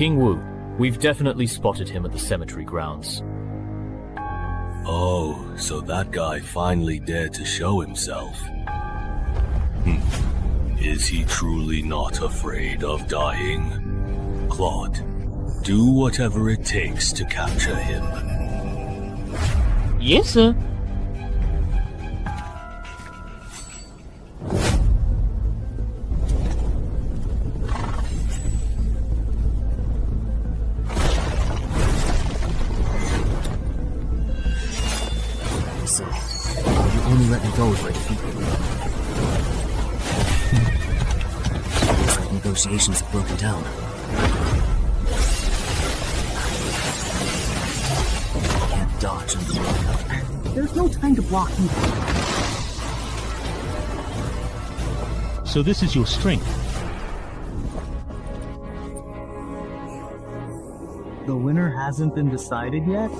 King Wu. We've definitely spotted him at the cemetery grounds. Oh, so that guy finally dared to show himself. Is he truly not afraid of dying? Claude, do whatever it takes to capture him. Yes, sir. So, you only let me go if I defeat you. Looks like negotiations have broken down. Can't dodge under the cover. There's no time to block you. So this is your strength. The winner hasn't been decided yet?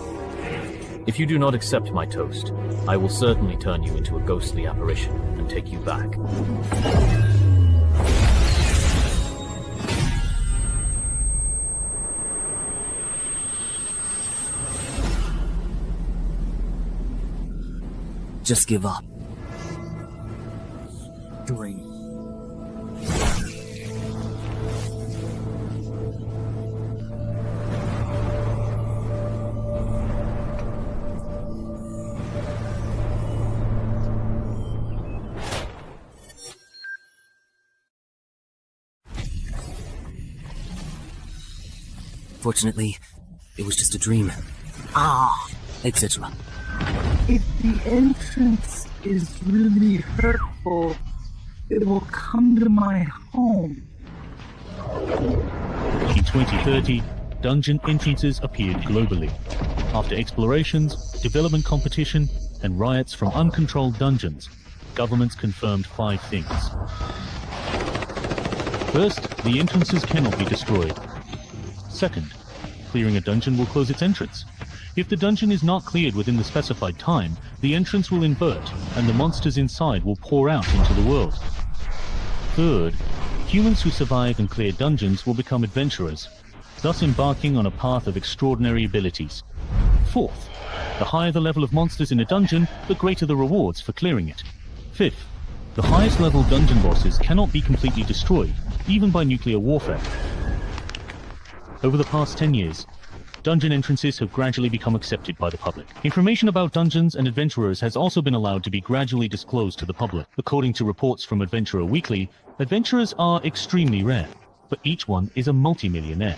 If you do not accept my toast, I will certainly turn you into a ghostly apparition and take you back. Just give up. Great. Fortunately, it was just a dream, etc. If the entrance is really hurtful, it will come to my home. In 2030, dungeon entrances appeared globally. After explorations, development competition, and riots from uncontrolled dungeons, governments confirmed 5 things. First, the entrances cannot be destroyed. Second, clearing a dungeon will close its entrance. If the dungeon is not cleared within the specified time, the entrance will invert, and the monsters inside will pour out into the world. Third, humans who survive and clear dungeons will become adventurers, thus embarking on a path of extraordinary abilities. Fourth, the higher the level of monsters in a dungeon, the greater the rewards for clearing it. Fifth, the highest level dungeon bosses cannot be completely destroyed, even by nuclear warfare. Over the past 10 years, dungeon entrances have gradually become accepted by the public. Information about dungeons and adventurers has also been allowed to be gradually disclosed to the public. According to reports from Adventurer Weekly, adventurers are extremely rare, but each one is a multi-millionaire.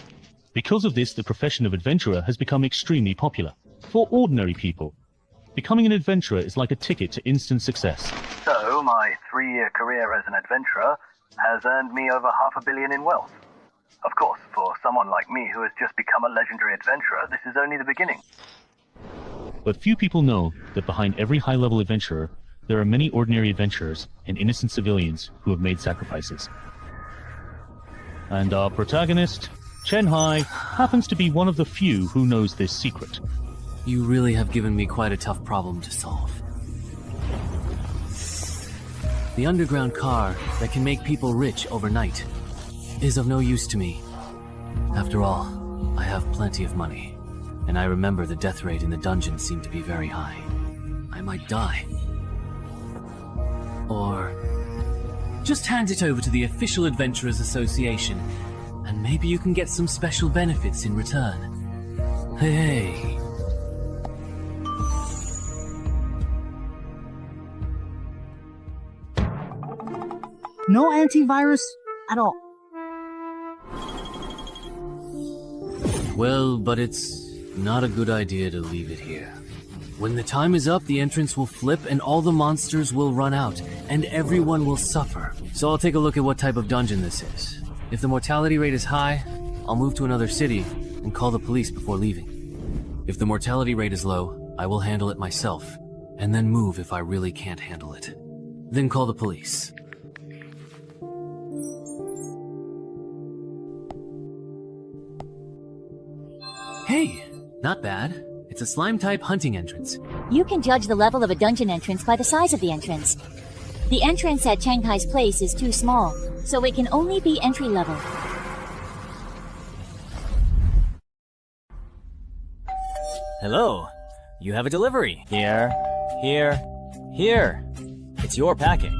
Because of this, the profession of adventurer has become extremely popular. For ordinary people, becoming an adventurer is like a ticket to instant success. So, my 3-year career as an adventurer has earned me over $500 million in wealth. Of course, for someone like me who has just become a legendary adventurer, this is only the beginning. But few people know that behind every high-level adventurer, there are many ordinary adventurers and innocent civilians who have made sacrifices. And our protagonist, Chen Hai, happens to be one of the few who knows this secret. You really have given me quite a tough problem to solve. The underground car that can make people rich overnight is of no use to me. After all, I have plenty of money, and I remember the death rate in the dungeon seemed to be very high. I might die. Or just hand it over to the official Adventurers Association, and maybe you can get some special benefits in return. Hey. No antivirus at all. Well, but it's not a good idea to leave it here. When the time is up, the entrance will flip and all the monsters will run out, and everyone will suffer. So I'll take a look at what type of dungeon this is. If the mortality rate is high, I'll move to another city and call the police before leaving. If the mortality rate is low, I will handle it myself, and then move if I really can't handle it. Then call the police. Hey, not bad. It's a slime-type hunting entrance. You can judge the level of a dungeon entrance by the size of the entrance. The entrance at Shanghai's place is too small, so it can only be entry level. Hello. You have a delivery. Here. It's your package.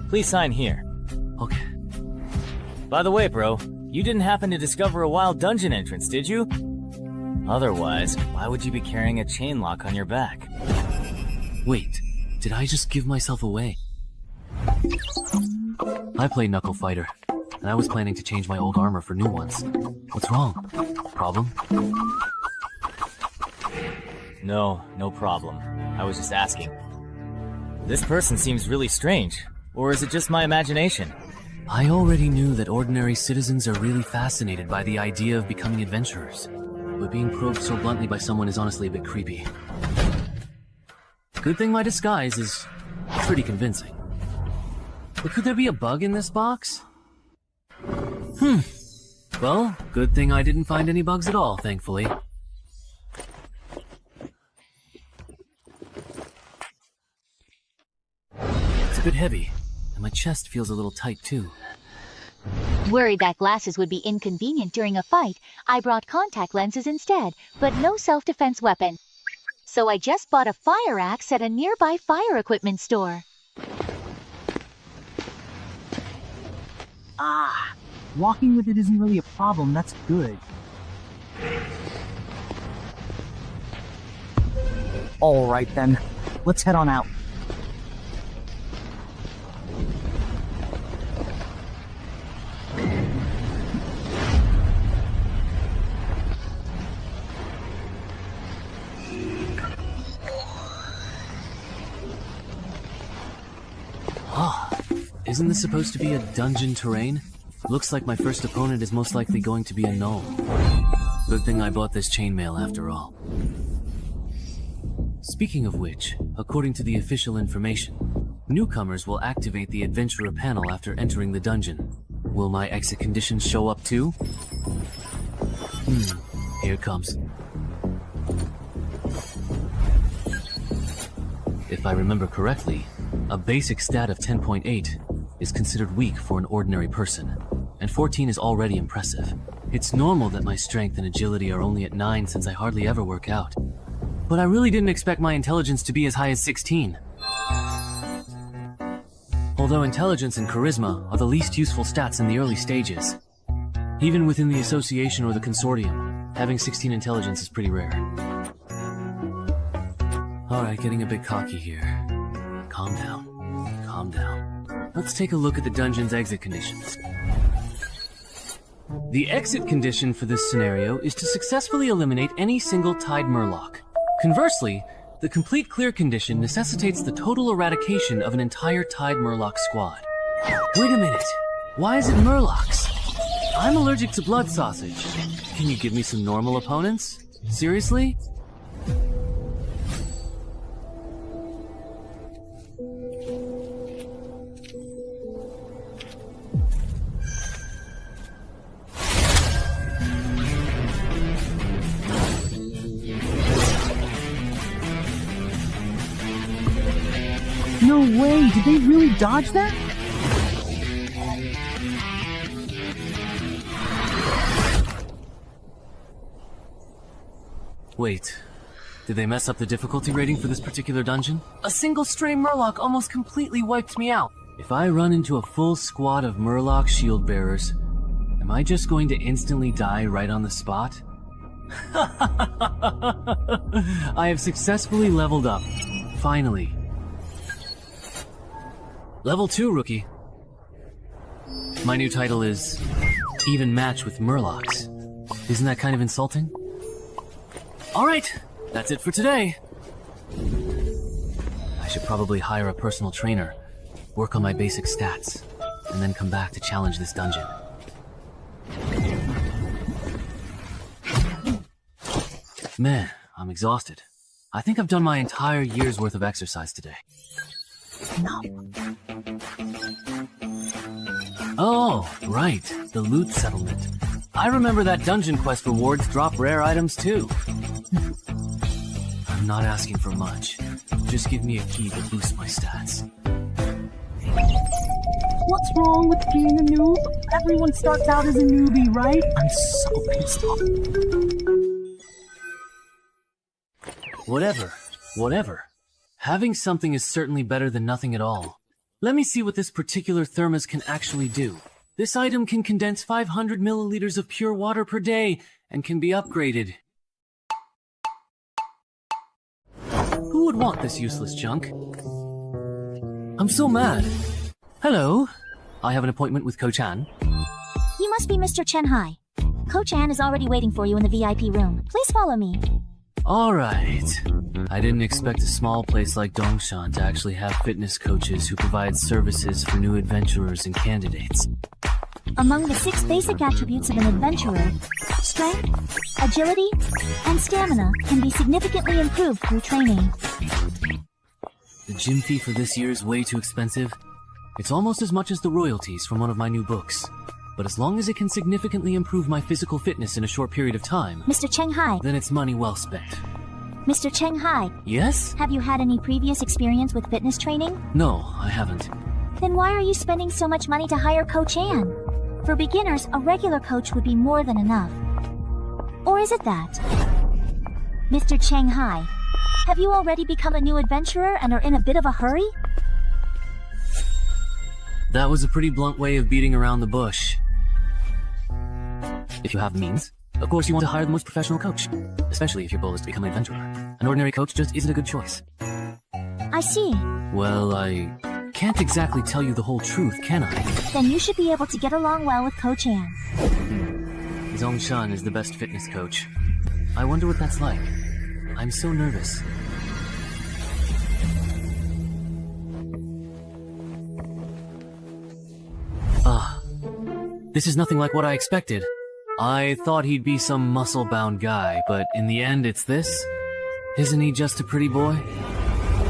Please sign here. Okay. By the way, bro, you didn't happen to discover a wild dungeon entrance, did you? Otherwise, why would you be carrying a chain lock on your back? Wait, did I just give myself away? I play Knuckle Fighter, and I was planning to change my old armor for new ones. What's wrong? Problem? No problem. I was just asking. This person seems really strange, or is it just my imagination? I already knew that ordinary citizens are really fascinated by the idea of becoming adventurers, but being probed so bluntly by someone is honestly a bit creepy. Good thing my disguise is pretty convincing. But could there be a bug in this box? Well, good thing I didn't find any bugs at all, thankfully. It's a bit heavy, and my chest feels a little tight too. Worried that glasses would be inconvenient during a fight, I brought contact lenses instead, but no self-defense weapon. So I just bought a fire axe at a nearby fire equipment store. Walking with it isn't really a problem, that's good. Alright then, let's head on out. Isn't this supposed to be a dungeon terrain? Looks like my first opponent is most likely going to be a gnome. Good thing I bought this chainmail after all. Speaking of which, according to the official information, newcomers will activate the adventurer panel after entering the dungeon. Will my exit conditions show up too? Here it comes. If I remember correctly, a basic stat of 10.8 is considered weak for an ordinary person, and 14 is already impressive. It's normal that my strength and agility are only at 9 since I hardly ever work out. But I really didn't expect my intelligence to be as high as 16. Although intelligence and charisma are the least useful stats in the early stages. Even within the association or the consortium, having 16 intelligence is pretty rare. Alright, getting a bit cocky here. Calm down. Calm down. Let's take a look at the dungeon's exit conditions. The exit condition for this scenario is to successfully eliminate any single tied murloc. Conversely, the complete clear condition necessitates the total eradication of an entire tied murloc squad. Wait a minute. Why is it murlocs? I'm allergic to blood sausage. Can you give me some normal opponents? Seriously? No way, did they really dodge that? Wait, did they mess up the difficulty rating for this particular dungeon? A single stray murloc almost completely wiped me out. If I run into a full squad of murloc shield bearers, am I just going to instantly die right on the spot? I have successfully leveled up. Finally. Level 2, rookie. My new title is Even Match with Murlocs. Isn't that kind of insulting? Alright, that's it for today. I should probably hire a personal trainer, work on my basic stats, and then come back to challenge this dungeon. Man, I'm exhausted. I think I've done my entire year's worth of exercise today. No. Oh, right, the loot settlement. I remember that dungeon quest rewards drop rare items too. I'm not asking for much. Just give me a key to boost my stats. What's wrong with being a noob? Everyone starts out as a newbie, right? I'm so pissed off. Whatever. Having something is certainly better than nothing at all. Let me see what this particular thermos can actually do. This item can condense 500 milliliters of pure water per day and can be upgraded. Who would want this useless junk? I'm so mad. Hello. I have an appointment with Coach An. You must be Mr. Chen Hai. Coach An is already waiting for you in the VIP room. Please follow me. Alright. I didn't expect a small place like Dongshan to actually have fitness coaches who provide services for new adventurers and candidates. Among the 6 basic attributes of an adventurer, strength, agility, and stamina can be significantly improved through training. The gym fee for this year is way too expensive. It's almost as much as the royalties from one of my new books. But as long as it can significantly improve my physical fitness in a short period of time, Mr. Cheng Hai. then it's money well spent. Mr. Cheng Hai, Yes? have you had any previous experience with fitness training? No, I haven't. Then why are you spending so much money to hire Coach An? For beginners, a regular coach would be more than enough. Or is it that? Mr. Cheng Hai, have you already become a new adventurer and are in a bit of a hurry? That was a pretty blunt way of beating around the bush. If you have the means, of course you want to hire the most professional coach, especially if your goal is to become an adventurer. An ordinary coach just isn't a good choice. I see. Well, I can't exactly tell you the whole truth, can I? Then you should be able to get along well with Coach An. Zongshan is the best fitness coach. I wonder what that's like. I'm so nervous. This is nothing like what I expected. I thought he'd be some muscle-bound guy, but in the end it's this? Isn't he just a pretty boy?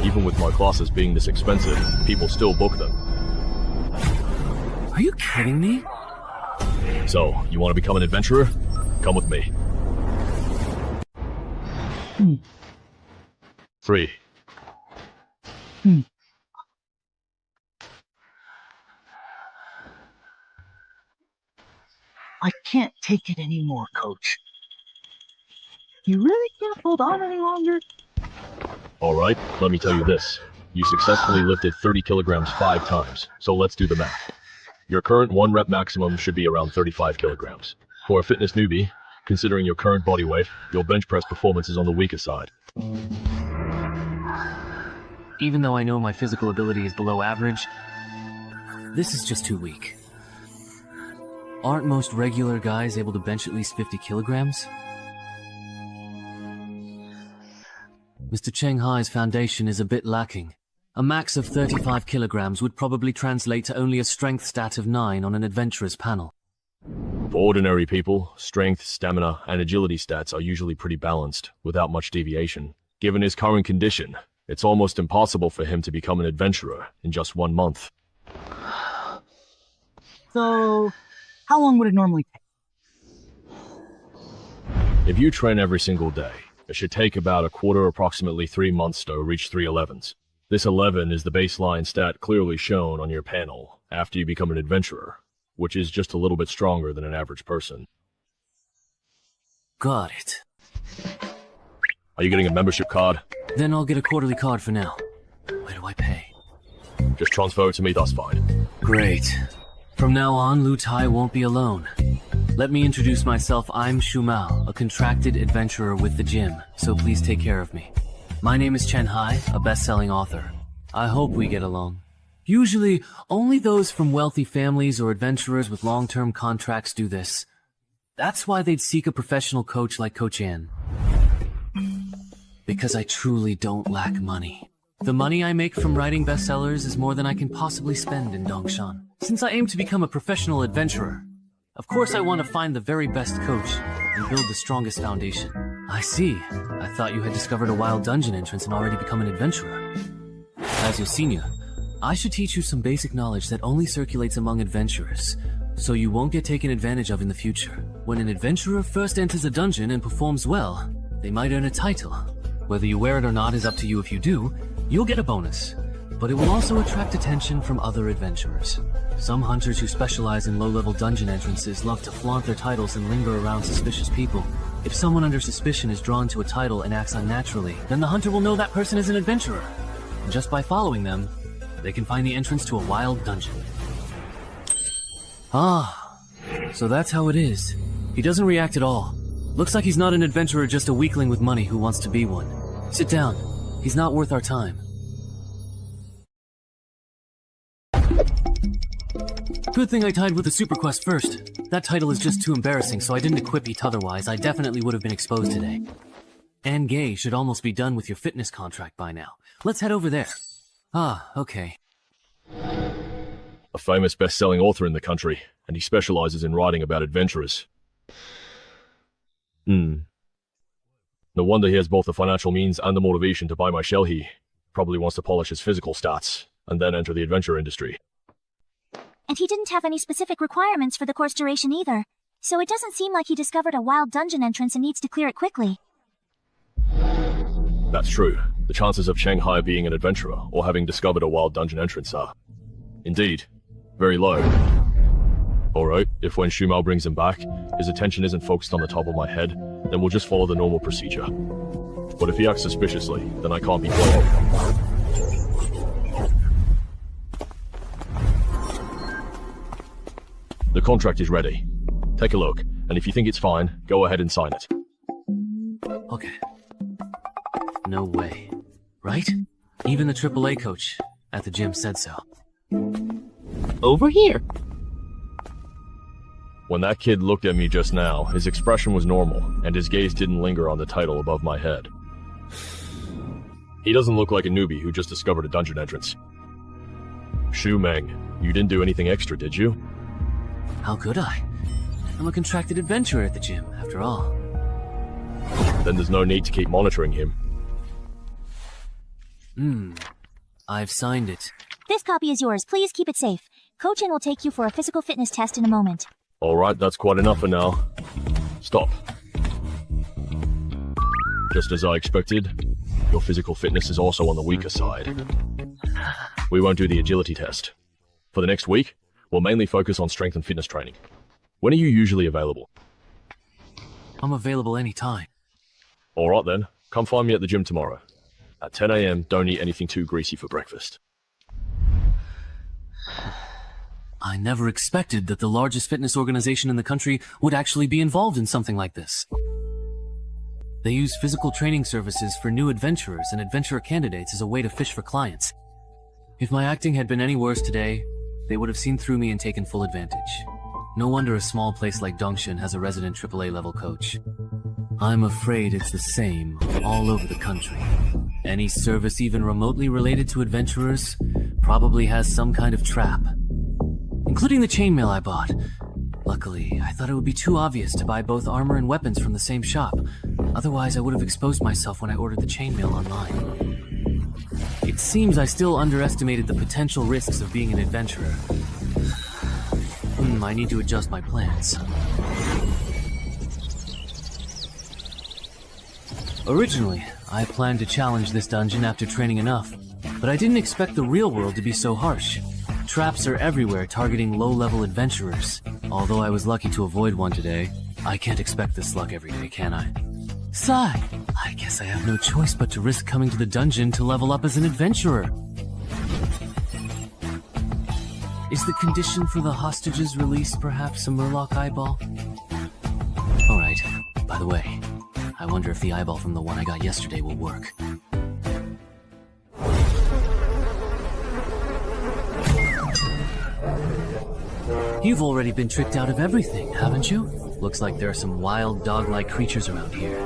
Even with my classes being this expensive, people still book them. Are you kidding me? So, you want to become an adventurer? Come with me. Free. I can't take it anymore, Coach. You really can't hold on any longer? Alright, let me tell you this. You successfully lifted 30 kilograms 5 times, so let's do the math. Your current 1 rep maximum should be around 35 kilograms. For a fitness newbie, considering your current body weight, your bench press performance is on the weaker side. Even though I know my physical ability is below average, this is just too weak. Aren't most regular guys able to bench at least 50 kilograms? Mr. Cheng Hai's foundation is a bit lacking. A max of 35 kilograms would probably translate to only a strength stat of 9 on an adventurer's panel. For ordinary people, strength, stamina, and agility stats are usually pretty balanced, without much deviation. Given his current condition, it's almost impossible for him to become an adventurer in just 1 month. So, how long would it normally take? If you train every single day, it should take about approximately 3 months to reach 311s. This 11 is the baseline stat clearly shown on your panel after you become an adventurer, which is just a little bit stronger than an average person. Got it. Are you getting a membership card? Then I'll get a quarterly card for now. Where do I pay? Just transfer it to me, that's fine. Great. From now on, Lu Tai won't be alone. Let me introduce myself. I'm Shu Mao, a contracted adventurer with the gym, so please take care of me. My name is Chen Hai, a best-selling author. I hope we get along. Usually, only those from wealthy families or adventurers with long-term contracts do this. That's why they'd seek a professional coach like Coach An. Because I truly don't lack money. The money I make from writing bestsellers is more than I can possibly spend in Dongshan. Since I aim to become a professional adventurer, of course I want to find the very best coach and build the strongest foundation. I see. I thought you had discovered a wild dungeon entrance and already become an adventurer. As your senior, I should teach you some basic knowledge that only circulates among adventurers, so you won't get taken advantage of in the future. When an adventurer first enters a dungeon and performs well, they might earn a title. Whether you wear it or not is up to you. If you do, you'll get a bonus, but it will also attract attention from other adventurers. Some hunters who specialize in low-level dungeon entrances love to flaunt their titles and linger around suspicious people. If someone under suspicion is drawn to a title and acts unnaturally, then the hunter will know that person is an adventurer. And just by following them, they can find the entrance to a wild dungeon. Ah, so that's how it is. He doesn't react at all. Looks like he's not an adventurer, just a weakling with money who wants to be one. Sit down. He's not worth our time. Good thing I tied with the super quest first. That title is just too embarrassing, so I didn't equip it, otherwise I definitely would have been exposed today. And Gay should almost be done with your fitness contract by now. Let's head over there. Ah, okay. A famous best-selling author in the country, and he specializes in writing about adventurers. No wonder he has both the financial means and the motivation to buy my shell. He probably wants to polish his physical stats, and then enter the adventure industry. And he didn't have any specific requirements for the course duration either, so it doesn't seem like he discovered a wild dungeon entrance and needs to clear it quickly. That's true. The chances of Shanghai being an adventurer or having discovered a wild dungeon entrance are, indeed, very low. Alright, if when Shumao brings him back, his attention isn't focused on the top of my head, then we'll just follow the normal procedure. But if he acts suspiciously, then I can't be followed. The contract is ready. Take a look, and if you think it's fine, go ahead and sign it. Okay. No way. Right? Even the AAA coach at the gym said so. Over here. When that kid looked at me just now, his expression was normal, and his gaze didn't linger on the title above my head. He doesn't look like a newbie who just discovered a dungeon entrance. Shu Meng, you didn't do anything extra, did you? How could I? I'm a contracted adventurer at the gym, after all. Then there's no need to keep monitoring him. I've signed it. This copy is yours. Please keep it safe. Coach N will take you for a physical fitness test in a moment. Alright, that's quite enough for now. Stop. Just as I expected, your physical fitness is also on the weaker side. We won't do the agility test. For the next week, we'll mainly focus on strength and fitness training. When are you usually available? I'm available anytime. Alright then, come find me at the gym tomorrow. At 10 AM, don't eat anything too greasy for breakfast. I never expected that the largest fitness organization in the country would actually be involved in something like this. They use physical training services for new adventurers and adventurer candidates as a way to fish for clients. If my acting had been any worse today, they would have seen through me and taken full advantage. No wonder a small place like Dongshan has a resident AAA level coach. I'm afraid it's the same all over the country. Any service even remotely related to adventurers probably has some kind of trap. Including the chainmail I bought. Luckily, I thought it would be too obvious to buy both armor and weapons from the same shop. Otherwise, I would have exposed myself when I ordered the chainmail online. It seems I still underestimated the potential risks of being an adventurer. I need to adjust my plans. Originally, I planned to challenge this dungeon after training enough, but I didn't expect the real world to be so harsh. Traps are everywhere targeting low-level adventurers. Although I was lucky to avoid one today, I can't expect this luck every day, can I? Sigh, I guess I have no choice but to risk coming to the dungeon to level up as an adventurer. Is the condition for the hostage's release perhaps a Murloc eyeball? Alright, by the way, I wonder if the eyeball from the one I got yesterday will work. You've already been tricked out of everything, haven't you? Looks like there are some wild dog-like creatures around here.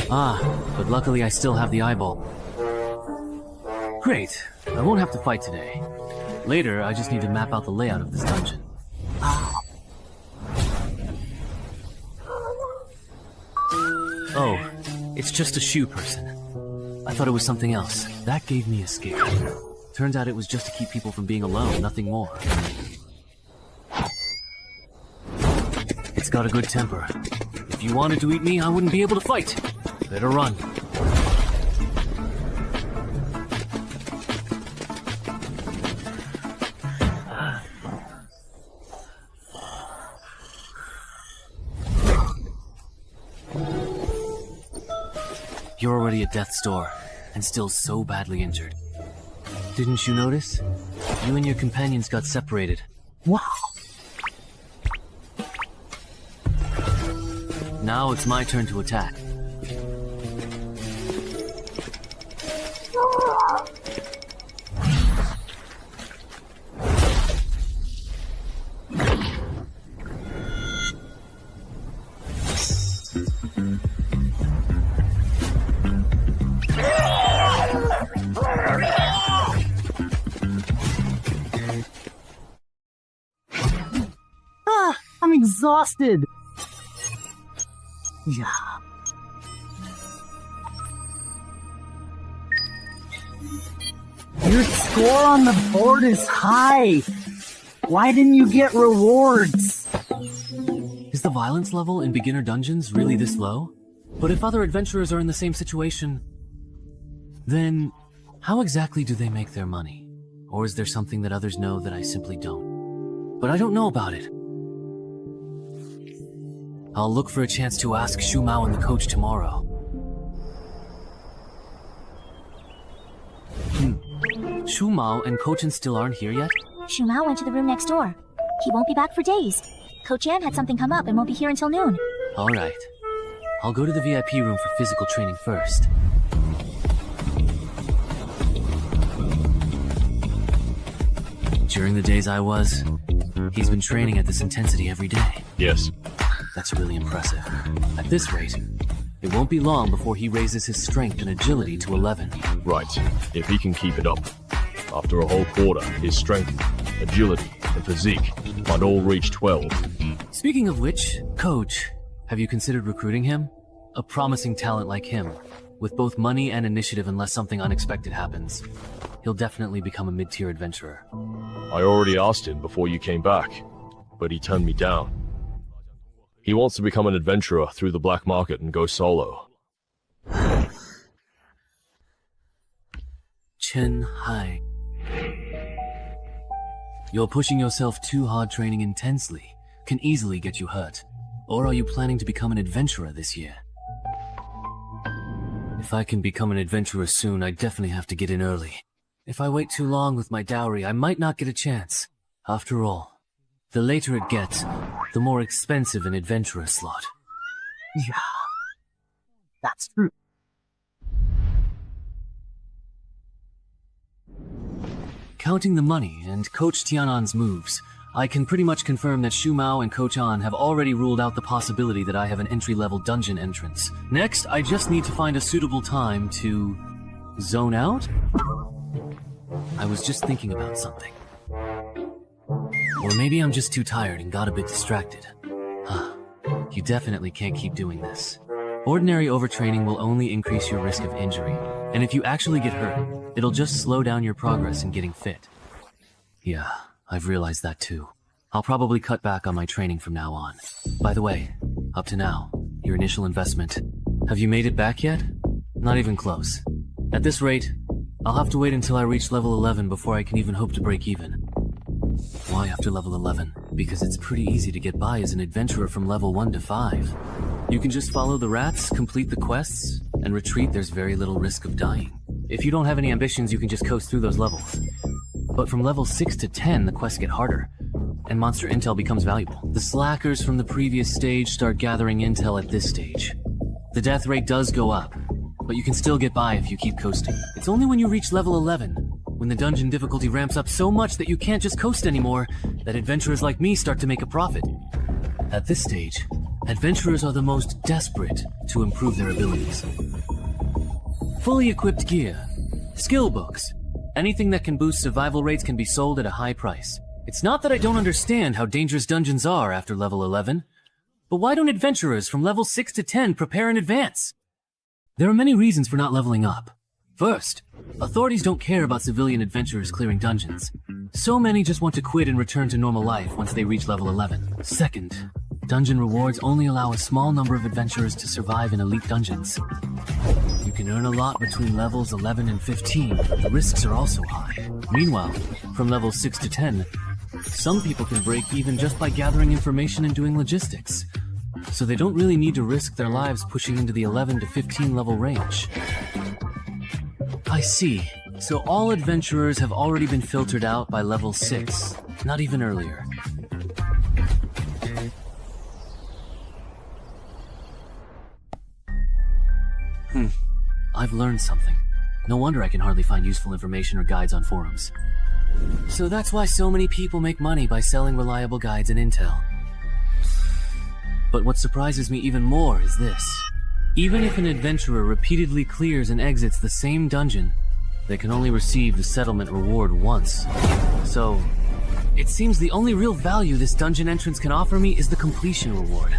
Ah, but luckily I still have the eyeball. Great, I won't have to fight today. Later, I just need to map out the layout of this dungeon. Oh, it's just a shoe person. I thought it was something else. That gave me a scare. Turns out it was just to keep people from being alone, nothing more. It's got a good temper. If you wanted to eat me, I wouldn't be able to fight. Better run. You're already at death's door, and still so badly injured. Didn't you notice? You and your companions got separated. Wow. Now it's my turn to attack. I'm exhausted. Yeah. Your score on the board is high. Why didn't you get rewards? Is the violence level in beginner dungeons really this low? But if other adventurers are in the same situation, then how exactly do they make their money? Or is there something that others know that I simply don't? But I don't know about it. I'll look for a chance to ask Shu Mao and the coach tomorrow. Shu Mao and Coach An still aren't here yet? Shu Mao went to the room next door. He won't be back for days. Coach An had something come up and won't be here until noon. Alright. I'll go to the VIP room for physical training first. During the days he's been training at this intensity every day. Yes. That's really impressive. At this rate, it won't be long before he raises his strength and agility to 11. Right. If he can keep it up. After a whole quarter, his strength, agility, and physique might all reach 12. Speaking of which, Coach, have you considered recruiting him? A promising talent like him, with both money and initiative unless something unexpected happens. He'll definitely become a mid-tier adventurer. I already asked him before you came back, but he turned me down. He wants to become an adventurer through the black market and go solo. Chen Hai. You're pushing yourself too hard. Training intensely can easily get you hurt. Or are you planning to become an adventurer this year? If I can become an adventurer soon, I definitely have to get in early. If I wait too long with my dowry, I might not get a chance. After all, the later it gets, the more expensive an adventurer slot. Yeah. That's true. Counting the money and Coach Tianan's moves, I can pretty much confirm that Shu Mao and Coach An have already ruled out the possibility that I have an entry-level dungeon entrance. Next, I just need to find a suitable time to zone out? I was just thinking about something. Or maybe I'm just too tired and got a bit distracted. You definitely can't keep doing this. Ordinary overtraining will only increase your risk of injury, and if you actually get hurt, it'll just slow down your progress in getting fit. Yeah, I've realized that too. I'll probably cut back on my training from now on. By the way, up to now, your initial investment. Have you made it back yet? Not even close. At this rate, I'll have to wait until I reach level 11 before I can even hope to break even. Why after level 11? Because it's pretty easy to get by as an adventurer from level 1 to 5. You can just follow the rats, complete the quests, and retreat. There's very little risk of dying. If you don't have any ambitions, you can just coast through those levels. But from level 6 to 10, the quests get harder, and monster intel becomes valuable. The slackers from the previous stage start gathering intel at this stage. The death rate does go up, but you can still get by if you keep coasting. It's only when you reach level 11, when the dungeon difficulty ramps up so much that you can't just coast anymore, that adventurers like me start to make a profit. At this stage, adventurers are the most desperate to improve their abilities. Fully equipped gear, skill books, anything that can boost survival rates can be sold at a high price. It's not that I don't understand how dangerous dungeons are after level 11, but why don't adventurers from level 6 to 10 prepare in advance? There are many reasons for not leveling up. First, authorities don't care about civilian adventurers clearing dungeons. So many just want to quit and return to normal life once they reach level 11. Second, dungeon rewards only allow a small number of adventurers to survive in elite dungeons. You can earn a lot between levels 11 and 15, but the risks are also high. Meanwhile, from levels 6 to 10, some people can break even just by gathering information and doing logistics. so they don't really need to risk their lives pushing into the 11 to 15 level range. I see. So all adventurers have already been filtered out by level 6, not even earlier. I've learned something. No wonder I can hardly find useful information or guides on forums. So that's why so many people make money by selling reliable guides and intel. But what surprises me even more is this. Even if an adventurer repeatedly clears and exits the same dungeon, they can only receive the settlement reward once. So, it seems the only real value this dungeon entrance can offer me is the completion reward.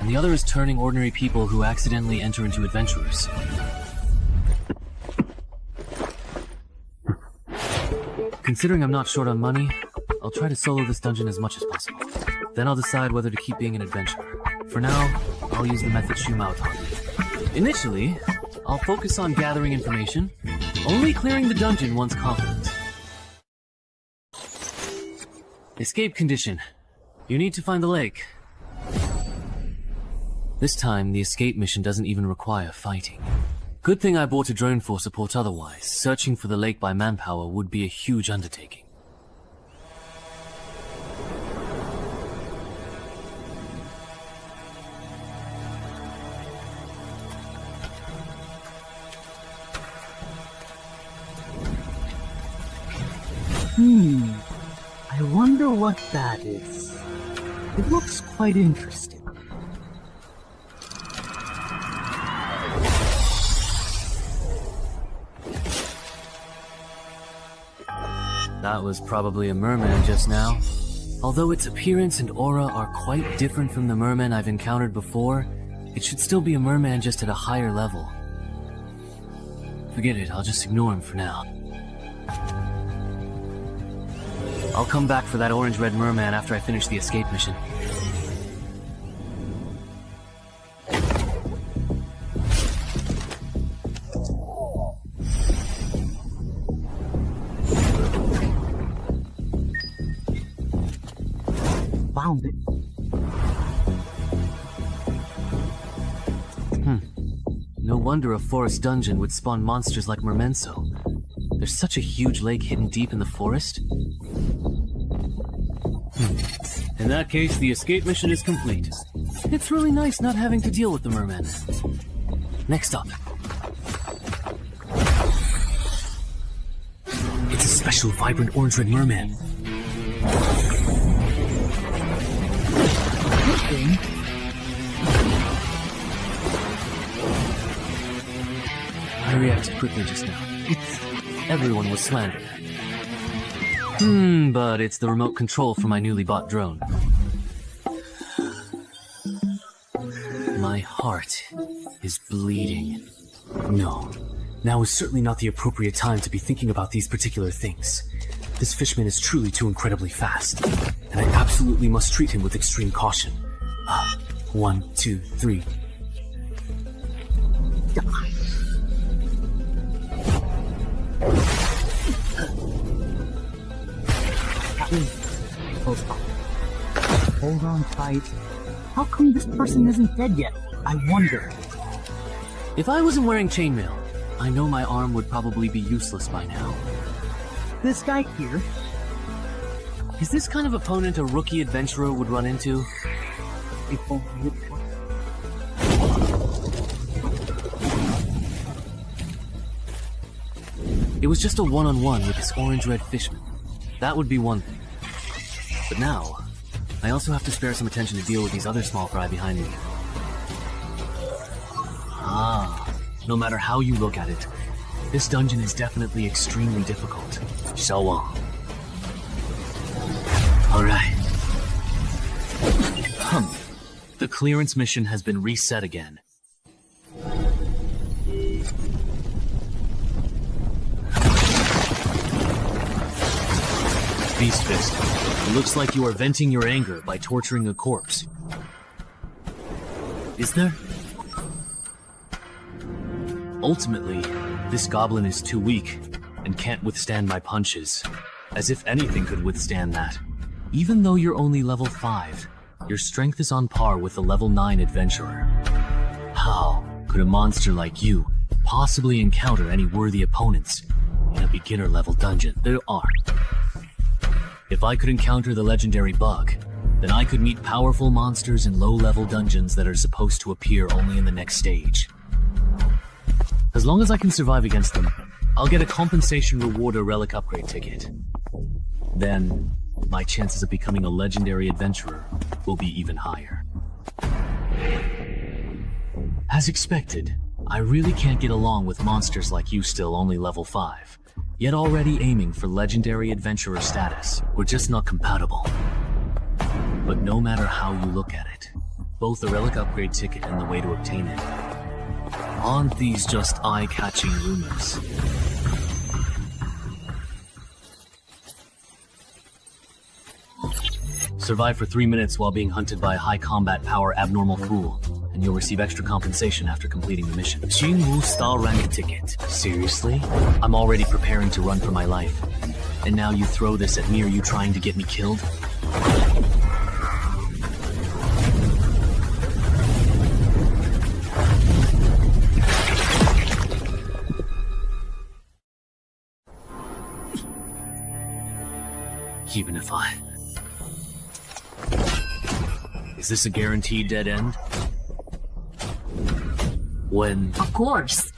And the other is turning ordinary people who accidentally enter into adventurers. Considering I'm not short on money, I'll try to solo this dungeon as much as possible. Then I'll decide whether to keep being an adventurer. For now, I'll use the method Shumao taught me. Initially, I'll focus on gathering information, only clearing the dungeon once confident. Escape condition. You need to find the lake. This time, the escape mission doesn't even require fighting. Good thing I bought a drone for support, otherwise searching for the lake by manpower would be a huge undertaking. I wonder what that is. It looks quite interesting. That was probably a merman just now. Although its appearance and aura are quite different from the mermen I've encountered before, it should still be a merman just at a higher level. Forget it, I'll just ignore him for now. I'll come back for that orange-red merman after I finish the escape mission. Found it. No wonder a forest dungeon would spawn monsters like mermenso. There's such a huge lake hidden deep in the forest. In that case, the escape mission is complete. It's really nice not having to deal with the mermen. Next up. It's a special vibrant orange-red merman. I reacted quickly just now. Everyone was slandered. But it's the remote control for my newly bought drone. My heart is bleeding. No, now is certainly not the appropriate time to be thinking about these particular things. This fishman is truly too incredibly fast, and I absolutely must treat him with extreme caution. 1, 2, 3. Hold on tight. How come this person isn't dead yet? I wonder. If I wasn't wearing chainmail, I know my arm would probably be useless by now. This guy here. Is this kind of opponent a rookie adventurer would run into? If only it was. It was just a one-on-one with this orange-red fishman. That would be one thing. But now, I also have to spare some attention to deal with these other small fry behind me. No matter how you look at it, this dungeon is definitely extremely difficult. So long. Alright. The clearance mission has been reset again. Beast Fist, it looks like you are venting your anger by torturing a corpse. Is there? Ultimately, this goblin is too weak and can't withstand my punches. As if anything could withstand that. Even though you're only level 5, Your strength is on par with a level 9 adventurer. How could a monster like you possibly encounter any worthy opponents in a beginner-level dungeon? There are. If I could encounter the legendary bug, then I could meet powerful monsters in low-level dungeons that are supposed to appear only in the next stage. As long as I can survive against them, I'll get a compensation reward or relic upgrade ticket. Then, my chances of becoming a legendary adventurer will be even higher. As expected, I really can't get along with monsters like you still only level 5, yet already aiming for legendary adventurer status. We're just not compatible. But no matter how you look at it, both the relic upgrade ticket and the way to obtain it, aren't these just eye-catching rumors? Survive for 3 minutes while being hunted by a high combat power abnormal fool, and you'll receive extra compensation after completing the mission. Jinwu Star Rank ticket. Seriously? I'm already preparing to run for my life. And now you throw this at me? Are you trying to get me killed? Even if I... Is this a guaranteed dead end? When... Of course.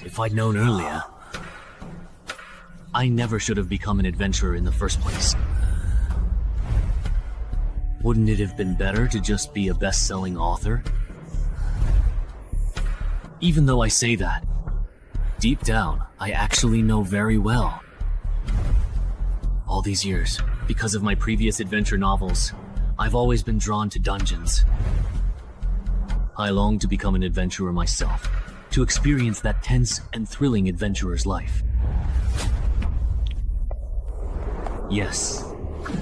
If I'd known earlier, I never should have become an adventurer in the first place. Wouldn't it have been better to just be a best-selling author? Even though I say that, deep down, I actually know very well. All these years, because of my previous adventure novels, I've always been drawn to dungeons. I long to become an adventurer myself, to experience that tense and thrilling adventurer's life. Yes,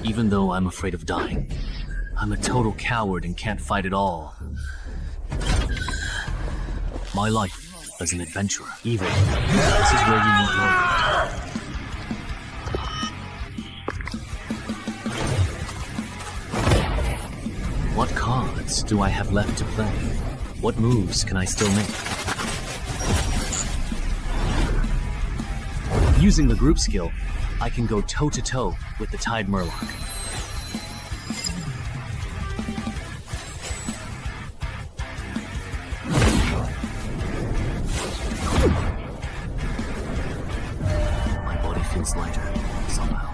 even though I'm afraid of dying, I'm a total coward and can't fight at all. My life as an adventurer, evil. This is where you need love. What cards do I have left to play? What moves can I still make? Using the group skill, I can go toe-to-toe with the Tide Murloc. My body feels lighter, somehow.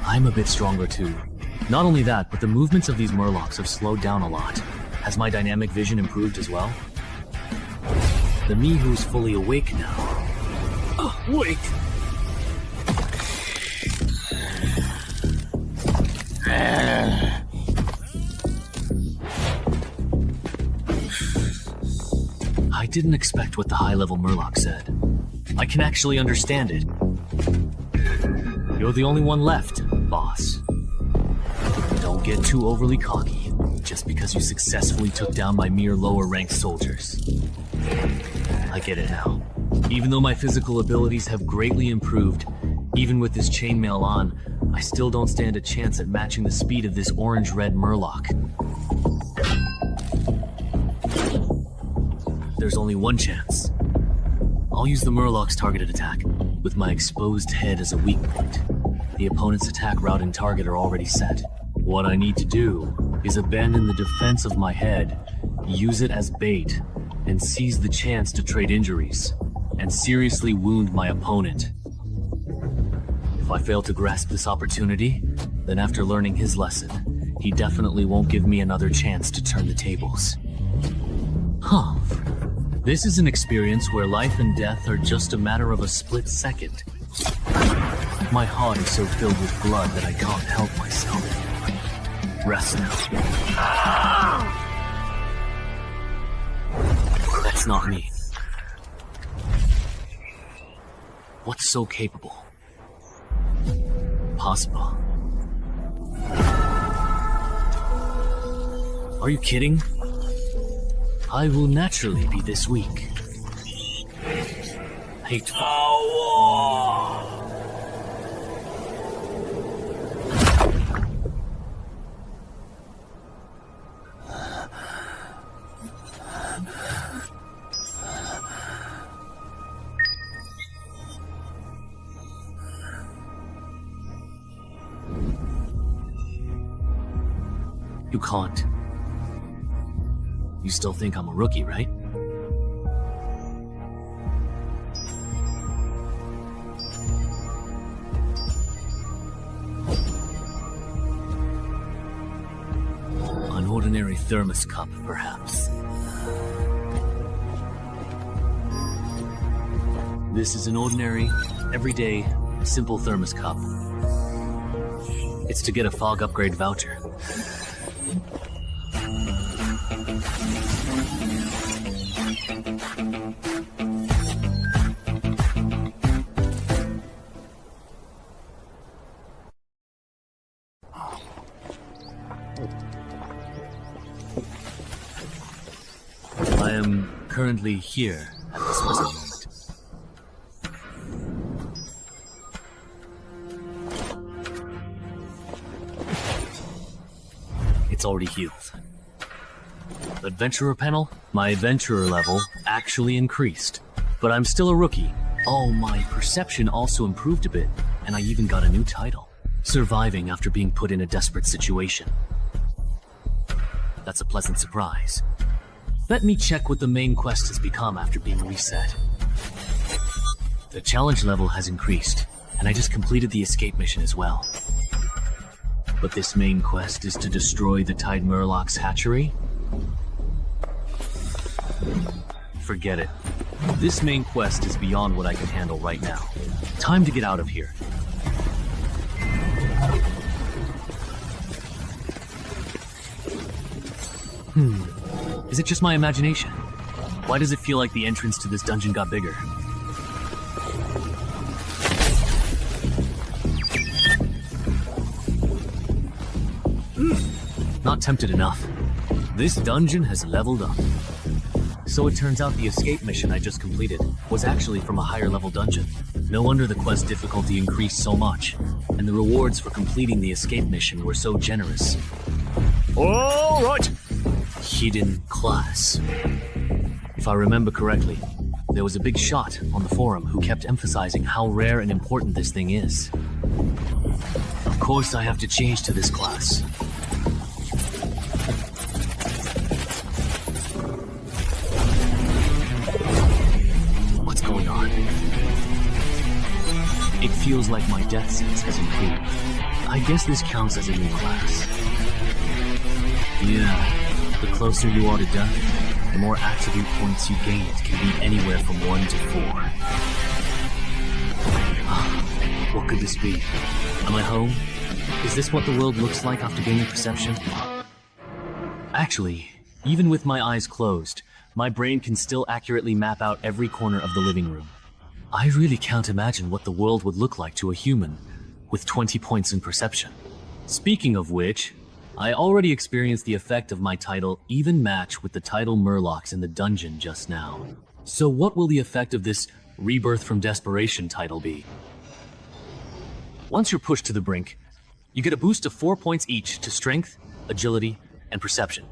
I'm a bit stronger too. Not only that, but the movements of these Murlocs have slowed down a lot. Has my dynamic vision improved as well? The me who's fully awake now. Wait! I didn't expect what the high-level Murloc said. I can actually understand it. You're the only one left, boss. Don't get too overly cocky, just because you successfully took down my mere lower-ranked soldiers. I get it now. Even though my physical abilities have greatly improved, even with this chainmail on, I still don't stand a chance at matching the speed of this orange-red Murloc. There's only one chance. I'll use the Murloc's targeted attack, with my exposed head as a weak point. The opponent's attack route and target are already set. What I need to do is abandon the defense of my head, use it as bait, and seize the chance to trade injuries, and seriously wound my opponent. If I fail to grasp this opportunity, then after learning his lesson, he definitely won't give me another chance to turn the tables. Huh. This is an experience where life and death are just a matter of a split second. My heart is so filled with blood that I can't help myself. Rest now. That's not me. What's so capable? Possible. Are you kidding? I will naturally be this weak. Hateful. You can't. You still think I'm a rookie, right? An ordinary thermos cup, perhaps. This is an ordinary, everyday, simple thermos cup. It's to get a fog upgrade voucher. I am currently here at this present moment. It's already healed. Adventurer panel? My adventurer level actually increased. But I'm still a rookie. Oh, my perception also improved a bit, and I even got a new title. Surviving after being put in a desperate situation. That's a pleasant surprise. Let me check what the main quest has become after being reset. The challenge level has increased, and I just completed the escape mission as well. But this main quest is to destroy the Tide Murloc's hatchery? Forget it. This main quest is beyond what I can handle right now. Time to get out of here. Is it just my imagination? Why does it feel like the entrance to this dungeon got bigger? Not tempted enough. This dungeon has leveled up. So it turns out the escape mission I just completed was actually from a higher level dungeon. No wonder the quest difficulty increased so much, and the rewards for completing the escape mission were so generous. All right! Hidden class. If I remember correctly, there was a big shot on the forum who kept emphasizing how rare and important this thing is. Of course I have to change to this class. What's going on? It feels like my death sense has improved. I guess this counts as a new class. Yeah. The closer you are to death, the more attribute points you gain. It can be anywhere from 1 to 4. What could this be? Am I home? Is this what the world looks like after gaining perception? Actually, even with my eyes closed, my brain can still accurately map out every corner of the living room. I really can't imagine what the world would look like to a human with 20 points in perception. Speaking of which, I already experienced the effect of my title even match with the title Murlocs in the dungeon just now. So what will the effect of this Rebirth from Desperation title be? Once you're pushed to the brink, you get a boost of 4 points each to Strength, Agility, and Perception.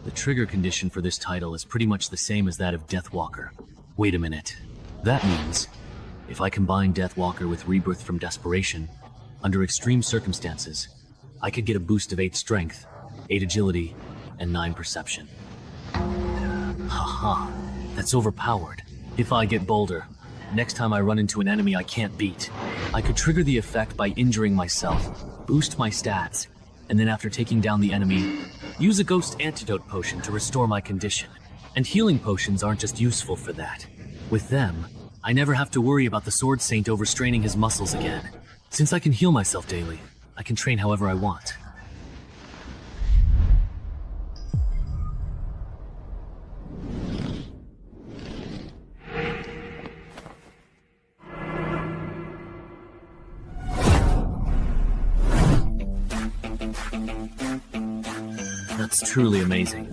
The trigger condition for this title is pretty much the same as that of Deathwalker. Wait a minute. That means, if I combine Deathwalker with Rebirth from Desperation, under extreme circumstances, I could get a boost of 8 Strength, 8 Agility, and 9 Perception. Haha, that's overpowered. If I get bolder, next time I run into an enemy I can't beat, I could trigger the effect by injuring myself, boost my stats, and then after taking down the enemy, use a Ghost Antidote Potion to restore my condition. And healing potions aren't just useful for that. With them, I never have to worry about the Sword Saint overstraining his muscles again. Since I can heal myself daily, I can train however I want. That's truly amazing.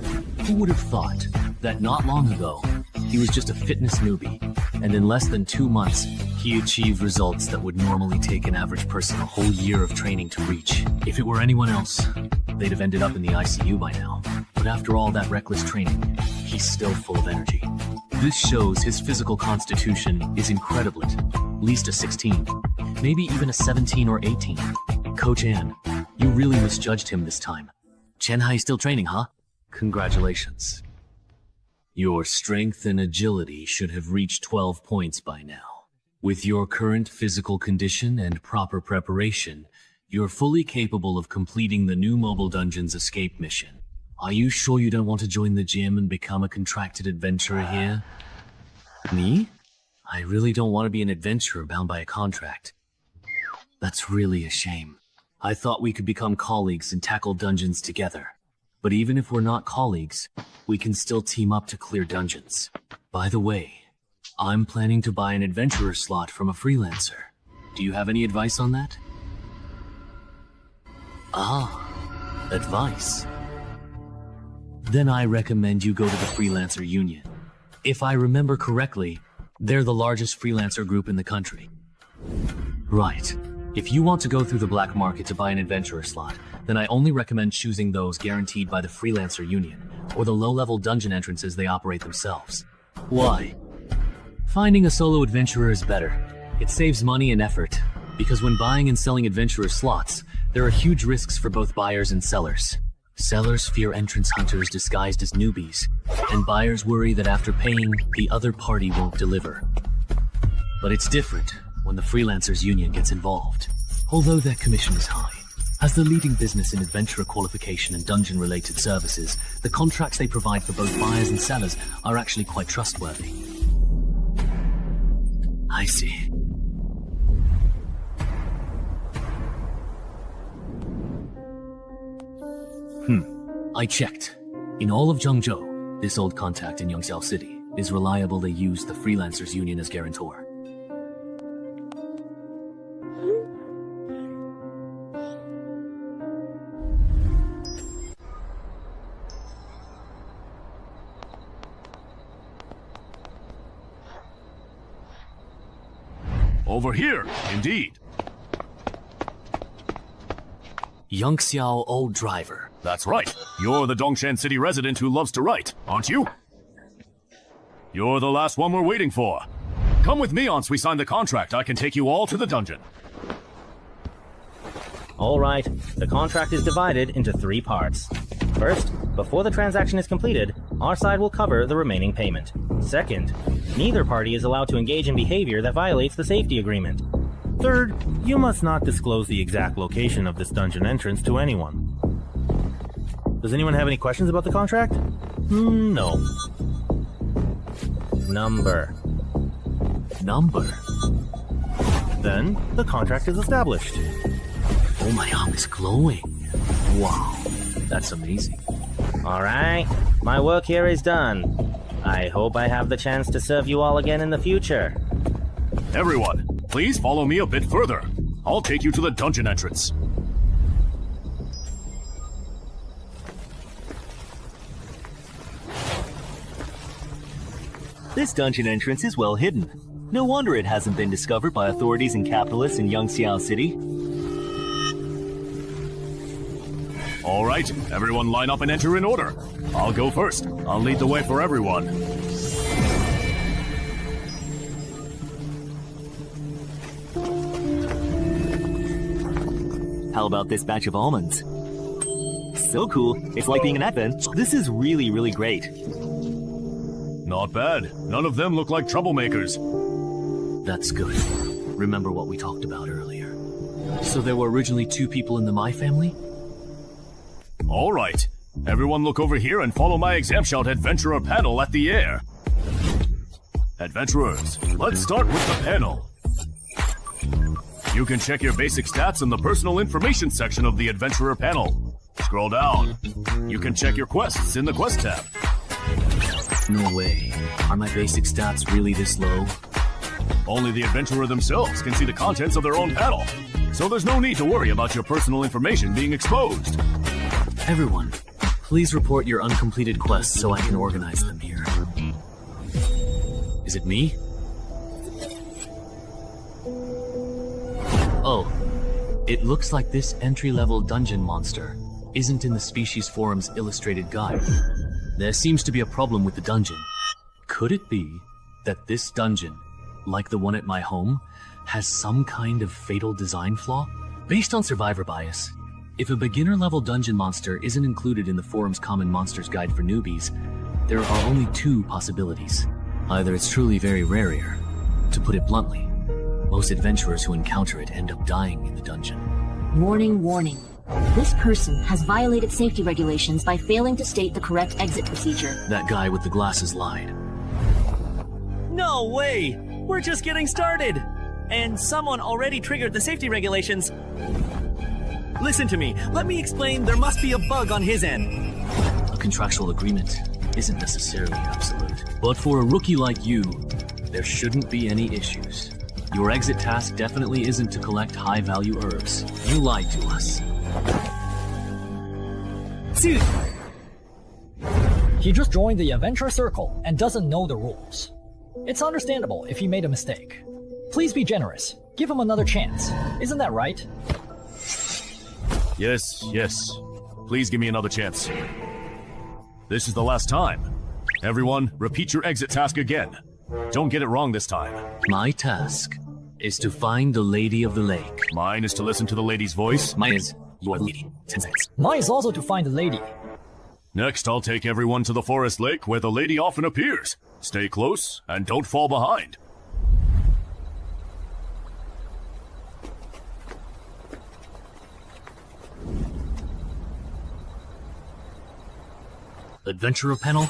Who would have thought that not long ago, he was just a fitness newbie, and in less than 2 months, he achieved results that would normally take an average person a whole year of training to reach. If it were anyone else, they'd have ended up in the ICU by now. But after all that reckless training, he's still full of energy. This shows his physical constitution is incredible. At least a 16, maybe even a 17 or 18. Coach Ann, you really misjudged him this time. Chen still training, huh? Congratulations. Your strength and agility should have reached 12 points by now. With your current physical condition and proper preparation, you're fully capable of completing the new Mobile Dungeon's escape mission. Are you sure you don't want to join the gym and become a contracted adventurer here? Me? I really don't want to be an adventurer bound by a contract. That's really a shame. I thought we could become colleagues and tackle dungeons together. But even if we're not colleagues, we can still team up to clear dungeons. By the way, I'm planning to buy an adventurer slot from a freelancer. Do you have any advice on that? Ah, advice. Then I recommend you go to the Freelancer Union. If I remember correctly, they're the largest freelancer group in the country. Right. If you want to go through the black market to buy an adventurer slot, then I only recommend choosing those guaranteed by the Freelancer Union, or the low-level dungeon entrances they operate themselves. Why? Finding a solo adventurer is better. It saves money and effort, because when buying and selling adventurer slots, there are huge risks for both buyers and sellers. Sellers fear entrance hunters disguised as newbies, and buyers worry that after paying, the other party won't deliver. But it's different when the Freelancers Union gets involved, although their commission is high. As the leading business in adventurer qualification and dungeon-related services, the contracts they provide for both buyers and sellers are actually quite trustworthy. I see. I checked. In all of Zhengzhou, this old contact in Yongxiao City is reliable. They use the Freelancers Union as guarantor. Over here, indeed. Yongxiao Old Driver. That's right. You're the Dongshan City resident who loves to write, aren't you? You're the last one we're waiting for. Come with me once we sign the contract. I can take you all to the dungeon. Alright, the contract is divided into 3 parts. First, before the transaction is completed, our side will cover the remaining payment. Second, neither party is allowed to engage in behavior that violates the safety agreement. Third, you must not disclose the exact location of this dungeon entrance to anyone. Does anyone have any questions about the contract? No. Number. Then, the contract is established. Oh, my arm is glowing. Wow, that's amazing. Alright, my work here is done. I hope I have the chance to serve you all again in the future. Everyone, please follow me a bit further. I'll take you to the dungeon entrance. This dungeon entrance is well hidden. No wonder it hasn't been discovered by authorities and capitalists in Yongxiao City. All right, everyone line up and enter in order. I'll go first. I'll lead the way for everyone. How about this batch of almonds? So cool. It's like being an advent. This is really, really great. Not bad. None of them look like troublemakers. That's good. Remember what we talked about earlier. So there were originally 2 people in the Mai family? All right. Everyone look over here and follow my exam shout adventurer panel at the air. Adventurers, let's start with the panel. You can check your basic stats in the personal information section of the adventurer panel. Scroll down. You can check your quests in the quest tab. No way. Are my basic stats really this low? Only the adventurer themselves can see the contents of their own panel. So there's no need to worry about your personal information being exposed. Everyone, please report your uncompleted quests so I can organize them here. Is it me? Oh, it looks like this entry-level dungeon monster isn't in the Species Forum's illustrated guide. There seems to be a problem with the dungeon. Could it be that this dungeon, like the one at my home, has some kind of fatal design flaw? Based on survivor bias, If a beginner-level dungeon monster isn't included in the forum's Common Monsters Guide for newbies, there are only two possibilities. Either it's truly very rare here. To put it bluntly, most adventurers who encounter it end up dying in the dungeon. Warning, warning. This person has violated safety regulations by failing to state the correct exit procedure. That guy with the glasses lied. No way! We're just getting started! And someone already triggered the safety regulations. Listen to me. Let me explain. There must be a bug on his end. A contractual agreement isn't necessarily absolute. But for a rookie like you, there shouldn't be any issues. Your exit task definitely isn't to collect high-value herbs. You lied to us. Dude! He just joined the adventure circle and doesn't know the rules. It's understandable if he made a mistake. Please be generous. Give him another chance. Isn't that right? Yes, yes. Please give me another chance. This is the last time. Everyone, repeat your exit task again. Don't get it wrong this time. My task is to find the Lady of the Lake. Mine is to listen to the lady's voice. Mine is, you are the lady. 10 seconds. Mine is also to find the lady. Next, I'll take everyone to the forest lake where the lady often appears. Stay close and don't fall behind. Adventurer panel?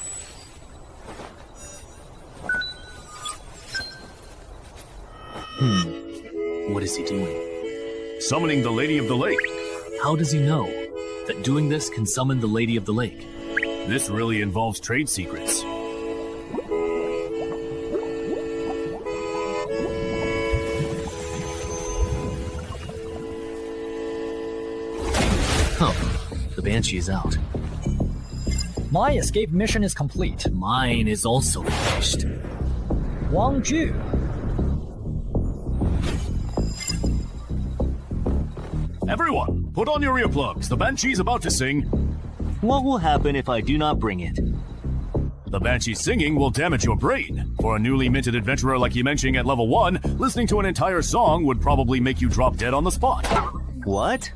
What is he doing? Summoning the Lady of the Lake. How does he know that doing this can summon the Lady of the Lake? This really involves trade secrets. The Banshee is out. My escape mission is complete. Mine is also finished. Wang Ju. Everyone, put on your earplugs. The Banshee's about to sing. What will happen if I do not bring it? The Banshee singing will damage your brain. For a newly minted adventurer like Yimenching at level 1, listening to an entire song would probably make you drop dead on the spot. What?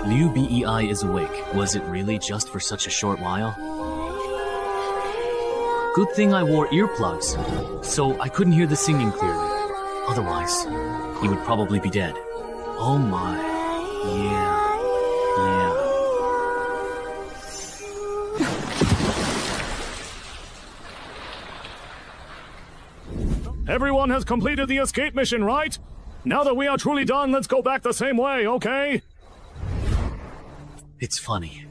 Liu Bei is awake. Was it really just for such a short while? Good thing I wore earplugs, so I couldn't hear the singing clearly. Otherwise, he would probably be dead. Oh my. Yeah. Everyone has completed the escape mission, right? Now that we are truly done, let's go back the same way, okay? It's funny.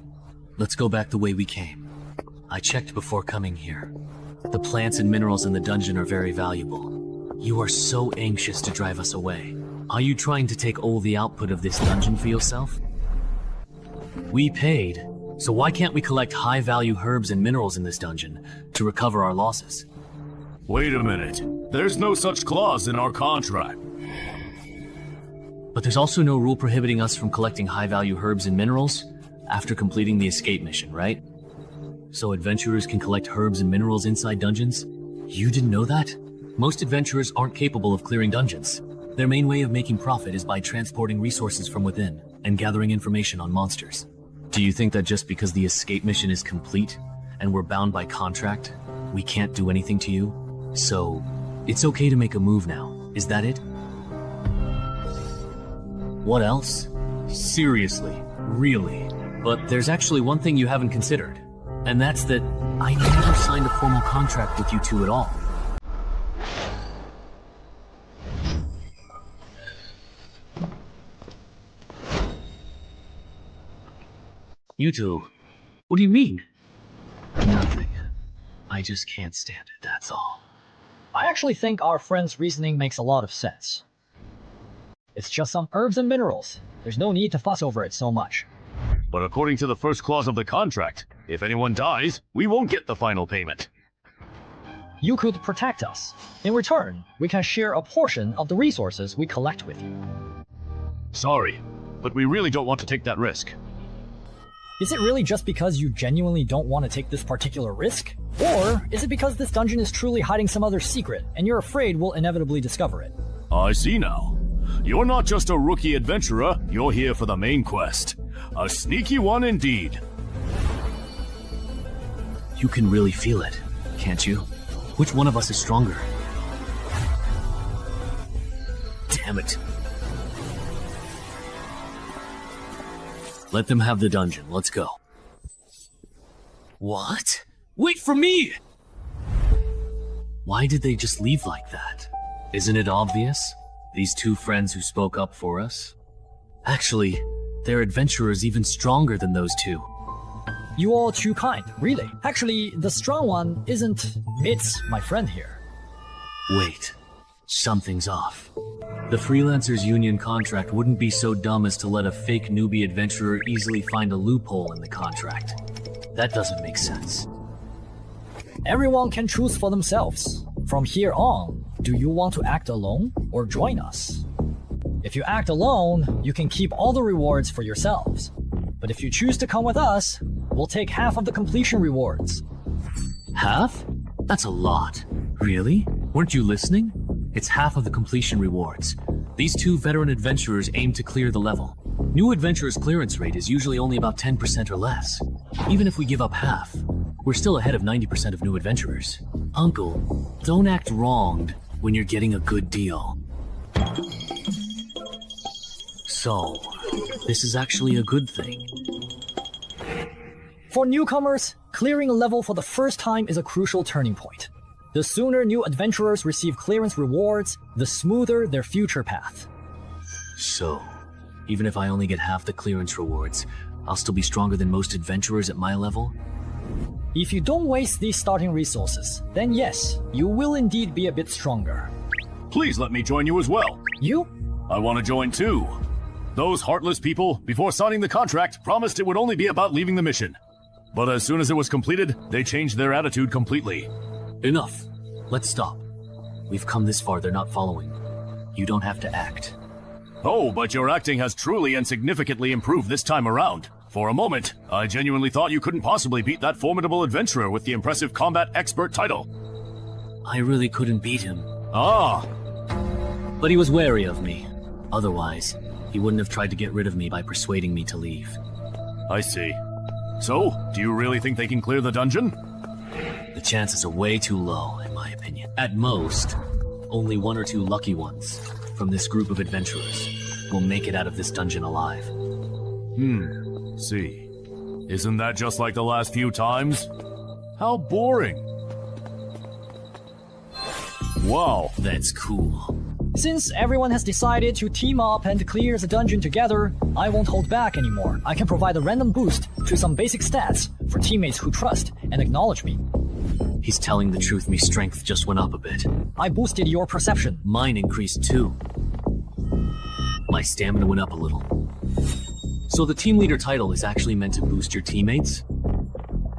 Let's go back the way we came. I checked before coming here. The plants and minerals in the dungeon are very valuable. You are so anxious to drive us away. Are you trying to take all the output of this dungeon for yourself? We paid, so why can't we collect high-value herbs and minerals in this dungeon to recover our losses? Wait a minute. There's no such clause in our contract. But there's also no rule prohibiting us from collecting high-value herbs and minerals after completing the escape mission, right? So adventurers can collect herbs and minerals inside dungeons? You didn't know that? Most adventurers aren't capable of clearing dungeons. Their main way of making profit is by transporting resources from within and gathering information on monsters. Do you think that just because the escape mission is complete and we're bound by contract, we can't do anything to you? So, it's okay to make a move now, is that it? What else? Seriously, really. But there's actually one thing you haven't considered, and that's that I never signed a formal contract with you two at all. You two? What do you mean? Nothing. I just can't stand it, that's all. I actually think our friend's reasoning makes a lot of sense. It's just some herbs and minerals. There's no need to fuss over it so much. But according to the first clause of the contract, if anyone dies, we won't get the final payment. you could protect us. In return, we can share a portion of the resources we collect with you. Sorry, but we really don't want to take that risk. Is it really just because you genuinely don't want to take this particular risk? Or is it because this dungeon is truly hiding some other secret and you're afraid we'll inevitably discover it? I see now. You're not just a rookie adventurer, you're here for the main quest. A sneaky one indeed. You can really feel it, can't you? Which one of us is stronger? Damn it. Let them have the dungeon. Let's go. What? Wait for me! Why did they just leave like that? Isn't it obvious? These two friends who spoke up for us? Actually, their adventurers even stronger than those two. You all too kind, really. Actually, the strong one isn't... It's my friend here. Wait. Something's off. The Freelancers Union contract wouldn't be so dumb as to let a fake newbie adventurer easily find a loophole in the contract. That doesn't make sense. Everyone can choose for themselves. From here on, do you want to act alone or join us? If you act alone, you can keep all the rewards for yourselves. But if you choose to come with us, we'll take half of the completion rewards. Half? That's a lot. Really? Weren't you listening? It's half of the completion rewards. These two veteran adventurers aim to clear the level. New adventurers' clearance rate is usually only about 10% or less. Even if we give up half, we're still ahead of 90% of new adventurers. Uncle, don't act wronged when you're getting a good deal. So, this is actually a good thing. For newcomers, clearing a level for the first time is a crucial turning point. The sooner new adventurers receive clearance rewards, the smoother their future path. So, even if I only get half the clearance rewards, I'll still be stronger than most adventurers at my level? If you don't waste these starting resources, then yes, you will indeed be a bit stronger. Please let me join you as well. You? I want to join too. Those heartless people, before signing the contract, promised it would only be about leaving the mission. But as soon as it was completed, they changed their attitude completely. Enough. Let's stop. We've come this far, they're not following. You don't have to act. Oh, but your acting has truly and significantly improved this time around. For a moment, I genuinely thought you couldn't possibly beat that formidable adventurer with the impressive combat expert title. I really couldn't beat him. Ah! But he was wary of me. Otherwise, he wouldn't have tried to get rid of me by persuading me to leave. I see. So, do you really think they can clear the dungeon? The chances are way too low, in my opinion. At most, only one or two lucky ones from this group of adventurers will make it out of this dungeon alive. See. Isn't that just like the last few times? How boring. Wow. That's cool. Since everyone has decided to team up and clear the dungeon together, I won't hold back anymore. I can provide a random boost to some basic stats for teammates who trust and acknowledge me. He's telling the truth, my strength just went up a bit. I boosted your perception. Mine increased too. My stamina went up a little. So the team leader title is actually meant to boost your teammates?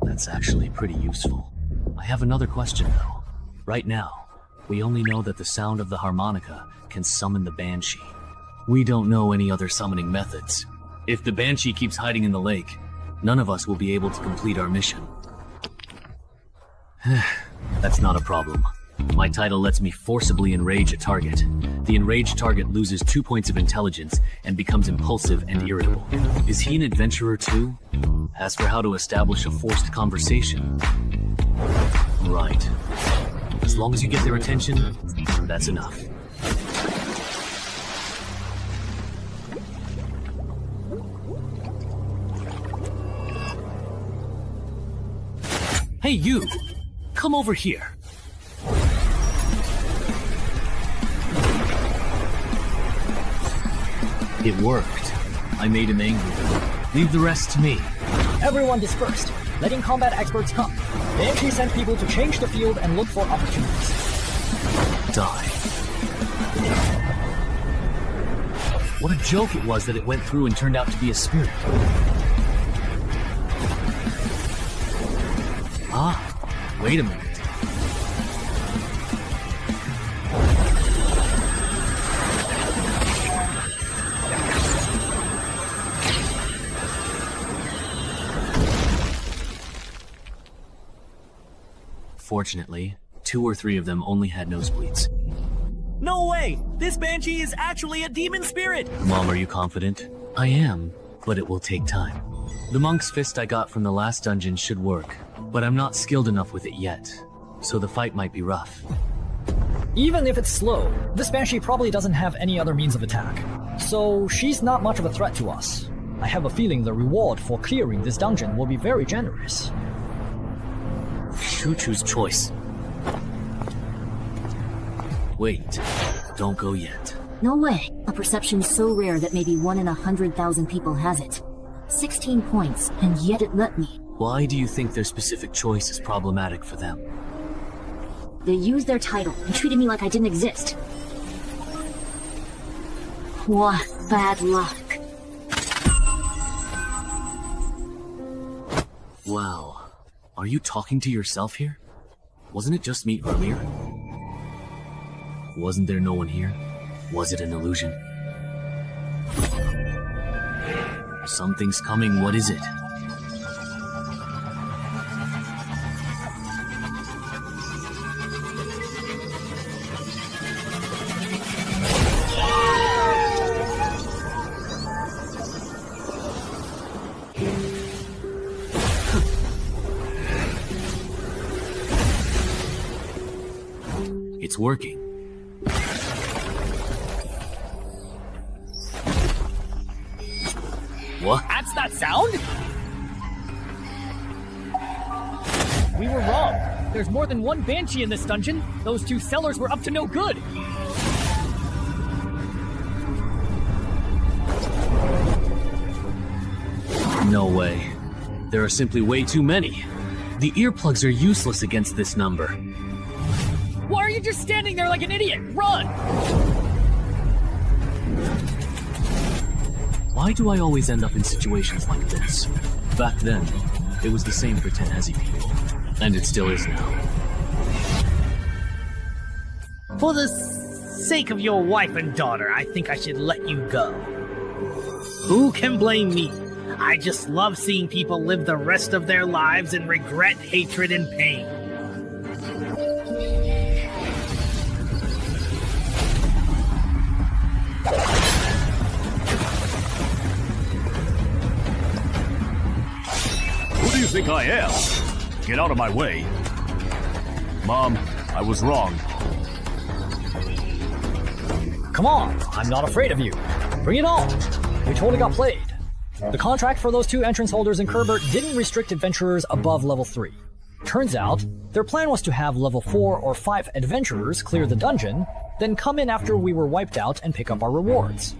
That's actually pretty useful. I have another question though. Right now, we only know that the sound of the harmonica can summon the Banshee. We don't know any other summoning methods. If the Banshee keeps hiding in the lake, none of us will be able to complete our mission. That's not a problem. My title lets me forcibly enrage a target. The enraged target loses 2 points of intelligence and becomes impulsive and irritable. Is he an adventurer too? As for how to establish a forced conversation... Right. As long as you get their attention, that's enough. Hey you! Come over here. It worked. I made him angry. Leave the rest to me. Everyone dispersed, letting combat experts come. Banshee sent people to change the field and look for opportunities. Die. What a joke it was that it went through and turned out to be a spirit. Ah, wait a minute. Fortunately, 2 or 3 of them only had nosebleeds. No way! This banshee is actually a demon spirit! Mom, are you confident? I am, but it will take time. The monk's fist I got from the last dungeon should work, but I'm not skilled enough with it yet, so the fight might be rough. Even if it's slow, this banshee probably doesn't have any other means of attack. So she's not much of a threat to us. I have a feeling the reward for clearing this dungeon will be very generous. Choo-choo's choice. Wait, don't go yet. No way. A perception so rare that maybe 1 in 100,000 people has it. 16 points, and yet it let me. Why do you think their specific choice is problematic for them? They used their title and treated me like I didn't exist. What bad luck. Wow. Are you talking to yourself here? Wasn't it just me earlier? Wasn't there no one here? Was it an illusion? Something's coming, what is it? It's working. What? That's that sound? We were wrong. There's more than one banshee in this dungeon. Those 2 sellers were up to no good. No way. There are simply way too many. The earplugs are useless against this number. Why are you just standing there like an idiot? Run! Why do I always end up in situations like this? Back then, it was the same for Tenhezi people. And it still is now. For the sake of your wife and daughter, I think I should let you go. Who can blame me? I just love seeing people live the rest of their lives in regret, hatred, and pain. Who do you think I am? Get out of my way. Mom, I was wrong. Come on, I'm not afraid of you. Bring it on. We totally got played. The contract for those 2 entrance holders in Kerbert didn't restrict adventurers above level 3. Turns out, their plan was to have level 4 or 5 adventurers clear the dungeon, then come in after we were wiped out and pick up our rewards.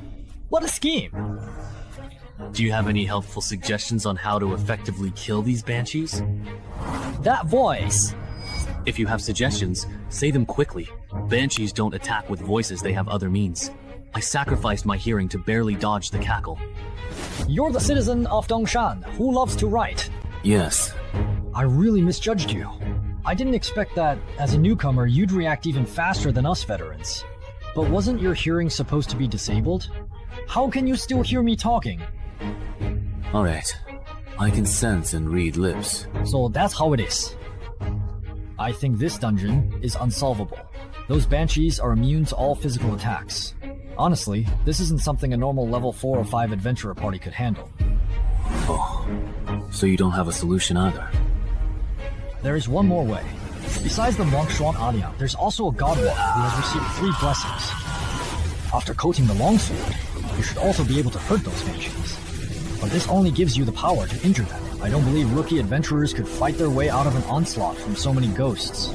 What a scheme! Do you have any helpful suggestions on how to effectively kill these banshees? That voice! If you have suggestions, say them quickly. Banshees don't attack with voices, they have other means. I sacrificed my hearing to barely dodge the cackle. You're the citizen of Dongshan who loves to write. Yes. I really misjudged you. I didn't expect that, as a newcomer, you'd react even faster than us veterans. But wasn't your hearing supposed to be disabled? How can you still hear me talking? Alright. I can sense and read lips. So that's how it is. I think this dungeon is unsolvable. Those banshees are immune to all physical attacks. Honestly, this isn't something a normal level 4 or 5 adventurer party could handle. Oh, so you don't have a solution either? There is one more way. Besides the monk Shuan Alia, there's also a godwalker who has received 3 blessings. After coating the longsword, you should also be able to hurt those banshees. But this only gives you the power to injure them. I don't believe rookie adventurers could fight their way out of an onslaught from so many ghosts.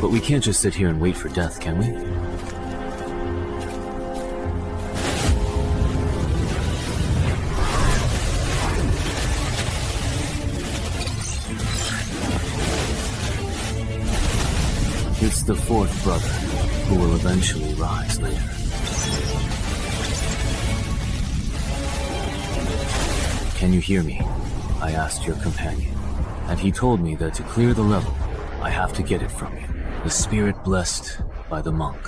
But we can't just sit here and wait for death, can we? It's the 4th brother, who will eventually rise later. Can you hear me? I asked your companion, and he told me that to clear the level, I have to get it from you. The spirit blessed by the monk.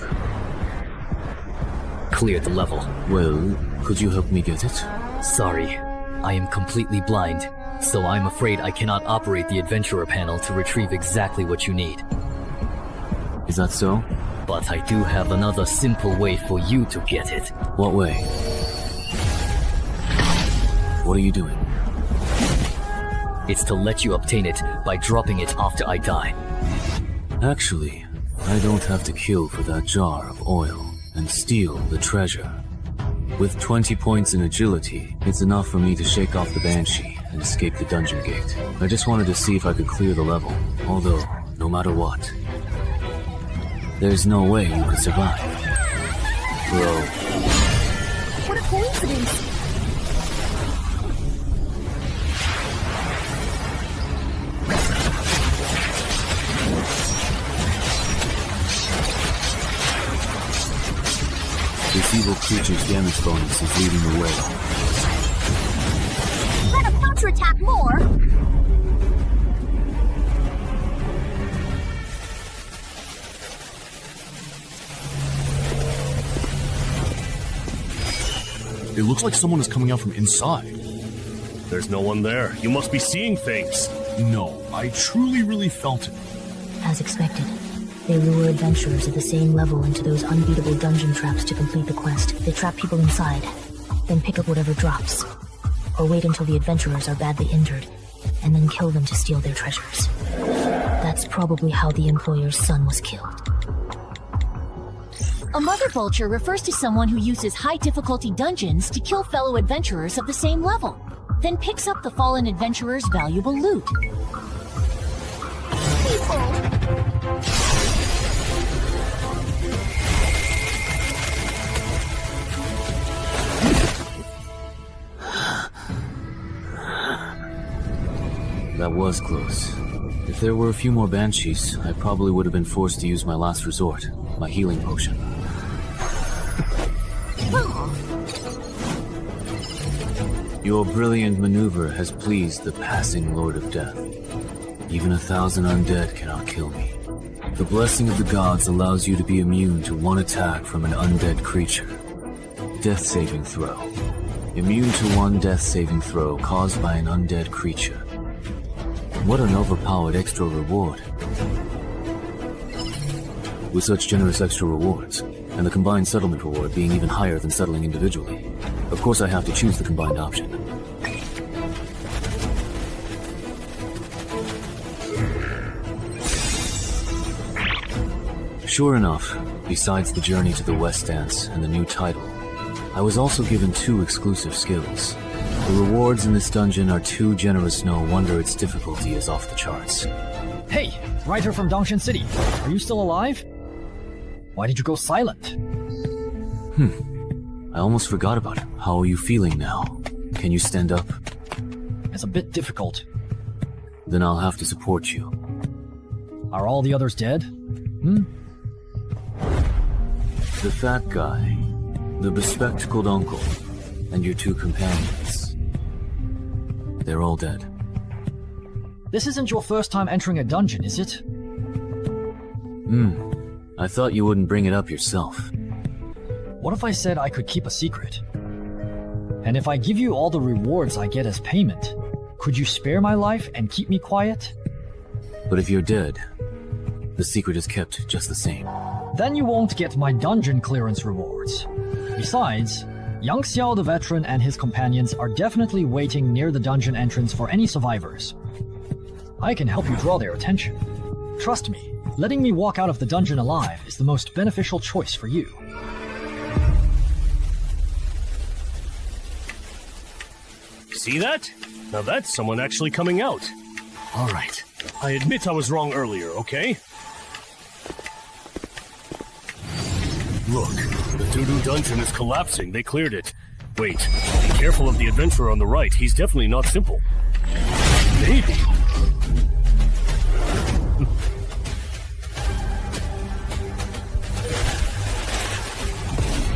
Clear the level. Well, could you help me get it? Sorry, I am completely blind, so I'm afraid I cannot operate the adventurer panel to retrieve exactly what you need. Is that so? But I do have another simple way for you to get it. What way? What are you doing? It's to let you obtain it by dropping it after I die. Actually, I don't have to kill for that jar of oil and steal the treasure. With 20 points in agility, it's enough for me to shake off the Banshee and escape the dungeon gate. I just wanted to see if I could clear the level, although, no matter what, there's no way you could survive. Bro. What a coincidence! This evil creature's damage bonus is leading the way. Let him counterattack more! It looks like someone is coming out from inside. There's no one there. You must be seeing things. No, I truly really felt it. As expected, they lure adventurers at the same level into those unbeatable dungeon traps to complete the quest. They trap people inside, then pick up whatever drops. Or wait until the adventurers are badly injured, and then kill them to steal their treasures. That's probably how the employer's son was killed. A mother vulture refers to someone who uses high-difficulty dungeons to kill fellow adventurers of the same level, then picks up the fallen adventurer's valuable loot. That was close. If there were a few more banshees, I probably would have been forced to use my last resort, my healing potion. Your brilliant maneuver has pleased the passing Lord of Death. Even 1,000 undead cannot kill me. The blessing of the gods allows you to be immune to one attack from an undead creature. Death saving throw. Immune to one death saving throw caused by an undead creature. What an overpowered extra reward. With such generous extra rewards, and the combined settlement reward being even higher than settling individually, of course I have to choose the combined option. Sure enough, besides the journey to the West Dance and the new title, I was also given 2 exclusive skills. The rewards in this dungeon are too generous, no wonder its difficulty is off the charts. Hey, writer from Dongshan City, are you still alive? Why did you go silent? I almost forgot about it. How are you feeling now? Can you stand up? It's a bit difficult. Then I'll have to support you. Are all the others dead? The fat guy, the bespectacled uncle, and your 2 companions. They're all dead. This isn't your first time entering a dungeon, is it? I thought you wouldn't bring it up yourself. What if I said I could keep a secret? And if I give you all the rewards I get as payment, could you spare my life and keep me quiet? But if you're dead, the secret is kept just the same. Then you won't get my dungeon clearance rewards. Besides, Yang Xiao the veteran and his companions are definitely waiting near the dungeon entrance for any survivors. I can help you draw their attention. Trust me, letting me walk out of the dungeon alive is the most beneficial choice for you. See that? Now that's someone actually coming out. All right. I admit I was wrong earlier, okay? Look, the doo-doo dungeon is collapsing. They cleared it. Wait, be careful of the adventurer on the right. He's definitely not simple. Maybe.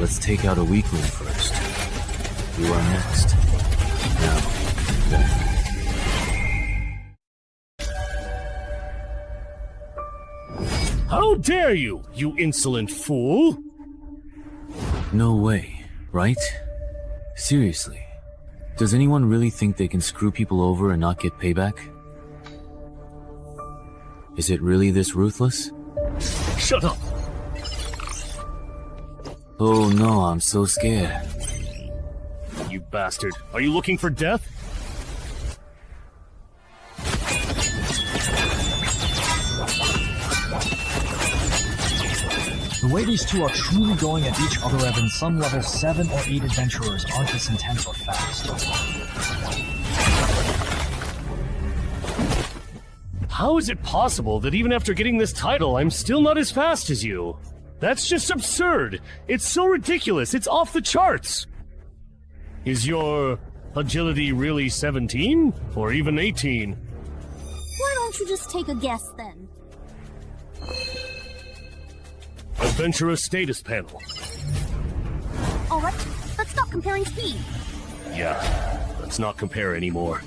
Let's take out a weakling first. You are next. Now, then. How dare you, you insolent fool! No way, right? Seriously. Does anyone really think they can screw people over and not get payback? Is it really this ruthless? Shut up! Oh no, I'm so scared. You bastard. Are you looking for death? The way these two are truly going at each other, even some level 7 or 8 adventurers aren't this intense or fast. How is it possible that even after getting this title, I'm still not as fast as you? That's just absurd. It's so ridiculous. It's off the charts. Is your agility really 17? Or even 18? Why don't you just take a guess then? Adventurer status panel. Alright, let's stop comparing speed. Yeah, let's not compare anymore.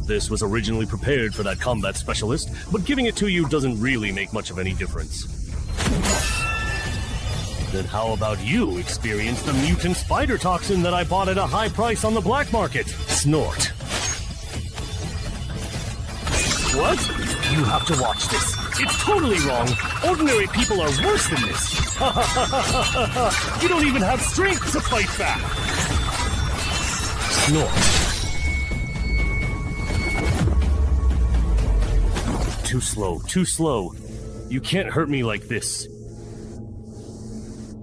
This was originally prepared for that combat specialist, but giving it to you doesn't really make much of any difference. Then how about you experience the mutant spider toxin that I bought at a high price on the black market? Snort. What? You have to watch this. It's totally wrong. Ordinary people are worse than this. You don't even have strength to fight back. Snort. Too slow, too slow. You can't hurt me like this.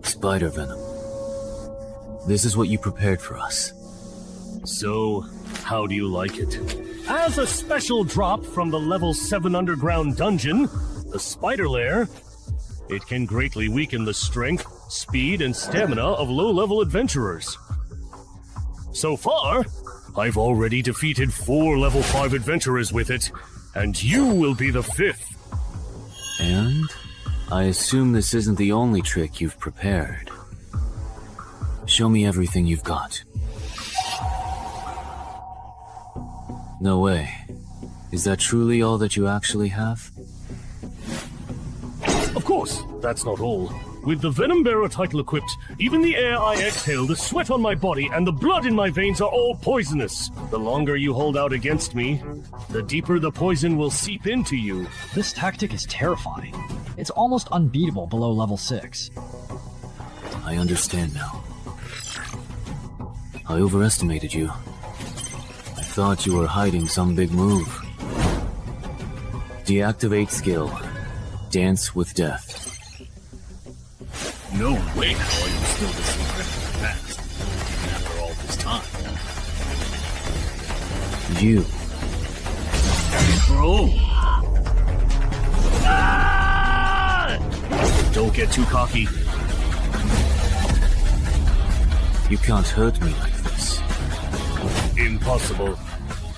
Spider venom. This is what you prepared for us. So, how do you like it? As a special drop from the level 7 underground dungeon, the Spider Lair, it can greatly weaken the strength, speed, and stamina of low-level adventurers. So far, I've already defeated 4 level 5 adventurers with it, and you will be the 5th. And I assume this isn't the only trick you've prepared. Show me everything you've got. No way. Is that truly all that you actually have? Of course, that's not all. With the Venom Bearer title equipped, even the air I exhale, the sweat on my body, and the blood in my veins are all poisonous. The longer you hold out against me, the deeper the poison will seep into you. This tactic is terrifying. It's almost unbeatable below level 6. I understand now. I overestimated you. I thought you were hiding some big move. Deactivate skill. Dance with Death. No way how are you still this incredibly fast, after all this time. You. Bro! Ah! Don't get too cocky. You can't hurt me like this. Impossible.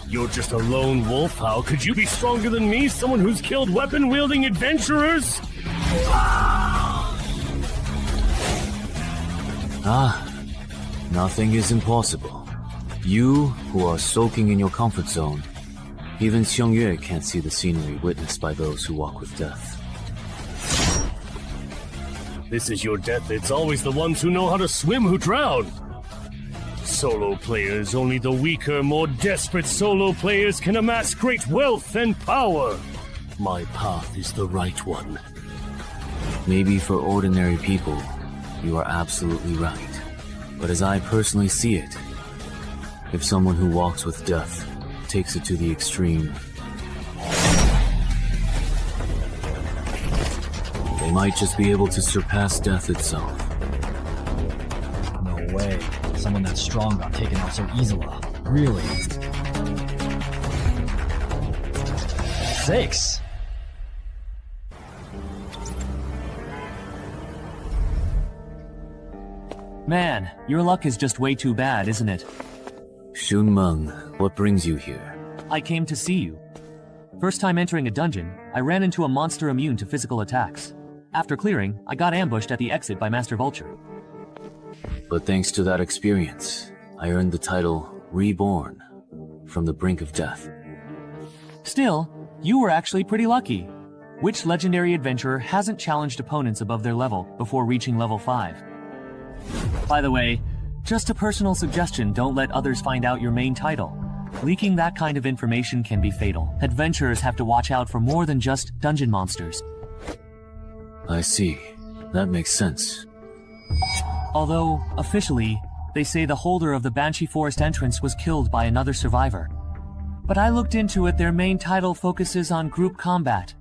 You're just a lone wolf. How could you be stronger than me? Someone who's killed weapon-wielding adventurers? Nothing is impossible. You, who are soaking in your comfort zone, even Xiangyue can't see the scenery witnessed by those who walk with death. This is your death. It's always the ones who know how to swim who drown. Solo players, only the weaker, more desperate solo players can amass great wealth and power. My path is the right one. Maybe for ordinary people, you are absolutely right. But as I personally see it, if someone who walks with death takes it to the extreme, they might just be able to surpass death itself. No way. Someone that strong got taken out so easily. Really? 6. Man, your luck is just way too bad, isn't it? Shunmeng, what brings you here? I came to see you. First time entering a dungeon, I ran into a monster immune to physical attacks. After clearing, I got ambushed at the exit by Master Vulture. But thanks to that experience, I earned the title Reborn, from the brink of death. Still, you were actually pretty lucky. Which legendary adventurer hasn't challenged opponents above their level before reaching level 5? By the way, just a personal suggestion, don't let others find out your main title. Leaking that kind of information can be fatal. Adventurers have to watch out for more than just dungeon monsters. I see. That makes sense. Although, officially, they say the holder of the Banshee Forest entrance was killed by another survivor. But I looked into it, their main title focuses on group combat.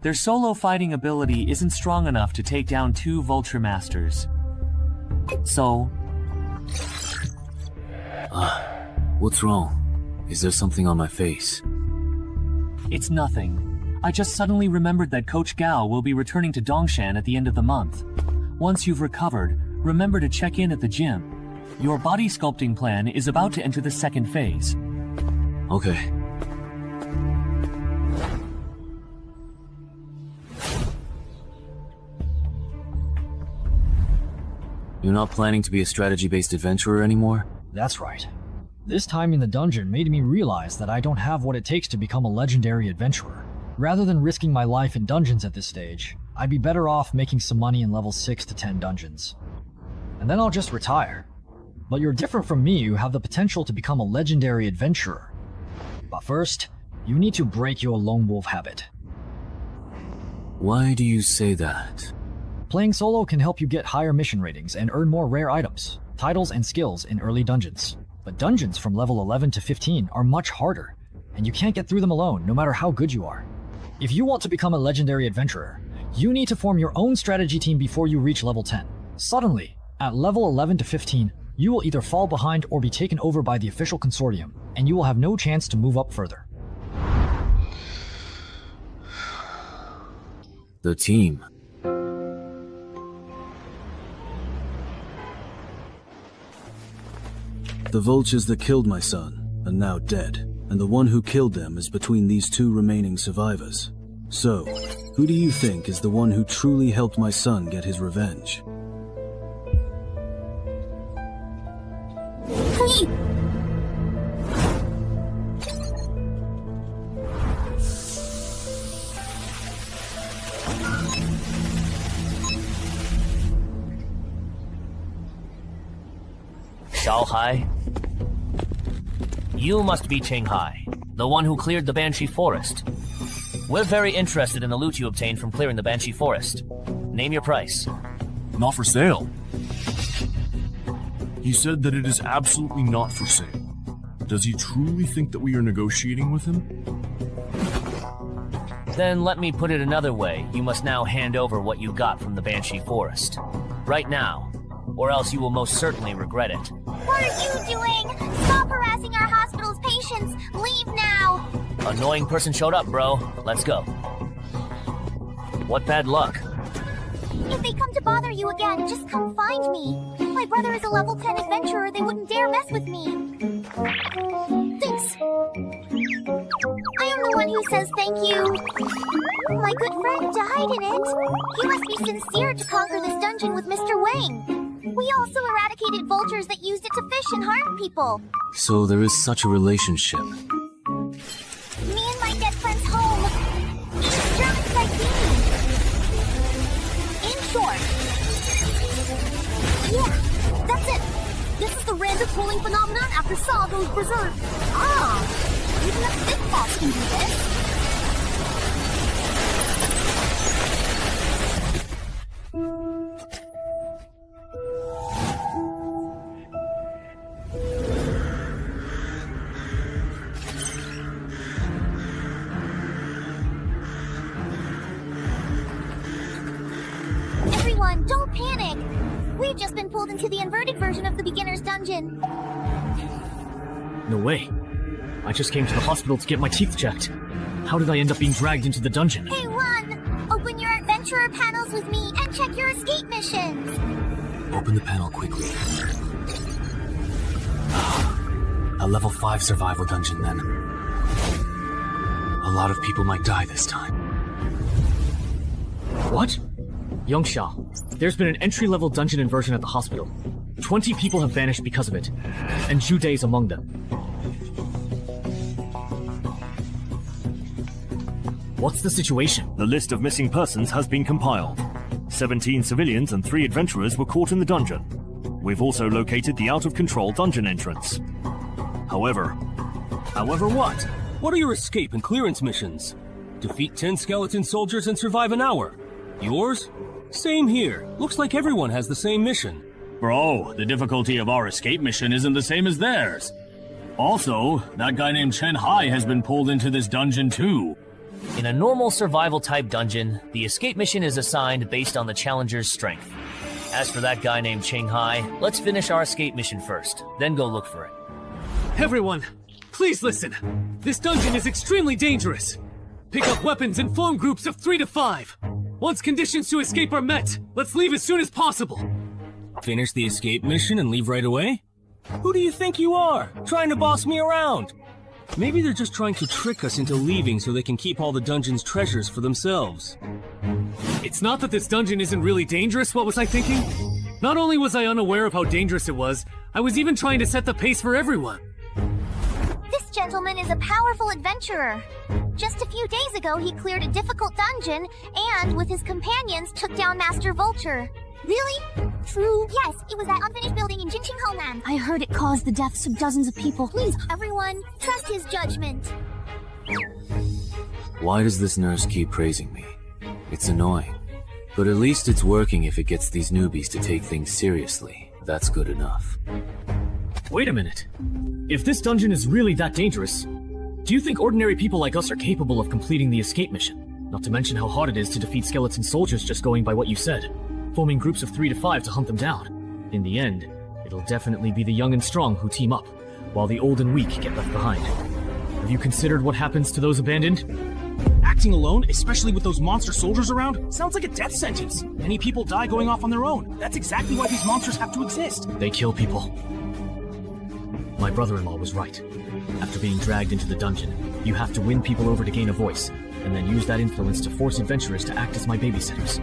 Their solo fighting ability isn't strong enough to take down 2 Vulture Masters. So... What's wrong? Is there something on my face? It's nothing. I just suddenly remembered that Coach Gao will be returning to Dongshan at the end of the month. Once you've recovered, remember to check in at the gym. Your body sculpting plan is about to enter the second phase. Okay. You're not planning to be a strategy-based adventurer anymore? That's right. This time in the dungeon made me realize that I don't have what it takes to become a legendary adventurer. Rather than risking my life in dungeons at this stage, I'd be better off making some money in level 6 to 10 dungeons. And then I'll just retire. But you're different from me, you have the potential to become a legendary adventurer. But first, you need to break your lone wolf habit. Why do you say that? Playing solo can help you get higher mission ratings and earn more rare items, titles, and skills in early dungeons. But dungeons from level 11 to 15 are much harder, and you can't get through them alone, no matter how good you are. If you want to become a legendary adventurer, you need to form your own strategy team before you reach level 10. Suddenly, at level 11 to 15, you will either fall behind or be taken over by the official consortium, and you will have no chance to move up further. The team. The vultures that killed my son are now dead, and the one who killed them is between these 2 remaining survivors. So, who do you think is the one who truly helped my son get his revenge? Hai? You must be Cheng Hai, the one who cleared the Banshee Forest. We're very interested in the loot you obtained from clearing the Banshee Forest. Name your price. Not for sale. He said that it is absolutely not for sale. Does he truly think that we are negotiating with him? Then let me put it another way. You must now hand over what you got from the Banshee Forest. Right now, or else you will most certainly regret it. What are you doing? Stop harassing our hospital's patients! Leave now! Annoying person showed up, bro. Let's go. What bad luck. If they come to bother you again, just come find me. My brother is a level 10 adventurer, they wouldn't dare mess with me. Thanks. I am the one who says thank you. My good friend died in it. You must be sincere to conquer this dungeon with Mr. Wang. We also eradicated vultures that used it to fish and harm people. So there is such a relationship. Me and my dead friend's home. Just like me. In short. Yeah, that's it. This is the random pooling phenomenon after Saw goes berserk. Ah, even a big boss can do this. Everyone, don't panic! We've just been pulled into the inverted version of the beginner's dungeon. No way. I just came to the hospital to get my teeth checked. How did I end up being dragged into the dungeon? Hey, run! Open your adventurer panels with me and check your escape missions! Open the panel quickly. A level 5 survival dungeon, then. A lot of people might die this time. What? Yongsha, there's been an entry-level dungeon inversion at the hospital. 20 people have vanished because of it, and Jude is among them. What's the situation? The list of missing persons has been compiled. 17 civilians and 3 adventurers were caught in the dungeon. We've also located the out-of-control dungeon entrance. However, However, what? What are your escape and clearance missions? Defeat 10 skeleton soldiers and survive an hour. Yours? Same here. Looks like everyone has the same mission. Bro, the difficulty of our escape mission isn't the same as theirs. Also, that guy named Chen Hai has been pulled into this dungeon too. In a normal survival type dungeon, the escape mission is assigned based on the challenger's strength. As for that guy named Cheng Hai, let's finish our escape mission first, then go look for it. Everyone, please listen. This dungeon is extremely dangerous. Pick up weapons and form groups of 3 to 5. Once conditions to escape are met, let's leave as soon as possible. Finish the escape mission and leave right away? Who do you think you are, trying to boss me around? Maybe they're just trying to trick us into leaving so they can keep all the dungeon's treasures for themselves. It's not that this dungeon isn't really dangerous, what was I thinking? Not only was I unaware of how dangerous it was, I was even trying to set the pace for everyone. This gentleman is a powerful adventurer. Just a few days ago, he cleared a difficult dungeon and, with his companions, took down Master Vulture. Really? True? Yes, it was that unfinished building in Jinqing Homeland. I heard it caused the deaths of dozens of people. Please, everyone, trust his judgment. Why does this nurse keep praising me? It's annoying. But at least it's working if it gets these newbies to take things seriously. That's good enough. Wait a minute. If this dungeon is really that dangerous, do you think ordinary people like us are capable of completing the escape mission? Not to mention how hard it is to defeat skeleton soldiers just going by what you said. Forming groups of 3 to 5 to hunt them down. In the end, it'll definitely be the young and strong who team up, while the old and weak get left behind. Have you considered what happens to those abandoned? Acting alone, especially with those monster soldiers around, sounds like a death sentence. Many people die going off on their own. That's exactly why these monsters have to exist. They kill people. My brother-in-law was right. After being dragged into the dungeon, you have to win people over to gain a voice, and then use that influence to force adventurers to act as my babysitters.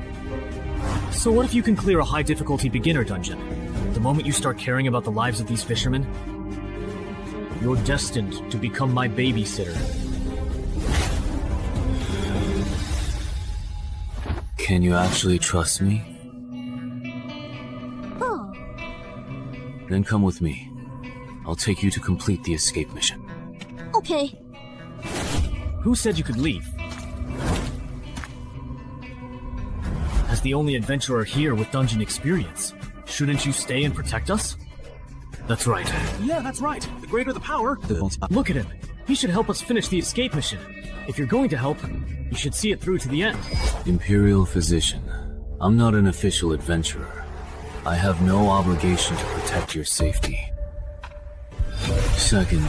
So what if you can clear a high-difficulty beginner dungeon? The moment you start caring about the lives of these fishermen, you're destined to become my babysitter. Can you actually trust me? Oh. Then come with me. I'll take you to complete the escape mission. Okay. Who said you could leave? As the only adventurer here with dungeon experience, shouldn't you stay and protect us? That's right. Yeah, that's right. The greater the power, Look at him. He should help us finish the escape mission. If you're going to help, you should see it through to the end. Imperial Physician, I'm not an official adventurer. I have no obligation to protect your safety. Second,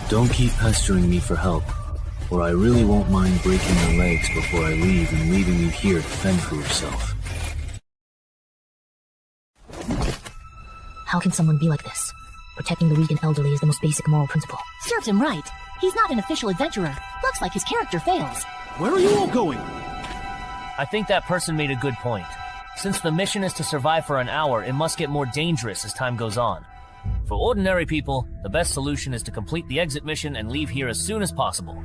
don't keep pestering me for help, or I really won't mind breaking your legs before I leave and leaving you here to fend for yourself. How can someone be like this? Protecting the weak and elderly is the most basic moral principle. Serves him right. He's not an official adventurer. Looks like his character fails. Where are you all going? I think that person made a good point. Since the mission is to survive for an hour, it must get more dangerous as time goes on. For ordinary people, the best solution is to complete the exit mission and leave here as soon as possible.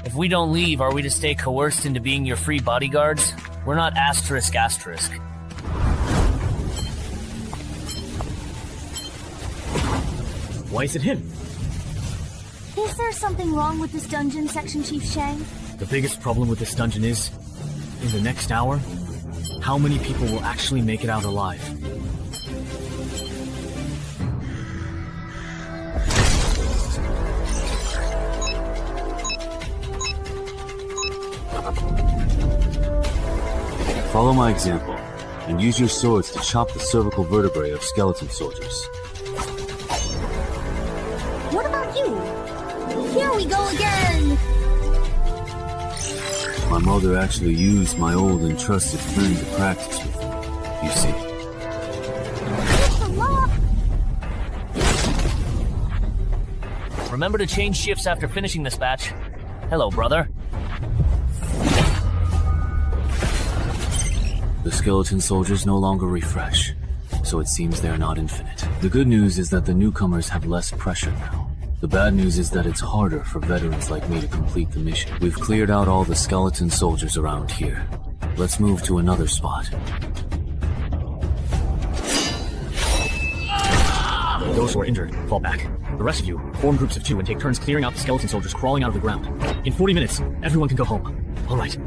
If we don't leave, are we to stay coerced into being your free bodyguards? We're not asterisk. Why is it him? Is there something wrong with this dungeon, Section Chief Shang? The biggest problem with this dungeon is, in the next hour, how many people will actually make it out alive? Follow my example, and use your swords to chop the cervical vertebrae of skeleton soldiers. What about you? Here we go again! My mother actually used my old and trusted friend to practice with me, you see. Remember to change shifts after finishing this batch. Hello, brother. The skeleton soldiers no longer refresh, so it seems they're not infinite. The good news is that the newcomers have less pressure now. The bad news is that it's harder for veterans like me to complete the mission. We've cleared out all the skeleton soldiers around here. Let's move to another spot. Those who are injured, fall back. The rest of you, form groups of 2 and take turns clearing out the skeleton soldiers crawling out of the ground. In 40 minutes, everyone can go home. All right.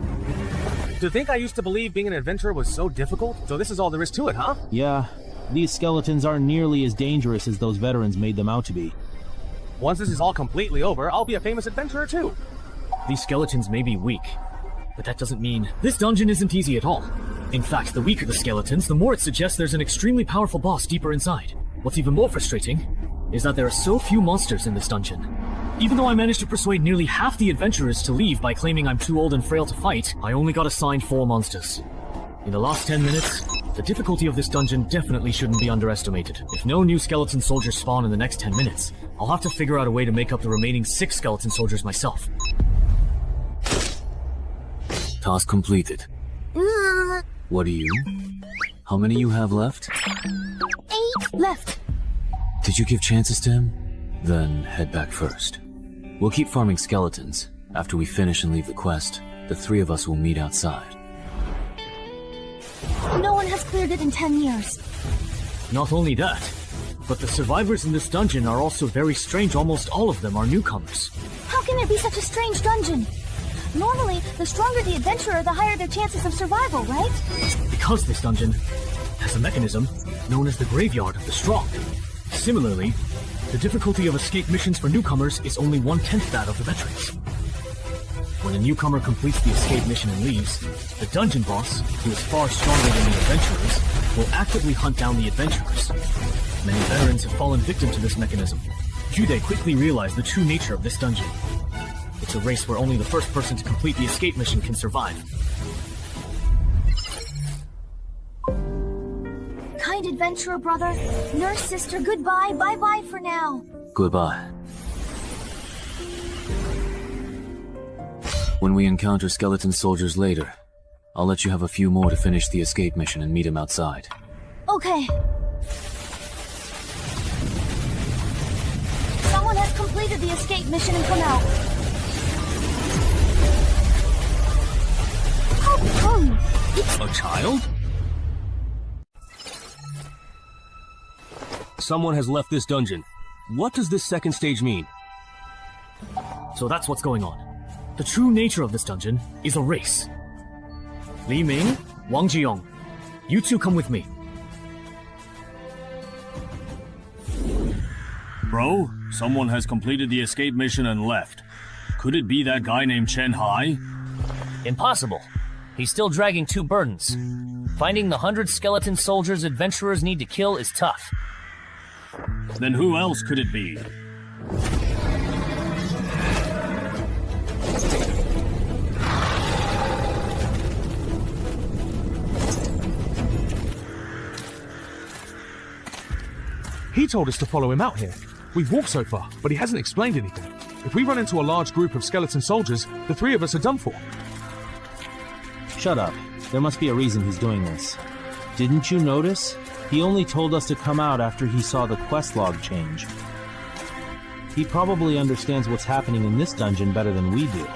To think I used to believe being an adventurer was so difficult? So this is all there is to it, huh? Yeah. These skeletons aren't nearly as dangerous as those veterans made them out to be. Once this is all completely over, I'll be a famous adventurer too. These skeletons may be weak, but that doesn't mean this dungeon isn't easy at all. In fact, the weaker the skeletons, the more it suggests there's an extremely powerful boss deeper inside. What's even more frustrating is that there are so few monsters in this dungeon. Even though I managed to persuade nearly half the adventurers to leave by claiming I'm too old and frail to fight, I only got assigned 4 monsters. In the last 10 minutes, the difficulty of this dungeon definitely shouldn't be underestimated. If no new skeleton soldiers spawn in the next 10 minutes, I'll have to figure out a way to make up the remaining 6 skeleton soldiers myself. Task completed. What do you? How many you have left? 8 left. Did you give chances to him? Then head back first. We'll keep farming skeletons. After we finish and leave the quest, the 3 of us will meet outside. No one has cleared it in 10 years. Not only that, but the survivors in this dungeon are also very strange. Almost all of them are newcomers. How can it be such a strange dungeon? Normally, the stronger the adventurer, the higher their chances of survival, right? Because this dungeon has a mechanism known as the Graveyard of the Strong. Similarly, the difficulty of escape missions for newcomers is only 1/10 that of the veterans. When a newcomer completes the escape mission and leaves, the dungeon boss, who is far stronger than the adventurers, will actively hunt down the adventurers. Many veterans have fallen victim to this mechanism. Jude quickly realized the true nature of this dungeon. It's a race where only the first person to complete the escape mission can survive. Kind adventurer brother, nurse sister, goodbye, bye-bye for now. Goodbye. When we encounter skeleton soldiers later, I'll let you have a few more to finish the escape mission and meet him outside. Okay. Someone has completed the escape mission and come out. How come? A child? Someone has left this dungeon. What does this second stage mean? So that's what's going on. The true nature of this dungeon is a race. Li Ming, Wang Jiyong, you 2 come with me. Bro, someone has completed the escape mission and left. Could it be that guy named Chen Hai? Impossible. He's still dragging 2 burdens. Finding the 100 skeleton soldiers adventurers need to kill is tough. Then who else could it be? He told us to follow him out here. We've walked so far, but he hasn't explained anything. If we run into a large group of skeleton soldiers, the 3 of us are done for. Shut up. There must be a reason he's doing this. Didn't you notice? He only told us to come out after he saw the quest log change. He probably understands what's happening in this dungeon better than we do.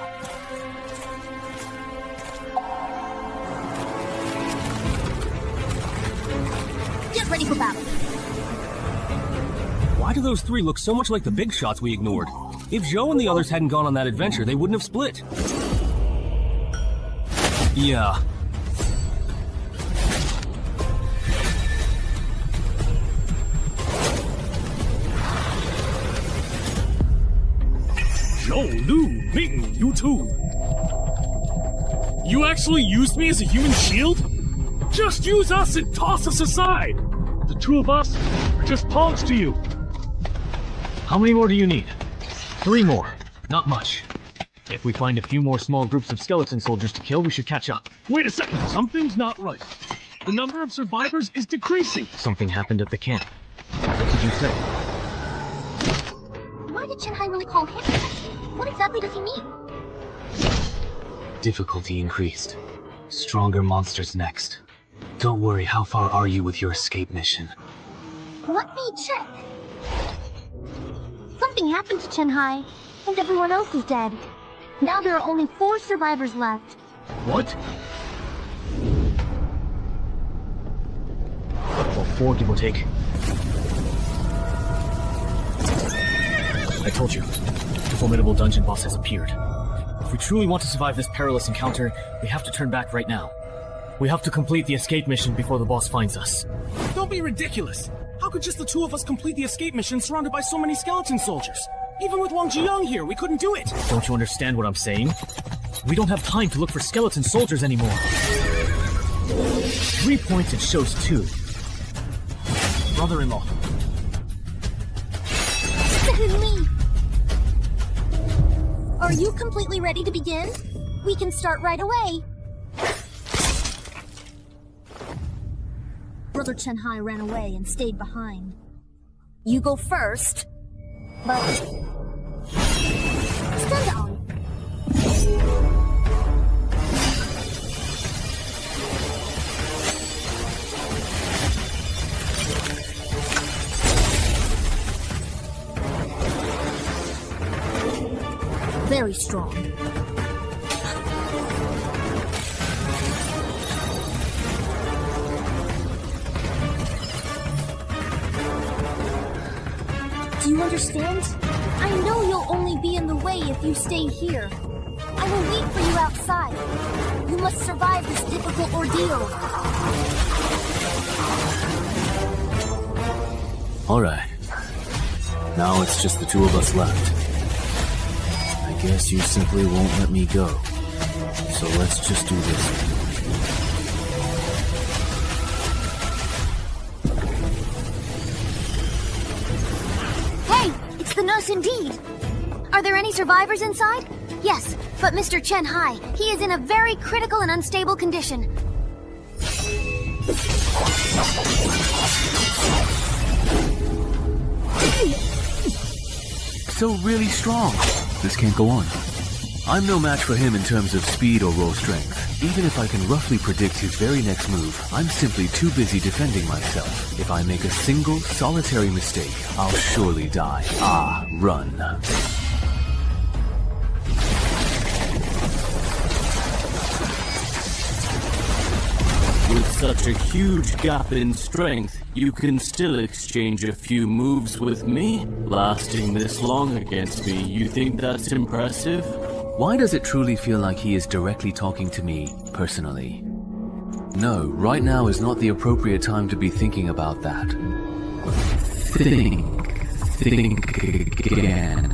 Get ready for battle. Why do those 3 look so much like the big shots we ignored? If Zhou and the others hadn't gone on that adventure, they wouldn't have split. Yeah. Zhou, Lu, Ming, you 2. You actually used me as a human shield? Just use us and toss us aside! The 2 of us are just pawns to you! How many more do you need? 3 more. Not much. If we find a few more small groups of skeleton soldiers to kill, we should catch up. Wait a second, something's not right. The number of survivors is decreasing. Something happened at the camp. What did you say? Why did Chen Hai really call him? What exactly does he mean? Difficulty increased. Stronger monsters next. Don't worry, how far are you with your escape mission? Let me check. Something happened to Chen Hai, and everyone else is dead. Now there are only 4 survivors left. What? Well, 4 give or take. I told you, the formidable dungeon boss has appeared. If we truly want to survive this perilous encounter, we have to turn back right now. We have to complete the escape mission before the boss finds us. Don't be ridiculous! How could just the two of us complete the escape mission surrounded by so many skeleton soldiers? Even with Wang Jiyoung here, we couldn't do it! Don't you understand what I'm saying? We don't have time to look for skeleton soldiers anymore. 3 points, it shows 2. Brother-in-law. Are you completely ready to begin? We can start right away. Brother Chen-hai ran away and stayed behind. You go first, but... stand on. Very strong. Do you understand? I know you'll only be in the way if you stay here. I will wait for you outside. You must survive this difficult ordeal. Alright. Now it's just the two of us left. I guess you simply won't let me go. So let's just do this. Hey! It's the nurse indeed! Are there any survivors inside? Yes, but Mr. Chen-hai, he is in a very critical and unstable condition. So really strong. This can't go on. I'm no match for him in terms of speed or raw strength. Even if I can roughly predict his very next move, I'm simply too busy defending myself. If I make a single, solitary mistake, I'll surely die. Run. With such a huge gap in strength, you can still exchange a few moves with me? Lasting this long against me, you think that's impressive? Why does it truly feel like he is directly talking to me, personally? No, right now is not the appropriate time to be thinking about that. Think again.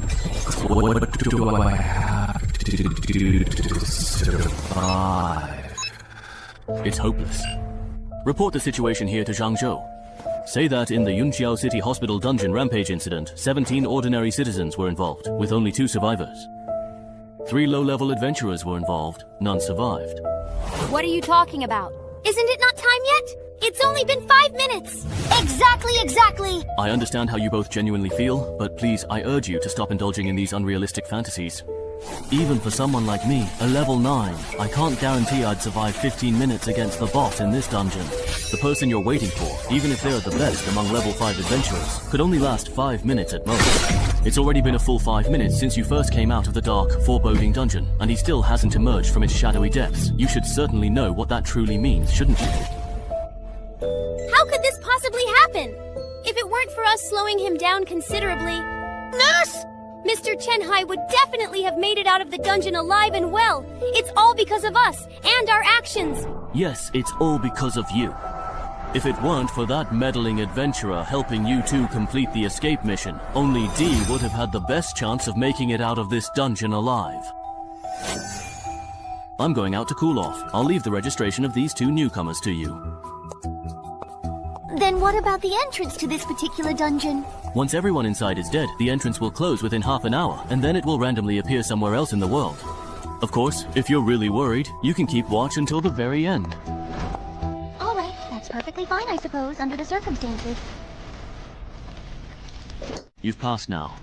What do I have to do to survive? It's hopeless. Report the situation here to Zhangzhou. Say that in the Yunqiao City Hospital dungeon rampage incident, 17 ordinary citizens were involved, with only 2 survivors. 3 low-level adventurers were involved, none survived. What are you talking about? Isn't it not time yet? It's only been 5 minutes! Exactly! I understand how you both genuinely feel, but please, I urge you to stop indulging in these unrealistic fantasies. Even for someone like me, a level 9, I can't guarantee I'd survive 15 minutes against the boss in this dungeon. The person you're waiting for, even if they're the best among level 5 adventurers, could only last 5 minutes at most. It's already been a full 5 minutes since you first came out of the dark, foreboding dungeon, and he still hasn't emerged from its shadowy depths. You should certainly know what that truly means, shouldn't you? How could this possibly happen? If it weren't for us slowing him down considerably... Nurse! Mr. Chen-hai would definitely have made it out of the dungeon alive and well. It's all because of us, and our actions. Yes, it's all because of you. If it weren't for that meddling adventurer helping you two complete the escape mission, only D would have had the best chance of making it out of this dungeon alive. I'm going out to cool off. I'll leave the registration of these 2 newcomers to you. Then what about the entrance to this particular dungeon? Once everyone inside is dead, the entrance will close within half an hour, and then it will randomly appear somewhere else in the world. Of course, if you're really worried, you can keep watch until the very end. Alright, that's perfectly fine, I suppose, under the circumstances. You've passed now.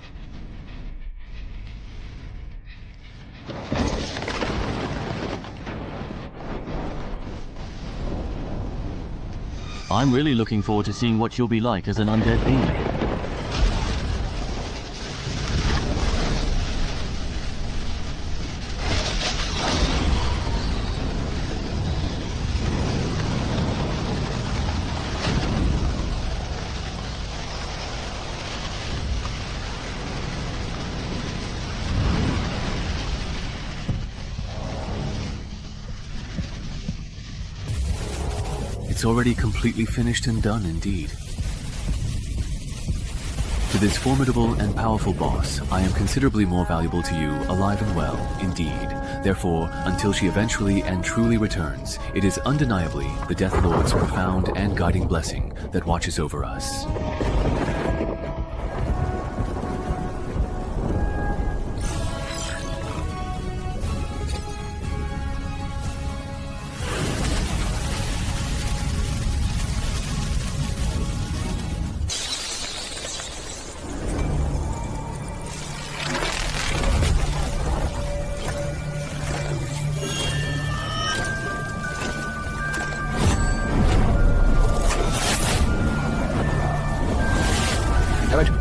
I'm really looking forward to seeing what you'll be like as an undead being. It's already completely finished and done indeed. To this formidable and powerful boss, I am considerably more valuable to you, alive and well, indeed. Therefore, until she eventually and truly returns, it is undeniably the Death Lord's profound and guiding blessing that watches over us.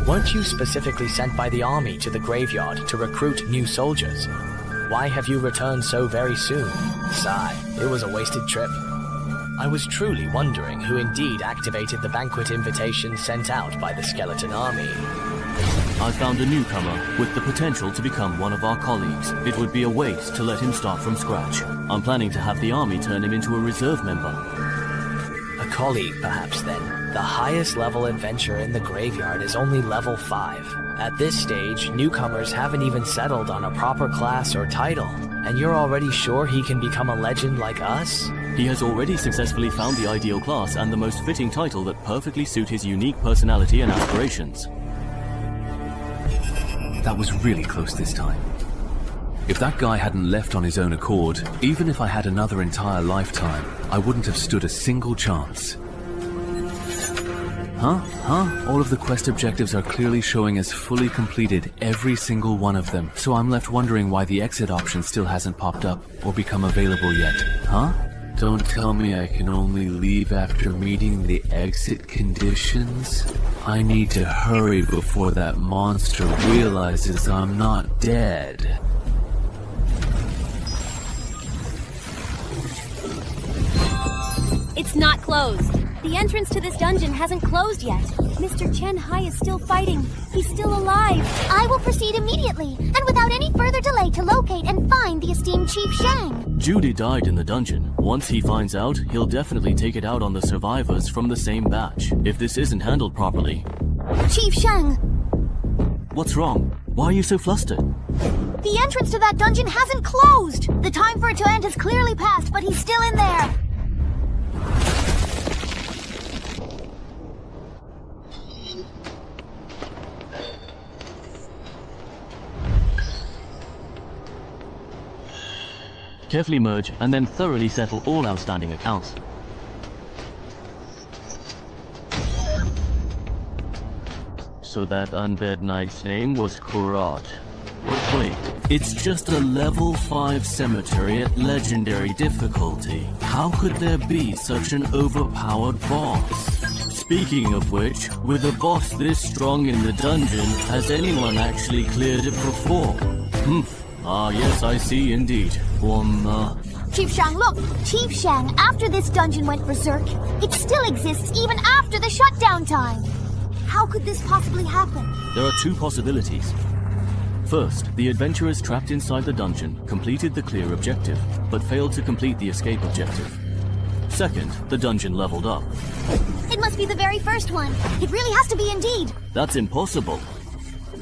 Weren't you specifically sent by the army to the graveyard to recruit new soldiers? Why have you returned so very soon? Sigh, it was a wasted trip. I was truly wondering who indeed activated the banquet invitation sent out by the skeleton army. I found a newcomer with the potential to become one of our colleagues. It would be a waste to let him start from scratch. I'm planning to have the army turn him into a reserve member. A colleague, perhaps, then. The highest level adventurer in the graveyard is only level 5. At this stage, newcomers haven't even settled on a proper class or title. And you're already sure he can become a legend like us? He has already successfully found the ideal class and the most fitting title that perfectly suit his unique personality and aspirations. That was really close this time. If that guy hadn't left on his own accord, even if I had another entire lifetime, I wouldn't have stood a single chance. All of the quest objectives are clearly showing as fully completed, every single one of them. So I'm left wondering why the exit option still hasn't popped up or become available yet. Don't tell me I can only leave after meeting the exit conditions? I need to hurry before that monster realizes I'm not dead. It's not closed. The entrance to this dungeon hasn't closed yet. Mr. Chen Hai is still fighting. He's still alive. I will proceed immediately, and without any further delay, to locate and find the esteemed Chief Shang. Judy died in the dungeon. Once he finds out, he'll definitely take it out on the survivors from the same batch. If this isn't handled properly... Chief Shang! What's wrong? Why are you so flustered? The entrance to that dungeon hasn't closed! The time for it to end has clearly passed, but he's still in there! Carefully merge and then thoroughly settle all outstanding accounts. So that undead knight's name was Kurat. Wait, it's just a level 5 cemetery at legendary difficulty. How could there be such an overpowered boss? Speaking of which, with a boss this strong in the dungeon, has anyone actually cleared it before? Ah, yes, I see indeed. Chief Shang, look! Chief Shang, after this dungeon went berserk, it still exists even after the shutdown time! How could this possibly happen? There are two possibilities. First, the adventurers trapped inside the dungeon completed the clear objective, but failed to complete the escape objective. Second, the dungeon leveled up. It must be the very first one. It really has to be indeed. That's impossible.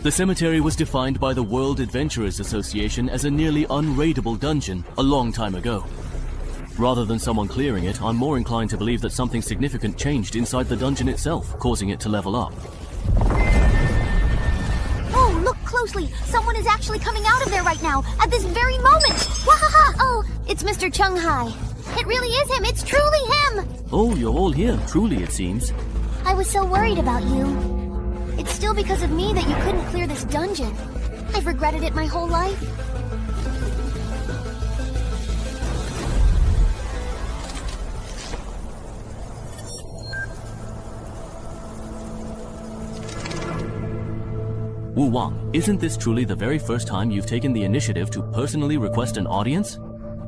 The cemetery was defined by the World Adventurers Association as a nearly unraidable dungeon a long time ago. Rather than someone clearing it, I'm more inclined to believe that something significant changed inside the dungeon itself, causing it to level up. Oh, look closely! Someone is actually coming out of there right now, at this very moment! Wahaha! Oh, it's Mr. Chung Hai. It really is him! It's truly him! Oh, you're all here, truly it seems. I was so worried about you. It's still because of me that you couldn't clear this dungeon. I've regretted it my whole life. Wu Wang, isn't this truly the very first time you've taken the initiative to personally request an audience?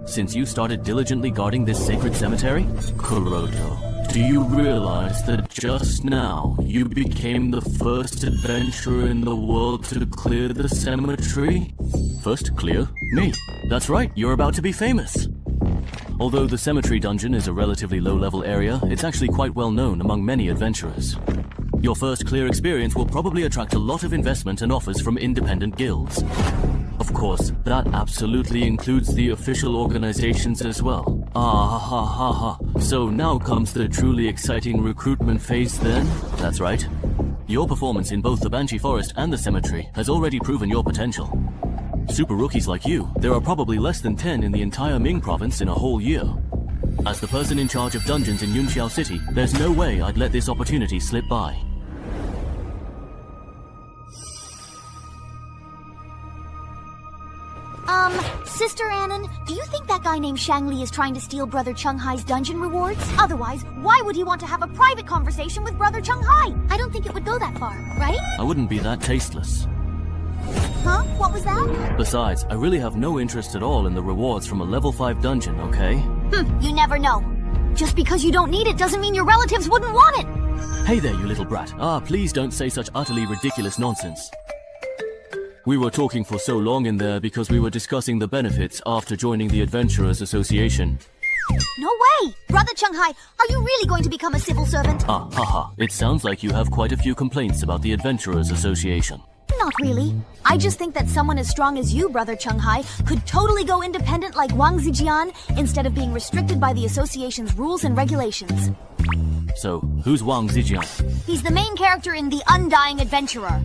Since you started diligently guarding this sacred cemetery? Kuroto, do you realize that just now you became the first adventurer in the world to clear the cemetery? First clear? Me. That's right, you're about to be famous. Although the cemetery dungeon is a relatively low-level area, it's actually quite well known among many adventurers. Your first clear experience will probably attract a lot of investment and offers from independent guilds. Of course, that absolutely includes the official organizations as well. Ah ha ha ha. So now comes the truly exciting recruitment phase then? That's right. Your performance in both the Banshee Forest and the cemetery has already proven your potential. Super rookies like you, there are probably less than 10 in the entire Ming province in a whole year. As the person in charge of dungeons in Yunqiao City, there's no way I'd let this opportunity slip by. Sister Annan, do you think that guy named Shang Li is trying to steal Brother Chung Hai's dungeon rewards? Otherwise, why would he want to have a private conversation with Brother Chung Hai? I don't think it would go that far, right? I wouldn't be that tasteless. Huh? What was that? Besides, I really have no interest at all in the rewards from a level 5 dungeon, okay? You never know. Just because you don't need it doesn't mean your relatives wouldn't want it. Hey there, you little brat. Please don't say such utterly ridiculous nonsense. We were talking for so long in there because we were discussing the benefits after joining the Adventurers Association. No way! Brother Chung Hai, are you really going to become a civil servant? Haha. It sounds like you have quite a few complaints about the Adventurers Association. Not really. I just think that someone as strong as you, Brother Chung Hai, could totally go independent like Wang Zijian instead of being restricted by the association's rules and regulations. So, who's Wang Zijian? He's the main character in The Undying Adventurer.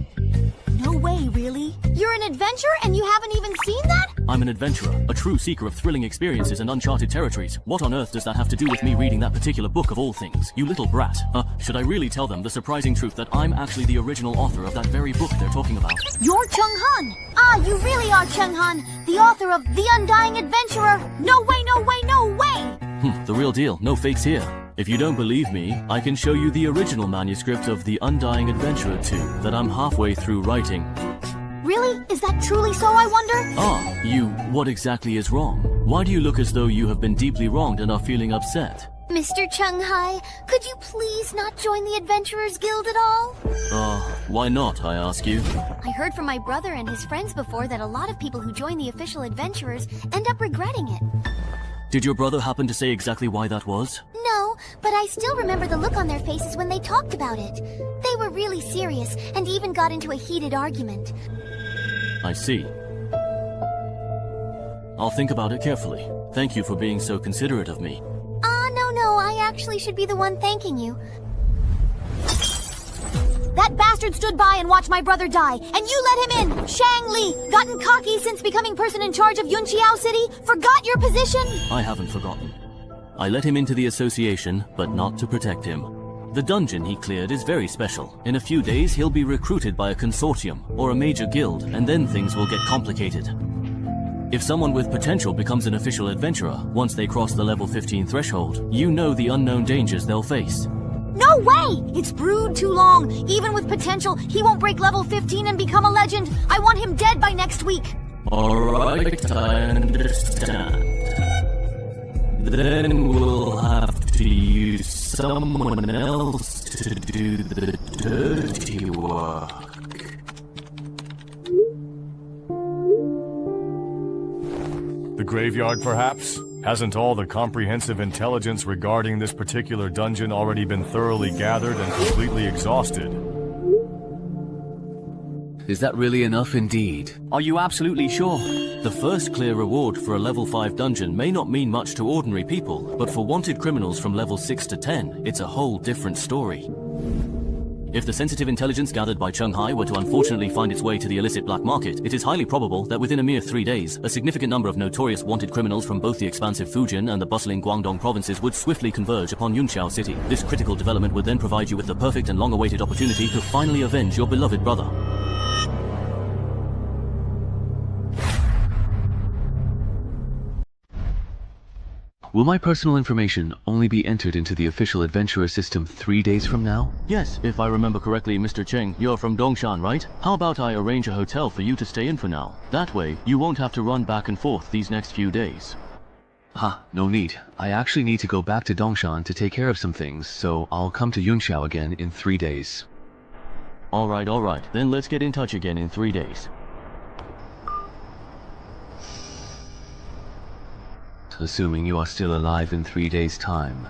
No way, really? You're an adventurer and you haven't even seen that? I'm an adventurer, a true seeker of thrilling experiences and uncharted territories. What on earth does that have to do with me reading that particular book of all things? You little brat. Should I really tell them the surprising truth that I'm actually the original author of that very book they're talking about? You're Chung Han! Ah, you really are Chung Han, the author of The Undying Adventurer! No way, no way, no way! The real deal, no fakes here. If you don't believe me, I can show you the original manuscript of The Undying Adventurer 2 that I'm halfway through writing. Really? Is that truly so, I wonder? What exactly is wrong? Why do you look as though you have been deeply wronged and are feeling upset? Mr. Chung Hai, could you please not join the Adventurers Guild at all? Why not, I ask you? I heard from my brother and his friends before that a lot of people who join the official adventurers end up regretting it. Did your brother happen to say exactly why that was? No, but I still remember the look on their faces when they talked about it. They were really serious and even got into a heated argument. I see. I'll think about it carefully. Thank you for being so considerate of me. No, I actually should be the one thanking you. That bastard stood by and watched my brother die, and you let him in! Shang Li, gotten cocky since becoming person in charge of Yunqiao City? Forgot your position? I haven't forgotten. I let him into the association, but not to protect him. The dungeon he cleared is very special. In a few days, he'll be recruited by a consortium or a major guild, and then things will get complicated. If someone with potential becomes an official adventurer, once they cross the level 15 threshold, you know the unknown dangers they'll face. No way! It's brewed too long. Even with potential, he won't break level 15 and become a legend. I want him dead by next week. Alright, I understand. Then we'll have to use someone else to do the dirty work. The graveyard, perhaps? Hasn't all the comprehensive intelligence regarding this particular dungeon already been thoroughly gathered and completely exhausted? Is that really enough indeed? Are you absolutely sure? The first clear reward for a level 5 dungeon may not mean much to ordinary people, but for wanted criminals from level 6 to 10, it's a whole different story. If the sensitive intelligence gathered by Chung Hai were to unfortunately find its way to the illicit black market, it is highly probable that within a mere 3 days, a significant number of notorious wanted criminals from both the expansive Fujian and the bustling Guangdong provinces would swiftly converge upon Yunqiao City. This critical development would then provide you with the perfect and long-awaited opportunity to finally avenge your beloved brother. Will my personal information only be entered into the official adventurer system 3 days from now? Yes, if I remember correctly, Mr. Cheng, you're from Dongshan, right? How about I arrange a hotel for you to stay in for now? That way, you won't have to run back and forth these next few days. No need. I actually need to go back to Dongshan to take care of some things, so I'll come to Yunqiao again in 3 days. Alright. Then let's get in touch again in 3 days. assuming you are still alive in 3 days' time.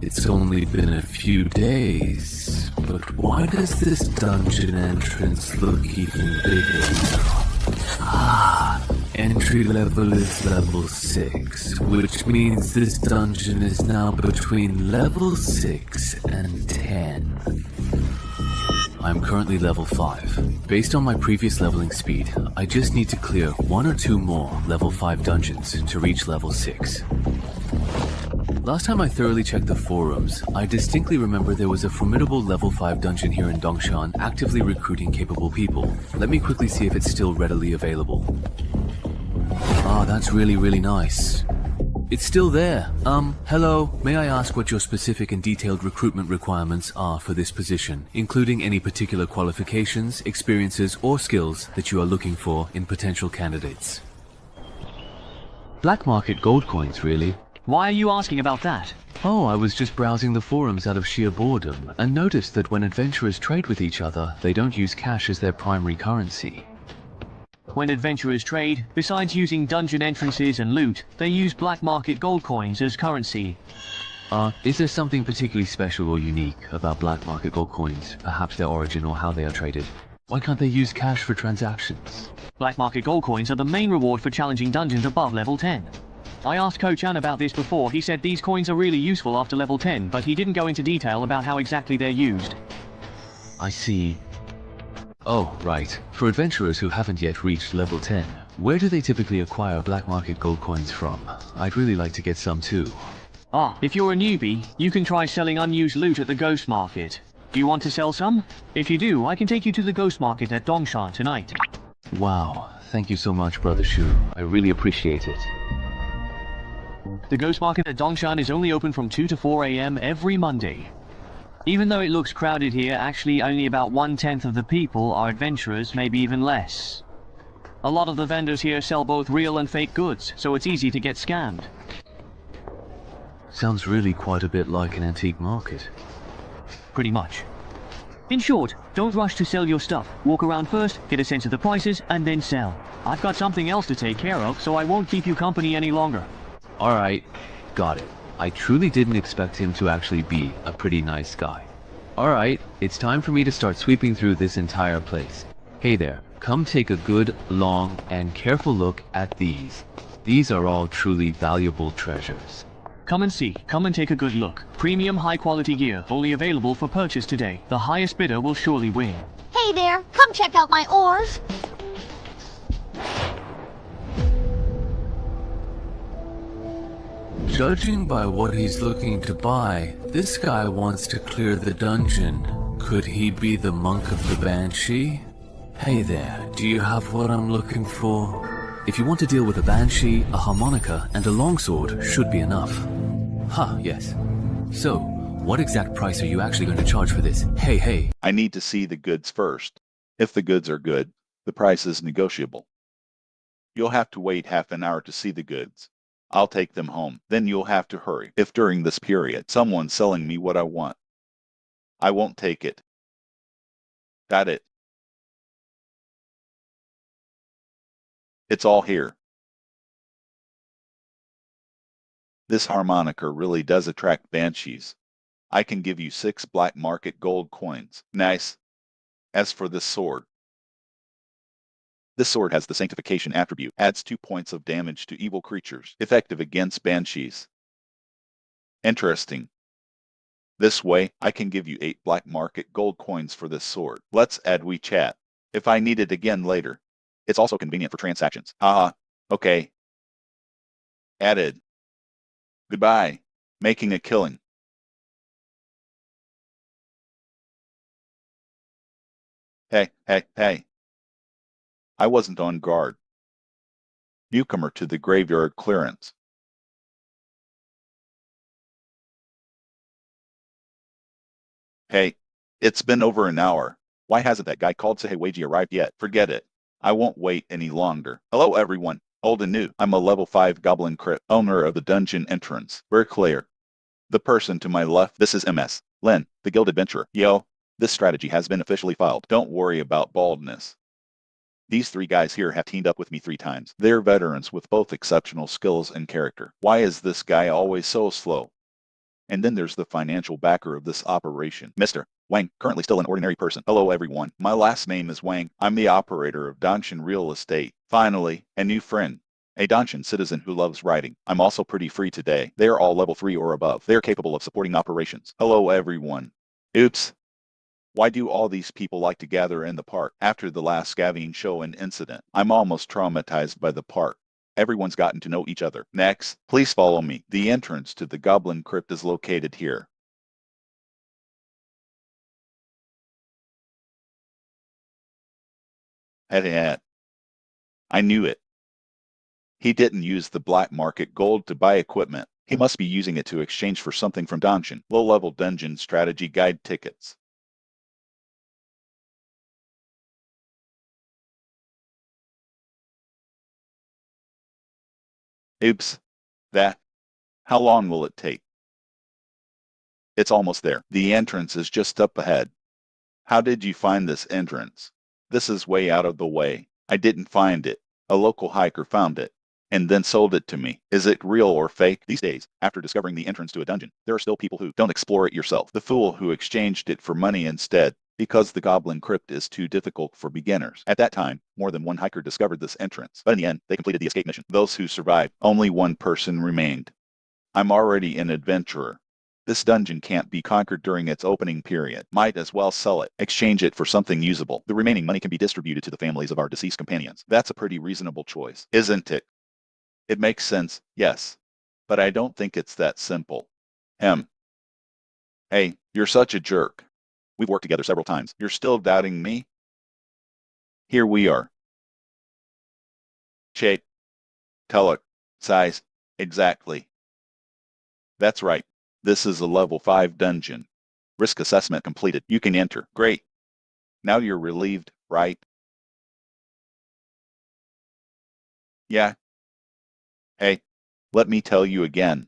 It's only been a few days, but why does this dungeon entrance look even bigger now? Entry level is level 6, which means this dungeon is now between level 6 and 10. I'm currently level 5. Based on my previous leveling speed, I just need to clear 1 or 2 more level 5 dungeons to reach level 6. Last time I thoroughly checked the forums, I distinctly remember there was a formidable level 5 dungeon here in Dongshan actively recruiting capable people. Let me quickly see if it's still readily available. Ah, that's really nice. It's still there. Hello, may I ask what your specific and detailed recruitment requirements are for this position, including any particular qualifications, experiences, or skills that you are looking for in potential candidates? Black market gold coins, really. Why are you asking about that? Oh, I was just browsing the forums out of sheer boredom, and noticed that when adventurers trade with each other, they don't use cash as their primary currency. When adventurers trade, besides using dungeon entrances and loot, they use black market gold coins as currency. Is there something particularly special or unique about black market gold coins, perhaps their origin or how they are traded? Why can't they use cash for transactions? Black market gold coins are the main reward for challenging dungeons above level 10. I asked Ko-chan about this before. He said these coins are really useful after level 10, but he didn't go into detail about how exactly they're used. I see. Oh, right. For adventurers who haven't yet reached level 10, where do they typically acquire black market gold coins from? I'd really like to get some too. If you're a newbie, you can try selling unused loot at the Ghost Market. Do you want to sell some? If you do, I can take you to the Ghost Market at Dongshan tonight. Wow, thank you so much, Brother Shu. I really appreciate it. The Ghost Market at Dongshan is only open from 2 to 4 AM every Monday. Even though it looks crowded here, actually only about 1/10 of the people are adventurers, maybe even less. A lot of the vendors here sell both real and fake goods, so it's easy to get scammed. Sounds really quite a bit like an antique market. Pretty much. In short, don't rush to sell your stuff. Walk around first, get a sense of the prices, and then sell. I've got something else to take care of, so I won't keep you company any longer. Alright, got it. I truly didn't expect him to actually be a pretty nice guy. Alright, it's time for me to start sweeping through this entire place. Hey there, come take a good, long, and careful look at these. These are all truly valuable treasures. Come and see, come and take a good look. Premium high quality gear, only available for purchase today. The highest bidder will surely win. Hey there, come check out my ores. Judging by what he's looking to buy, this guy wants to clear the dungeon. Could he be the monk of the Banshee? Hey there, do you have what I'm looking for? If you want to deal with a banshee, a harmonica, and a longsword, should be enough. Yes. So, what exact price are you actually going to charge for this? Hey. I need to see the goods first. If the goods are good, the price is negotiable. You'll have to wait half an hour to see the goods. I'll take them home. Then you'll have to hurry. If during this period someone's selling me what I want, I won't take it. Got it? It's all here. This harmonica really does attract banshees. I can give you 6 black market gold coins. Nice. As for this sword has the sanctification attribute, adds 2 points of damage to evil creatures, effective against banshees. Interesting. This way, I can give you 8 black market gold coins for this sword. Let's add WeChat. If I need it again later. It's also convenient for transactions. Okay. Added. Goodbye. Making a killing. Hey. I wasn't on guard. Newcomer to the graveyard clearance. Hey, it's been over an hour. Why hasn't that guy called Sahewaji arrived yet? Forget it. I won't wait any longer. Hello everyone, old and new. I'm a level 5 goblin crypt, owner of the dungeon entrance. We're clear. The person to my left, this is MS. Len, the guild adventurer. Yo, this strategy has been officially filed. Don't worry about baldness. These three guys here have teamed up with me 3 times. They're veterans with both exceptional skills and character. Why is this guy always so slow? And then there's the financial backer of this operation, Mr. Wang, currently still an ordinary person. Hello everyone, my last name is Wang. I'm the operator of Danshan Real Estate. Finally, a new friend. A Danshan citizen who loves writing. I'm also pretty free today. They are all level 3 or above. They are capable of supporting operations. Hello everyone. Oops. Why do all these people like to gather in the park after the last scavenging show and incident? I'm almost traumatized by the park. Everyone's gotten to know each other. Next, please follow me. The entrance to the Goblin Crypt is located here. Head. I knew it. He didn't use the black market gold to buy equipment. He must be using it to exchange for something from Danshan. Low-level dungeon strategy guide tickets. Oops. How long will it take? It's almost there. The entrance is just up ahead. How did you find this entrance? This is way out of the way. I didn't find it. A local hiker found it and then sold it to me. Is it real or fake? These days, after discovering the entrance to a dungeon, there are still people who don't explore it yourself. The fool who exchanged it for money instead, because the Goblin Crypt is too difficult for beginners. At that time, more than one hiker discovered this entrance, but in the end, they completed the escape mission. Those who survived, only one person remained. I'm already an adventurer. This dungeon can't be conquered during its opening period. Might as well sell it. Exchange it for something usable. The remaining money can be distributed to the families of our deceased companions. That's a pretty reasonable choice, isn't it? It makes sense, yes. But I don't think it's that simple. Hey, you're such a jerk. We've worked together several times. You're still doubting me? Here we are. Shape. Color. Size. Exactly. That's right. This is a level 5 dungeon. Risk assessment completed. You can enter. Great. Now you're relieved, right? Yeah. Hey, let me tell you again.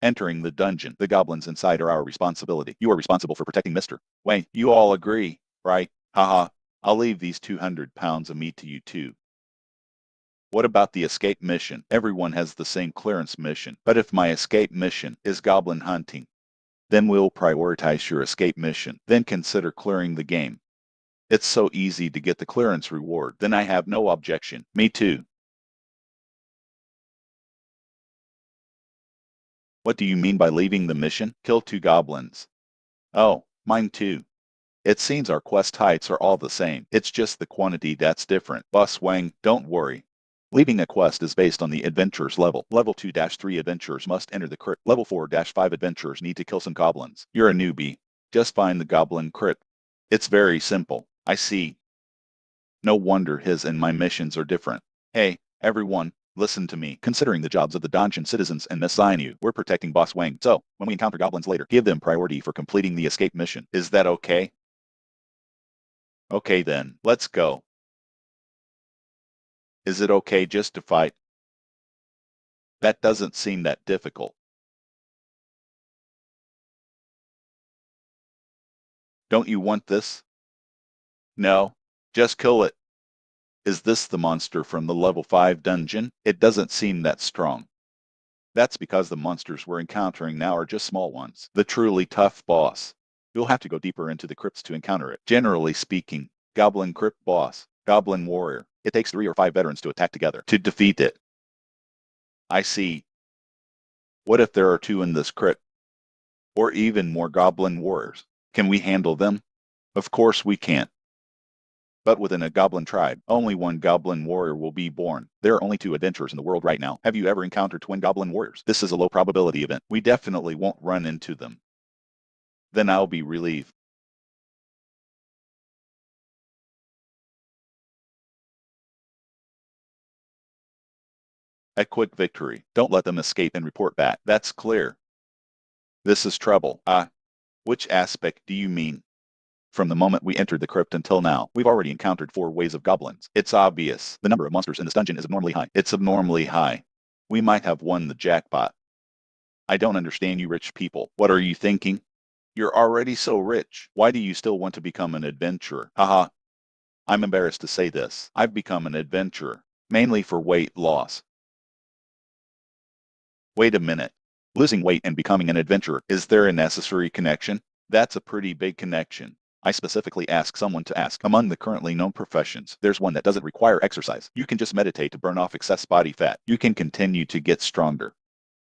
Entering the dungeon, the goblins inside are our responsibility. You are responsible for protecting Mr. Wayne. You all agree, right? Haha. I'll leave these 200 pounds of meat to you too. What about the escape mission? Everyone has the same clearance mission. But if my escape mission is goblin hunting, then we'll prioritize your escape mission. Then consider clearing the game. It's so easy to get the clearance reward. Then I have no objection. Me too. What do you mean by leaving the mission? Kill 2 goblins. Oh, mine too. It seems our quest heights are all the same. It's just the quantity that's different. Boss Wang, don't worry. Leaving a quest is based on the adventurer's level. Level 2-3 adventurers must enter the crypt. Level 4-5 adventurers need to kill some goblins. You're a newbie. Just find the goblin crypt. It's very simple. I see. No wonder his and my missions are different. Hey, everyone, listen to me. Considering the jobs of the Danshan citizens and assign you, we're protecting Boss Wang. So, when we encounter goblins later, give them priority for completing the escape mission. Is that okay? Okay then, let's go. Is it okay just to fight? That doesn't seem that difficult. Don't you want this? No, just kill it. Is this the monster from the level 5 dungeon? It doesn't seem that strong. That's because the monsters we're encountering now are just small ones. The truly tough boss. You'll have to go deeper into the crypts to encounter it. Generally speaking, Goblin Crypt Boss, Goblin Warrior. It takes 3 or 5 veterans to attack together to defeat it. I see. What if there are 2 in this crypt? Or even more Goblin Warriors? Can we handle them? Of course we can't. But within a goblin tribe, only 1 goblin warrior will be born. There are only 2 adventurers in the world right now. Have you ever encountered twin goblin warriors? This is a low probability event. We definitely won't run into them. Then I'll be relieved. A quick victory. Don't let them escape and report back. That's clear. This is trouble. Which aspect do you mean? From the moment we entered the crypt until now, we've already encountered 4 waves of goblins. It's obvious. The number of monsters in this dungeon is abnormally high. It's abnormally high. We might have won the jackpot. I don't understand you rich people. What are you thinking? You're already so rich. Why do you still want to become an adventurer? Haha. I'm embarrassed to say this. I've become an adventurer, mainly for weight loss. Wait a minute. Losing weight and becoming an adventurer, is there a necessary connection? That's a pretty big connection. I specifically asked someone to ask. Among the currently known professions, there's one that doesn't require exercise. You can just meditate to burn off excess body fat. You can continue to get stronger.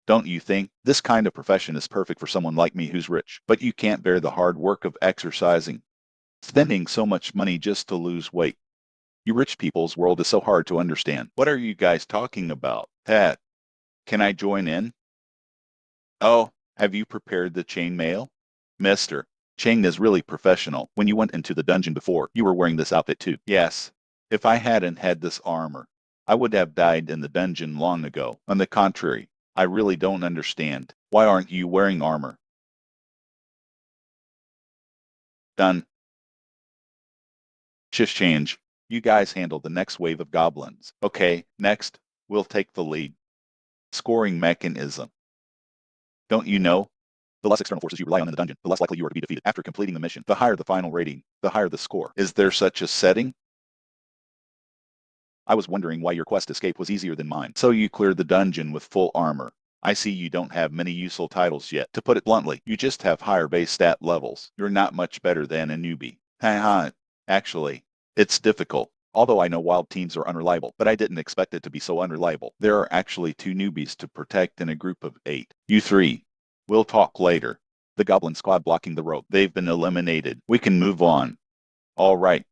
Don't you think? This kind of profession is perfect for someone like me who's rich, but you can't bear the hard work of exercising. Spending so much money just to lose weight. You rich people's world is so hard to understand. What are you guys talking about? Pat, can I join in? Oh, have you prepared the chain mail? Mister, Chang is really professional. When you went into the dungeon before, you were wearing this outfit too. Yes. If I hadn't had this armor, I would have died in the dungeon long ago. On the contrary, I really don't understand. Why aren't you wearing armor? Done. Shift change. You guys handle the next wave of goblins. Okay, next, we'll take the lead. Scoring mechanism. Don't you know? The less external forces you rely on in the dungeon, the less likely you are to be defeated. After completing the mission, the higher the final rating, the higher the score. Is there such a setting? I was wondering why your quest escape was easier than mine. So you cleared the dungeon with full armor. I see you don't have many useful titles yet. To put it bluntly, you just have higher base stat levels. You're not much better than a newbie. Haha. Actually, it's difficult. Although I know wild teams are unreliable, but I didn't expect it to be so unreliable. There are actually 2 newbies to protect in a group of 8. You 3. We'll talk later. The goblin squad blocking the road. They've been eliminated. We can move on. All right.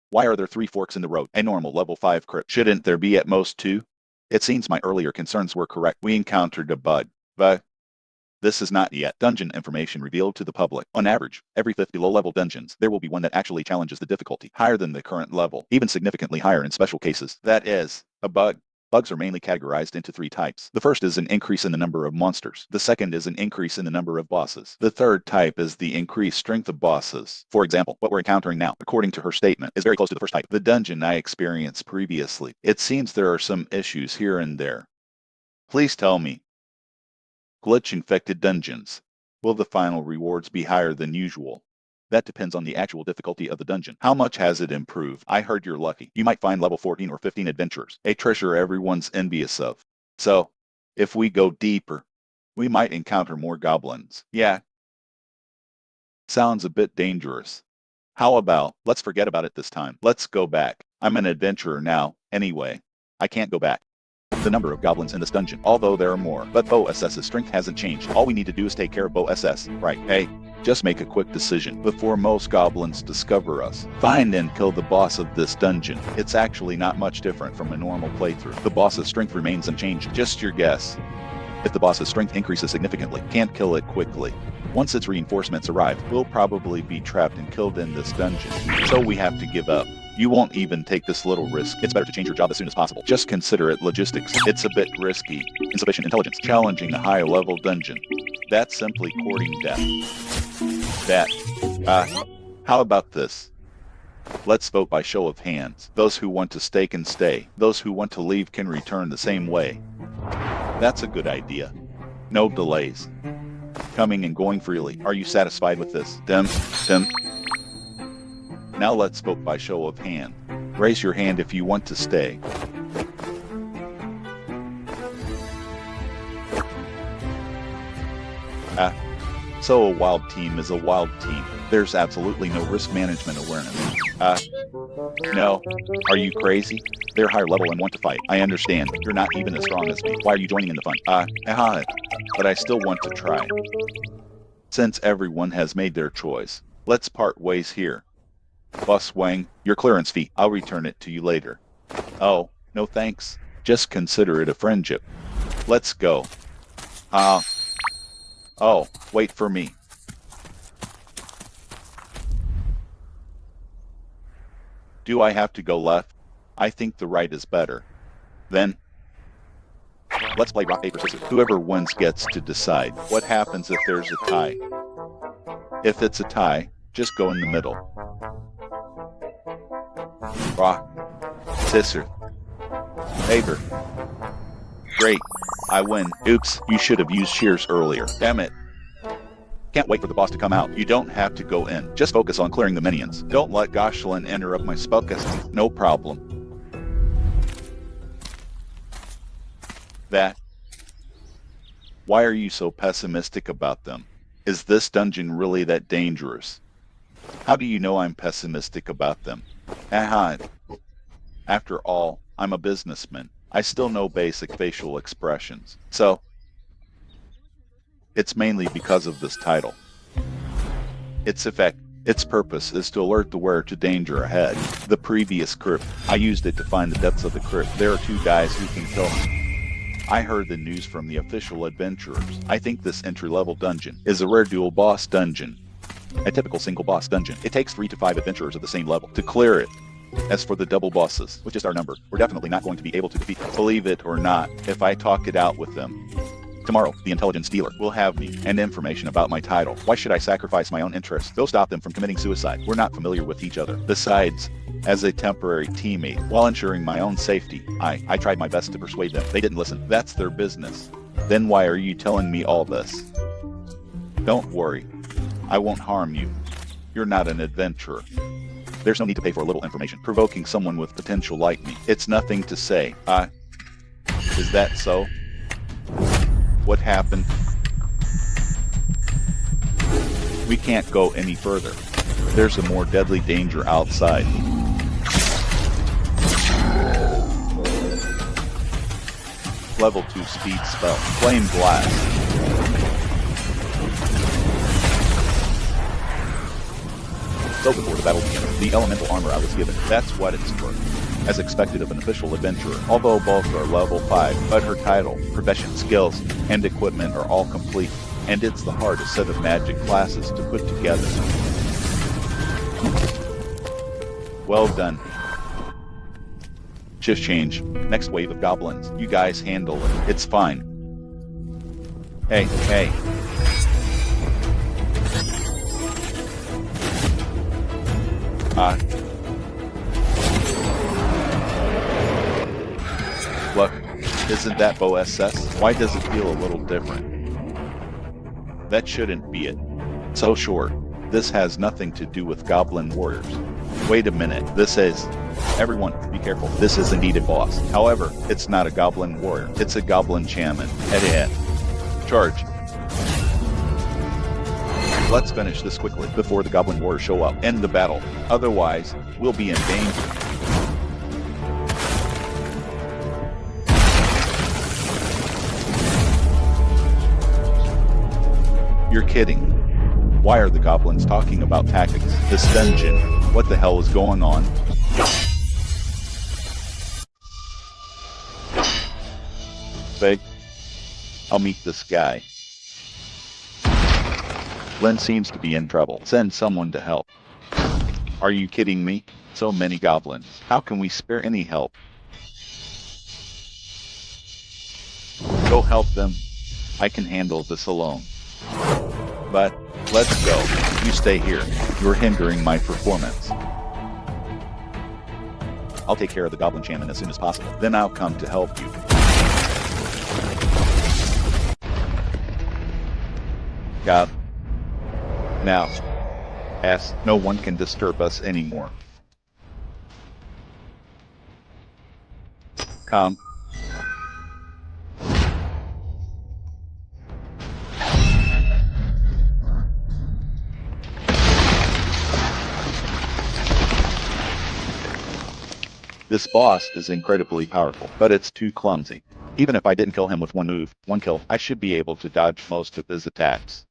Why are there 3 forks in the road? A normal level 5 crit. Shouldn't there be at most 2? It seems my earlier concerns were correct. We encountered a bug. But this is not yet dungeon information revealed to the public. On average, every 5th below level dungeons, there will be one that actually challenges the difficulty higher than the current level, even significantly higher in special cases. That is, a bug. Bugs are mainly categorized into 3 types. The first is an increase in the number of monsters. The second is an increase in the number of bosses. The third type is the increased strength of bosses. For example, what we're encountering now, according to her statement, is very close to the first type. The dungeon I experienced previously. It seems there are some issues here and there. Please tell me. Glitch-infected dungeons. Will the final rewards be higher than usual? That depends on the actual difficulty of the dungeon. How much has it improved? I heard you're lucky. You might find level 14 or 15 adventurers, a treasure everyone's envious of. So, if we go deeper, we might encounter more goblins. Yeah. Sounds a bit dangerous. How about, let's forget about it this time. Let's go back. I'm an adventurer now, anyway. I can't go back. The number of goblins in this dungeon, although there are more, but Bo SS's strength hasn't changed. All we need to do is take care of Bo SS, right? Hey, just make a quick decision before most goblins discover us. Find and kill the boss of this dungeon. It's actually not much different from a normal playthrough. The boss's strength remains unchanged. Just your guess. If the boss's strength increases significantly, can't kill it quickly. Once its reinforcements arrive, we'll probably be trapped and killed in this dungeon. So we have to give up. You won't even take this little risk. It's better to change your job as soon as possible. Just consider it logistics. It's a bit risky. Insufficient intelligence. Challenging a high-level dungeon. That's simply courting death. How about this? Let's vote by show of hands. Those who want to stay can stay. Those who want to leave can return the same way. That's a good idea. No delays. Coming and going freely. Are you satisfied with this? Dem. Now let's vote by show of hand. Raise your hand if you want to stay. So a wild team is a wild team. There's absolutely no risk management awareness. No. Are you crazy? They're higher level and want to fight. I understand. You're not even as strong as me. Why are you joining in the fun? But I still want to try. Since everyone has made their choice, let's part ways here. Boss Wang, your clearance fee. I'll return it to you later. Oh, no thanks. Just consider it a friendship. Let's go. Oh, wait for me. Do I have to go left? I think the right is better. Then, let's play rock, paper, scissors. Whoever wins gets to decide. What happens if there's a tie? If it's a tie, just go in the middle. Rock, scissors. favor. Great. I win. Oops, you should have used shears earlier. Damn it. Can't wait for the boss to come out. You don't have to go in. Just focus on clearing the minions. Don't let Goshlin interrupt my spellcasting. No problem. That. Why are you so pessimistic about them? Is this dungeon really that dangerous? How do you know I'm pessimistic about them? Aha. After all, I'm a businessman. I still know basic facial expressions. So, it's mainly because of this title. Its effect, its purpose is to alert the wearer to danger ahead. The previous crypt, I used it to find the depths of the crypt. There are two guys who can kill me. I heard the news from the official adventurers. I think this entry-level dungeon is a rare dual boss dungeon. A typical single boss dungeon. It takes 3 to 5 adventurers of the same level to clear it. As for the double bosses, which is our number, we're definitely not going to be able to defeat them. Believe it or not, if I talk it out with them. Tomorrow, the intelligence dealer will have me and information about my title. Why should I sacrifice my own interests? Go stop them from committing suicide. We're not familiar with each other. Besides, as a temporary teammate, while ensuring my own safety, I tried my best to persuade them. They didn't listen. That's their business. Then why are you telling me all this? Don't worry. I won't harm you. You're not an adventurer. There's no need to pay for a little information. Provoking someone with potential like me. It's nothing to say. Is that so? What happened? We can't go any further. There's a more deadly danger outside. Level 2 speed spell. Flame Blast. So before the battle began, the elemental armor I was given, that's what it's for. As expected of an official adventurer, although both are level 5, but her title, profession, skills, and equipment are all complete, and it's the hardest set of magic classes to put together. Well done. Shift change. Next wave of goblins. You guys handle it. It's fine. Hey. Look, isn't that Bo SS? Why does it feel a little different? That shouldn't be it. So sure, this has nothing to do with goblin warriors. Wait a minute, this is... Everyone, be careful, this is indeed a boss. However, it's not a goblin warrior, it's a goblin shaman. Head. Charge. Let's finish this quickly before the goblin warriors show up. End the battle. Otherwise, we'll be in danger. You're kidding. Why are the goblins talking about tactics? This dungeon. What the hell is going on? Fake. I'll meet this guy. Len seems to be in trouble. Send someone to help. Are you kidding me? So many goblins. How can we spare any help? Go help them. I can handle this alone. But, let's go. You stay here. You're hindering my performance. I'll take care of the goblin shaman as soon as possible. Then I'll come to help you. God. Now. No one can disturb us anymore. Come. This boss is incredibly powerful, but it's too clumsy. Even if I didn't kill him with one move, one kill, I should be able to dodge most of his attacks.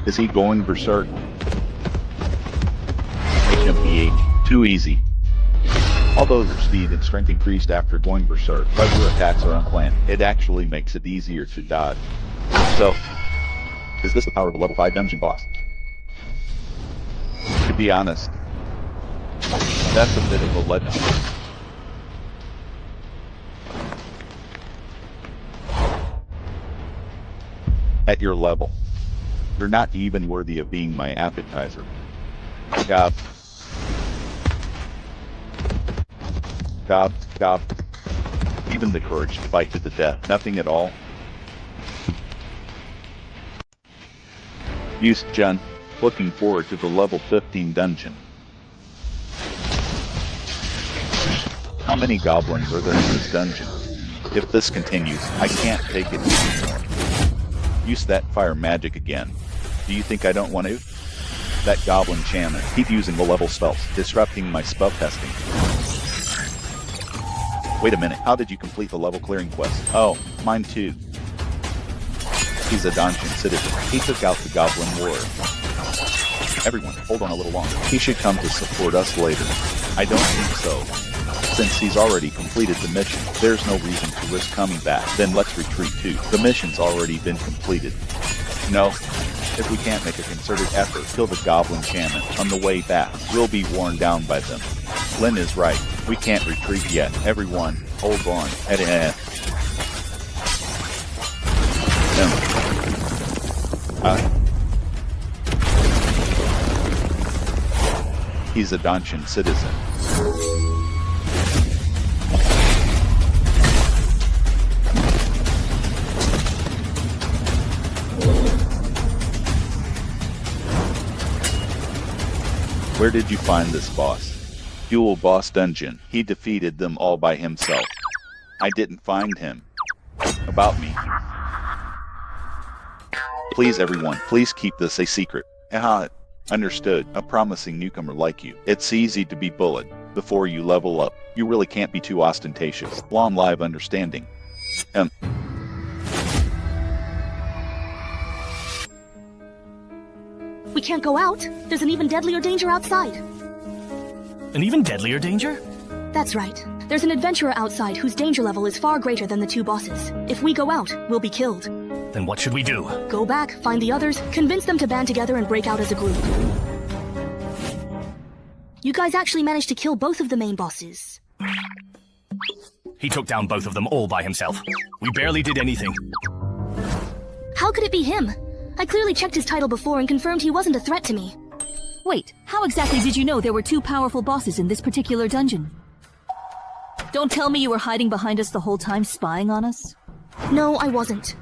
Is he going berserk? HMPH. Too easy. Although your speed and strength increased after going berserk, but your attacks are unplanned, it actually makes it easier to dodge. So, is this the power of a level 5 dungeon boss? To be honest, that's a bit of a letdown. At your level, you're not even worthy of being my appetizer. Gob. Gob, gob. Even the courage to fight to the death. Nothing at all. Use Jun. Looking forward to the level 15 dungeon. How many goblins are there in this dungeon? If this continues, I can't take it anymore. Use that fire magic again. Do you think I don't want to? That goblin shaman. Keep using the level spells, disrupting my spell testing. Wait a minute, how did you complete the level clearing quest? Oh, mine too. He's a dungeon citizen. He took out the goblin warrior. Everyone, hold on a little longer. He should come to support us later. I don't think so. Since he's already completed the mission, there's no reason to risk coming back. Then let's retreat too. The mission's already been completed. No. If we can't make a concerted effort, kill the goblin shaman on the way back, we'll be worn down by them. Lynn is right. We can't retreat yet. Everyone, hold on. He's a dungeon citizen. Where did you find this boss? Dual boss dungeon. He defeated them all by himself. I didn't find him. About me. Please everyone, please keep this a secret. Understood. A promising newcomer like you. It's easy to be bullied. Before you level up, you really can't be too ostentatious. Long live understanding. We can't go out. There's an even deadlier danger outside. An even deadlier danger? That's right. There's an adventurer outside whose danger level is far greater than the two bosses. If we go out, we'll be killed. Then what should we do? Go back, find the others, convince them to band together and break out as a group. You guys actually managed to kill both of the main bosses. He took down both of them all by himself. We barely did anything. How could it be him? I clearly checked his title before and confirmed he wasn't a threat to me. Wait, how exactly did you know there were two powerful bosses in this particular dungeon? Don't tell me you were hiding behind us the whole time, spying on us? No, I wasn't.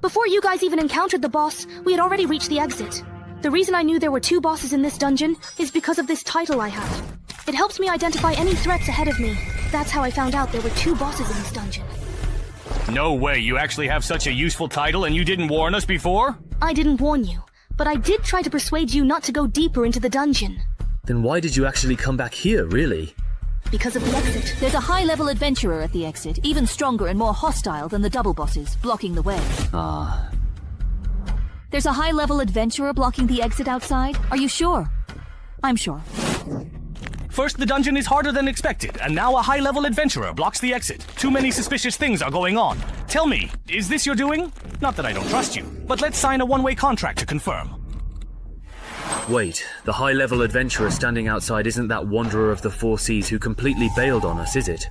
Before you guys even encountered the boss, we had already reached the exit. The reason I knew there were two bosses in this dungeon is because of this title I have. It helps me identify any threats ahead of me. That's how I found out there were two bosses in this dungeon. No way, you actually have such a useful title and you didn't warn us before? I didn't warn you, but I did try to persuade you not to go deeper into the dungeon. Then why did you actually come back here, really? Because of the exit. There's a high-level adventurer at the exit, even stronger and more hostile than the double bosses, blocking the way. Ah. There's a high-level adventurer blocking the exit outside? Are you sure? I'm sure. First, the dungeon is harder than expected, and now a high-level adventurer blocks the exit. Too many suspicious things are going on. Tell me, is this your doing? Not that I don't trust you, but let's sign a one-way contract to confirm. Wait, the high-level adventurer standing outside isn't that wanderer of the four seas who completely bailed on us, is it?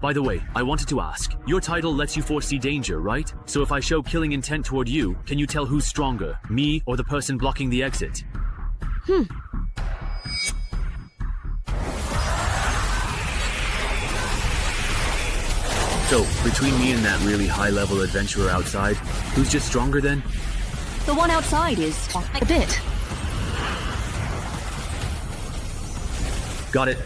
By the way, I wanted to ask, your title lets you foresee danger, right? So if I show killing intent toward you, can you tell who's stronger, me or the person blocking the exit? So, between me and that really high-level adventurer outside, who's just stronger then? The one outside is a bit. Got it.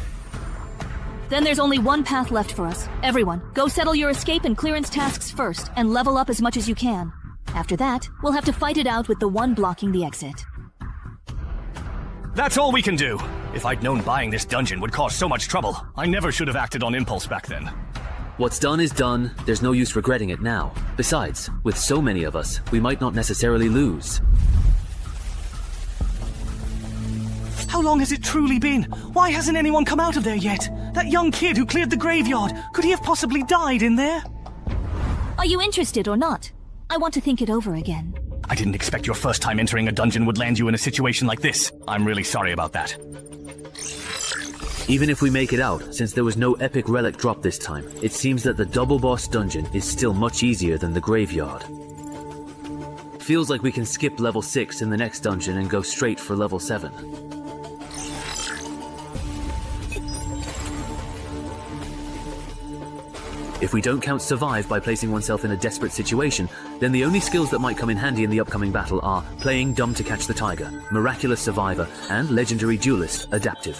Then there's only one path left for us. Everyone, go settle your escape and clearance tasks first, and level up as much as you can. After that, we'll have to fight it out with the one blocking the exit. That's all we can do. If I'd known buying this dungeon would cause so much trouble, I never should have acted on impulse back then. What's done is done, there's no use regretting it now. Besides, with so many of us, we might not necessarily lose. How long has it truly been? Why hasn't anyone come out of there yet? That young kid who cleared the graveyard, could he have possibly died in there? Are you interested or not? I want to think it over again. I didn't expect your first time entering a dungeon would land you in a situation like this. I'm really sorry about that. Even if we make it out, since there was no epic relic drop this time, it seems that the double boss dungeon is still much easier than the graveyard. Feels like we can skip level 6 in the next dungeon and go straight for level 7. If we don't count survive by placing oneself in a desperate situation, then the only skills that might come in handy in the upcoming battle are playing dumb to catch the tiger, miraculous survivor, and legendary duelist, adaptive.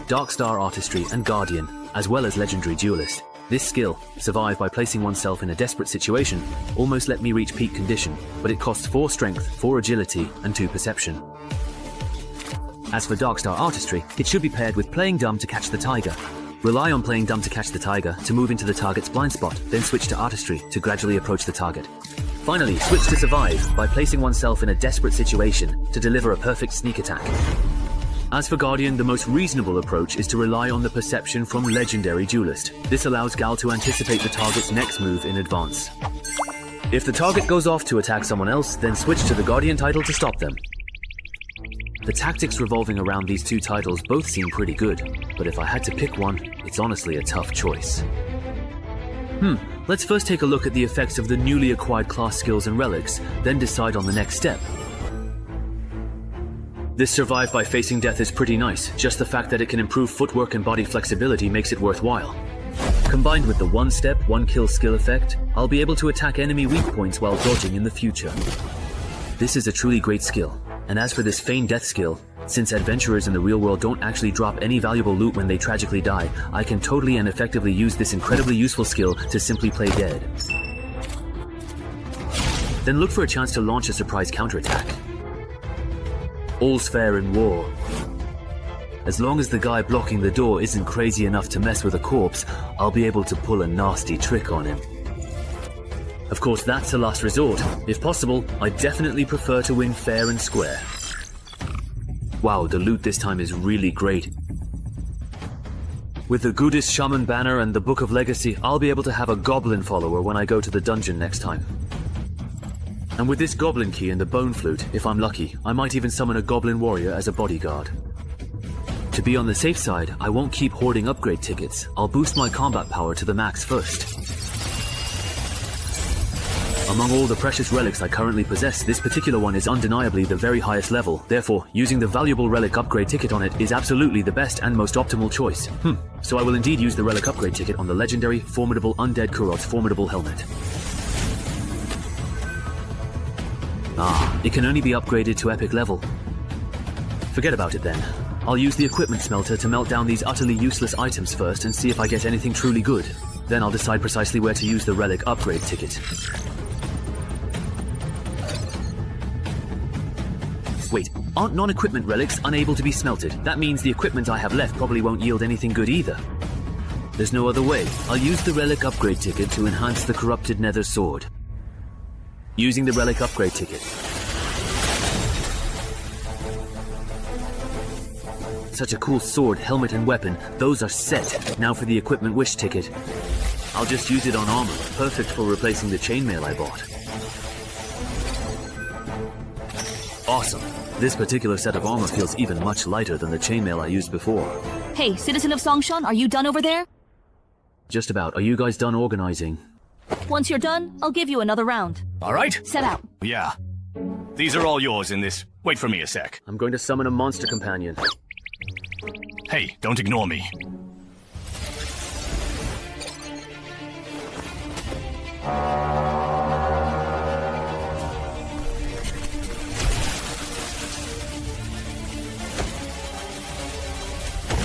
Dark Star Artistry and Guardian, as well as legendary duelist. This skill, survive by placing oneself in a desperate situation, almost let me reach peak condition, but it costs 4 strength, 4 agility, and 2 perception. As for Dark Star Artistry, it should be paired with playing dumb to catch the tiger. Rely on playing dumb to catch the tiger to move into the target's blind spot, then switch to Artistry to gradually approach the target. Finally, switch to survive by placing oneself in a desperate situation to deliver a perfect sneak attack. As for Guardian, the most reasonable approach is to rely on the perception from Legendary Duelist. This allows Gal to anticipate the target's next move in advance. If the target goes off to attack someone else, then switch to the Guardian title to stop them. The tactics revolving around these two titles both seem pretty good, but if I had to pick one, it's honestly a tough choice. Let's first take a look at the effects of the newly acquired class skills and relics, then decide on the next step. This survive by facing death is pretty nice, just the fact that it can improve footwork and body flexibility makes it worthwhile. Combined with the one step, one kill skill effect, I'll be able to attack enemy weak points while dodging in the future. This is a truly great skill. And as for this feigned death skill, since adventurers in the real world don't actually drop any valuable loot when they tragically die, I can totally and effectively use this incredibly useful skill to simply play dead. Then look for a chance to launch a surprise counterattack. All's fair in war. As long as the guy blocking the door isn't crazy enough to mess with a corpse, I'll be able to pull a nasty trick on him. Of course, that's a last resort. If possible, I definitely prefer to win fair and square. Wow, the loot this time is really great. With the Goodist Shaman banner and the Book of Legacy, I'll be able to have a goblin follower when I go to the dungeon next time. And with this goblin key and the bone flute, if I'm lucky, I might even summon a goblin warrior as a bodyguard. To be on the safe side, I won't keep hoarding upgrade tickets. I'll boost my combat power to the max first. Among all the precious relics I currently possess, this particular one is undeniably the very highest level. Therefore, using the valuable relic upgrade ticket on it is absolutely the best and most optimal choice. So I will indeed use the relic upgrade ticket on the legendary, formidable Undead Kurot's formidable helmet. It can only be upgraded to epic level. Forget about it then. I'll use the equipment smelter to melt down these utterly useless items first and see if I get anything truly good. Then I'll decide precisely where to use the relic upgrade ticket. Wait, aren't non-equipment relics unable to be smelted? That means the equipment I have left probably won't yield anything good either. There's no other way. I'll use the relic upgrade ticket to enhance the corrupted nether sword. Using the relic upgrade ticket. Such a cool sword, helmet, and weapon. Those are set. Now for the equipment wish ticket. I'll just use it on armor. Perfect for replacing the chainmail I bought. Awesome. This particular set of armor feels even much lighter than the chainmail I used before. Hey, citizen of Songshan, are you done over there? Just about. Are you guys done organizing? Once you're done, I'll give you another round. All right. Set out. Yeah. These are all yours in this. Wait for me a sec. I'm going to summon a monster companion. Hey, don't ignore me.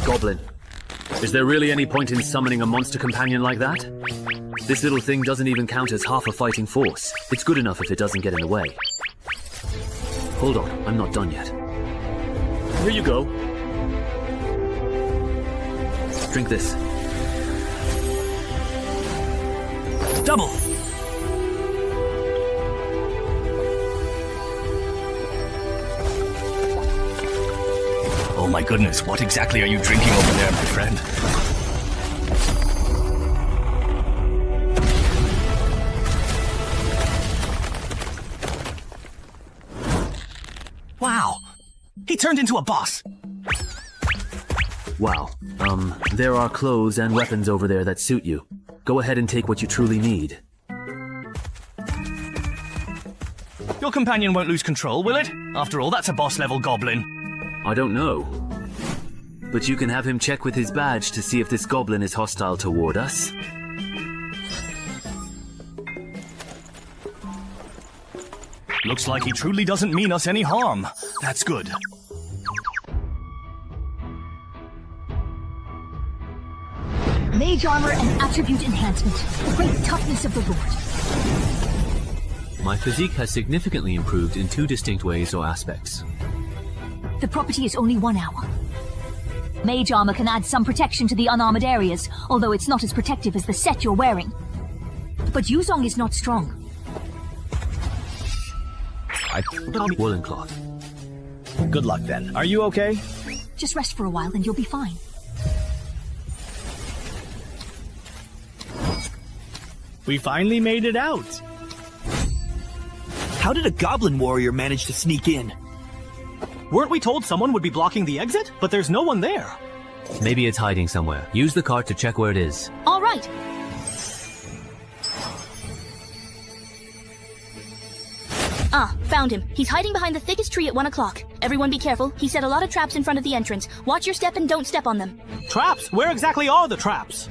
Goblin. Is there really any point in summoning a monster companion like that? This little thing doesn't even count as half a fighting force. It's good enough if it doesn't get in the way. Hold on, I'm not done yet. Here you go. Drink this. Double! Oh my goodness, what exactly are you drinking over there, my friend? Wow! He turned into a boss! Wow. There are clothes and weapons over there that suit you. Go ahead and take what you truly need. Your companion won't lose control, will it? After all, that's a boss-level goblin. I don't know. But you can have him check with his badge to see if this goblin is hostile toward us. Looks like he truly doesn't mean us any harm. That's good. Mage armor and attribute enhancement. The great toughness of the Lord. My physique has significantly improved in 2 distinct ways or aspects. The property is only 1 hour. Mage armor can add some protection to the unarmored areas, although it's not as protective as the set you're wearing. But Yuzong is not strong. I put on woolen cloth. Good luck then. Are you okay? Just rest for a while and you'll be fine. We finally made it out. How did a goblin warrior manage to sneak in? Weren't we told someone would be blocking the exit? But there's no one there. Maybe it's hiding somewhere. Use the cart to check where it is. All right. Ah, found him. He's hiding behind the thickest tree at 1 o'clock. Everyone be careful. He set a lot of traps in front of the entrance. Watch your step and don't step on them. Traps? Where exactly are the traps?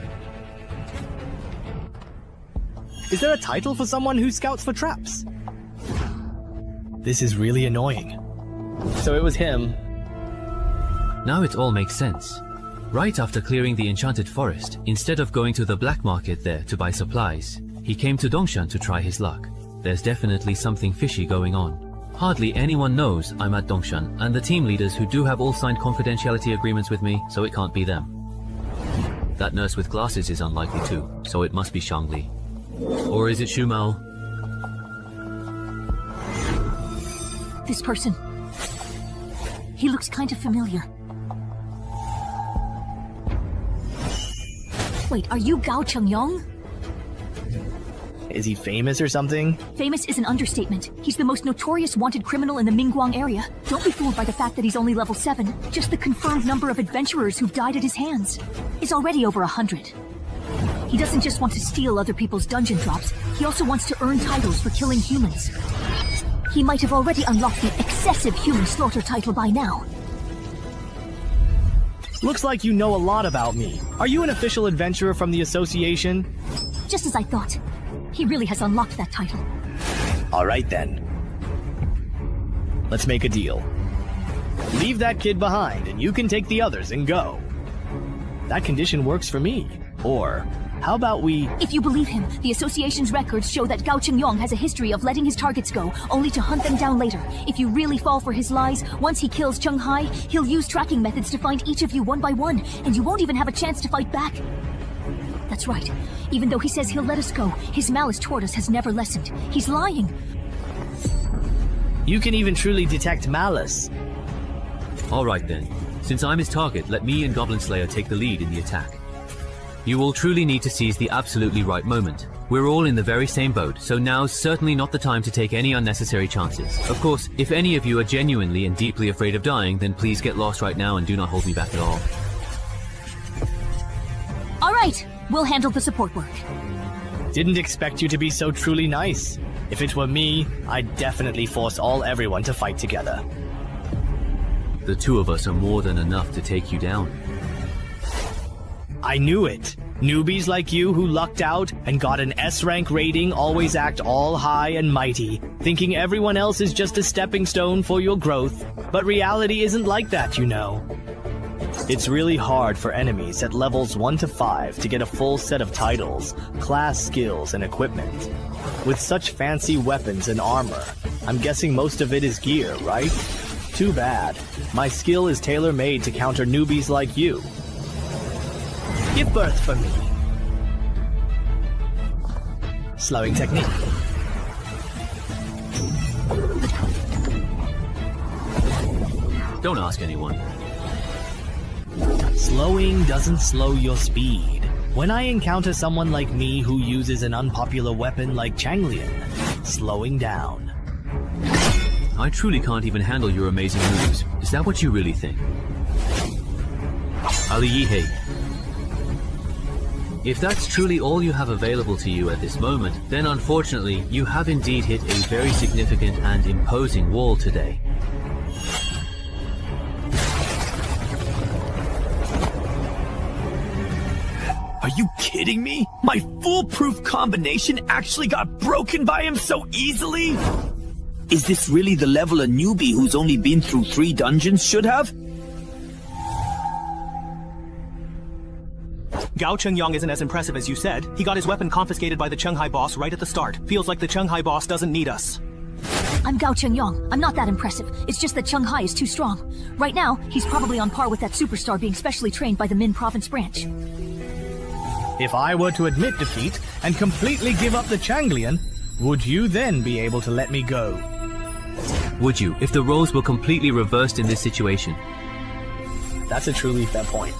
Is there a title for someone who scouts for traps? This is really annoying. So it was him. Now it all makes sense. Right after clearing the enchanted forest, instead of going to the black market there to buy supplies, he came to Dongshan to try his luck. There's definitely something fishy going on. Hardly anyone knows I'm at Dongshan, and the team leaders who do have all signed confidentiality agreements with me, so it can't be them. That nurse with glasses is unlikely too, so it must be Shangli. Or is it Shumao? This person. He looks kind of familiar. Wait, are you Gao Chengyong? Is he famous or something? Famous is an understatement. He's the most notorious wanted criminal in the Mingguang area. Don't be fooled by the fact that he's only level 7. Just the confirmed number of adventurers who've died at his hands is already over 100. He doesn't just want to steal other people's dungeon drops, he also wants to earn titles for killing humans. He might have already unlocked the excessive human slaughter title by now. Looks like you know a lot about me. Are you an official adventurer from the association? Just as I thought. He really has unlocked that title. Alright then. Let's make a deal. Leave that kid behind and you can take the others and go. That condition works for me. Or, how about we... If you believe him, the association's records show that Gao Chengyong has a history of letting his targets go, only to hunt them down later. If you really fall for his lies, once he kills Cheng Hai, he'll use tracking methods to find each of you one by one, and you won't even have a chance to fight back. That's right. Even though he says he'll let us go, his malice toward us has never lessened. He's lying. You can even truly detect malice. Alright then. Since I'm his target, let me and Goblin Slayer take the lead in the attack. You will truly need to seize the absolutely right moment. We're all in the very same boat, so now's certainly not the time to take any unnecessary chances. Of course, if any of you are genuinely and deeply afraid of dying, then please get lost right now and do not hold me back at all. Alright, we'll handle the support work. Didn't expect you to be so truly nice. If it were me, I'd definitely force everyone to fight together. The 2 of us are more than enough to take you down. I knew it. Newbies like you who lucked out and got an S-rank rating always act all high and mighty, thinking everyone else is just a stepping stone for your growth. But reality isn't like that, you know. It's really hard for enemies at levels 1 to 5 to get a full set of titles, class skills, and equipment. With such fancy weapons and armor, I'm guessing most of it is gear, right? Too bad. My skill is tailor-made to counter newbies like you. Give birth for me. Slowing technique. Don't ask anyone. Slowing doesn't slow your speed. When I encounter someone like me who uses an unpopular weapon like Changlian, slowing down. I truly can't even handle your amazing moves. Is that what you really think? Ali Yihei. If that's truly all you have available to you at this moment, then unfortunately, you have indeed hit a very significant and imposing wall today. Are you kidding me? My foolproof combination actually got broken by him so easily? Is this really the level a newbie who's only been through 3 dungeons should have? Gao Chengyang isn't as impressive as you said. He got his weapon confiscated by the Chenghai boss right at the start. Feels like the Chenghai boss doesn't need us. I'm Gao Chengyang. I'm not that impressive. It's just that Chenghai is too strong. Right now, he's probably on par with that superstar being specially trained by the Min province branch. If I were to admit defeat and completely give up the Changlian, would you then be able to let me go? Would you, if the roles were completely reversed in this situation? That's a truly fair point.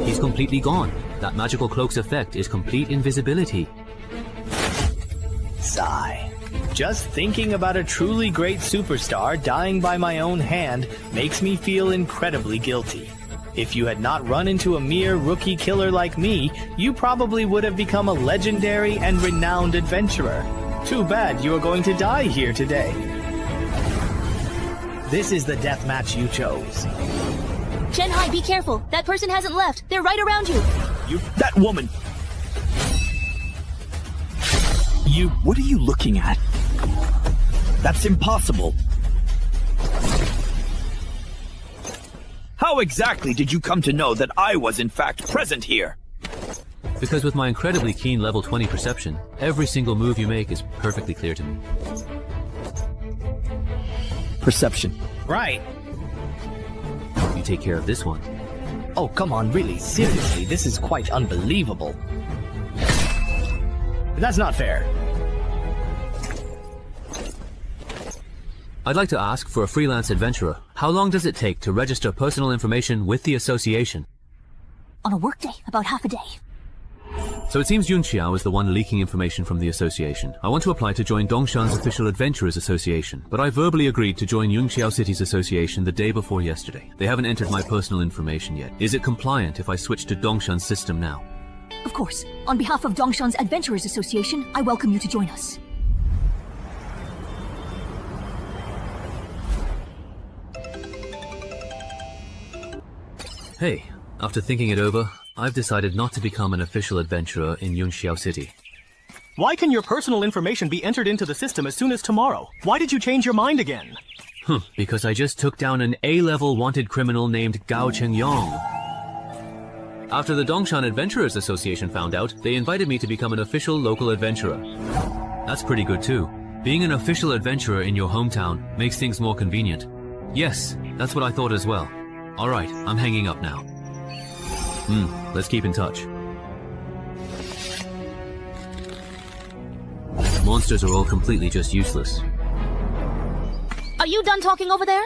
He's completely gone. That magical cloak's effect is complete invisibility. Sigh. Just thinking about a truly great superstar dying by my own hand makes me feel incredibly guilty. If you had not run into a mere rookie killer like me, you probably would have become a legendary and renowned adventurer. Too bad you are going to die here today. This is the death match you chose. Chenghai, be careful. That person hasn't left. They're right around you. That woman! What are you looking at? That's impossible. How exactly did you come to know that I was in fact present here? Because with my incredibly keen level 20 perception, every single move you make is perfectly clear to me. Perception. Right. You take care of this one. Oh, come on, really, seriously, this is quite unbelievable. That's not fair. I'd like to ask, for a freelance adventurer, how long does it take to register personal information with the association? On a workday, about half a day. So it seems Yunqiao is the one leaking information from the association. I want to apply to join Dongshan's official Adventurers Association, but I verbally agreed to join Yunqiao City's association the day before yesterday. They haven't entered my personal information yet. Is it compliant if I switch to Dongshan's system now? Of course. On behalf of Dongshan's Adventurers Association, I welcome you to join us. Hey, after thinking it over, I've decided not to become an official adventurer in Yunqiao City. Why can your personal information be entered into the system as soon as tomorrow? Why did you change your mind again? Because I just took down an A-level wanted criminal named Gao Chengyang. After the Dongshan Adventurers Association found out, they invited me to become an official local adventurer. That's pretty good too. Being an official adventurer in your hometown makes things more convenient. Yes, that's what I thought as well. Alright, I'm hanging up now. Let's keep in touch. Monsters are all completely just useless. Are you done talking over there?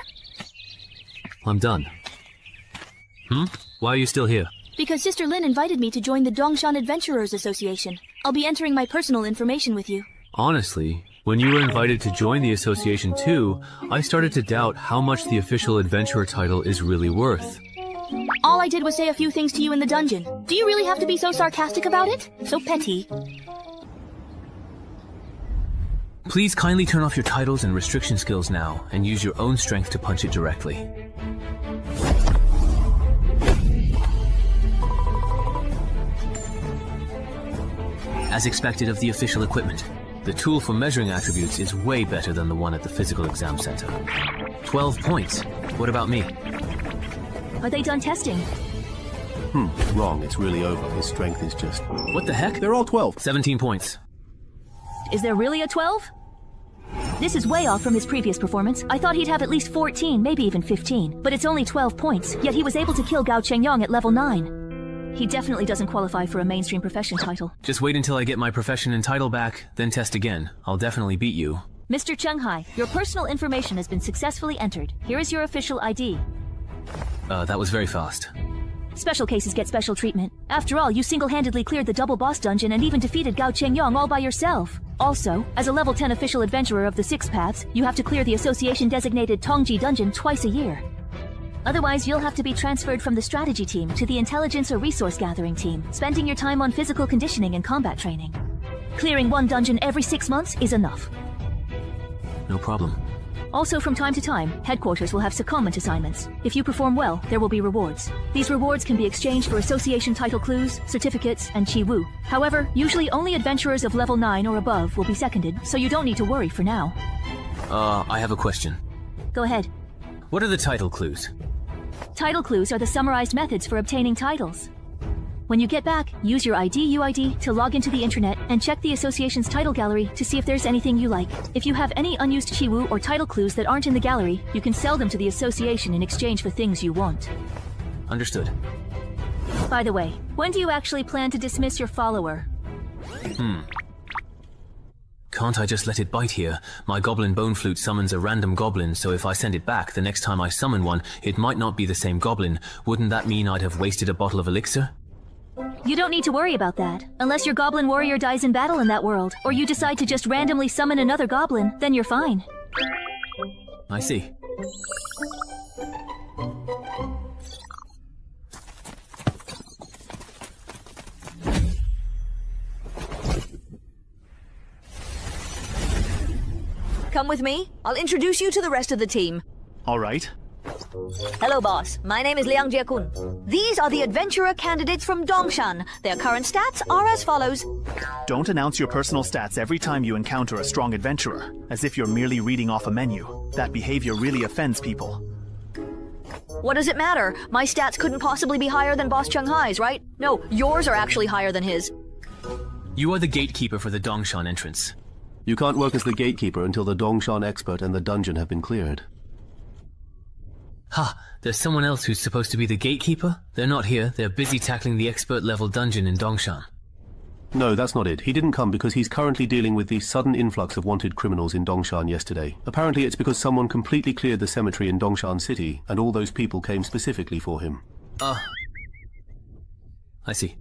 I'm done. Why are you still here? Because Sister Lin invited me to join the Dongshan Adventurers Association. I'll be entering my personal information with you. Honestly, when you were invited to join the association too, I started to doubt how much the official adventurer title is really worth. All I did was say a few things to you in the dungeon. Do you really have to be so sarcastic about it? So petty. Please kindly turn off your titles and restriction skills now, and use your own strength to punch it directly. As expected of the official equipment, the tool for measuring attributes is way better than the one at the physical exam center. 12 points. What about me? Are they done testing? Wrong. It's really over. His strength is just... What the heck? They're all 12. 17 points. Is there really a 12? This is way off from his previous performance. I thought he'd have at least 14, maybe even 15. But it's only 12 points, yet he was able to kill Gao Chengyang at level 9. He definitely doesn't qualify for a mainstream profession title. Just wait until I get my profession and title back, then test again. I'll definitely beat you. Mr. Chenghai, your personal information has been successfully entered. Here is your official ID. That was very fast. Special cases get special treatment. After all, you single-handedly cleared the double boss dungeon and even defeated Gao Chengyang all by yourself. Also, as a level 10 official adventurer of the Six Paths, you have to clear the association-designated Tongji dungeon twice a year. Otherwise, you'll have to be transferred from the strategy team to the intelligence or resource gathering team, spending your time on physical conditioning and combat training. Clearing one dungeon every 6 months is enough. No problem. Also, from time to time, headquarters will have secondment assignments. If you perform well, there will be rewards. These rewards can be exchanged for association title clues, certificates, and chi wu. However, usually only adventurers of level 9 or above will be seconded, so you don't need to worry for now. I have a question. Go ahead. What are the title clues? Title clues are the summarized methods for obtaining titles. When you get back, use your UID to log into the intranet and check the association's title gallery to see if there's anything you like. If you have any unused Chiwu or title clues that aren't in the gallery, you can sell them to the association in exchange for things you want. Understood. By the way, when do you actually plan to dismiss your follower? Can't I just let it bite here? My goblin bone flute summons a random goblin, so if I send it back, the next time I summon one, it might not be the same goblin. Wouldn't that mean I'd have wasted a bottle of elixir? You don't need to worry about that. Unless your goblin warrior dies in battle in that world, or you decide to just randomly summon another goblin, then you're fine. I see. Come with me. I'll introduce you to the rest of the team. All right. Hello, boss. My name is Liang Jiekun. These are the adventurer candidates from Dongshan. Their current stats are as follows. Don't announce your personal stats every time you encounter a strong adventurer, as if you're merely reading off a menu. That behavior really offends people. What does it matter? My stats couldn't possibly be higher than Boss Chunghai's, right? No, yours are actually higher than his. You are the gatekeeper for the Dongshan entrance. You can't work as the gatekeeper until the Dongshan expert and the dungeon have been cleared. Ha! There's someone else who's supposed to be the gatekeeper? They're not here. They're busy tackling the expert-level dungeon in Dongshan. No, that's not it. He didn't come because he's currently dealing with the sudden influx of wanted criminals in Dongshan yesterday. Apparently it's because someone completely cleared the cemetery in Dongshan City, and all those people came specifically for him. I see.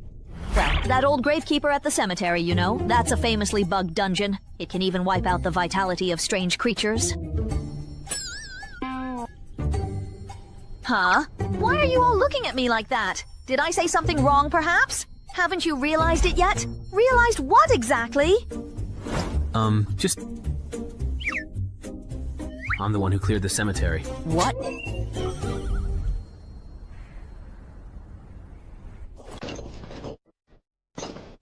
That old gravekeeper at the cemetery, you know. That's a famously bugged dungeon. It can even wipe out the vitality of strange creatures. Huh? Why are you all looking at me like that? Did I say something wrong, perhaps? Haven't you realized it yet? Realized what exactly? Just... I'm the one who cleared the cemetery. What?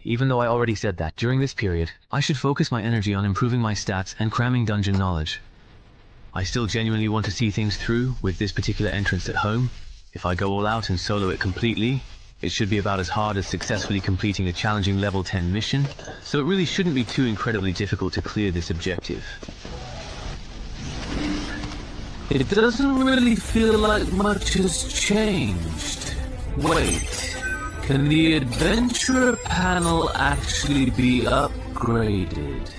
Even though I already said that, during this period, I should focus my energy on improving my stats and cramming dungeon knowledge. I still genuinely want to see things through with this particular entrance at home. If I go all out and solo it completely, it should be about as hard as successfully completing a challenging level 10 mission, so it really shouldn't be too incredibly difficult to clear this objective. It doesn't really feel like much has changed. Wait, can the adventurer panel actually be upgraded?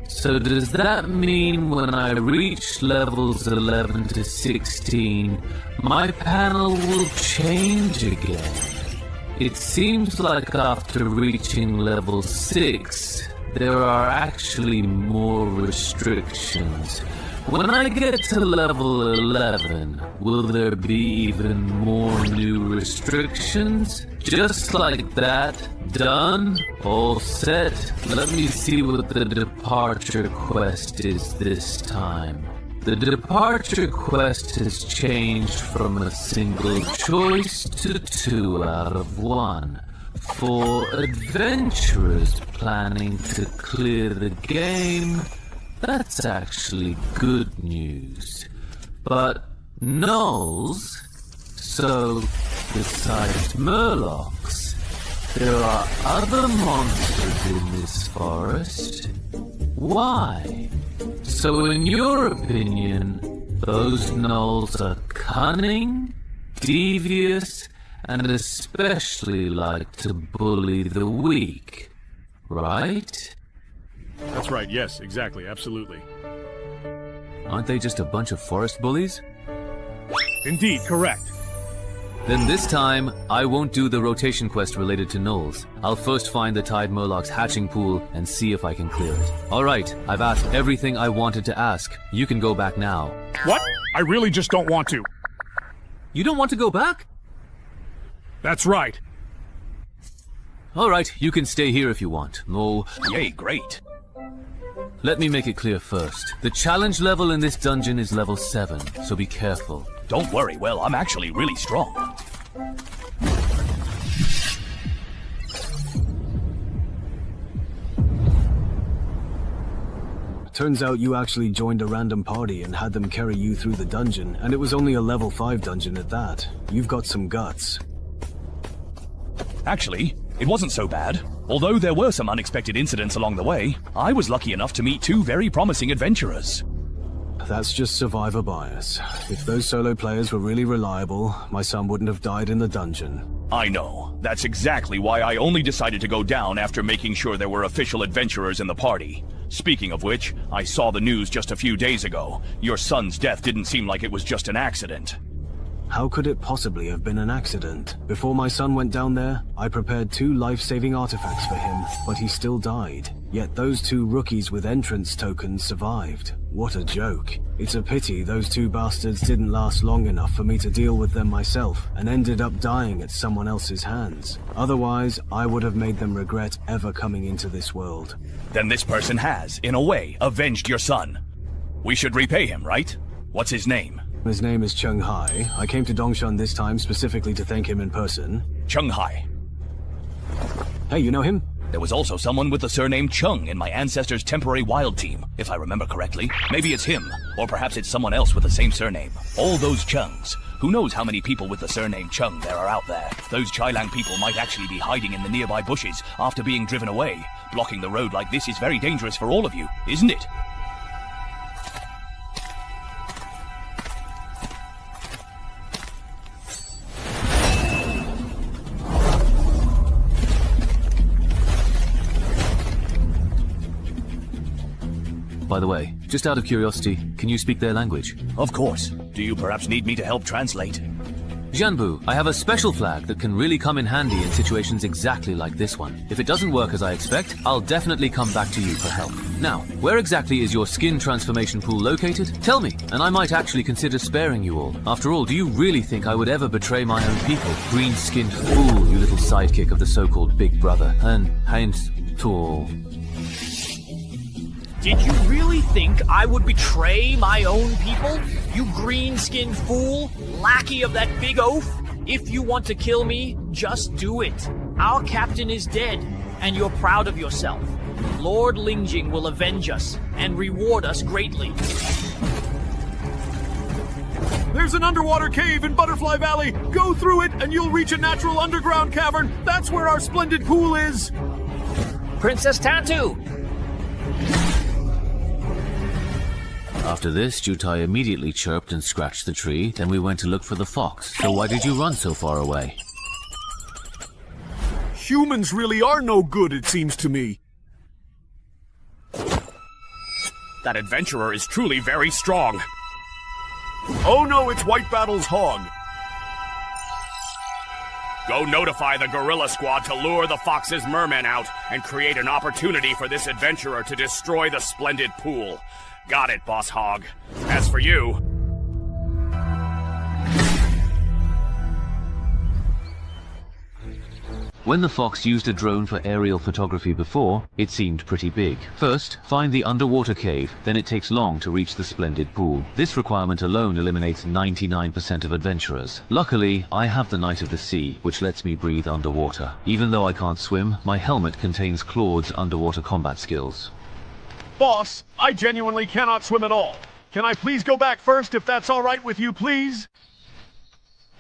So does that mean when I reach levels 11 to 16, my panel will change again? It seems like after reaching level 6, there are actually more restrictions. When I get to level 11, will there be even more new restrictions? Just like that? Done? All set? Let me see what the departure quest is this time. The departure quest has changed from a single choice to 2 out of 1. For adventurers planning to clear the game, that's actually good news. But gnolls? So, besides murlocs, there are other monsters in this forest? Why? So in your opinion, those gnolls are cunning, devious, and especially like to bully the weak, right? That's right, yes, exactly, absolutely. Aren't they just a bunch of forest bullies? Indeed, correct. Then this time, I won't do the rotation quest related to gnolls. I'll first find the Tide Murloc's hatching pool and see if I can clear it. Alright, I've asked everything I wanted to ask. You can go back now. What? I really just don't want to. You don't want to go back? That's right. Alright, you can stay here if you want. No. Yay, great. Let me make it clear first. The challenge level in this dungeon is level 7, so be careful. Don't worry, well, I'm actually really strong. Turns out you actually joined a random party and had them carry you through the dungeon, and it was only a level 5 dungeon at that. You've got some guts. Actually, it wasn't so bad. Although there were some unexpected incidents along the way, I was lucky enough to meet 2 very promising adventurers. That's just survivor bias. If those solo players were really reliable, my son wouldn't have died in the dungeon. I know. That's exactly why I only decided to go down after making sure there were official adventurers in the party. Speaking of which, I saw the news just a few days ago. Your son's death didn't seem like it was just an accident. How could it possibly have been an accident? Before my son went down there, I prepared 2 life-saving artifacts for him, but he still died. Yet those 2 rookies with entrance tokens survived. What a joke. It's a pity those 2 bastards didn't last long enough for me to deal with them myself, and ended up dying at someone else's hands. Otherwise, I would have made them regret ever coming into this world. Then this person has, in a way, avenged your son. We should repay him, right? What's his name? His name is Chung Hai. I came to Dongshan this time specifically to thank him in person. Chung Hai. Hey, you know him? There was also someone with the surname Chung in my ancestors' temporary wild team, if I remember correctly. Maybe it's him, or perhaps it's someone else with the same surname. All those Chungs. Who knows how many people with the surname Chung there are out there? Those Chailang people might actually be hiding in the nearby bushes after being driven away. Blocking the road like this is very dangerous for all of you, isn't it? By the way, just out of curiosity, can you speak their language? Of course. Do you perhaps need me to help translate? Jianbu, I have a special flag that can really come in handy in situations exactly like this one. If it doesn't work as I expect, I'll definitely come back to you for help. Now, where exactly is your skin transformation pool located? Tell me, and I might actually consider sparing you all. After all, do you really think I would ever betray my own people? Green-skinned fool, you little sidekick of the so-called Big Brother. And Heinz Tool. Did you really think I would betray my own people? You green-skinned fool, lackey of that big oaf? If you want to kill me, just do it. Our captain is dead, and you're proud of yourself. Lord Lingjing will avenge us and reward us greatly. There's an underwater cave in Butterfly Valley. Go through it, and you'll reach a natural underground cavern. That's where our splendid pool is. Princess Tatu! After this, Jutai immediately chirped and scratched the tree, then we went to look for the fox. So why did you run so far away? Humans really are no good, it seems to me. That adventurer is truly very strong. Oh no, it's White Battle's hog. Go notify the gorilla squad to lure the fox's mermen out and create an opportunity for this adventurer to destroy the splendid pool. Got it, Boss Hog. As for you... When the fox used a drone for aerial photography before, it seemed pretty big. First, find the underwater cave, then it takes long to reach the splendid pool. This requirement alone eliminates 99% of adventurers. Luckily, I have the Knight of the Sea, which lets me breathe underwater. Even though I can't swim, my helmet contains Claude's underwater combat skills. Boss, I genuinely cannot swim at all. Can I please go back first if that's all right with you, please?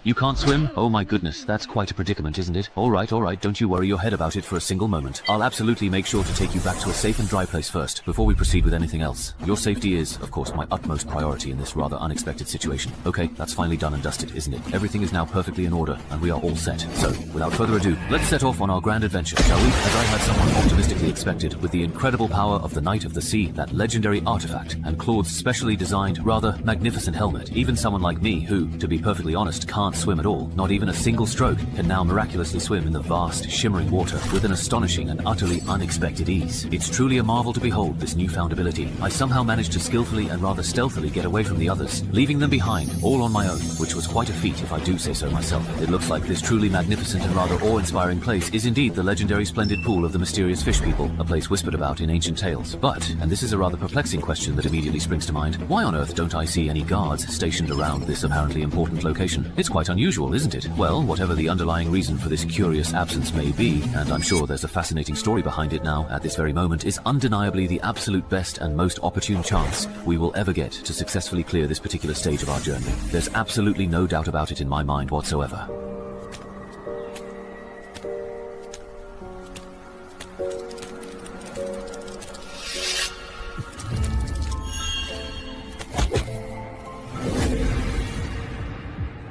You can't swim? Oh my goodness, that's quite a predicament, isn't it? Alright, don't you worry your head about it for a single moment. I'll absolutely make sure to take you back to a safe and dry place first, before we proceed with anything else. Your safety is, of course, my utmost priority in this rather unexpected situation. Okay, that's finally done and dusted, isn't it? Everything is now perfectly in order, and we are all set. So, without further ado, let's set off on our grand adventure, shall we? As I had somewhat optimistically expected, with the incredible power of the Knight of the Sea, that legendary artifact, and Claude's specially designed, rather magnificent helmet, even someone like me, who, to be perfectly honest, can't swim at all, not even a single stroke, can now miraculously swim in the vast, shimmering water with an astonishing and utterly unexpected ease. It's truly a marvel to behold, this newfound ability. I somehow managed to skillfully and rather stealthily get away from the others, leaving them behind, all on my own, which was quite a feat if I do say so myself. It looks like this truly magnificent and rather awe-inspiring place is indeed the legendary splendid pool of the mysterious fish people, a place whispered about in ancient tales. But, and this is a rather perplexing question that immediately springs to mind, why on earth don't I see any guards stationed around this apparently important location? It's quite unusual, isn't it? Well, whatever the underlying reason for this curious absence may be, and I'm sure there's a fascinating story behind it now, at this very moment, is undeniably the absolute best and most opportune chance we will ever get to successfully clear this particular stage of our journey. There's absolutely no doubt about it in my mind whatsoever.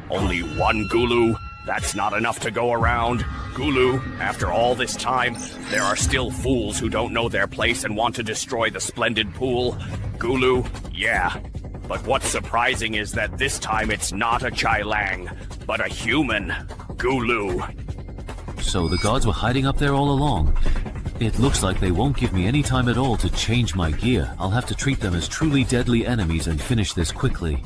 Only one Gulu? That's not enough to go around. Gulu, after all this time, there are still fools who don't know their place and want to destroy the splendid pool. Gulu, yeah. But what's surprising is that this time it's not a Chai Lang, but a human Gulu. So the guards were hiding up there all along. It looks like they won't give me any time at all to change my gear. I'll have to treat them as truly deadly enemies and finish this quickly.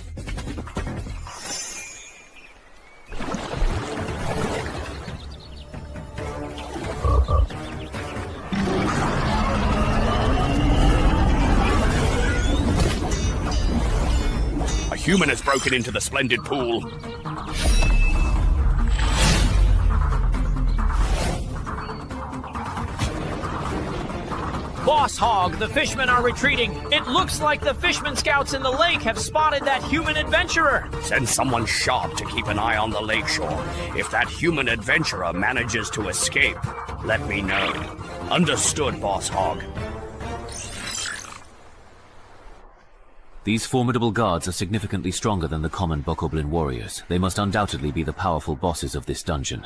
A human has broken into the splendid pool. Boss Hog, the fishmen are retreating. It looks like the fishermen scouts in the lake have spotted that human adventurer. Send someone sharp to keep an eye on the lakeshore. If that human adventurer manages to escape, let me know. Understood, Boss Hog. These formidable guards are significantly stronger than the common Bokoblin warriors. They must undoubtedly be the powerful bosses of this dungeon.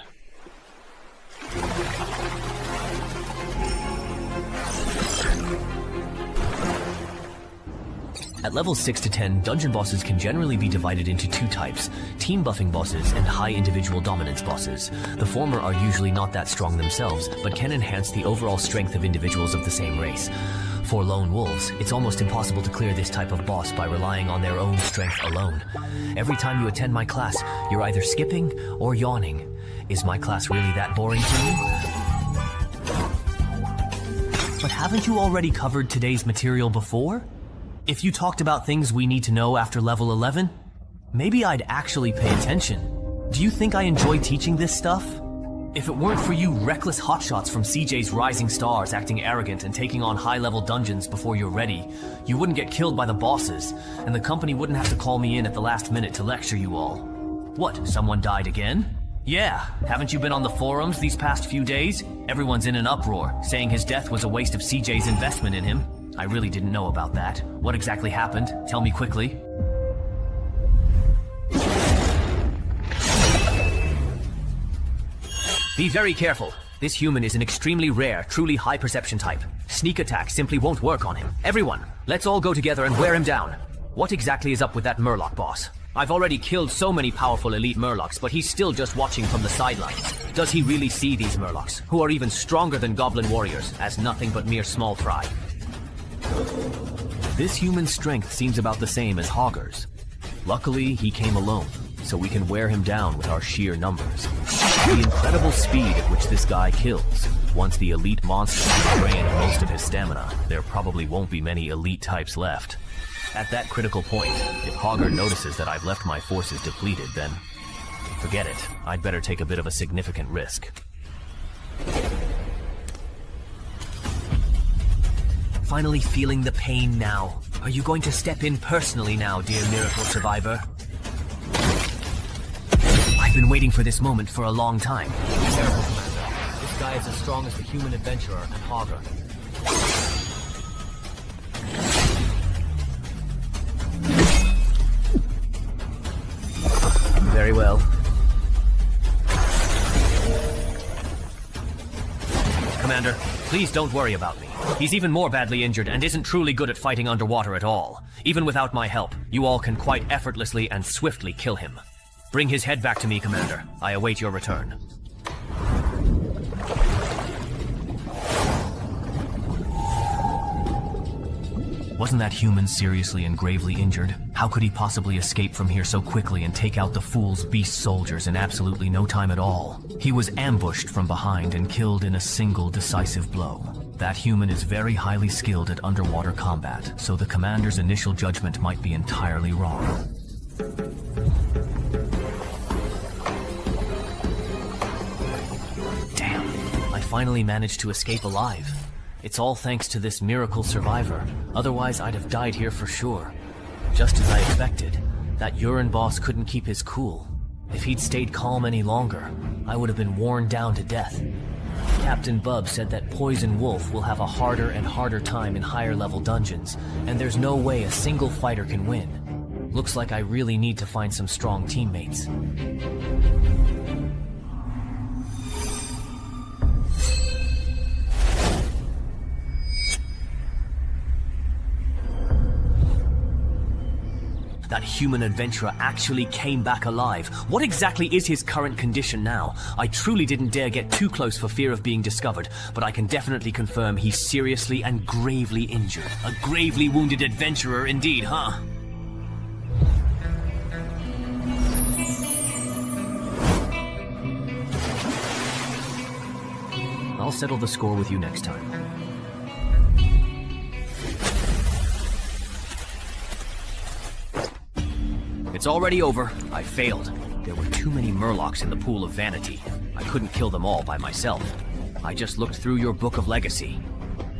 At levels 6 to 10, dungeon bosses can generally be divided into two types, team buffing bosses and high individual dominance bosses. The former are usually not that strong themselves, but can enhance the overall strength of individuals of the same race. For lone wolves, it's almost impossible to clear this type of boss by relying on their own strength alone. Every time you attend my class, you're either skipping or yawning. Is my class really that boring to you? But haven't you already covered today's material before? If you talked about things we need to know after level 11, maybe I'd actually pay attention. Do you think I enjoy teaching this stuff? If it weren't for you reckless hotshots from CJ's Rising Stars acting arrogant and taking on high-level dungeons before you're ready, you wouldn't get killed by the bosses, and the company wouldn't have to call me in at the last minute to lecture you all. What, someone died again? Yeah, haven't you been on the forums these past few days? Everyone's in an uproar, saying his death was a waste of CJ's investment in him. I really didn't know about that. What exactly happened? Tell me quickly. Be very careful. This human is an extremely rare, truly high perception type. Sneak attack simply won't work on him. Everyone, let's all go together and wear him down. What exactly is up with that Murloc boss? I've already killed so many powerful elite Murlocs, but he's still just watching from the sidelines. Does he really see these Murlocs, who are even stronger than Goblin warriors, as nothing but mere small fry? This human's strength seems about the same as Hogger's. Luckily, he came alone, so we can wear him down with our sheer numbers. The incredible speed at which this guy kills. Once the elite monster has drained most of his stamina, there probably won't be many elite types left. At that critical point, if Hogger notices that I've left my forces depleted, then forget it. I'd better take a bit of a significant risk. Finally feeling the pain now. Are you going to step in personally now, dear miracle survivor? I've been waiting for this moment for a long time. Careful, Commander. This guy is as strong as the human adventurer and Hogger. Very well. Commander, please don't worry about me. He's even more badly injured and isn't truly good at fighting underwater at all. Even without my help, you all can quite effortlessly and swiftly kill him. Bring his head back to me, Commander. I await your return. Wasn't that human seriously and gravely injured? How could he possibly escape from here so quickly and take out the fool's beast soldiers in absolutely no time at all? He was ambushed from behind and killed in a single decisive blow. That human is very highly skilled at underwater combat, so the commander's initial judgment might be entirely wrong. Damn, I finally managed to escape alive. It's all thanks to this miracle survivor. Otherwise, I'd have died here for sure. Just as I expected, that urine boss couldn't keep his cool. If he'd stayed calm any longer, I would have been worn down to death. Captain Bub said that Poison Wolf will have a harder and harder time in higher level dungeons, and there's no way a single fighter can win. Looks like I really need to find some strong teammates. That human adventurer actually came back alive. What exactly is his current condition now? I truly didn't dare get too close for fear of being discovered, but I can definitely confirm he's seriously and gravely injured. A gravely wounded adventurer indeed, huh? I'll settle the score with you next time. It's already over. I failed. There were too many Murlocs in the pool of vanity. I couldn't kill them all by myself. I just looked through your book of legacy.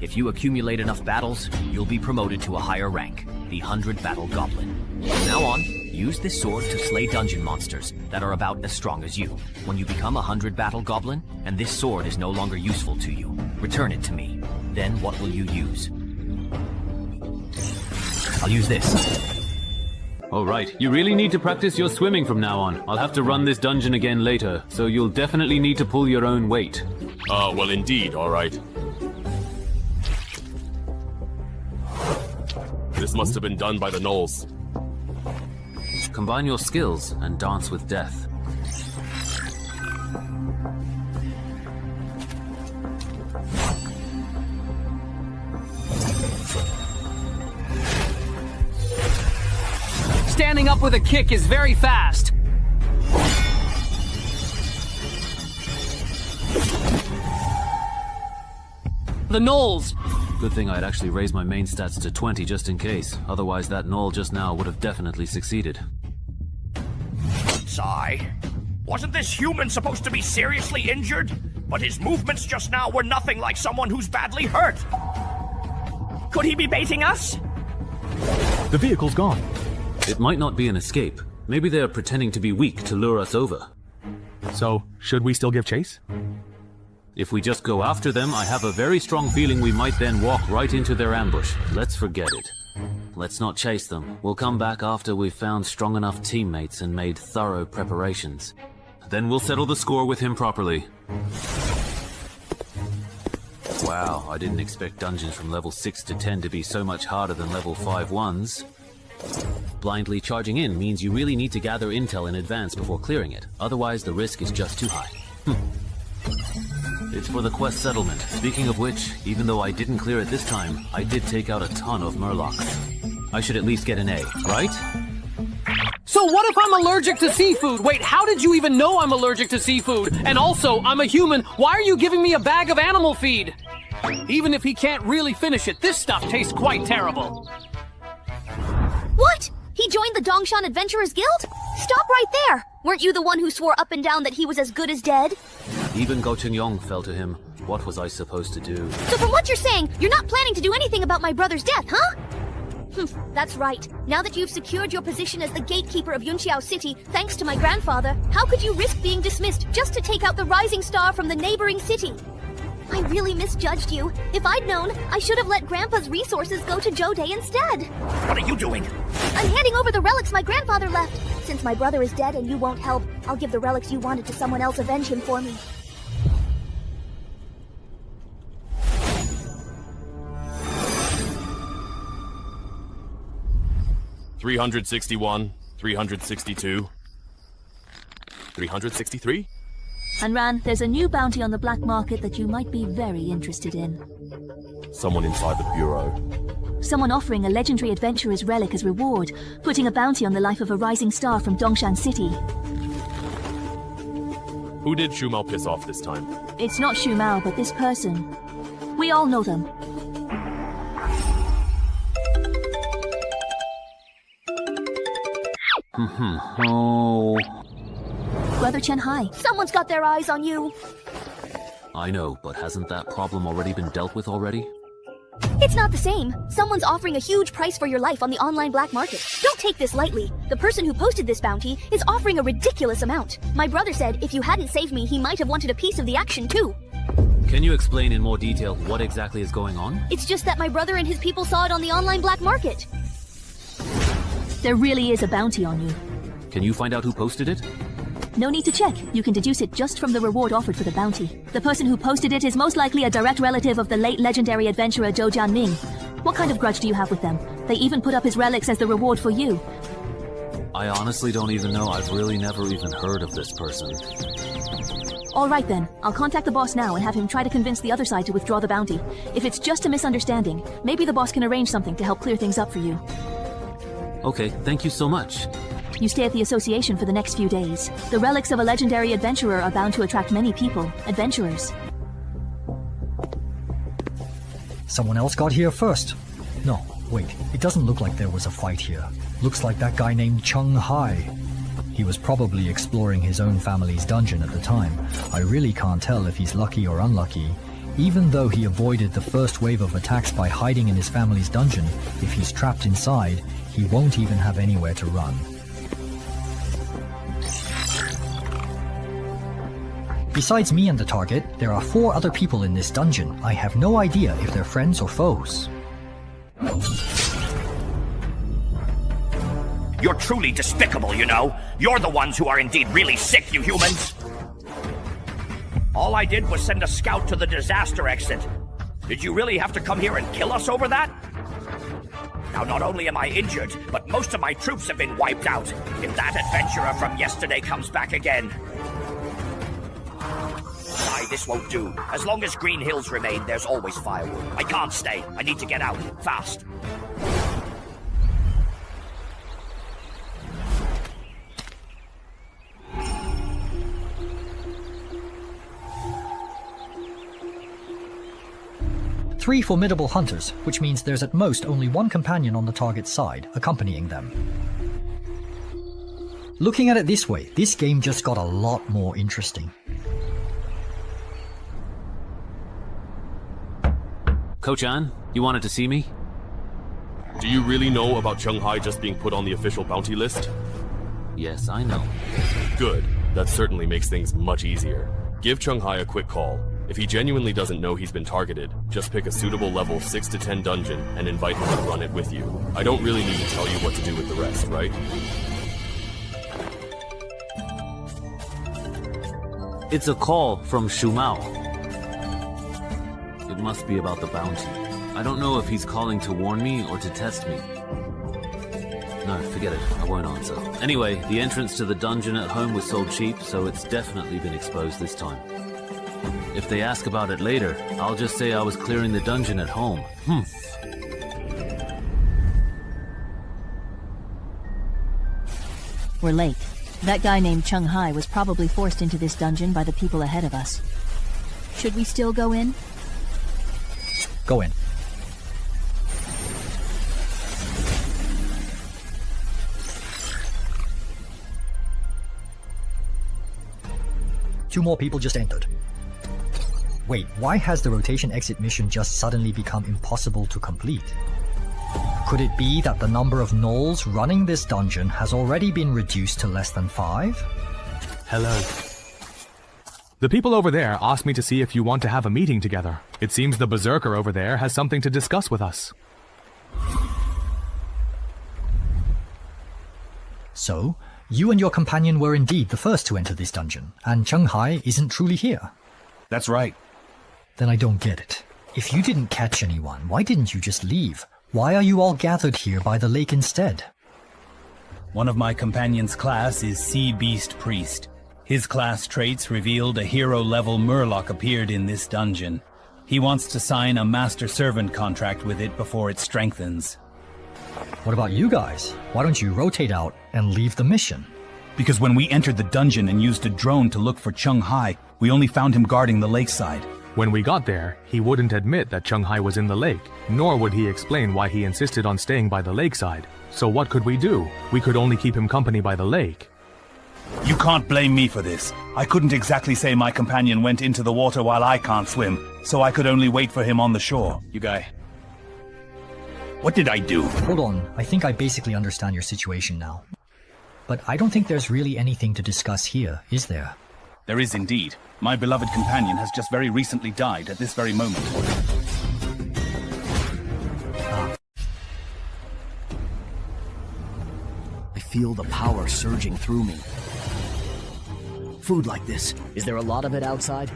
If you accumulate enough battles, you'll be promoted to a higher rank, the 100 Battle Goblin. From now on, use this sword to slay dungeon monsters that are about as strong as you. When you become a 100 Battle Goblin, and this sword is no longer useful to you, return it to me. Then what will you use? I'll use this. Alright, you really need to practice your swimming from now on. I'll have to run this dungeon again later, so you'll definitely need to pull your own weight. Well indeed, alright. This must have been done by the gnolls. Combine your skills and dance with death. Standing up with a kick is very fast. The gnolls. Good thing I'd actually raised my main stats to 20 just in case. Otherwise that gnoll just now would have definitely succeeded. Sigh. Wasn't this human supposed to be seriously injured? But his movements just now were nothing like someone who's badly hurt. Could he be baiting us? The vehicle's gone. It might not be an escape. Maybe they're pretending to be weak to lure us over. So, should we still give chase? If we just go after them, I have a very strong feeling we might then walk right into their ambush. Let's forget it. Let's not chase them. We'll come back after we've found strong enough teammates and made thorough preparations. Then we'll settle the score with him properly. Wow, I didn't expect dungeons from level 6 to 10 to be so much harder than level 5 ones. Blindly charging in means you really need to gather intel in advance before clearing it. Otherwise, the risk is just too high. It's for the quest settlement. Speaking of which, even though I didn't clear it this time, I did take out a ton of Murlocs. I should at least get an A, right? So what if I'm allergic to seafood? Wait, how did you even know I'm allergic to seafood? And also, I'm a human. Why are you giving me a bag of animal feed? Even if he can't really finish it, this stuff tastes quite terrible. What? He joined the Dongshan Adventurers Guild? Stop right there! Weren't you the one who swore up and down that he was as good as dead? Even Go Yong fell to him. What was I supposed to do? So from what you're saying, you're not planning to do anything about my brother's death, huh? That's right. Now that you've secured your position as the gatekeeper of Yunqiao City, thanks to my grandfather, how could you risk being dismissed just to take out the rising star from the neighboring city? I really misjudged you. If I'd known, I should have let Grandpa's resources go to Jode instead. What are you doing? I'm handing over the relics my grandfather left. Since my brother is dead and you won't help, I'll give the relics you wanted to someone else avenge him for me. $361, $362. 363? Hanran, there's a new bounty on the black market that you might be very interested in. Someone inside the bureau. Someone offering a legendary adventurer's relic as reward, putting a bounty on the life of a rising star from Dongshan City. Who did Shu Mao piss off this time? It's not Shu Mao, but this person. We all know them. Oh. Brother Chen Hai. Someone's got their eyes on you. I know, but hasn't that problem already been dealt with already? It's not the same. Someone's offering a huge price for your life on the online black market. Don't take this lightly. The person who posted this bounty is offering a ridiculous amount. My brother said if you hadn't saved me, he might have wanted a piece of the action too. Can you explain in more detail what exactly is going on? It's just that my brother and his people saw it on the online black market. There really is a bounty on you. Can you find out who posted it? No need to check. You can deduce it just from the reward offered for the bounty. The person who posted it is most likely a direct relative of the late legendary adventurer Zhou Jianming. What kind of grudge do you have with them? They even put up his relics as the reward for you. I honestly don't even know. I've really never even heard of this person. All right then. I'll contact the boss now and have him try to convince the other side to withdraw the bounty. If it's just a misunderstanding, maybe the boss can arrange something to help clear things up for you. Okay, thank you so much. You stay at the association for the next few days. The relics of a legendary adventurer are bound to attract many people, adventurers. Someone else got here first. No, wait, it doesn't look like there was a fight here. Looks like that guy named Cheng Hai. He was probably exploring his own family's dungeon at the time. I really can't tell if he's lucky or unlucky. Even though he avoided the first wave of attacks by hiding in his family's dungeon, if he's trapped inside, he won't even have anywhere to run. Besides me and the target, there are 4 other people in this dungeon. I have no idea if they're friends or foes. You're truly despicable, you know. You're the ones who are indeed really sick, you humans. All I did was send a scout to the disaster exit. Did you really have to come here and kill us over that? Now, not only am I injured, but most of my troops have been wiped out. If that adventurer from yesterday comes back again... This won't do. As long as Green Hills remain, there's always firewood. I can't stay. I need to get out. Fast. Three formidable hunters, which means there's at most only one companion on the target's side, accompanying them. Looking at it this way, this game just got a lot more interesting. Ko-chan, you wanted to see me? Do you really know about Cheng Hai just being put on the official bounty list? Yes, I know. Good. That certainly makes things much easier. Give Cheng Hai a quick call. If he genuinely doesn't know he's been targeted, just pick a suitable level 6 to 10 dungeon and invite him to run it with you. I don't really need to tell you what to do with the rest, right? It's a call from Shu Mao. It must be about the bounty. I don't know if he's calling to warn me or to test me. No, forget it. I won't answer. Anyway, the entrance to the dungeon at home was sold cheap, so it's definitely been exposed this time. If they ask about it later, I'll just say I was clearing the dungeon at home. We're late. That guy named Cheng Hai was probably forced into this dungeon by the people ahead of us. Should we still go in? Go in. Two more people just entered. Wait, why has the rotation exit mission just suddenly become impossible to complete? Could it be that the number of gnolls running this dungeon has already been reduced to less than 5? Hello. The people over there asked me to see if you want to have a meeting together. It seems the berserker over there has something to discuss with us. So, you and your companion were indeed the first to enter this dungeon, and Cheng Hai isn't truly here. That's right. Then I don't get it. If you didn't catch anyone, why didn't you just leave? Why are you all gathered here by the lake instead? One of my companion's class is Sea Beast Priest. His class traits revealed a hero-level Murloc appeared in this dungeon. He wants to sign a master-servant contract with it before it strengthens. What about you guys? Why don't you rotate out and leave the mission? Because when we entered the dungeon and used a drone to look for Chung Hai, we only found him guarding the lakeside. When we got there, he wouldn't admit that Chung Hai was in the lake, nor would he explain why he insisted on staying by the lakeside. So what could we do? We could only keep him company by the lake. You can't blame me for this. I couldn't exactly say my companion went into the water while I can't swim, so I could only wait for him on the shore. You guy. What did I do? Hold on, I think I basically understand your situation now. But I don't think there's really anything to discuss here, is there? There is indeed. My beloved companion has just very recently died at this very moment. I feel the power surging through me. Food like this, is there a lot of it outside?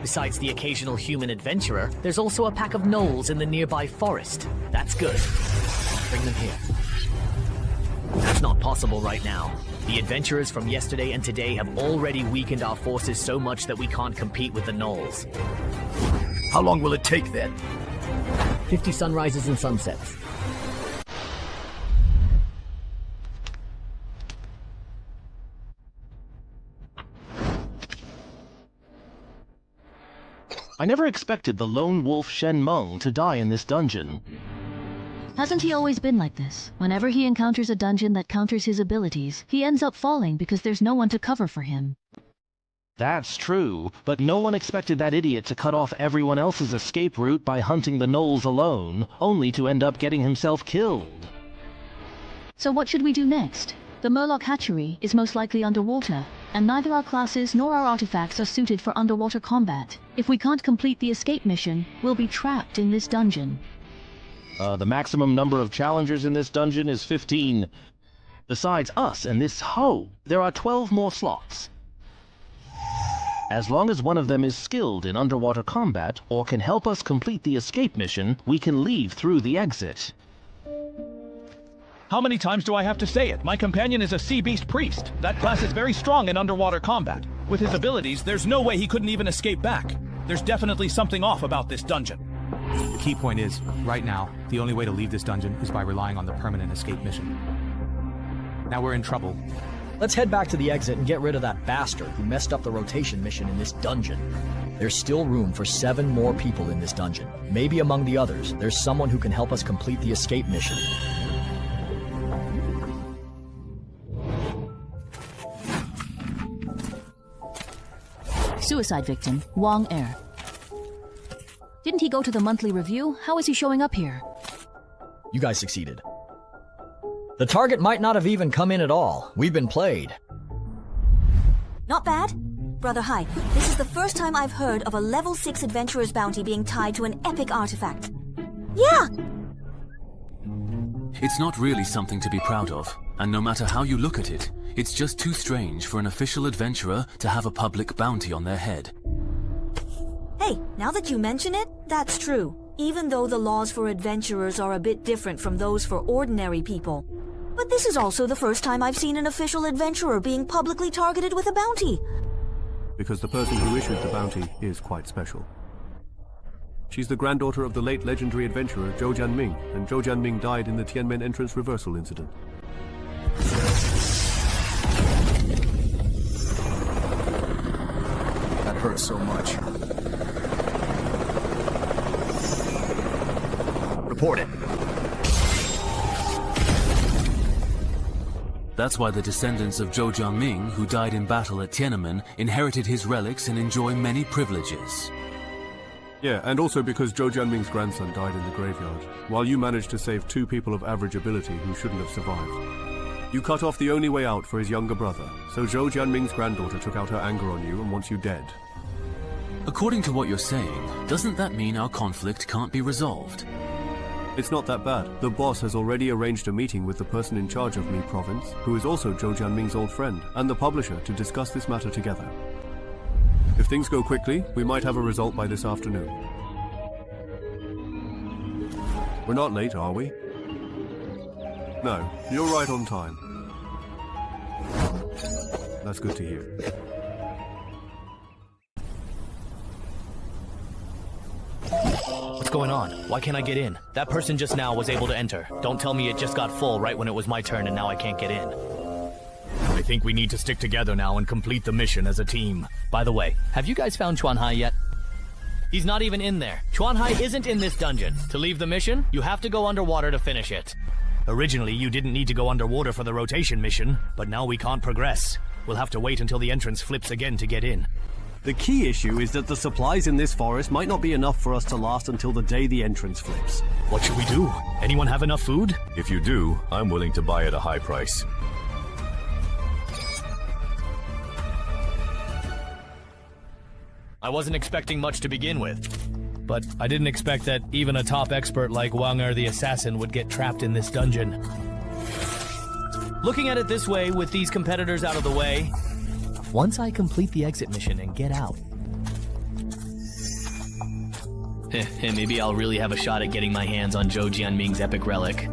Besides the occasional human adventurer, there's also a pack of gnolls in the nearby forest. That's good. Bring them here. That's not possible right now. The adventurers from yesterday and today have already weakened our forces so much that we can't compete with the gnolls. How long will it take then? 50 sunrises and sunsets. I never expected the lone wolf Shen Meng to die in this dungeon. Hasn't he always been like this? Whenever he encounters a dungeon that counters his abilities, he ends up falling because there's no one to cover for him. That's true, but no one expected that idiot to cut off everyone else's escape route by hunting the gnolls alone, only to end up getting himself killed. So what should we do next? The Murloc hatchery is most likely underwater, and neither our classes nor our artifacts are suited for underwater combat. If we can't complete the escape mission, we'll be trapped in this dungeon. The maximum number of challengers in this dungeon is 15. Besides us and this hoe, there are 12 more slots. As long as one of them is skilled in underwater combat or can help us complete the escape mission, we can leave through the exit. How many times do I have to say it? My companion is a sea beast priest. That class is very strong in underwater combat. With his abilities, there's no way he couldn't even escape back. There's definitely something off about this dungeon. The key point is, right now, the only way to leave this dungeon is by relying on the permanent escape mission. Now we're in trouble. Let's head back to the exit and get rid of that bastard who messed up the rotation mission in this dungeon. There's still room for 7 more people in this dungeon. Maybe among the others, there's someone who can help us complete the escape mission. Suicide victim, Wang Er. Didn't he go to the monthly review? How is he showing up here? You guys succeeded. The target might not have even come in at all. We've been played. Not bad. Brother Hai, this is the first time I've heard of a level 6 adventurer's bounty being tied to an epic artifact. Yeah! It's not really something to be proud of, and no matter how you look at it, it's just too strange for an official adventurer to have a public bounty on their head. Hey, now that you mention it, that's true. Even though the laws for adventurers are a bit different from those for ordinary people. But this is also the first time I've seen an official adventurer being publicly targeted with a bounty. Because the person who issued the bounty is quite special. She's the granddaughter of the late legendary adventurer Zhou Jianming, and Zhou Jianming died in the Tianmen entrance reversal incident. That hurts so much. Report it. That's why the descendants of Zhou Jianming, who died in battle at Tiananmen, inherited his relics and enjoy many privileges. Yeah, and also because Zhou Jianming's grandson died in the graveyard, while you managed to save 2 people of average ability who shouldn't have survived. You cut off the only way out for his younger brother, so Zhou Jianming's granddaughter took out her anger on you and wants you dead. According to what you're saying, doesn't that mean our conflict can't be resolved? It's not that bad. The boss has already arranged a meeting with the person in charge of Mi Province, who is also Zhou Jianming's old friend, and the publisher to discuss this matter together. If things go quickly, we might have a result by this afternoon. We're not late, are we? No, you're right on time. That's good to hear. What's going on? Why can't I get in? That person just now was able to enter. Don't tell me it just got full right when it was my turn and now I can't get in. I think we need to stick together now and complete the mission as a team. By the way, have you guys found Chuan Hai yet? He's not even in there. Chuan Hai isn't in this dungeon. To leave the mission, you have to go underwater to finish it. Originally, you didn't need to go underwater for the rotation mission, but now we can't progress. We'll have to wait until the entrance flips again to get in. The key issue is that the supplies in this forest might not be enough for us to last until the day the entrance flips. What should we do? Anyone have enough food? If you do, I'm willing to buy at a high price. I wasn't expecting much to begin with. But I didn't expect that even a top expert like Wang Er the Assassin would get trapped in this dungeon. Looking at it this way, with these competitors out of the way, once I complete the exit mission and get out, maybe I'll really have a shot at getting my hands on Zhou Jianming's epic relic.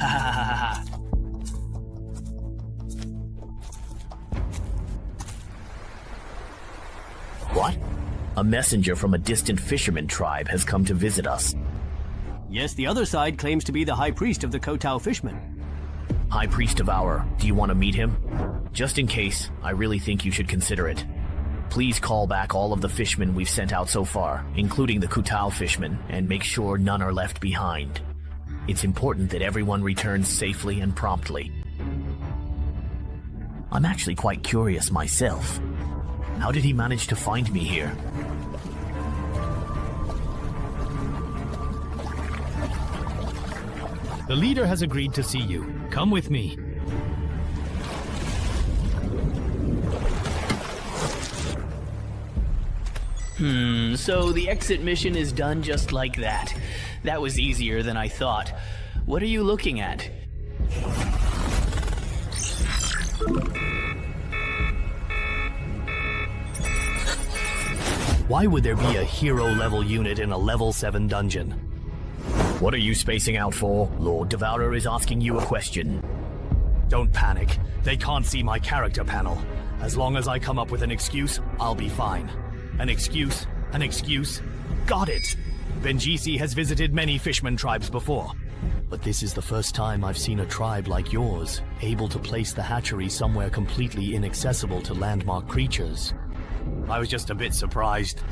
Ha ha ha ha ha. What? A messenger from a distant fisherman tribe has come to visit us. Yes, the other side claims to be the High Priest of the Kotao Fishmen. High Priest of Our, do you want to meet him? Just in case, I really think you should consider it. Please call back all of the fishmen we've sent out so far, including the Kutao fishmen, and make sure none are left behind. It's important that everyone returns safely and promptly. I'm actually quite curious myself. How did he manage to find me here? The leader has agreed to see you. Come with me. So the exit mission is done just like that. That was easier than I thought. What are you looking at? Why would there be a hero-level unit in a level 7 dungeon? What are you spacing out for? Lord Devourer is asking you a question. Don't panic. They can't see my character panel. As long as I come up with an excuse, I'll be fine. An excuse, an excuse. Got it! Benjisi has visited many fishman tribes before. But this is the first time I've seen a tribe like yours, able to place the hatchery somewhere completely inaccessible to landmark creatures. I was just a bit surprised.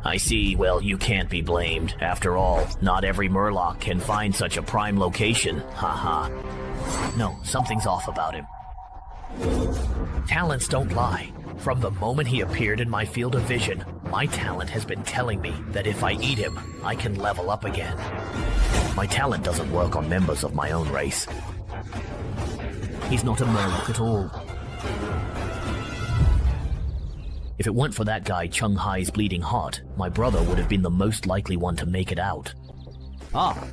I see. Well, you can't be blamed. After all, not every Murloc can find such a prime location. Haha. No, something's off about him. Talents don't lie. From the moment he appeared in my field of vision, my talent has been telling me that if I eat him, I can level up again. My talent doesn't work on members of my own race. He's not a Murloc at all. If it weren't for that guy Chung Hai's bleeding heart, my brother would have been the most likely one to make it out.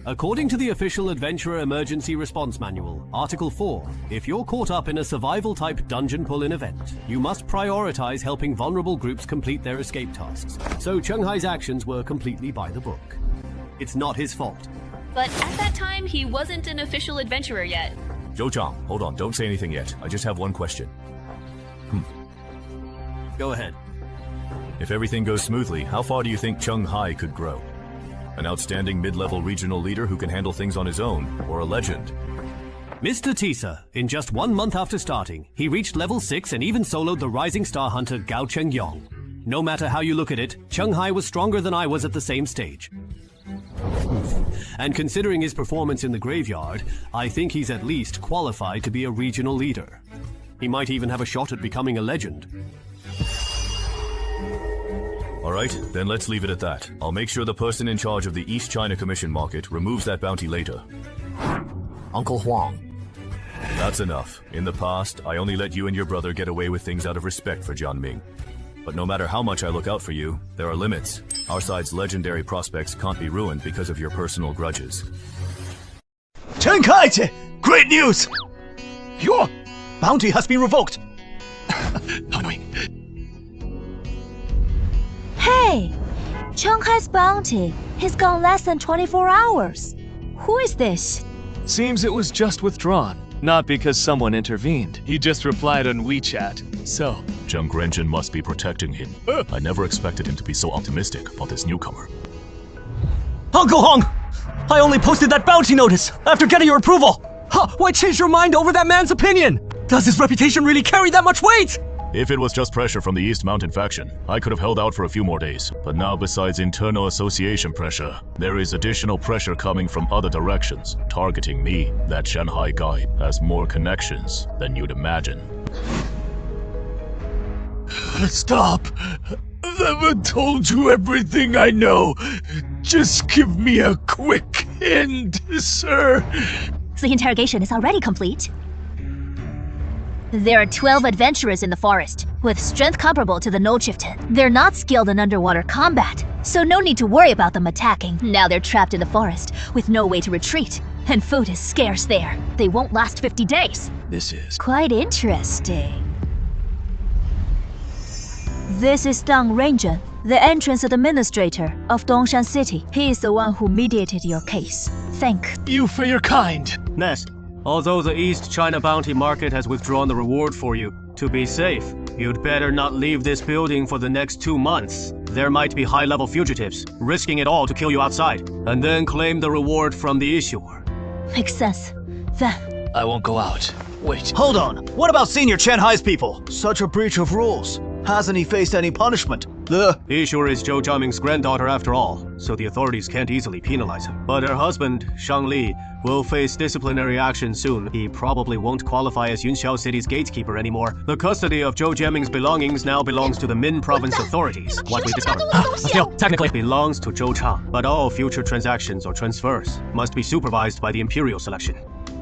According to the official Adventurer Emergency Response Manual, Article 4, if you're caught up in a survival-type dungeon pull-in event, you must prioritize helping vulnerable groups complete their escape tasks. So Chung Hai's actions were completely by the book. It's not his fault. But at that time, he wasn't an official adventurer yet. Zhou Chang, hold on, don't say anything yet. I just have one question. Go ahead. If everything goes smoothly, how far do you think Chung Hai could grow? An outstanding mid-level regional leader who can handle things on his own, or a legend? Mr. Tisa, in just 1 month after starting, he reached level 6 and even soloed the rising star hunter Gao Chengyong. No matter how you look at it, Chung Hai was stronger than I was at the same stage. And considering his performance in the graveyard, I think he's at least qualified to be a regional leader. He might even have a shot at becoming a legend. Alright, then let's leave it at that. I'll make sure the person in charge of the East China Commission Market removes that bounty later. Uncle Huang. That's enough. In the past, I only let you and your brother get away with things out of respect for Jianming. But no matter how much I look out for you, there are limits. Our side's legendary prospects can't be ruined because of your personal grudges. Chen Kaiche! Great news! Your bounty has been revoked! How annoying. Hey! Chung Hai's bounty has gone less than 24 hours. Who is this? Seems it was just withdrawn. Not because someone intervened. He just replied on WeChat. So, Zheng Renjin must be protecting him. I never expected him to be so optimistic about this newcomer. Uncle Hong! I only posted that bounty notice after getting your approval! Huh, why change your mind over that man's opinion? Does his reputation really carry that much weight? If it was just pressure from the East Mountain faction, I could have held out for a few more days. But now, besides internal association pressure, there is additional pressure coming from other directions, targeting me. That Shanghai guy has more connections than you'd imagine. Stop! I've never told you everything I know. Just give me a quick hint, sir. The interrogation is already complete. There are 12 adventurers in the forest, with strength comparable to the No Chieftain. They're not skilled in underwater combat, so no need to worry about them attacking. Now they're trapped in the forest, with no way to retreat, and food is scarce there. They won't last 50 days. This is quite interesting. This is Dang Renjin, the entrance administrator of Dongshan City. He is the one who mediated your case. Thank you for your kind. Nest, although the East China Bounty Market has withdrawn the reward for you, to be safe, you'd better not leave this building for the next 2 months. There might be high-level fugitives, risking it all to kill you outside, and then claim the reward from the issuer. Makes sense. Then I won't go out. Wait. Hold on. What about Senior Chen Hai's people? Such a breach of rules. Hasn't he faced any punishment? The issuer is Zhou Jiaming's granddaughter after all, so the authorities can't easily penalize him. But her husband, Shang Li, will face disciplinary action soon. He probably won't qualify as Yunxiao City's gatekeeper anymore. The custody of Zhou Jiaming's belongings now belongs to the Min Province authorities. What we discovered still technically belongs to Zhou Chang, but all future transactions or transfers must be supervised by the Imperial Selection.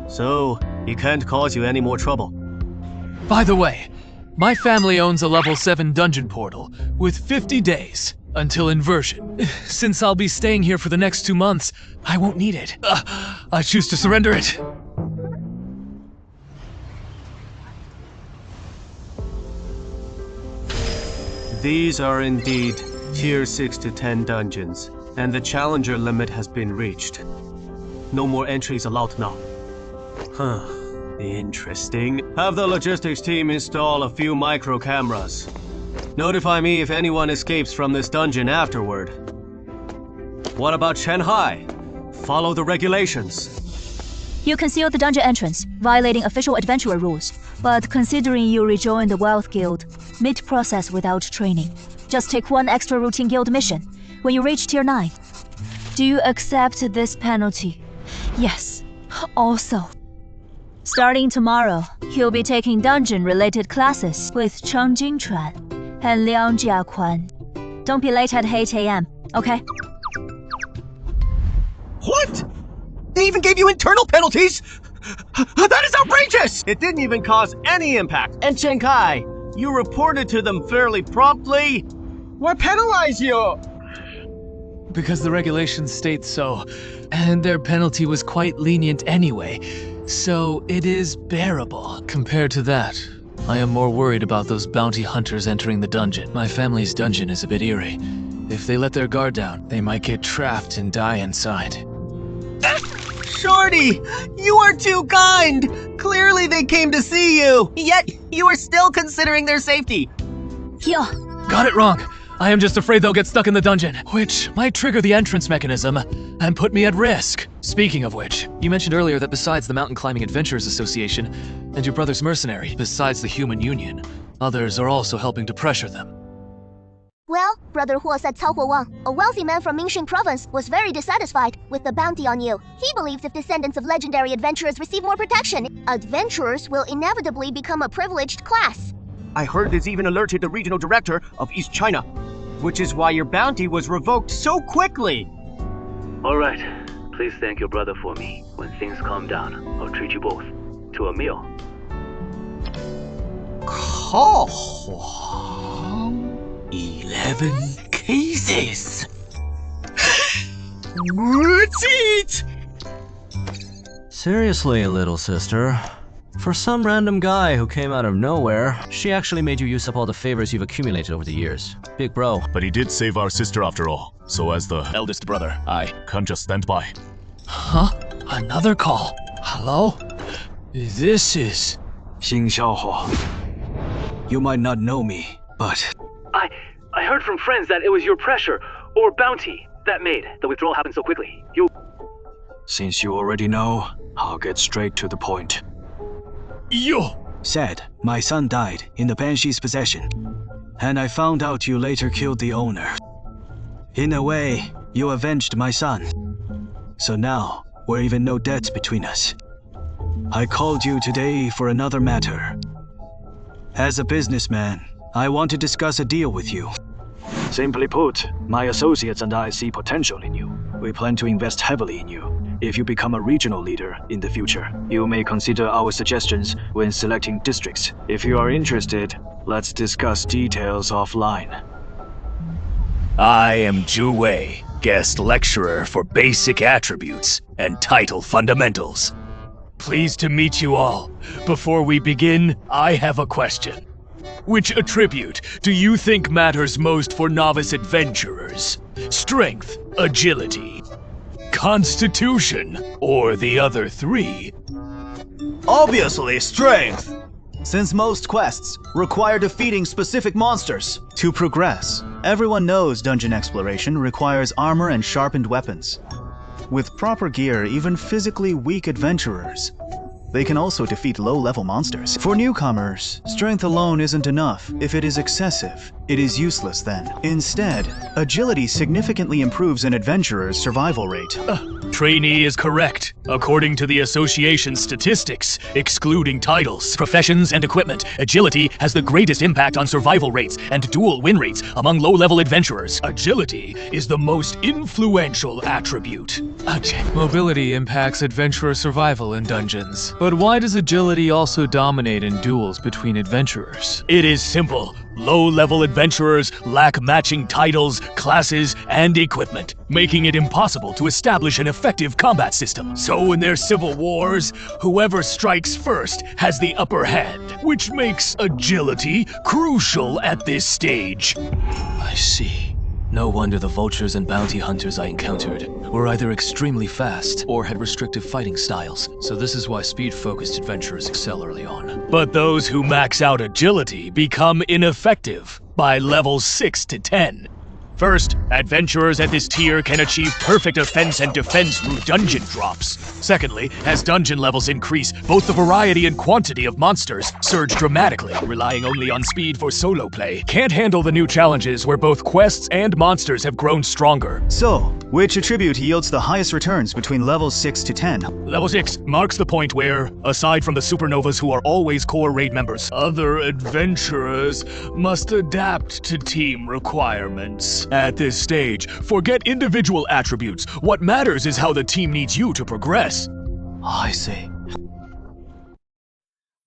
So, he can't cause you any more trouble. By the way, my family owns a level 7 dungeon portal with 50 days until inversion. Since I'll be staying here for the next 2 months, I won't need it. I choose to surrender it. These are indeed tier 6 to 10 dungeons, and the challenger limit has been reached. No more entries allowed now. Huh. Interesting. Have the logistics team install a few micro cameras. Notify me if anyone escapes from this dungeon afterward. What about Shanghai? Follow the regulations. you concealed the dungeon entrance, violating official adventurer rules. But considering you rejoined the Wealth Guild mid-process without training, just take one extra routine guild mission when you reach tier 9. Do you accept this penalty? Yes. Also, starting tomorrow, you'll be taking dungeon-related classes with Cheng Jingchuan and Liang Jiaquan. Don't be late at 8 AM, okay? What? They even gave you internal penalties? That is outrageous! It didn't even cause any impact. And Chen Kai, you reported to them fairly promptly. What penalized you? Because the regulations state so, and their penalty was quite lenient anyway, so it is bearable. Compared to that, I am more worried about those bounty hunters entering the dungeon. My family's dungeon is a bit eerie. If they let their guard down, they might get trapped and die inside. Shorty, you are too kind! Clearly they came to see you, yet you are still considering their safety. Yeah. Got it wrong. I am just afraid they'll get stuck in the dungeon, which might trigger the entrance mechanism and put me at risk. Speaking of which, you mentioned earlier that besides the Mountain Climbing Adventurers Association and your brother's mercenary, besides the Human Union, others are also helping to pressure them. Well, Brother Huo said Cao Huowang, a wealthy man from Mingxing Province, was very dissatisfied with the bounty on you. He believes if descendants of legendary adventurers receive more protection, adventurers will inevitably become a privileged class. I heard this even alerted the regional director of East China. Which is why your bounty was revoked so quickly. All right. Please thank your brother for me. When things calm down, I'll treat you both to a meal. Cao Huang? 11 cases. Let's eat! Seriously, little sister. For some random guy who came out of nowhere, she actually made you use up all the favors you've accumulated over the years. Big bro. But he did save our sister after all. So as the eldest brother, I can't just stand by. Huh? Another call. Hello? This is... Xing Xiaohua. You might not know me, but... I heard from friends that it was your pressure, or bounty, that made the withdrawal happen so quickly. Since you already know, I'll get straight to the point. Said, my son died in the Banshee's possession, and I found out you later killed the owner. In a way, you avenged my son. So now, we're even no debts between us. I called you today for another matter. As a businessman, I want to discuss a deal with you. Simply put, my associates and I see potential in you. We plan to invest heavily in you. If you become a regional leader in the future, you may consider our suggestions when selecting districts. If you are interested, let's discuss details offline. I am Zhu Wei, guest lecturer for basic attributes and title fundamentals. Pleased to meet you all. Before we begin, I have a question. Which attribute do you think matters most for novice adventurers? Strength, agility, constitution, or the other three? Obviously, strength! Since most quests require defeating specific monsters. To progress, everyone knows dungeon exploration requires armor and sharpened weapons. With proper gear, even physically weak adventurers, they can also defeat low-level monsters. For newcomers, strength alone isn't enough. If it is excessive, it is useless then. Instead, agility significantly improves an adventurer's survival rate. Trainee is correct. According to the association's statistics, excluding titles, professions, and equipment, agility has the greatest impact on survival rates and dual win rates among low-level adventurers. Agility is the most influential attribute. Mobility impacts adventurer survival in dungeons. But why does agility also dominate in duels between adventurers? It is simple. Low-level adventurers lack matching titles, classes, and equipment, making it impossible to establish an effective combat system. So in their civil wars, whoever strikes first has the upper hand, which makes agility crucial at this stage. I see. No wonder the vultures and bounty hunters I encountered were either extremely fast or had restrictive fighting styles. So this is why speed-focused adventurers excel early on. But those who max out agility become ineffective by levels 6 to 10. First, adventurers at this tier can achieve perfect offense and defense through dungeon drops. Secondly, as dungeon levels increase, both the variety and quantity of monsters surge dramatically, relying only on speed for solo play. Can't handle the new challenges where both quests and monsters have grown stronger. So, which attribute yields the highest returns between levels 6 to 10? Level 6 marks the point where, aside from the supernovas who are always core raid members, other adventurers must adapt to team requirements. At this stage, forget individual attributes. What matters is how the team needs you to progress. I see.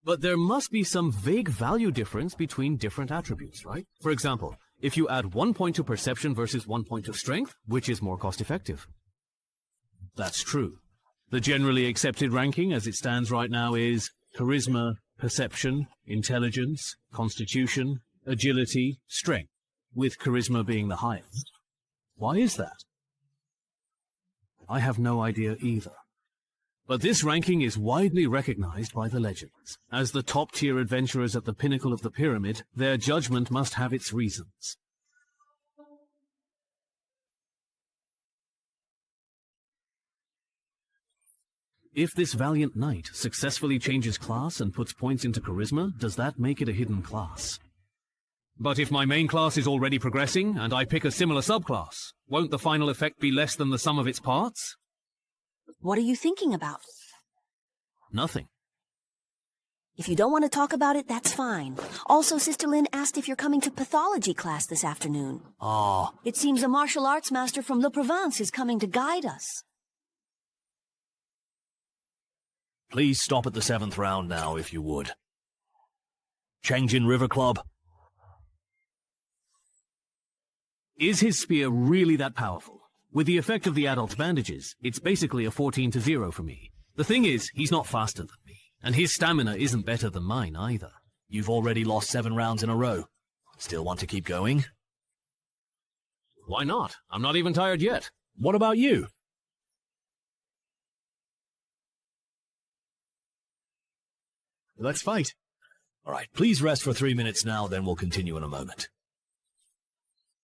But there must be some vague value difference between different attributes, right? For example, if you add 1 point to perception versus 1 point to strength, which is more cost-effective? That's true. The generally accepted ranking as it stands right now is charisma, perception, intelligence, constitution, agility, strength, with charisma being the highest. Why is that? I have no idea either. But this ranking is widely recognized by the legends. As the top-tier adventurers at the pinnacle of the pyramid, their judgment must have its reasons. If this valiant knight successfully changes class and puts points into charisma, does that make it a hidden class? But if my main class is already progressing, and I pick a similar subclass, won't the final effect be less than the sum of its parts? What are you thinking about? Nothing. If you don't want to talk about it, that's fine. Also, Sister Lin asked if you're coming to pathology class this afternoon. Ah. It seems a martial arts master from Le Provence is coming to guide us. Please stop at the 7th round now, if you would. Changjin River Club. Is his spear really that powerful? With the effect of the adult's bandages, it's basically a 14-0 for me. The thing is, he's not faster than me, and his stamina isn't better than mine either. You've already lost 7 rounds in a row. Still want to keep going? Why not? I'm not even tired yet. What about you? Let's fight. Alright, please rest for 3 minutes now, then we'll continue in a moment.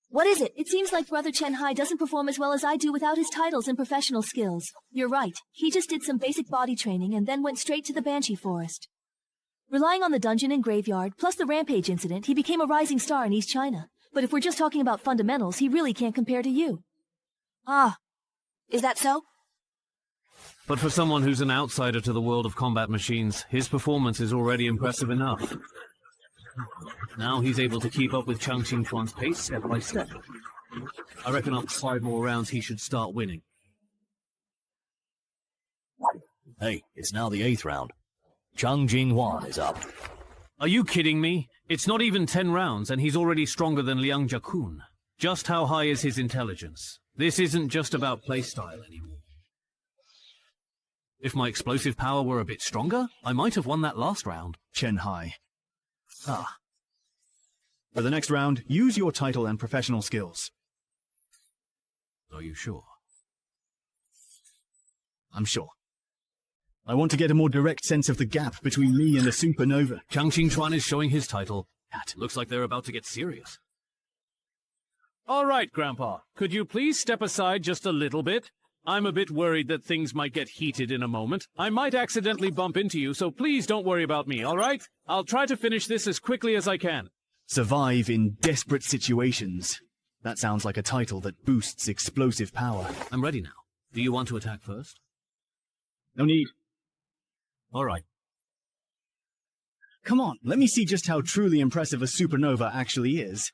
What is it? It seems like Brother Chen Hai doesn't perform as well as I do without his titles and professional skills. You're right. He just did some basic body training and then went straight to the Banshee Forest. Relying on the dungeon and graveyard, plus the rampage incident, he became a rising star in East China. But if we're just talking about fundamentals, he really can't compare to you. Ah, is that so? But for someone who's an outsider to the world of combat machines, his performance is already impressive enough. Now he's able to keep up with Chang Qingchuan's pace step by step. I reckon after 5 more rounds he should start winning. Hey, it's now the 8th round. Chang Jinghuan is up. Are you kidding me? It's not even 10 rounds and he's already stronger than Liang Jiakun. Just how high is his intelligence? This isn't just about playstyle anymore. If my explosive power were a bit stronger, I might have won that last round. Chen Hai. Ah. For the next round, use your title and professional skills. Are you sure? I'm sure. I want to get a more direct sense of the gap between me and the supernova. Chang Qingchuan is showing his title. Looks like they're about to get serious. All right, Grandpa. Could you please step aside just a little bit? I'm a bit worried that things might get heated in a moment. I might accidentally bump into you, so please don't worry about me, all right? I'll try to finish this as quickly as I can. Survive in desperate situations. That sounds like a title that boosts explosive power. I'm ready now. Do you want to attack first? No need. All right. Come on, let me see just how truly impressive a supernova actually is.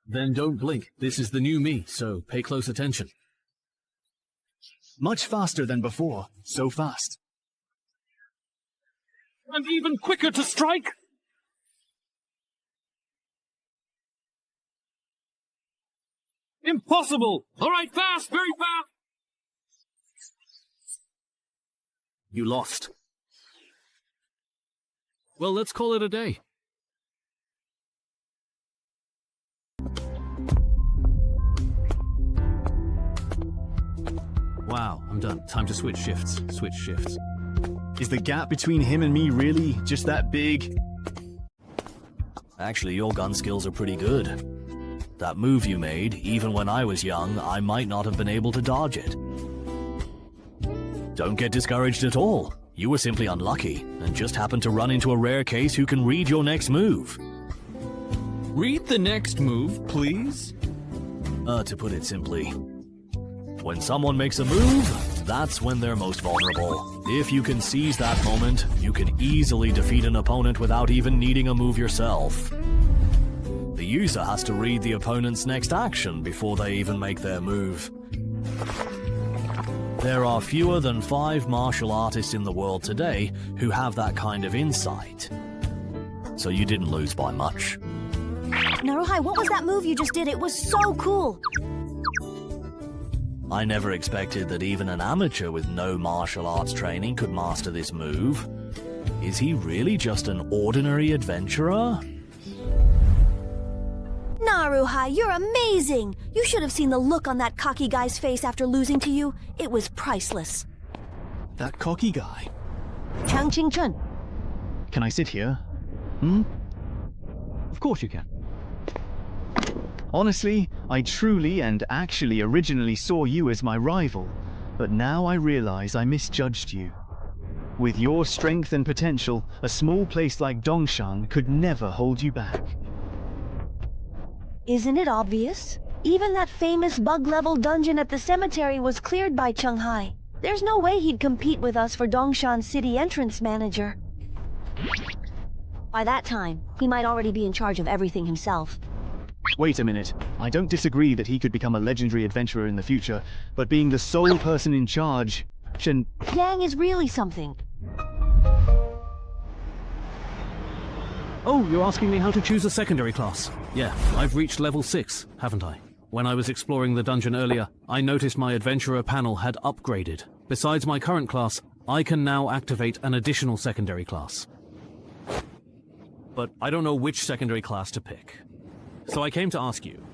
Then don't blink. This is the new me, so pay close attention. Much faster than before. So fast. And even quicker to strike! Impossible! All right, fast! Very fast! You lost. Well, let's call it a day. Wow, I'm done. Time to switch shifts. Switch shifts. Is the gap between him and me really just that big? Actually, your gun skills are pretty good. That move you made, even when I was young, I might not have been able to dodge it. Don't get discouraged at all. You were simply unlucky, and just happened to run into a rare case who can read your next move. Read the next move, please? To put it simply, when someone makes a move, that's when they're most vulnerable. If you can seize that moment, you can easily defeat an opponent without even needing a move yourself. The user has to read the opponent's next action before they even make their move. There are fewer than 5 martial artists in the world today who have that kind of insight. So you didn't lose by much. Naruhai, what was that move you just did? It was so cool! I never expected that even an amateur with no martial arts training could master this move. Is he really just an ordinary adventurer? Naruhai, you're amazing! You should have seen the look on that cocky guy's face after losing to you. It was priceless. That cocky guy. Chang Qingchun. Can I sit here? Of course you can. Honestly, I truly and actually originally saw you as my rival, but now I realize I misjudged you. With your strength and potential, a small place like Dongshan could never hold you back. Isn't it obvious? Even that famous bug-level dungeon at the cemetery was cleared by Cheng Hai. There's no way he'd compete with us for Dongshan City entrance manager. By that time, he might already be in charge of everything himself. Wait a minute. I don't disagree that he could become a legendary adventurer in the future, but being the sole person in charge... Yang is really something. Oh, you're asking me how to choose a secondary class? Yeah, I've reached level 6, haven't I? When I was exploring the dungeon earlier, I noticed my adventurer panel had upgraded. Besides my current class, I can now activate an additional secondary class. But I don't know which secondary class to pick. So I came to ask you.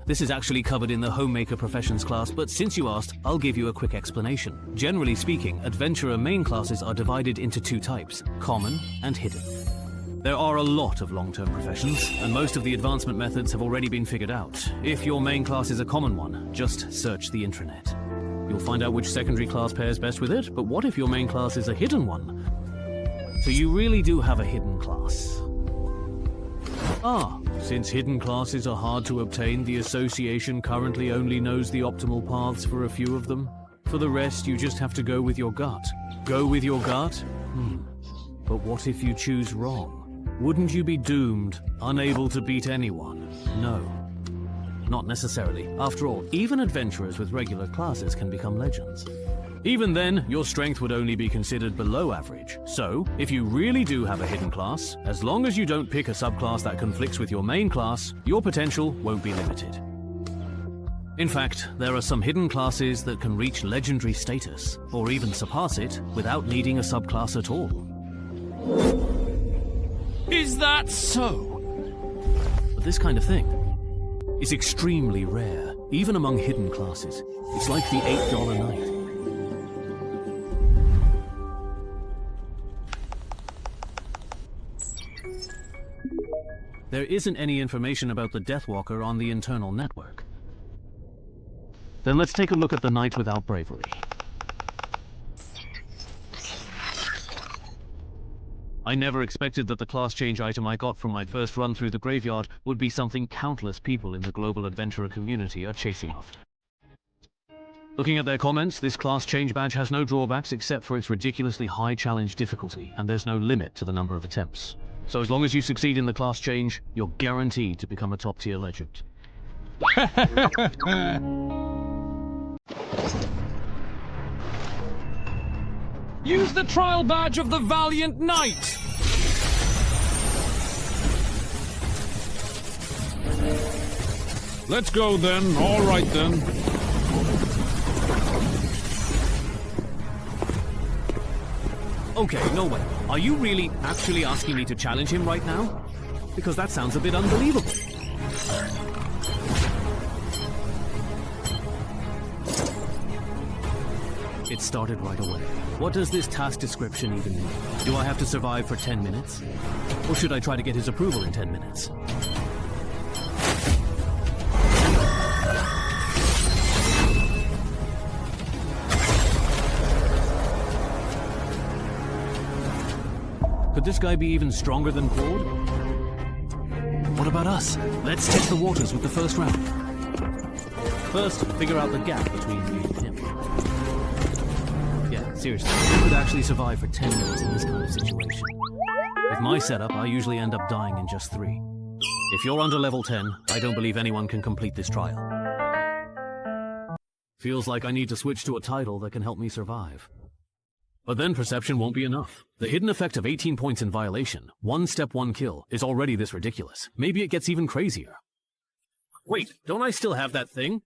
This is actually covered in the Homemaker Professions class, but since you asked, I'll give you a quick explanation. Generally speaking, Adventurer main classes are divided into two types, common and hidden. There are a lot of long-term professions, and most of the advancement methods have already been figured out. If your main class is a common one, just search the intranet. You'll find out which secondary class pairs best with it, but what if your main class is a hidden one? So you really do have a hidden class. Since hidden classes are hard to obtain, the association currently only knows the optimal paths for a few of them. For the rest, you just have to go with your gut. Go with your gut? But what if you choose wrong? Wouldn't you be doomed, unable to beat anyone? No. Not necessarily. After all, even adventurers with regular classes can become legends. Even then, your strength would only be considered below average. So, if you really do have a hidden class, as long as you don't pick a subclass that conflicts with your main class, your potential won't be limited. In fact, there are some hidden classes that can reach legendary status, or even surpass it, without needing a subclass at all. Is that so? But this kind of thing is extremely rare, even among hidden classes. It's like the $8 night. There isn't any information about the Deathwalker on the internal network. Then let's take a look at the Knight Without Bravery. I never expected that the class change item I got from my first run through the graveyard would be something countless people in the global adventurer community are chasing after. Looking at their comments, this class change badge has no drawbacks except for its ridiculously high challenge difficulty, and there's no limit to the number of attempts. So as long as you succeed in the class change, you're guaranteed to become a top-tier legend. Use the trial badge of the Valiant Knight! Let's go then. All right then. Okay, no way. Are you really actually asking me to challenge him right now? Because that sounds a bit unbelievable. It started right away. What does this task description even mean? Do I have to survive for 10 minutes? Or should I try to get his approval in 10 minutes? Could this guy be even stronger than Claude? What about us? Let's test the waters with the first round. First, figure out the gap between you and him. Yeah, seriously, who could actually survive for 10 minutes in this kind of situation? With my setup, I usually end up dying in just 3. If you're under level 10, I don't believe anyone can complete this trial. Feels like I need to switch to a title that can help me survive. But then perception won't be enough. The hidden effect of 18 points in violation, 1 step 1 kill, is already this ridiculous. Maybe it gets even crazier. Wait, don't I still have that thing?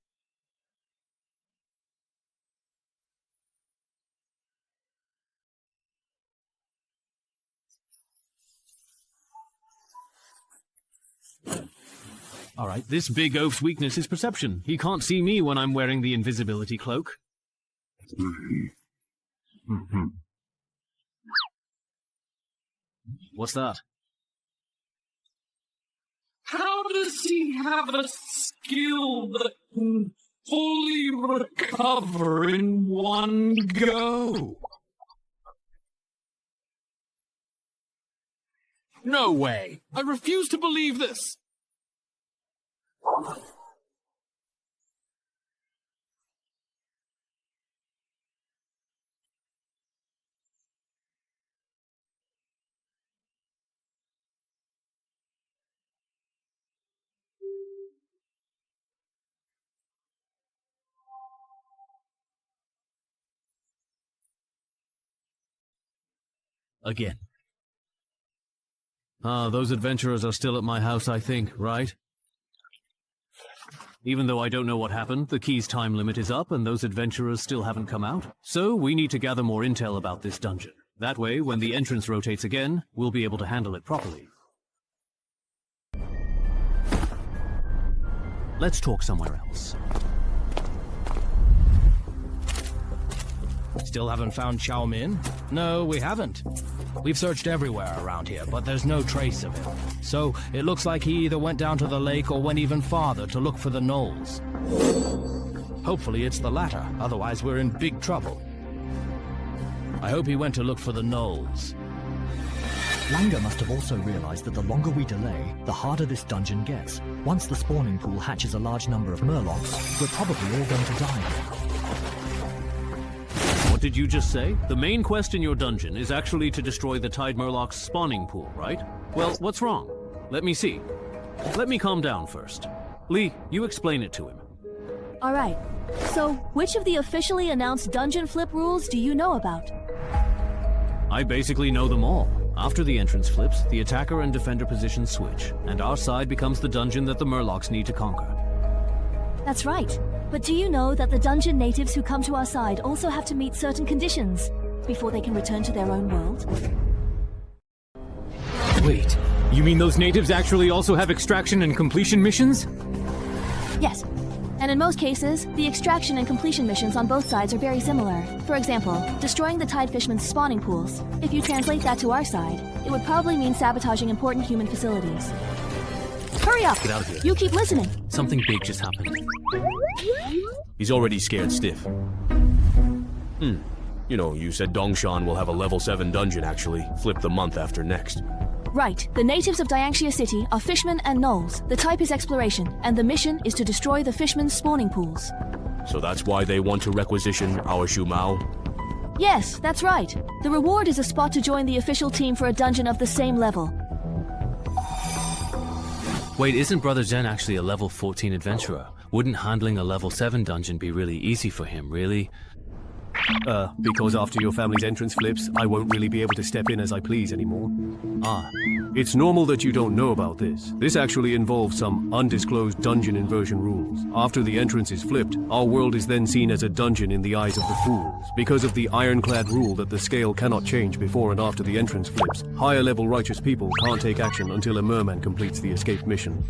Alright, this big oaf's weakness is perception. He can't see me when I'm wearing the invisibility cloak. What's that? How does he have a skill that can fully recover in one go? No way! I refuse to believe this! Again. Those adventurers are still at my house, I think, right? Even though I don't know what happened, the key's time limit is up and those adventurers still haven't come out. So we need to gather more intel about this dungeon. That way, when the entrance rotates again, we'll be able to handle it properly. Let's talk somewhere else. Still haven't found Xiao Min? No, we haven't. We've searched everywhere around here, but there's no trace of him. So, it looks like he either went down to the lake or went even farther to look for the gnolls. Hopefully it's the latter, otherwise we're in big trouble. I hope he went to look for the gnolls. Langer must have also realized that the longer we delay, the harder this dungeon gets. Once the spawning pool hatches a large number of murlocs, we're probably all going to die. What did you just say? The main quest in your dungeon is actually to destroy the Tide Murloc's spawning pool, right? Well, what's wrong? Let me see. Let me calm down first. Lee, you explain it to him. Alright, so which of the officially announced dungeon flip rules do you know about? I basically know them all. After the entrance flips, the attacker and defender positions switch, and our side becomes the dungeon that the Murlocs need to conquer. That's right. But do you know that the dungeon natives who come to our side also have to meet certain conditions before they can return to their own world? Wait, you mean those natives actually also have extraction and completion missions? Yes. And in most cases, the extraction and completion missions on both sides are very similar. For example, destroying the Tide Fishman's spawning pools. If you translate that to our side, it would probably mean sabotaging important human facilities. Hurry up! Get out of here. You keep listening. Something big just happened. He's already scared stiff. You know, you said Dongshan will have a level 7 dungeon actually, flip the month after next. Right. The natives of Dianxia City are fishmen and gnolls. The type is exploration, and the mission is to destroy the fishmen's spawning pools. So that's why they want to requisition our Shumao? Yes, that's right. The reward is a spot to join the official team for a dungeon of the same level. Wait, isn't Brother Zen actually a level 14 adventurer? Wouldn't handling a level 7 dungeon be really easy for him, really? Because after your family's entrance flips, I won't really be able to step in as I please anymore. Ah. It's normal that you don't know about this. This actually involves some undisclosed dungeon inversion rules. After the entrance is flipped, our world is then seen as a dungeon in the eyes of the fools. Because of the ironclad rule that the scale cannot change before and after the entrance flips, higher level righteous people can't take action until a merman completes the escape mission.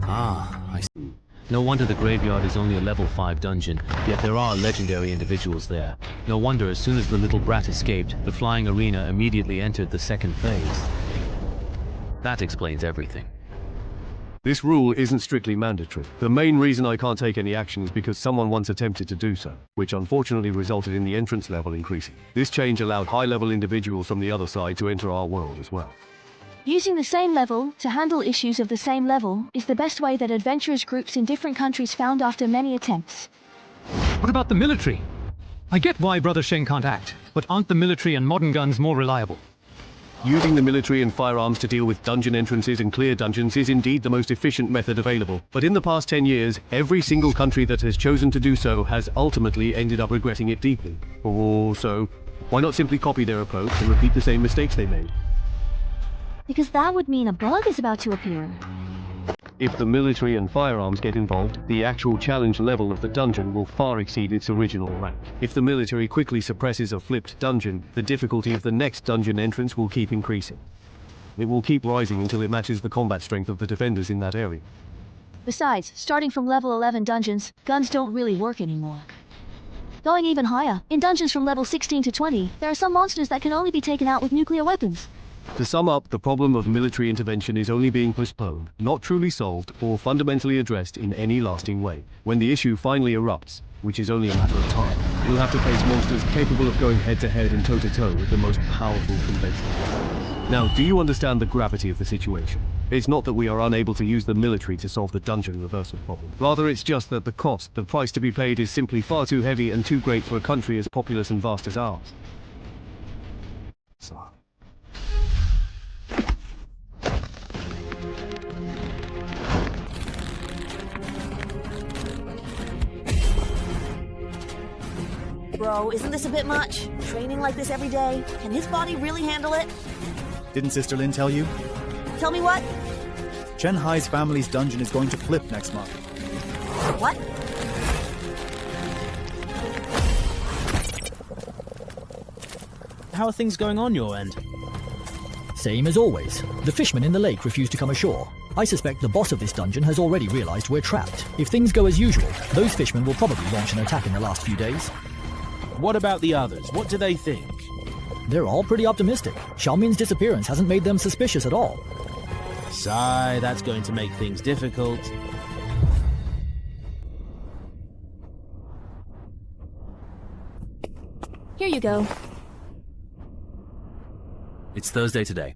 Ah, I see. No wonder the graveyard is only a level 5 dungeon, yet there are legendary individuals there. No wonder as soon as the little brat escaped, the flying arena immediately entered the second phase. That explains everything. This rule isn't strictly mandatory. The main reason I can't take any action is because someone once attempted to do so, which unfortunately resulted in the entrance level increasing. This change allowed high-level individuals from the other side to enter our world as well. Using the same level to handle issues of the same level is the best way that adventurers groups in different countries found after many attempts. What about the military? I get why Brother Sheng can't act, but aren't the military and modern guns more reliable? Using the military and firearms to deal with dungeon entrances and clear dungeons is indeed the most efficient method available. But in the past 10 years, every single country that has chosen to do so has ultimately ended up regretting it deeply. So, why not simply copy their approach and repeat the same mistakes they made? Because that would mean a bug is about to appear. If the military and firearms get involved, the actual challenge level of the dungeon will far exceed its original rank. If the military quickly suppresses a flipped dungeon, the difficulty of the next dungeon entrance will keep increasing. It will keep rising until it matches the combat strength of the defenders in that area. Besides, starting from level 11 dungeons, guns don't really work anymore. Going even higher, in dungeons from level 16 to 20, there are some monsters that can only be taken out with nuclear weapons. To sum up, the problem of military intervention is only being postponed, not truly solved, or fundamentally addressed in any lasting way. When the issue finally erupts, which is only a matter of time, we'll have to face monsters capable of going head-to-head and toe-to-toe with the most powerful conventions. Now, do you understand the gravity of the situation? It's not that we are unable to use the military to solve the dungeon reversal problem. Rather, it's just that the price to be paid is simply far too heavy and too great for a country as populous and vast as ours. Bro, isn't this a bit much? Training like this every day? Can his body really handle it? Didn't Sister Lin tell you? Tell me what? Chen Hai's family's dungeon is going to flip next month. What? How are things going on your end? Same as always. The fishermen in the lake refuse to come ashore. I suspect the boss of this dungeon has already realized we're trapped. If things go as usual, those fishermen will probably launch an attack in the last few days. What about the others? What do they think? They're all pretty optimistic. Xiaomin's disappearance hasn't made them suspicious at all. Sigh, that's going to make things difficult. Here you go. It's Thursday today.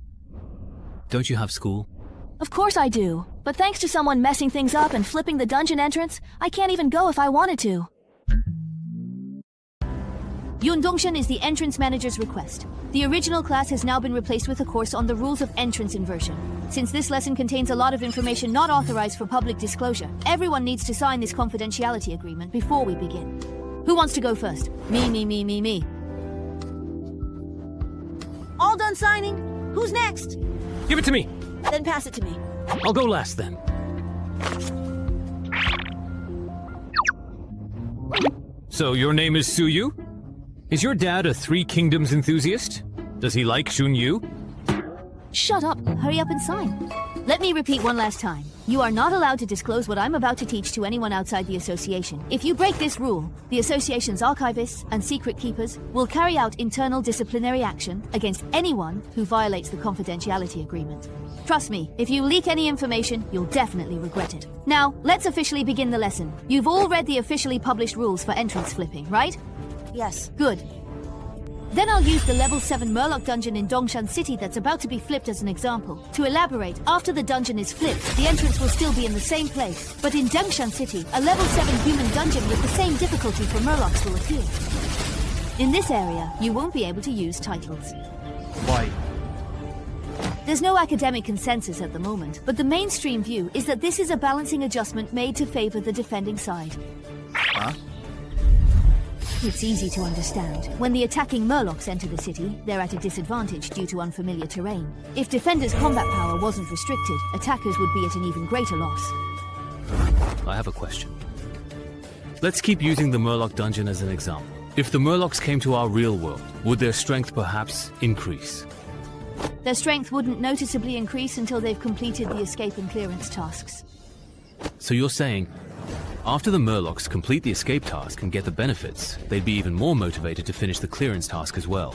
Don't you have school? Of course I do. But thanks to someone messing things up and flipping the dungeon entrance, I can't even go if I wanted to. Yun Dongshan is the entrance manager's request. The original class has now been replaced with a course on the rules of entrance inversion. Since this lesson contains a lot of information not authorized for public disclosure, everyone needs to sign this confidentiality agreement before we begin. Who wants to go first? Me. All done signing? Who's next? Give it to me. Then pass it to me. I'll go last then. So your name is Suyu? Is your dad a Three Kingdoms enthusiast? Does he like Shunyu? Shut up. Hurry up and sign. Let me repeat one last time. You are not allowed to disclose what I'm about to teach to anyone outside the association. If you break this rule, the association's archivists and secret keepers will carry out internal disciplinary action against anyone who violates the confidentiality agreement. Trust me, if you leak any information, you'll definitely regret it. Now, let's officially begin the lesson. You've all read the officially published rules for entrance flipping, right? Yes. Good. Then I'll use the level 7 Murloc dungeon in Dongshan City that's about to be flipped as an example. To elaborate, after the dungeon is flipped, the entrance will still be in the same place. But in Dongshan City, a level 7 human dungeon with the same difficulty for Murlocs will appear. In this area, you won't be able to use titles. Why? There's no academic consensus at the moment, but the mainstream view is that this is a balancing adjustment made to favor the defending side. Huh? It's easy to understand. When the attacking Murlocs enter the city, they're at a disadvantage due to unfamiliar terrain. If defenders' combat power wasn't restricted, attackers would be at an even greater loss. I have a question. Let's keep using the Murloc dungeon as an example. If the Murlocs came to our real world, would their strength perhaps increase? Their strength wouldn't noticeably increase until they've completed the escape and clearance tasks. So you're saying, after the Murlocs complete the escape task and get the benefits, they'd be even more motivated to finish the clearance task as well.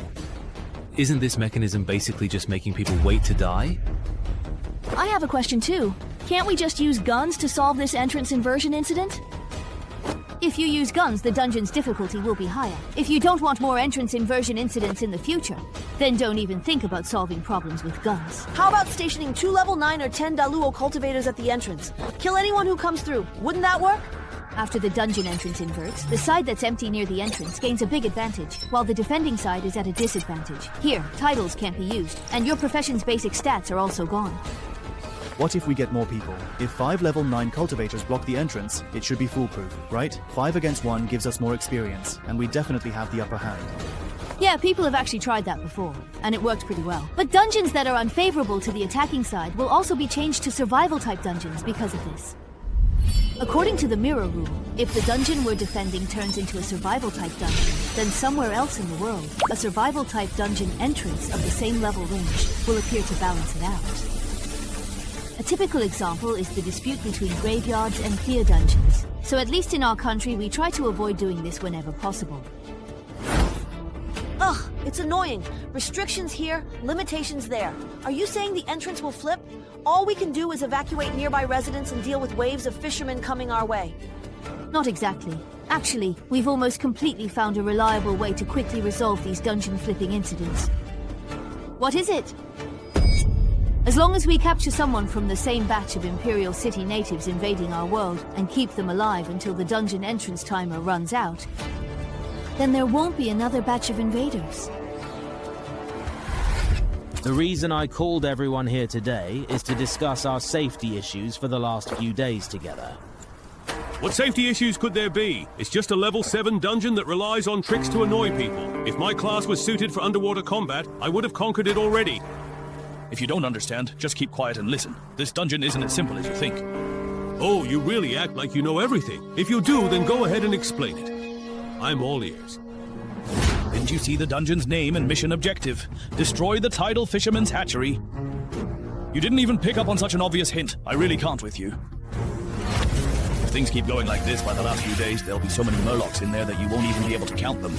Isn't this mechanism basically just making people wait to die? I have a question too. Can't we just use guns to solve this entrance inversion incident? If you use guns, the dungeon's difficulty will be higher. If you don't want more entrance inversion incidents in the future, then don't even think about solving problems with guns. How about stationing 2 level 9 or 10 Daluo cultivators at the entrance? Kill anyone who comes through. Wouldn't that work? After the dungeon entrance inverts, the side that's empty near the entrance gains a big advantage, while the defending side is at a disadvantage. Here, titles can't be used, and your profession's basic stats are also gone. What if we get more people? If 5 level 9 cultivators block the entrance, it should be foolproof, right? 5 against 1 gives us more experience, and we definitely have the upper hand. Yeah, people have actually tried that before, and it worked pretty well. But dungeons that are unfavorable to the attacking side will also be changed to survival-type dungeons because of this. According to the mirror rule, if the dungeon we're defending turns into a survival-type dungeon, then somewhere else in the world, a survival-type dungeon entrance of the same level range will appear to balance it out. A typical example is the dispute between graveyards and clear dungeons. So at least in our country, we try to avoid doing this whenever possible. Ugh, it's annoying. Restrictions here, limitations there. Are you saying the entrance will flip? All we can do is evacuate nearby residents and deal with waves of fishermen coming our way. Not exactly. Actually, we've almost completely found a reliable way to quickly resolve these dungeon flipping incidents. What is it? As long as we capture someone from the same batch of Imperial City natives invading our world and keep them alive until the dungeon entrance timer runs out, then there won't be another batch of invaders. The reason I called everyone here today is to discuss our safety issues for the last few days together. What safety issues could there be? It's just a level 7 dungeon that relies on tricks to annoy people. If my class was suited for underwater combat, I would have conquered it already. If you don't understand, just keep quiet and listen. This dungeon isn't as simple as you think. Oh, you really act like you know everything. If you do, then go ahead and explain it. I'm all ears. Didn't you see the dungeon's name and mission objective? Destroy the tidal fisherman's hatchery. You didn't even pick up on such an obvious hint. I really can't with you. If things keep going like this, by the last few days, there'll be so many murlocs in there that you won't even be able to count them.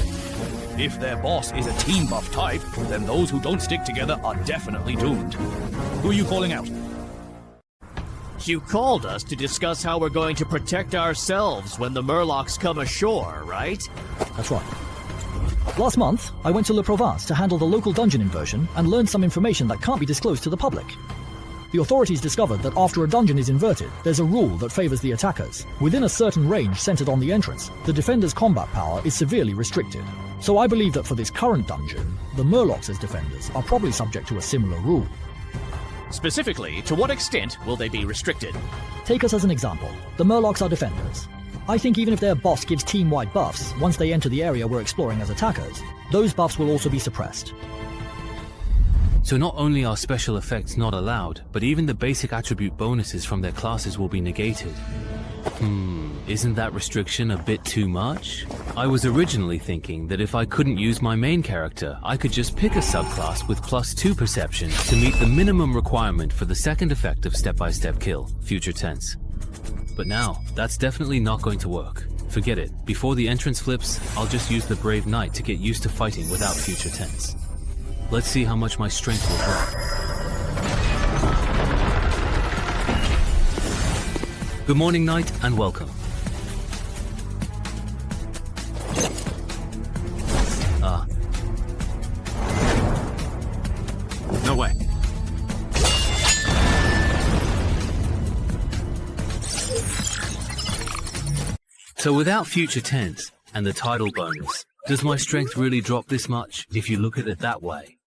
If their boss is a team buff type, then those who don't stick together are definitely doomed. Who are you calling out? You called us to discuss how we're going to protect ourselves when the murlocs come ashore, right? That's right. Last month, I went to Le Provence to handle the local dungeon inversion and learned some information that can't be disclosed to the public. The authorities discovered that after a dungeon is inverted, there's a rule that favors the attackers. Within a certain range centered on the entrance, the defender's combat power is severely restricted. So I believe that for this current dungeon, the murlocs as defenders are probably subject to a similar rule. Specifically, to what extent will they be restricted? Take us as an example. The murlocs are defenders. I think even if their boss gives team-wide buffs, once they enter the area we're exploring as attackers, those buffs will also be suppressed. So not only are special effects not allowed, but even the basic attribute bonuses from their classes will be negated. Isn't that restriction a bit too much? I was originally thinking that if I couldn't use my main character, I could just pick a subclass with +2 perception to meet the minimum requirement for the second effect of step-by-step kill, future tense. But now, that's definitely not going to work. Forget it. Before the entrance flips, I'll just use the Brave Knight to get used to fighting without future tense. Let's see how much my strength will drop. Good morning, Knight, and welcome. No way. So without future tense and the tidal bonus, does my strength really drop this much if you look at it that way?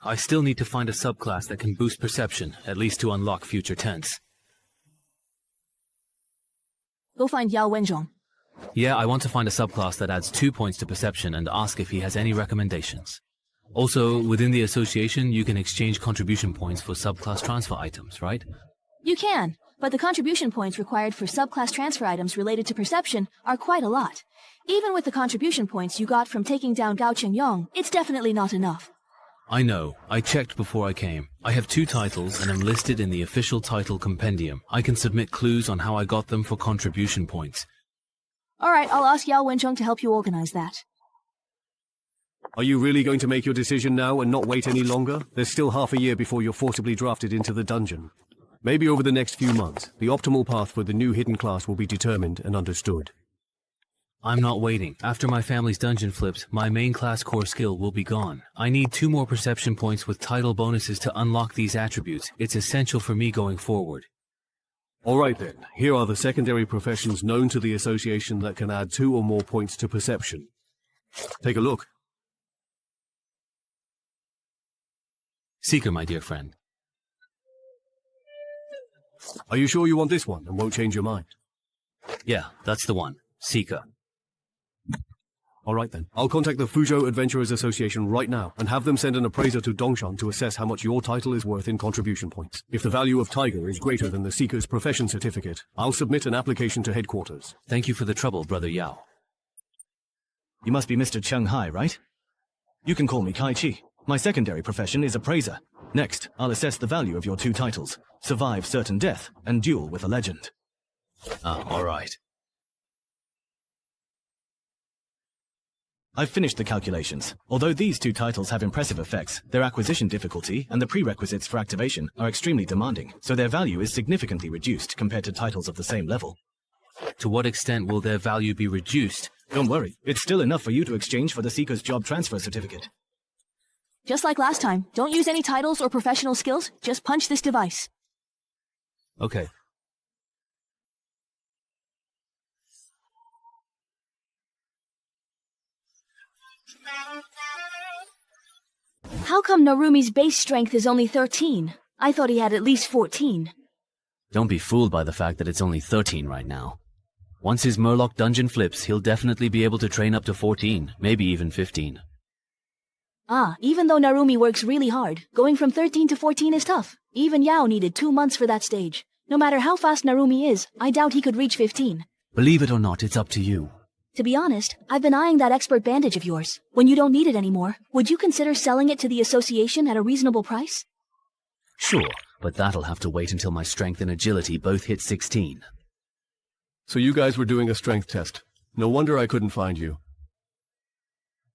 I still need to find a subclass that can boost perception, at least to unlock future tense. Go find Yao Wenzhong. Yeah, I want to find a subclass that adds 2 points to perception and ask if he has any recommendations. Also, within the association, you can exchange contribution points for subclass transfer items, right? You can, but the contribution points required for subclass transfer items related to perception are quite a lot. Even with the contribution points you got from taking down Gao Chengyong, it's definitely not enough. I know. I checked before I came. I have 2 titles and am listed in the official title compendium. I can submit clues on how I got them for contribution points. Alright, I'll ask Yao Wenzhong to help you organize that. Are you really going to make your decision now and not wait any longer? There's still half a year before you're forcibly drafted into the dungeon. Maybe over the next few months, the optimal path for the new hidden class will be determined and understood. I'm not waiting. After my family's dungeon flips, my main class core skill will be gone. I need 2 more perception points with title bonuses to unlock these attributes. It's essential for me going forward. Alright then, here are the secondary professions known to the association that can add 2 or more points to perception. Take a look. Seeker, my dear friend. Are you sure you want this one and won't change your mind? Yeah, that's the one. Seeker. Alright then. I'll contact the Fuzhou Adventurers Association right now and have them send an appraiser to Dongshan to assess how much your title is worth in contribution points. If the value of Tiger is greater than the Seeker's profession certificate, I'll submit an application to headquarters. Thank you for the trouble, Brother Yao. You must be Mr. Cheng Hai, right? You can call me Kai Chi. My secondary profession is appraiser. Next, I'll assess the value of your 2 titles: Survive Certain Death and Duel with a Legend. Alright. I've finished the calculations. Although these 2 titles have impressive effects, their acquisition difficulty and the prerequisites for activation are extremely demanding, so their value is significantly reduced compared to titles of the same level. To what extent will their value be reduced? Don't worry, it's still enough for you to exchange for the Seeker's job transfer certificate. Just like last time, don't use any titles or professional skills, just punch this device. Okay. How come Narumi's base strength is only 13? I thought he had at least 14. Don't be fooled by the fact that it's only 13 right now. Once his Murloc dungeon flips, he'll definitely be able to train up to 14, maybe even 15. Even though Narumi works really hard, going from 13 to 14 is tough. Even Yao needed 2 months for that stage. No matter how fast Narumi is, I doubt he could reach 15. Believe it or not, it's up to you. To be honest, I've been eyeing that expert bandage of yours. When you don't need it anymore, would you consider selling it to the association at a reasonable price? Sure, but that'll have to wait until my strength and agility both hit 16. So you guys were doing a strength test. No wonder I couldn't find you.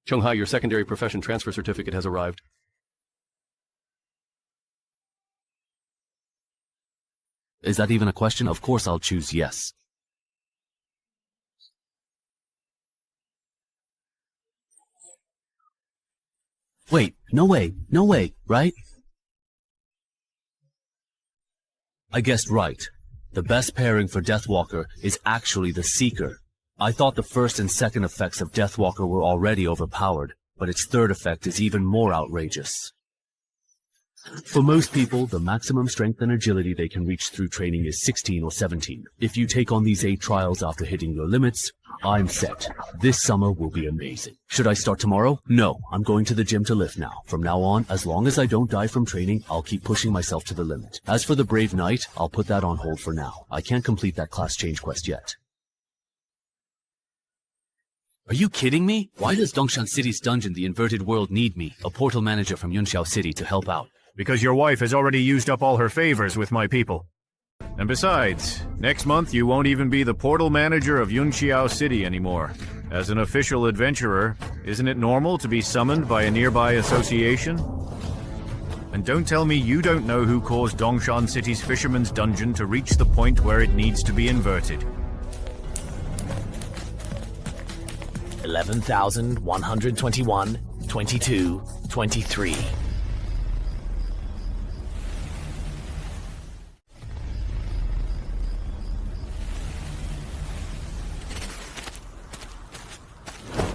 Chunghai, your secondary profession transfer certificate has arrived. Is that even a question? Of course I'll choose yes. Wait, no way, right? I guessed right. The best pairing for Deathwalker is actually the Seeker. I thought the first and second effects of Deathwalker were already overpowered, but its third effect is even more outrageous. For most people, the maximum strength and agility they can reach through training is 16 or 17. If you take on these 8 trials after hitting your limits, I'm set. This summer will be amazing. Should I start tomorrow? No, I'm going to the gym to lift now. From now on, as long as I don't die from training, I'll keep pushing myself to the limit. As for the Brave Knight, I'll put that on hold for now. I can't complete that class change quest yet. Are you kidding me? Why does Dongshan City's dungeon, the Inverted World, need me, a portal manager from Yunxiao City, to help out? Because your wife has already used up all her favors with my people. And besides, next month you won't even be the portal manager of Yunxiao City anymore. As an official adventurer, isn't it normal to be summoned by a nearby association? And don't tell me you don't know who caused Dongshan City's Fisherman's Dungeon to reach the point where it needs to be inverted. 11,121, 22, 23.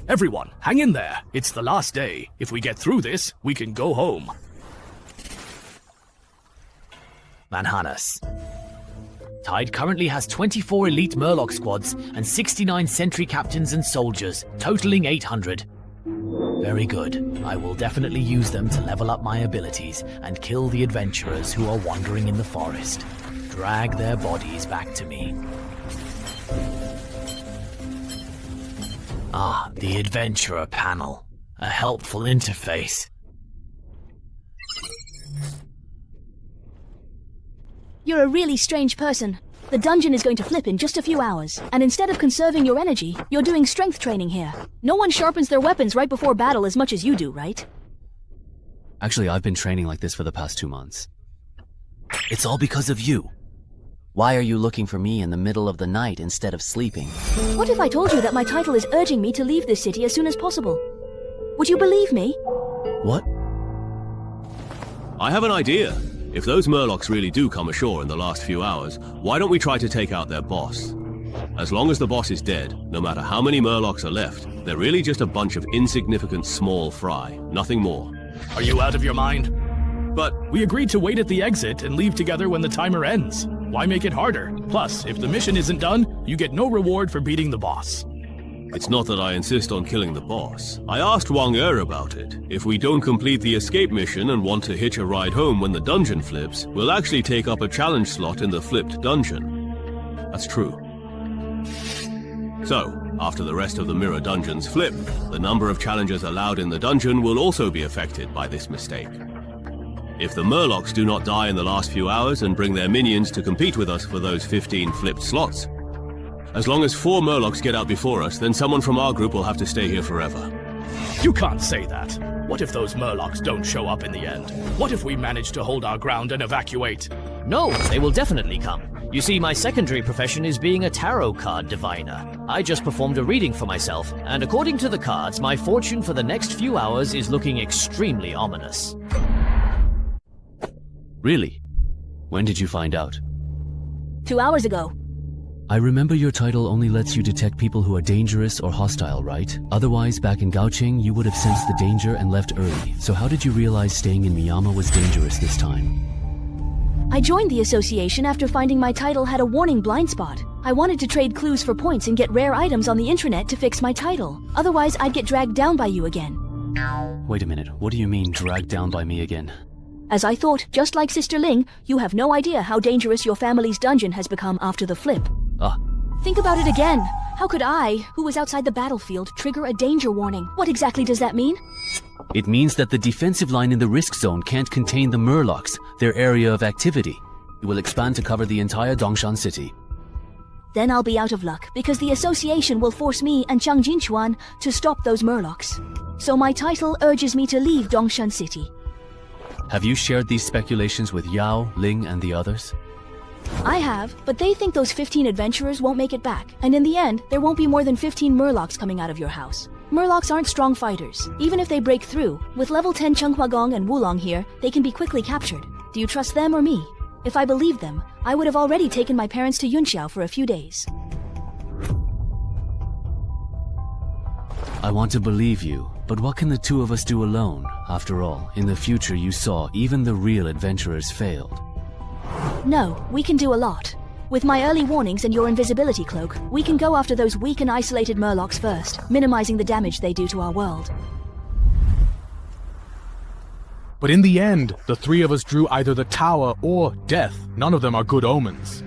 Everyone, hang in there. It's the last day. If we get through this, we can go home. Manhanas. Tide currently has 24 elite Murloc squads and 69 sentry captains and soldiers, totaling 800. Very good. I will definitely use them to level up my abilities and kill the adventurers who are wandering in the forest. Drag their bodies back to me. Ah, the Adventurer panel. A helpful interface. You're a really strange person. The dungeon is going to flip in just a few hours, and instead of conserving your energy, you're doing strength training here. No one sharpens their weapons right before battle as much as you do, right? Actually, I've been training like this for the past 2 months. It's all because of you. Why are you looking for me in the middle of the night instead of sleeping? What if I told you that my title is urging me to leave this city as soon as possible? Would you believe me? What? I have an idea. If those Murlocs really do come ashore in the last few hours, why don't we try to take out their boss? As long as the boss is dead, no matter how many Murlocs are left, they're really just a bunch of insignificant small fry, nothing more. Are you out of your mind? But we agreed to wait at the exit and leave together when the timer ends. Why make it harder? Plus, if the mission isn't done, you get no reward for beating the boss. It's not that I insist on killing the boss. I asked Wang Er about it. If we don't complete the escape mission and want to hitch a ride home when the dungeon flips, we'll actually take up a challenge slot in the flipped dungeon. That's true. So, after the rest of the mirror dungeons flip, the number of challengers allowed in the dungeon will also be affected by this mistake. If the Murlocs do not die in the last few hours and bring their minions to compete with us for those 15 flipped slots, as long as 4 Murlocs get out before us, then someone from our group will have to stay here forever. You can't say that. What if those Murlocs don't show up in the end? What if we manage to hold our ground and evacuate? No, they will definitely come. You see, my secondary profession is being a tarot card diviner. I just performed a reading for myself, and according to the cards, my fortune for the next few hours is looking extremely ominous. Really? When did you find out? 2 hours ago. I remember your title only lets you detect people who are dangerous or hostile, right? Otherwise, back in Gaoqing, you would have sensed the danger and left early. So how did you realize staying in Miyama was dangerous this time? I joined the association after finding my title had a warning blind spot. I wanted to trade clues for points and get rare items on the intranet to fix my title. Otherwise, I'd get dragged down by you again. Wait a minute, what do you mean, dragged down by me again? As I thought, just like Sister Ling, you have no idea how dangerous your family's dungeon has become after the flip. Ah. Think about it again. How could I, who was outside the battlefield, trigger a danger warning? What exactly does that mean? It means that the defensive line in the risk zone can't contain the Murlocs, their area of activity. It will expand to cover the entire Dongshan city. Then I'll be out of luck, because the association will force me and Chang Jinchuan to stop those Murlocs. So my title urges me to leave Dongshan City. Have you shared these speculations with Yao, Ling, and the others? I have, but they think those 15 adventurers won't make it back, and in the end, there won't be more than 15 Murlocs coming out of your house. Murlocs aren't strong fighters. Even if they break through, with level 10 Chenghuagong and Wulong here, they can be quickly captured. Do you trust them or me? If I believed them, I would have already taken my parents to Yunxiao for a few days. I want to believe you, but what can the two of us do alone? After all, in the future you saw even the real adventurers failed. No, we can do a lot. With my early warnings and your invisibility cloak, we can go after those weak and isolated Murlocs first, minimizing the damage they do to our world. But in the end, the three of us drew either the tower or death. None of them are good omens.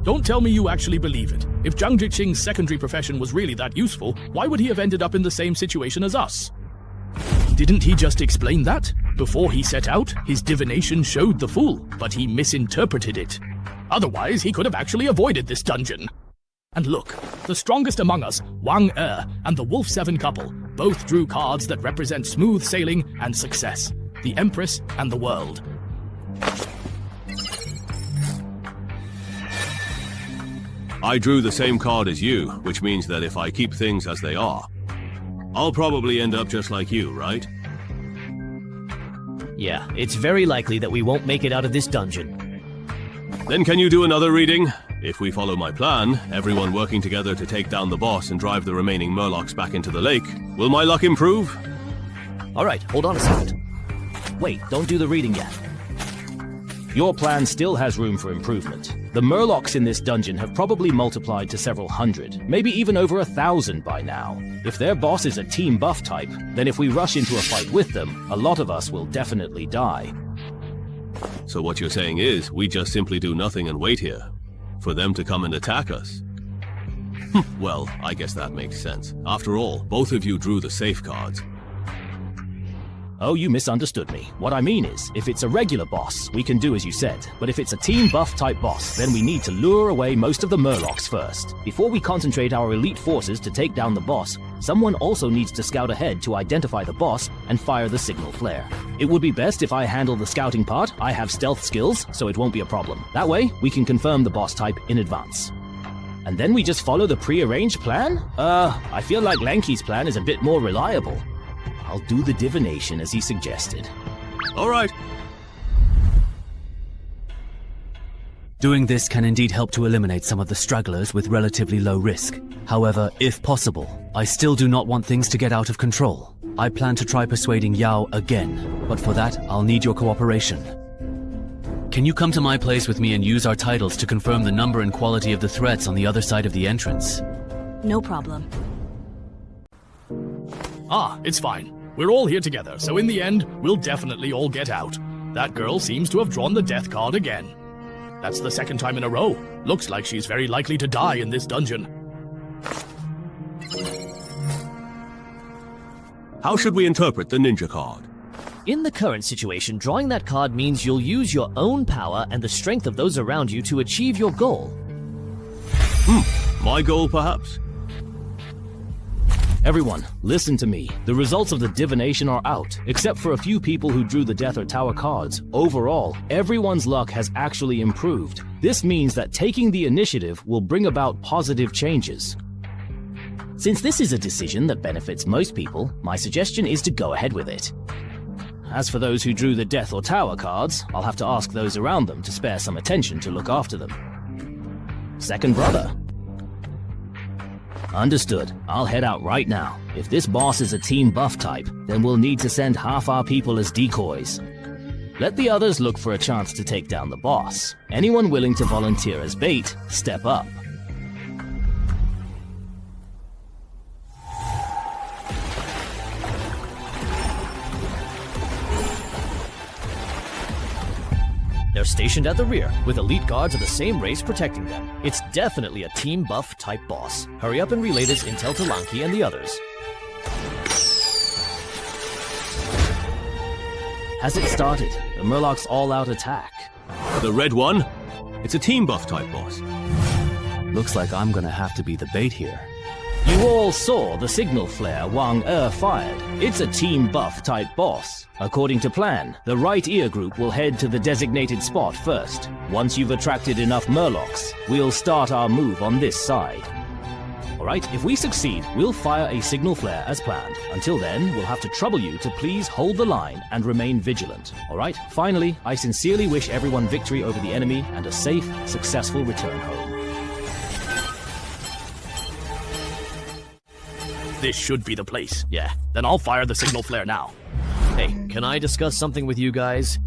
Don't tell me you actually believe it. If Zhang Jiqing's secondary profession was really that useful, why would he have ended up in the same situation as us? Didn't he just explain that? Before he set out, his divination showed the fool, but he misinterpreted it. Otherwise, he could have actually avoided this dungeon. And look, the strongest among us, Wang Er and the Wolf 7 couple, both drew cards that represent smooth sailing and success. The Empress and the world. I drew the same card as you, which means that if I keep things as they are, I'll probably end up just like you, right? Yeah, it's very likely that we won't make it out of this dungeon. Then can you do another reading? If we follow my plan, everyone working together to take down the boss and drive the remaining Murlocs back into the lake, will my luck improve? Alright, hold on a second. Wait, don't do the reading yet. Your plan still has room for improvement. The Murlocs in this dungeon have probably multiplied to several hundred, maybe even over 1,000 by now. If their boss is a team buff type, then if we rush into a fight with them, a lot of us will definitely die. So what you're saying is, we just simply do nothing and wait here, for them to come and attack us? Well, I guess that makes sense. After all, both of you drew the safe cards. Oh, you misunderstood me. What I mean is, if it's a regular boss, we can do as you said. But if it's a team buff type boss, then we need to lure away most of the Murlocs first. Before we concentrate our elite forces to take down the boss, someone also needs to scout ahead to identify the boss and fire the signal flare. It would be best if I handle the scouting part. I have stealth skills, so it won't be a problem. That way, we can confirm the boss type in advance. And then we just follow the pre-arranged plan? I feel like Lanky's plan is a bit more reliable. I'll do the divination as he suggested. All right. Doing this can indeed help to eliminate some of the stragglers with relatively low risk. However, if possible, I still do not want things to get out of control. I plan to try persuading Yao again, but for that, I'll need your cooperation. Can you come to my place with me and use our titles to confirm the number and quality of the threats on the other side of the entrance? No problem. Ah, it's fine. We're all here together, so in the end, we'll definitely all get out. That girl seems to have drawn the death card again. That's the second time in a row. Looks like she's very likely to die in this dungeon. How should we interpret the ninja card? In the current situation, drawing that card means you'll use your own power and the strength of those around you to achieve your goal. My goal, perhaps? Everyone, listen to me. The results of the divination are out, except for a few people who drew the death or tower cards. Overall, everyone's luck has actually improved. This means that taking the initiative will bring about positive changes. Since this is a decision that benefits most people, my suggestion is to go ahead with it. As for those who drew the death or tower cards, I'll have to ask those around them to spare some attention to look after them. Second brother. Understood. I'll head out right now. If this boss is a team buff type, then we'll need to send half our people as decoys. Let the others look for a chance to take down the boss. Anyone willing to volunteer as bait, step up. They're stationed at the rear, with elite guards of the same race protecting them. It's definitely a team buff type boss. Hurry up and relay this intel to Lanky and the others. Has it started? The Murloc's all-out attack. The red one? It's a team buff type boss. Looks like I'm gonna have to be the bait here. You all saw the signal flare Wang fired. It's a team buff type boss. According to plan, the right ear group will head to the designated spot first. Once you've attracted enough Murlocs, we'll start our move on this side. Alright, if we succeed, we'll fire a signal flare as planned. Until then, we'll have to trouble you to please hold the line and remain vigilant. Alright, finally, I sincerely wish everyone victory over the enemy and a safe, successful return home. This should be the place. Yeah, then I'll fire the signal flare now. Hey, can I discuss something with you guys?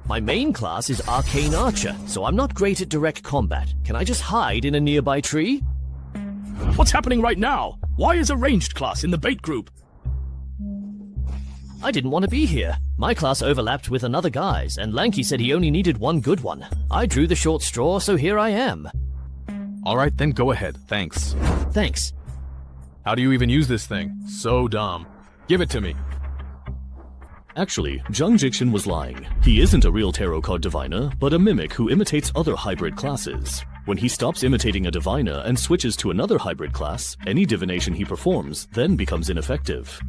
My main class is Arcane Archer, so I'm not great at direct combat. Can I just hide in a nearby tree? What's happening right now? Why is a ranged class in the bait group? I didn't want to be here. My class overlapped with another guy's, and Lanky said he only needed one good one. I drew the short straw, so here I am. Alright, then go ahead. Thanks. Thanks. How do you even use this thing? So dumb. Give it to me. Actually, Zhang Jixin was lying. He isn't a real tarot card diviner, but a mimic who imitates other hybrid classes. When he stops imitating a diviner and switches to another hybrid class, any divination he performs then becomes ineffective.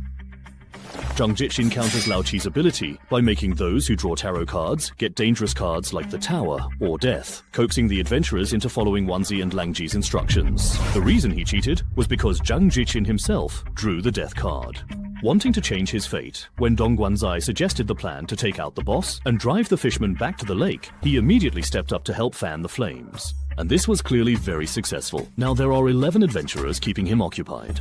Zhang Jixin counters Lao Chi's ability by making those who draw tarot cards get dangerous cards like the Tower or Death, coaxing the adventurers into following Wanzi and Langji's instructions. The reason he cheated was because Zhang Jixin himself drew the Death card. Wanting to change his fate, when Dong Guanzai suggested the plan to take out the boss and drive the fishermen back to the lake, he immediately stepped up to help fan the flames. And this was clearly very successful. Now there are 11 adventurers keeping him occupied.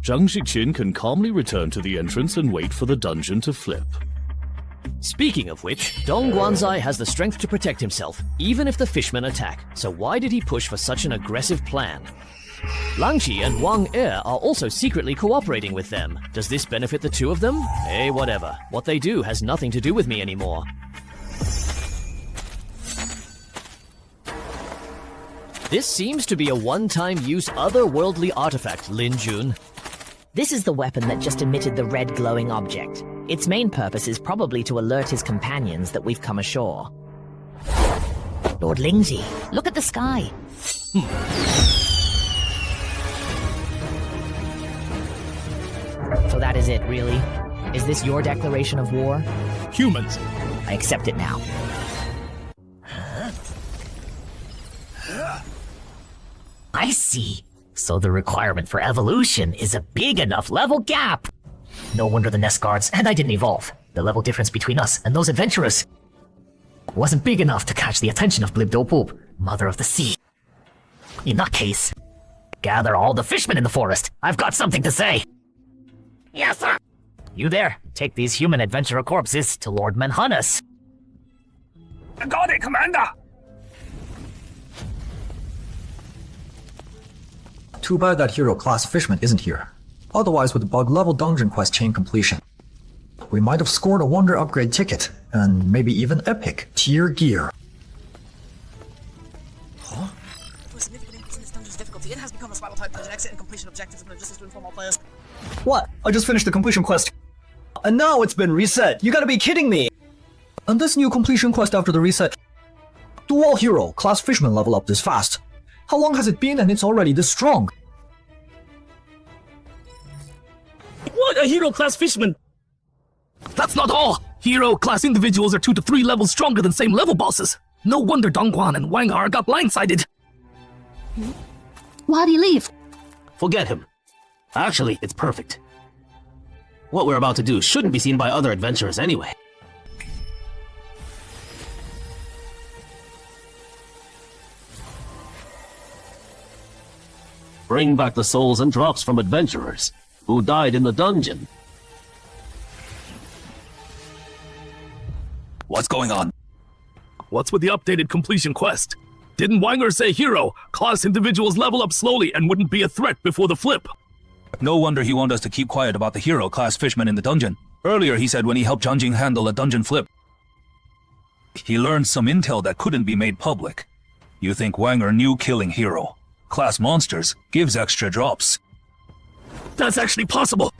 Zhang Jixin can calmly return to the entrance and wait for the dungeon to flip. Speaking of which, Dong Guanzai has the strength to protect himself, even if the fishmen attack, so why did he push for such an aggressive plan? Langqi and Wang Er are also secretly cooperating with them. Does this benefit the two of them? Hey, whatever. What they do has nothing to do with me anymore. This seems to be a one-time use otherworldly artifact, Lin Jun. This is the weapon that just emitted the red glowing object. Its main purpose is probably to alert his companions that we've come ashore. Lord Lingzi, look at the sky. So that is it, really? Is this your declaration of war? Humans. I accept it now. I see. So the requirement for evolution is a big enough level gap. No wonder the nest guards and I didn't evolve. The level difference between us and those adventurers wasn't big enough to catch the attention of Blibdopoop, Mother of the Sea. In that case, gather all the fishmen in the forest. I've got something to say. Yes, sir. You there, take these human adventurer corpses to Lord Menhunus. Got it, Commander! Too bad that hero class fishman isn't here. Otherwise would bug level dungeon quest chain completion. We might have scored a wonder upgrade ticket, and maybe even epic tier gear. Huh? To a significant increase in this dungeon's difficulty, it has become a spiral type dungeon. Exit and completion objectives have been adjusted to inform all players. What? I just finished the completion quest. And now it's been reset. You gotta be kidding me! And this new completion quest after the reset. Do all hero class fishmen level up this fast? How long has it been and it's already this strong? What? A hero class fisherman? That's not all! Hero class individuals are 2 to 3 levels stronger than same level bosses. No wonder Dongguan and Wang Er got blindsided. Why'd he leave? Forget him. Actually, it's perfect. What we're about to do shouldn't be seen by other adventurers anyway. Bring back the souls and drops from adventurers who died in the dungeon. What's going on? What's with the updated completion quest? Didn't Wanger say hero, class individuals level up slowly and wouldn't be a threat before the flip? No wonder he wanted us to keep quiet about the hero class fishman in the dungeon. Earlier he said when he helped Zhang Jing handle a dungeon flip. he learned some intel that couldn't be made public. You think Wanger knew killing Hero, class monsters, gives extra drops. That's actually possible.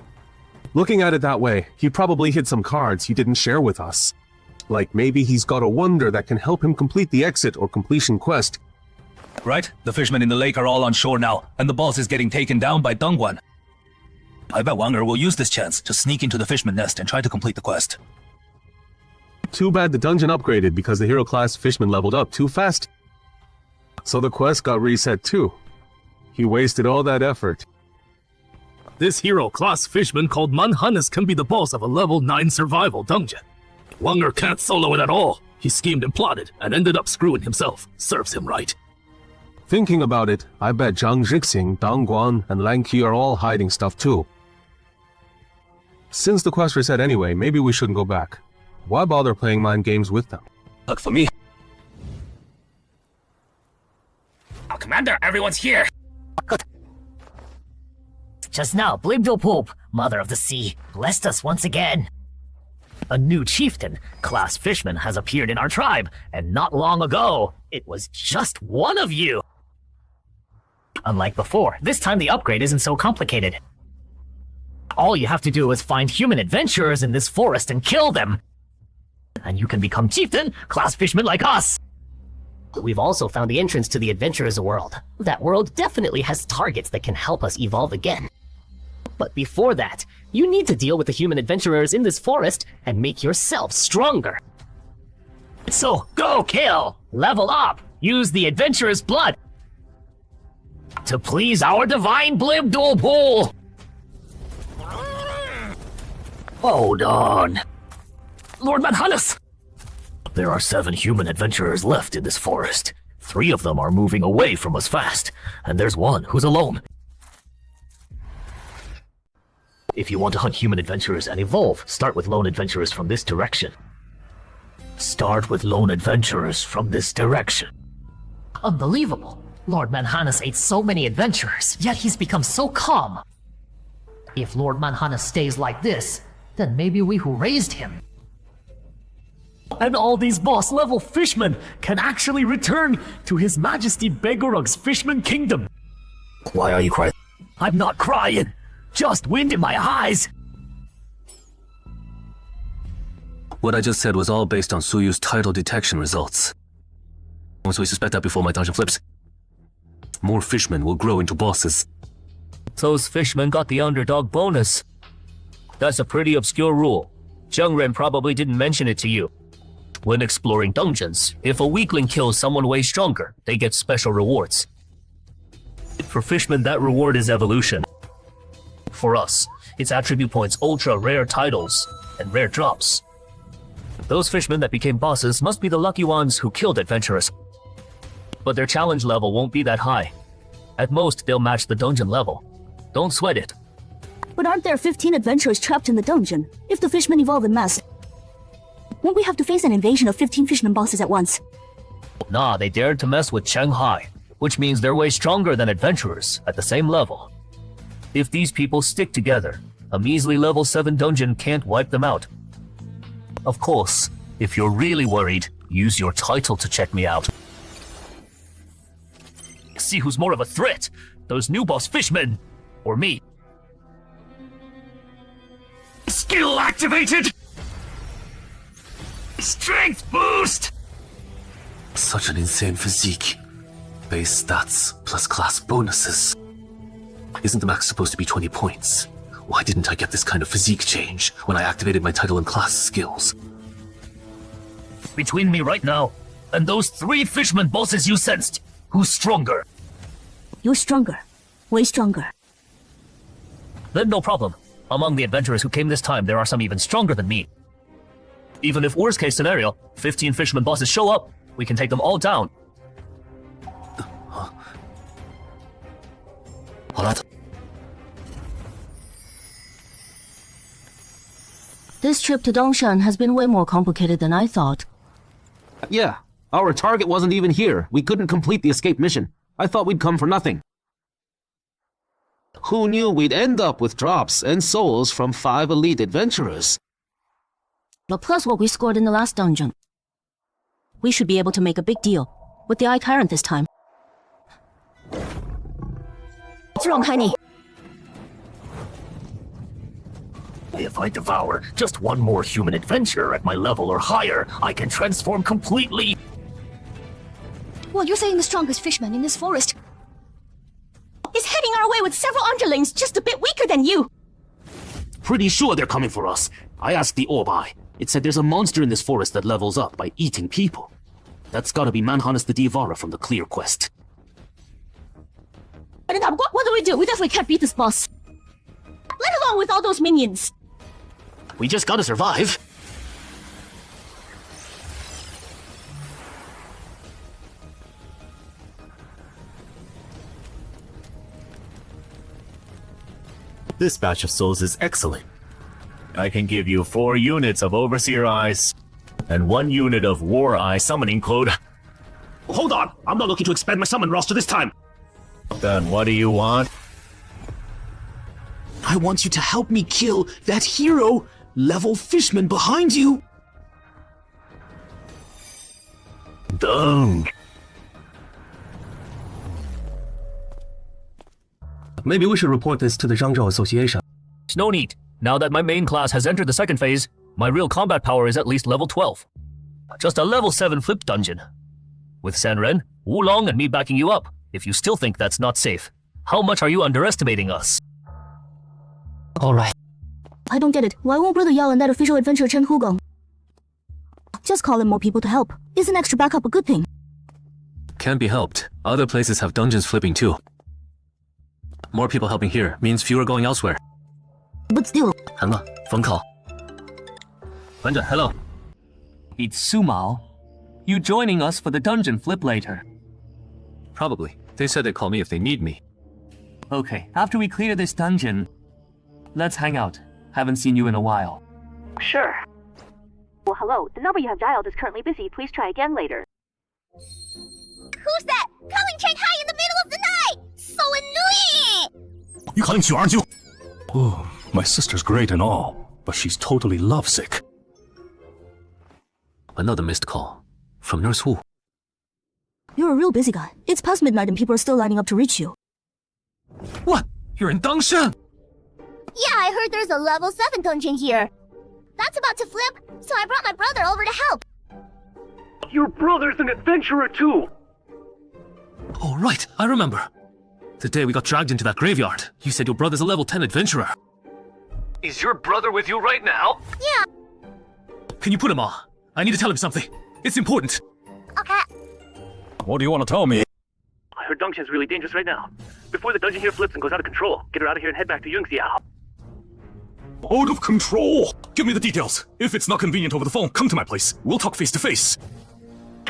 Looking at it that way, he probably hid some cards he didn't share with us. Like maybe he's got a wonder that can help him complete the exit or completion quest. Right? The fishmen in the lake are all on shore now, and the boss is getting taken down by Dongguan. I bet Wanger will use this chance to sneak into the fishman nest and try to complete the quest. Too bad the dungeon upgraded because the hero class fishman leveled up too fast. So the quest got reset too. He wasted all that effort. This hero class fishman called Manhannes can be the boss of a level 9 survival dungeon. Wanger can't solo it at all. He schemed and plotted and ended up screwing himself. Serves him right. Thinking about it, I bet Zhang Zhixing, Dang Guan, and Lang Qi are all hiding stuff too. Since the quest reset anyway, maybe we shouldn't go back. Why bother playing mind games with them? Look for me. Oh, Commander, everyone's here! Just now, Blibdopulp, Mother of the Sea, blessed us once again. A new chieftain, class fishman, has appeared in our tribe, and not long ago, it was just one of you. Unlike before, this time the upgrade isn't so complicated. All you have to do is find human adventurers in this forest and kill them. And you can become chieftain, class fishman like us. We've also found the entrance to the adventurers world. That world definitely has targets that can help us evolve again. But before that, you need to deal with the human adventurers in this forest and make yourself stronger. So, go kill! Level up! Use the adventurer's blood! To please our divine Blibdolpool! Hold on. Lord Manhannes! There are 7 human adventurers left in this forest. 3 of them are moving away from us fast, and there's 1 who's alone. If you want to hunt human adventurers and evolve, start with lone adventurers from this direction. Start with lone adventurers from this direction. Unbelievable! Lord Manhannes ate so many adventurers, yet he's become so calm. If Lord Manhannes stays like this, then maybe we who raised him. And all these boss-level fishmen can actually return to His Majesty Begorug's Fishman Kingdom. Why are you crying? I'm not crying! Just wind in my eyes! What I just said was all based on Suyu's title detection results. Once we suspect that before my dungeon flips, more fishmen will grow into bosses. Those fishmen got the underdog bonus. That's a pretty obscure rule. Zhengren probably didn't mention it to you. When exploring dungeons, if a weakling kills someone way stronger, they get special rewards. For fishmen, that reward is evolution. For us, it's attribute points, ultra rare titles, and rare drops. Those fishmen that became bosses must be the lucky ones who killed adventurers. But their challenge level won't be that high. At most, they'll match the dungeon level. Don't sweat it. But aren't there 15 adventurers trapped in the dungeon? If the fishmen evolve en masse, won't we have to face an invasion of 15 fishmen bosses at once? Nah, they dared to mess with Shanghai, which means they're way stronger than adventurers at the same level. If these people stick together, a measly level 7 dungeon can't wipe them out. Of course, if you're really worried, use your title to check me out. See who's more of a threat, those new boss fishmen, or me. Skill activated! Strength boost! Such an insane physique. Base stats plus class bonuses. Isn't the max supposed to be 20 points? Why didn't I get this kind of physique change when I activated my title and class skills? Between me right now and those 3 fishmen bosses you sensed, who's stronger? You're stronger. Way stronger. Then no problem. Among the adventurers who came this time, there are some even stronger than me. Even if worst case scenario, 15 fisherman bosses show up, we can take them all down. This trip to Dongshan has been way more complicated than I thought. Yeah, our target wasn't even here. We couldn't complete the escape mission. I thought we'd come for nothing. Who knew we'd end up with drops and souls from 5 elite adventurers? Plus what we scored in the last dungeon. we should be able to make a big deal with the Eye Tyrant this time. What's wrong, honey? If I devour just one more human adventurer at my level or higher, I can transform completely. Well, you're saying the strongest fishman in this forest is heading our way with several underlings just a bit weaker than you. Pretty sure they're coming for us. I asked the Orbai. It said there's a monster in this forest that levels up by eating people. That's gotta be Manhannes the Diavara from the Clear quest. What do we do? We definitely can't beat this boss. Let alone with all those minions. We just gotta survive. This batch of souls is excellent. I can give you 4 units of Overseer Eyes and 1 unit of War Eye summoning code. Hold on! I'm not looking to expand my summon roster this time! Then what do you want? I want you to help me kill that hero level fishman behind you! Done. Maybe we should report this to the Zhangzhou Association. No need. Now that my main class has entered the second phase, my real combat power is at least level 12. Just a level 7 flip dungeon. With Sanren, Wulong, and me backing you up, if you still think that's not safe, how much are you underestimating us? Alright. I don't get it. Why won't Brother Yao and that official adventurer Chen Hugong just call in more people to help? Isn't extra backup a good thing? Can't be helped. Other places have dungeons flipping too. More people helping here means fewer going elsewhere. But still. 韩乐，冯考。班长 ，hello. It's Sumao. You joining us for the dungeon flip later? Probably. They said they'd call me if they need me. Okay, after we clear this dungeon, let's hang out. Haven't seen you in a while. Sure. Well, hello. The number you have dialed is currently busy. Please try again later. Who's that? Calling Shanghai in the middle of the night! So annoying! You calling Qiu? Oh, my sister's great and all, but she's totally lovesick. Another missed call. From Nurse Wu. You're a real busy guy. It's past midnight and people are still lining up to reach you. What? You're in Dangshan? Yeah, I heard there's a level 7 dungeon here. That's about to flip, so I brought my brother over to help. Your brother's an adventurer too! Oh, right. I remember. The day we got dragged into that graveyard, you said your brother's a level 10 adventurer. Is your brother with you right now? Yeah. Can you put him on? I need to tell him something. It's important. Okay. What do you want to tell me? I heard Dongshan's really dangerous right now. Before the dungeon here flips and goes out of control, get her out of here and head back to Yungxiao. Out of control! Give me the details. If it's not convenient over the phone, come to my place. We'll talk face to face.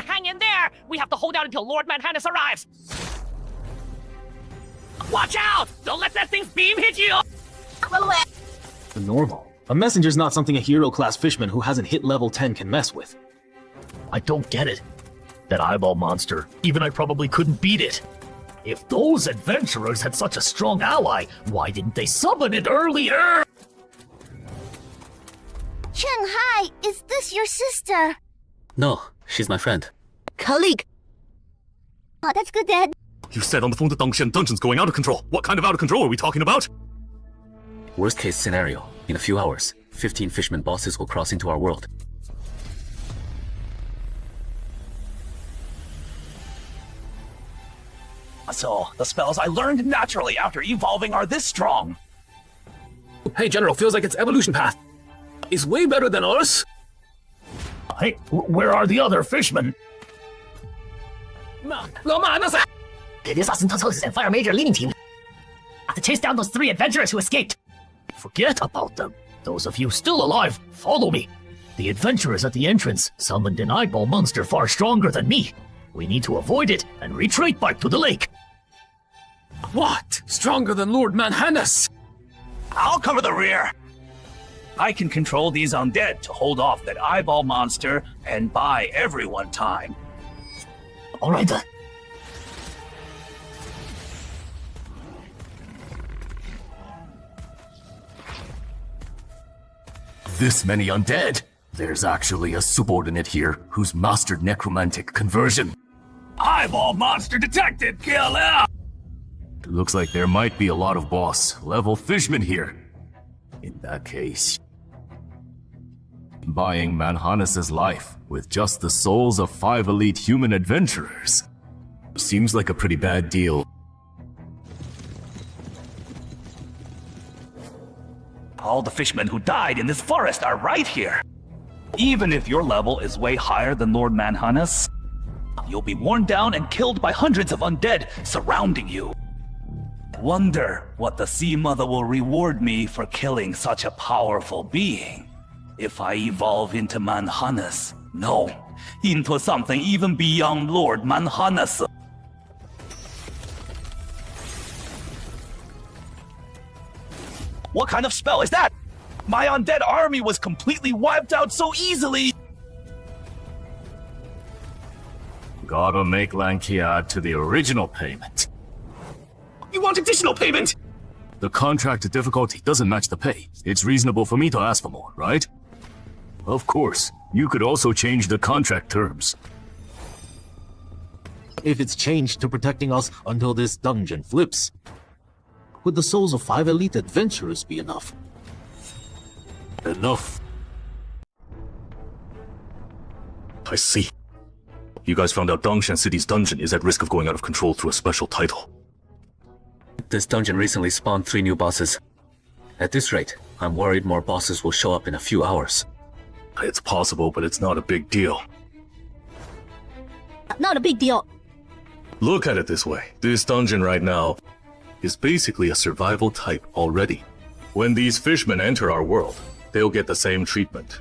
Hang in there! We have to hold out until Lord Manhannes arrives! Watch out! Don't let that thing's beam hit you! Normal. A messenger's not something a hero-class fishman who hasn't hit level 10 can mess with. I don't get it. That eyeball monster, even I probably couldn't beat it. If those adventurers had such a strong ally, why didn't they summon it earlier? Shanghai, is this your sister? No, she's my friend. Colleague. Oh, that's good, Dad. You said on the phone that Dongshan Dungeon's going out of control. What kind of out of control are we talking about? Worst case scenario. In a few hours, 15 fisherman bosses will cross into our world. So, the spells I learned naturally after evolving are this strong. Hey, General, feels like its evolution path is way better than ours. Hey, where are the other fishmen? It is Austin Totos and Fire Major leading team. Have to chase down those 3 adventurers who escaped. Forget about them. Those of you still alive, follow me. The adventurers at the entrance summoned an eyeball monster far stronger than me. We need to avoid it and retreat back to the lake. What? Stronger than Lord Manhannes? I'll cover the rear. I can control these undead to hold off that eyeball monster and buy everyone time. All right then. This many undead? There's actually a subordinate here who's mastered necromantic conversion. Eyeball monster detected! Kill him! It looks like there might be a lot of boss-level fishmen here. In that case, buying Manhannes' life with just the souls of 5 elite human adventurers seems like a pretty bad deal. All the fishmen who died in this forest are right here. Even if your level is way higher than Lord Manhannes, you'll be worn down and killed by hundreds of undead surrounding you. Wonder what the Sea Mother will reward me for killing such a powerful being. If I evolve into Manhannes, no, into something even beyond Lord Manhannes. What kind of spell is that? My undead army was completely wiped out so easily! Gotta make Lanky add to the original payment. You want additional payment? The contract difficulty doesn't match the pay. It's reasonable for me to ask for more, right? Of course, you could also change the contract terms. If it's changed to protecting us until this dungeon flips, would the souls of 5 elite adventurers be enough? Enough. I see. You guys found out Dongshan City's dungeon is at risk of going out of control through a special title. This dungeon recently spawned 3 new bosses. At this rate, I'm worried more bosses will show up in a few hours. It's possible, but it's not a big deal. Not a big deal. Look at it this way. This dungeon right now is basically a survival type already. When these fishmen enter our world, they'll get the same treatment.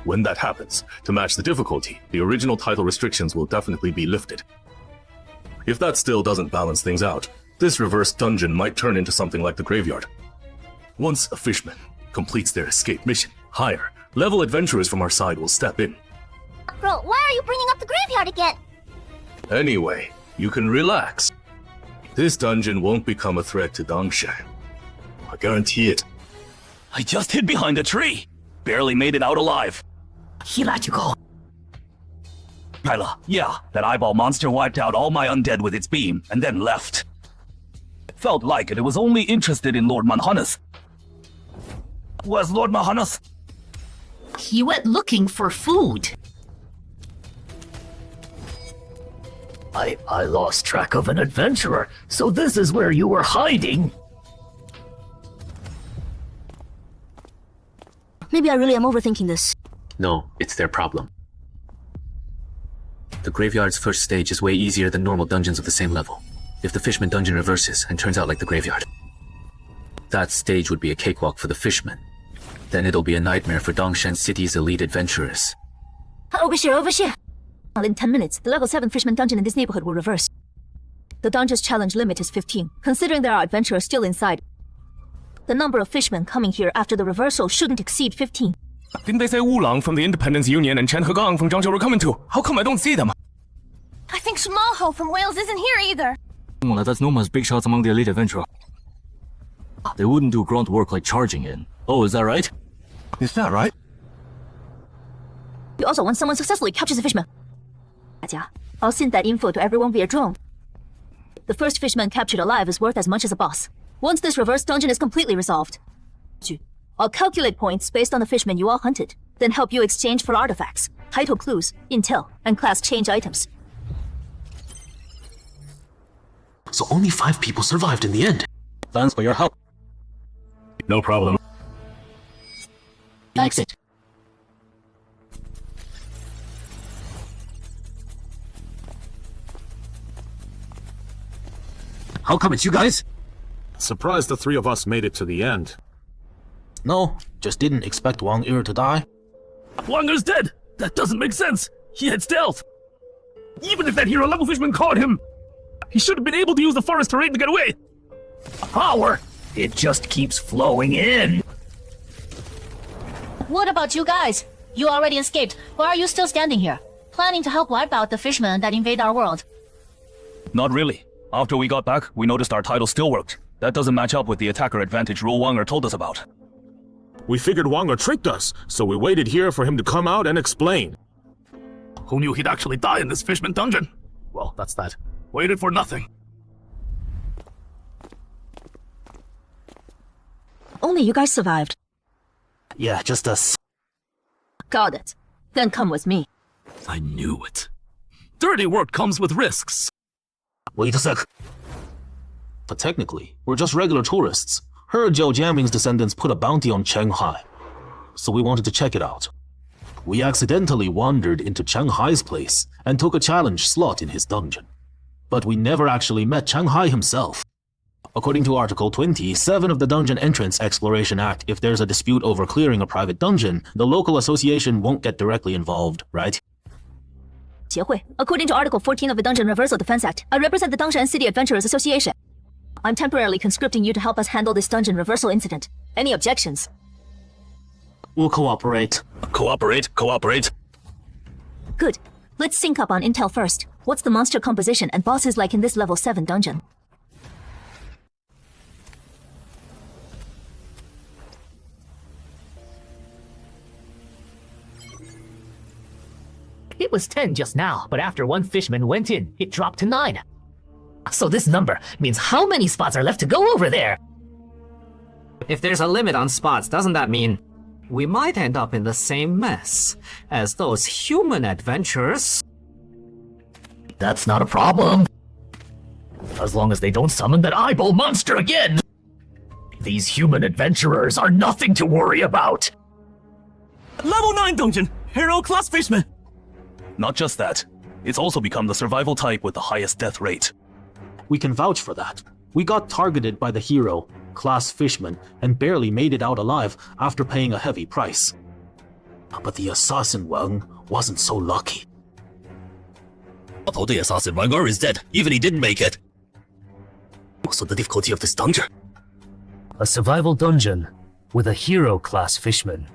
When that happens, to match the difficulty, the original title restrictions will definitely be lifted. If that still doesn't balance things out, this reverse dungeon might turn into something like the graveyard. Once a fishman completes their escape mission, higher level adventurers from our side will step in. Bro, why are you bringing up the graveyard again? Anyway, you can relax. This dungeon won't become a threat to Dongshan. I guarantee it. I just hid behind a tree. Barely made it out alive. He let you go. Kyla, yeah, that eyeball monster wiped out all my undead with its beam and then left. Felt like it was only interested in Lord Manhannes. Where's Lord Manhannes? He went looking for food. I lost track of an adventurer, so this is where you were hiding. Maybe I really am overthinking this. No, it's their problem. The graveyard's first stage is way easier than normal dungeons of the same level. If the Fishman dungeon reverses and turns out like the graveyard, that stage would be a cakewalk for the fishmen. Then it'll be a nightmare for Dongshan City's elite adventurers. Over here. In 10 minutes, the level 7 Fishman dungeon in this neighborhood will reverse. The dungeon's challenge limit is 15, considering there are adventurers still inside. The number of fishmen coming here after the reversal shouldn't exceed 15. Didn't they say Wu Lang from the Independence Union and Chen Hegang from Zhangzhou were coming too? How come I don't see them? I think Shmaho from Wales isn't here either. That's known as big shots among the elite adventurer. They wouldn't do grunt work like charging in. Oh, is that right? Is that right? We also want someone successfully captures a fishman. I'll send that info to everyone via drone. The first fishman captured alive is worth as much as a boss. Once this reverse dungeon is completely resolved, I'll calculate points based on the fishmen you all hunted, then help you exchange for artifacts, title clues, intel, and class change items. So only 5 people survived in the end. Thanks for your help. No problem. Exit. How come it's you guys? Surprised the 3 of us made it to the end. No, just didn't expect Wang Ir to die. Wang Ir's dead! That doesn't make sense! He had stealth! Even if that hero-level fishman caught him, he should have been able to use the forest terrain to get away! Power! It just keeps flowing in. What about you guys? You already escaped. Why are you still standing here? Planning to help wipe out the fishmen that invade our world? Not really. After we got back, we noticed our title still worked. That doesn't match up with the attacker advantage rule Wang Er told us about. We figured Wanger tricked us, so we waited here for him to come out and explain. Who knew he'd actually die in this Fishman dungeon? Well, that's that. Waited for nothing. Only you guys survived. Yeah, just us. Got it. Then come with me. I knew it. Dirty work comes with risks. Wait a sec. But technically, we're just regular tourists. Heard Zhou Jianming's descendants put a bounty on Shanghai, so we wanted to check it out. We accidentally wandered into Shanghai's place and took a challenge slot in his dungeon. But we never actually met Shanghai himself. According to Article 27 of the Dungeon Entrance Exploration Act, if there's a dispute over clearing a private dungeon, the local association won't get directly involved, right? 协会. According to Article 14 of the Dungeon Reversal Defense Act, I represent the Dongshan City Adventurers Association. I'm temporarily conscripting you to help us handle this dungeon reversal incident. Any objections? We'll cooperate. Cooperate. Good. Let's sync up on intel first. What's the monster composition and bosses like in this level 7 dungeon? It was 10 just now, but after one fishman went in, it dropped to 9. So this number means how many spots are left to go over there? If there's a limit on spots, doesn't that mean we might end up in the same mess as those human adventurers? That's not a problem. As long as they don't summon that eyeball monster again. These human adventurers are nothing to worry about. Level 9 dungeon! Hero class fishman! Not just that, it's also become the survival type with the highest death rate. We can vouch for that. We got targeted by the hero, class fishman, and barely made it out alive after paying a heavy price. But the assassin Wang wasn't so lucky. Although the assassin Wanger is dead, even he didn't make it. So the difficulty of this dungeon? A survival dungeon with a hero class fishman.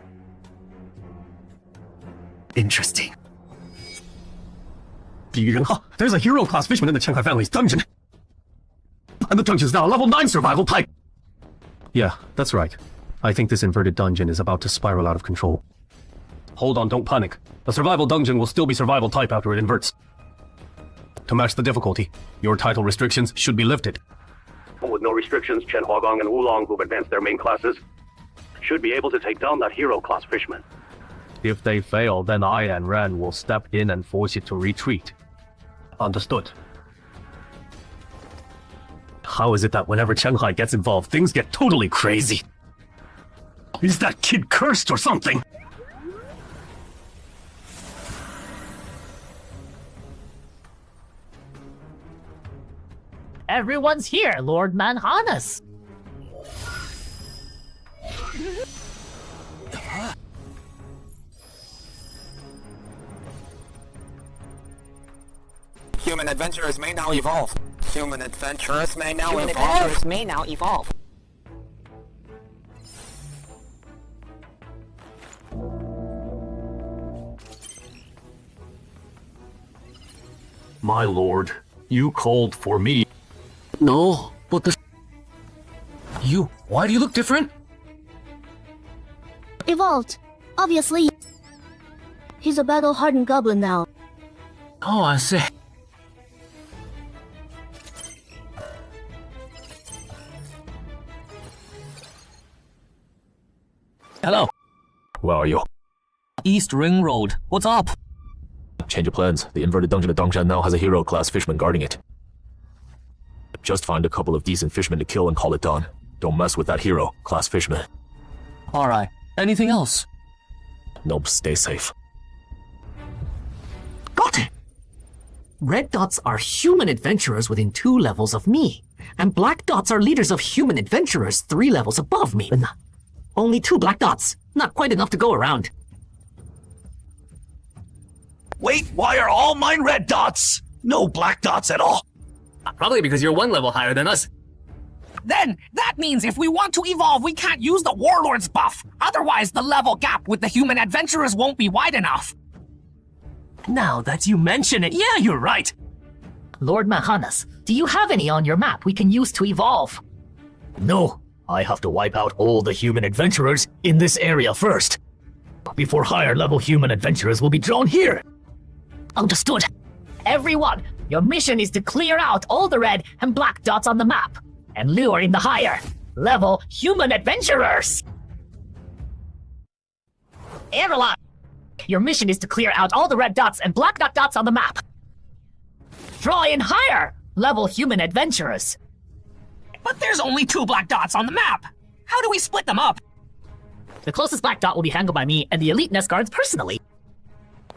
Interesting. There's a hero class fishman in the Shanghai family's dungeon. And the dungeon's now a level 9 survival type. Yeah, that's right. I think this inverted dungeon is about to spiral out of control. Hold on, don't panic. The survival dungeon will still be survival type after it inverts. To match the difficulty, your title restrictions should be lifted. With no restrictions, Chen Huagong and Wulong, who've advanced their main classes, should be able to take down that hero class fishman. If they fail, then I and Ren will step in and force it to retreat. Understood. How is it that whenever Shanghai gets involved, things get totally crazy? Is that kid cursed or something? Everyone's here, Lord Manhanus. Human adventurers may now evolve. Human adventurers may now evolve. My lord, you called for me. No, but the... Why do you look different? Evolved. Obviously. He's a battle-hardened goblin now. Oh, I see. Hello. Where are you? East Ring Road. What's up? Change of plans. The inverted dungeon at Dongshan now has a hero class fishman guarding it. Just find a couple of decent fishmen to kill and call it done. Don't mess with that hero class fishman. Alright. Anything else? Nope, stay safe. Got it! Red dots are human adventurers within 2 levels of me, and black dots are leaders of human adventurers 3 levels above me. Only 2 black dots. Not quite enough to go around. Wait, why are all mine red dots? No black dots at all. Probably because you're 1 level higher than us. Then, that means if we want to evolve, we can't use the Warlord's buff. Otherwise, the level gap with the human adventurers won't be wide enough. Now that you mention it, yeah, you're right. Lord Mahanas, do you have any on your map we can use to evolve? No, I have to wipe out all the human adventurers in this area first, before higher level human adventurers will be drawn here. Understood. Everyone, your mission is to clear out all the red and black dots on the map and lure in the higher level human adventurers. Everyone, your mission is to clear out all the red dots and black dots on the map. Draw in higher level human adventurers. But there's only 2 black dots on the map. How do we split them up? The closest black dot will be handled by me and the elite nest guards personally.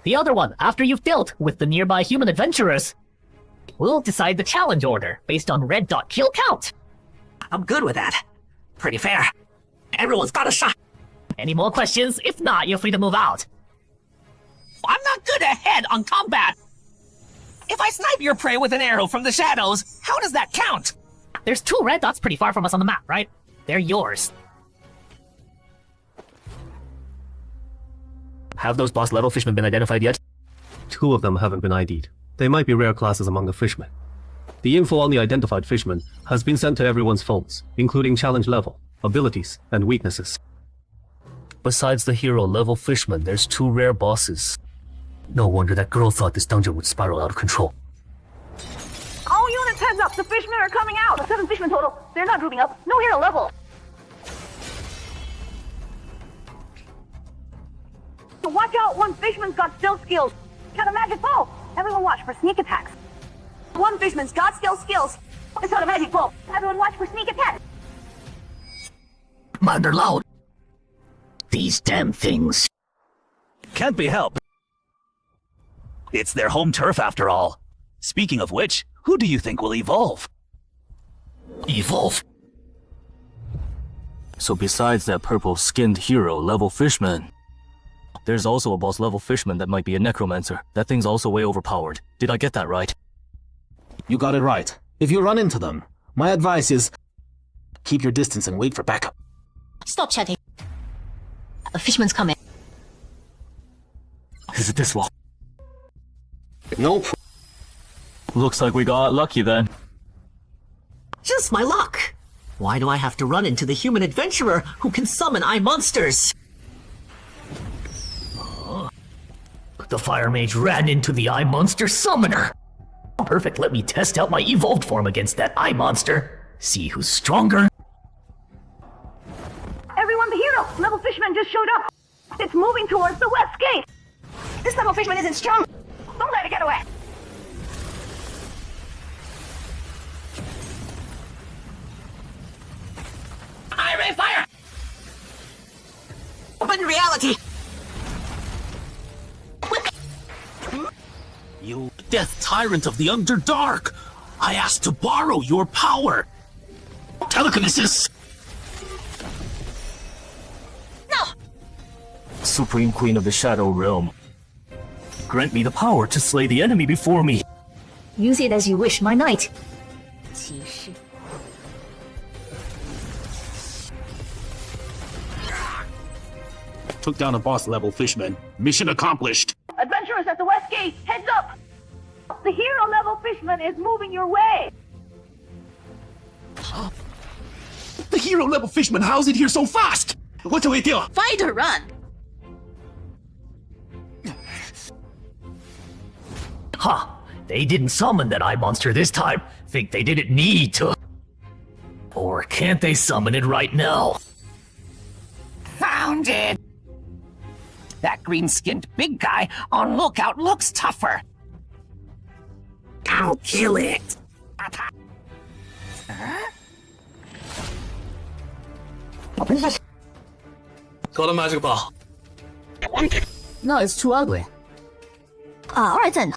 The other one, after you've dealt with the nearby human adventurers, we'll decide the challenge order based on red dot kill count. I'm good with that. Pretty fair. Everyone's got a shot. Any more questions? If not, you're free to move out. I'm not good at head on combat. If I snipe your prey with an arrow from the shadows, how does that count? There's 2 red dots pretty far from us on the map, right? They're yours. Have those boss level fishmen been identified yet? 2 of them haven't been ID'd. They might be rare classes among the fishmen. The info on the identified fishmen has been sent to everyone's phones, including challenge level, abilities, and weaknesses. Besides the hero level fishmen, there's 2 rare bosses. No wonder that girl thought this dungeon would spiral out of control. All units, heads up! The fishmen are coming out! 7 fishmen total. They're not grouping up. No hero level. So watch out! One fishman's got stealth skills. Got a magic bow. Everyone watch for sneak attacks. One fishman's got stealth skills. It's got a magic bow. Everyone watch for sneak attacks. Mother loud. These damn things. Can't be helped. It's their home turf after all. Speaking of which, who do you think will evolve? Evolve? So besides that purple-skinned hero level fishman, there's also a boss level fishman that might be a necromancer. That thing's also way overpowered. Did I get that right? You got it right. If you run into them, my advice is keep your distance and wait for backup. Stop chatting. A fishman's coming. Is it this wall? Nope. Looks like we got lucky then. Just my luck. Why do I have to run into the human adventurer who can summon eye monsters? The fire mage ran into the eye monster summoner. Perfect, let me test out my evolved form against that eye monster. See who's stronger. Everyone, the hero level fishman just showed up. It's moving towards the west gate. This level fishman isn't strong. Don't let it get away. I ray fire! Open reality! You death tyrant of the Underdark! I asked to borrow your power! Telekinesis! No! Supreme Queen of the Shadow Realm, grant me the power to slay the enemy before me. Use it as you wish, my knight. 骑士. Took down a boss level fishman. Mission accomplished. Adventurers at the west gate, heads up! The hero level fishman is moving your way. The hero level fishman, how's it here so fast? What do we do? Fight or run? Ha! They didn't summon that eye monster this time. Think they didn't need to. Or can't they summon it right now? Found it! That green-skinned big guy on lookout looks tougher. I'll kill it. Got a magic ball. No, it's too ugly. Alright then.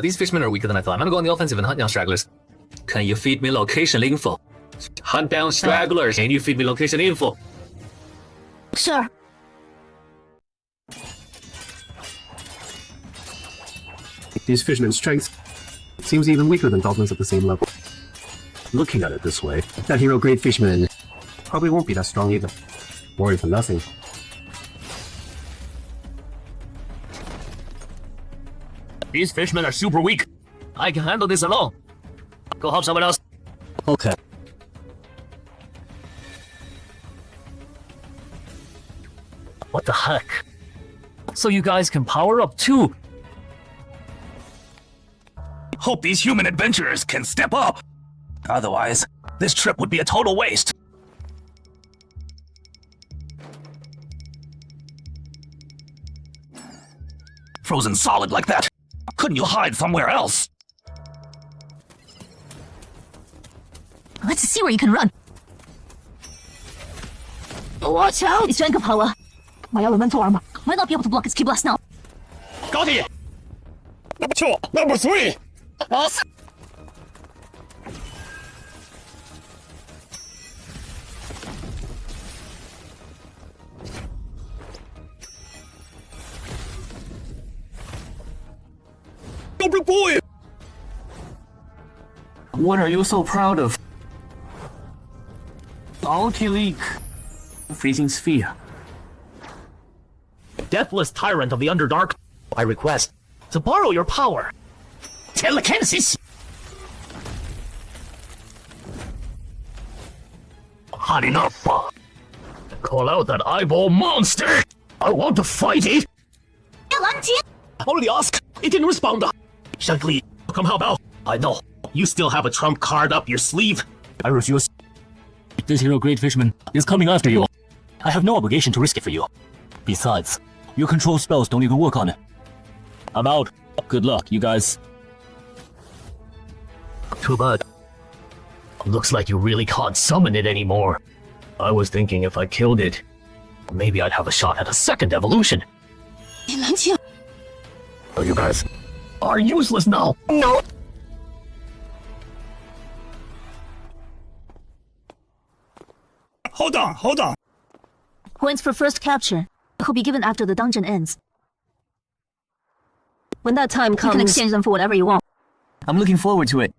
These fishmen are weaker than I thought. I'm gonna go on the offensive and hunt down stragglers. Can you feed me location info? Hunt down stragglers. Can you feed me location info? Sure. These fishermen's strength seems even weaker than goblins at the same level. Looking at it this way, that hero grade fishman probably won't be that strong either. Worry for nothing. These fishmen are super weak. I can handle this alone. Go help someone else. Okay. What the heck? So you guys can power up too. Hope these human adventurers can step up. Otherwise, this trip would be a total waste. Frozen solid like that. Couldn't you hide somewhere else? Let's see where you can run. Watch out! It's Jenga power. My elemental armor might not be able to block its ki blast now. Got it! Number 2, number 3! Awesome. Number boy! What are you so proud of? Ulti-Leak. Freezing Sphere. Deathless Tyrant of the Underdark, I request to borrow your power. Telekinesis! Hot enough. Call out that eyeball monster! I want to fight it! Only ask, it didn't respond. Shankly, come help out. I know, you still have a trump card up your sleeve. I refuse. This hero Great Fishman is coming after you. I have no obligation to risk it for you. Besides, your control spells don't even work on it. I'm out. Good luck, you guys. Too bad. Looks like you really can't summon it anymore. I was thinking if I killed it, maybe I'd have a shot at a second evolution. Oh, you guys are useless now. No. Hold on. Points for first capture will be given after the dungeon ends. When that time comes, you can exchange them for whatever you want. I'm looking forward to it.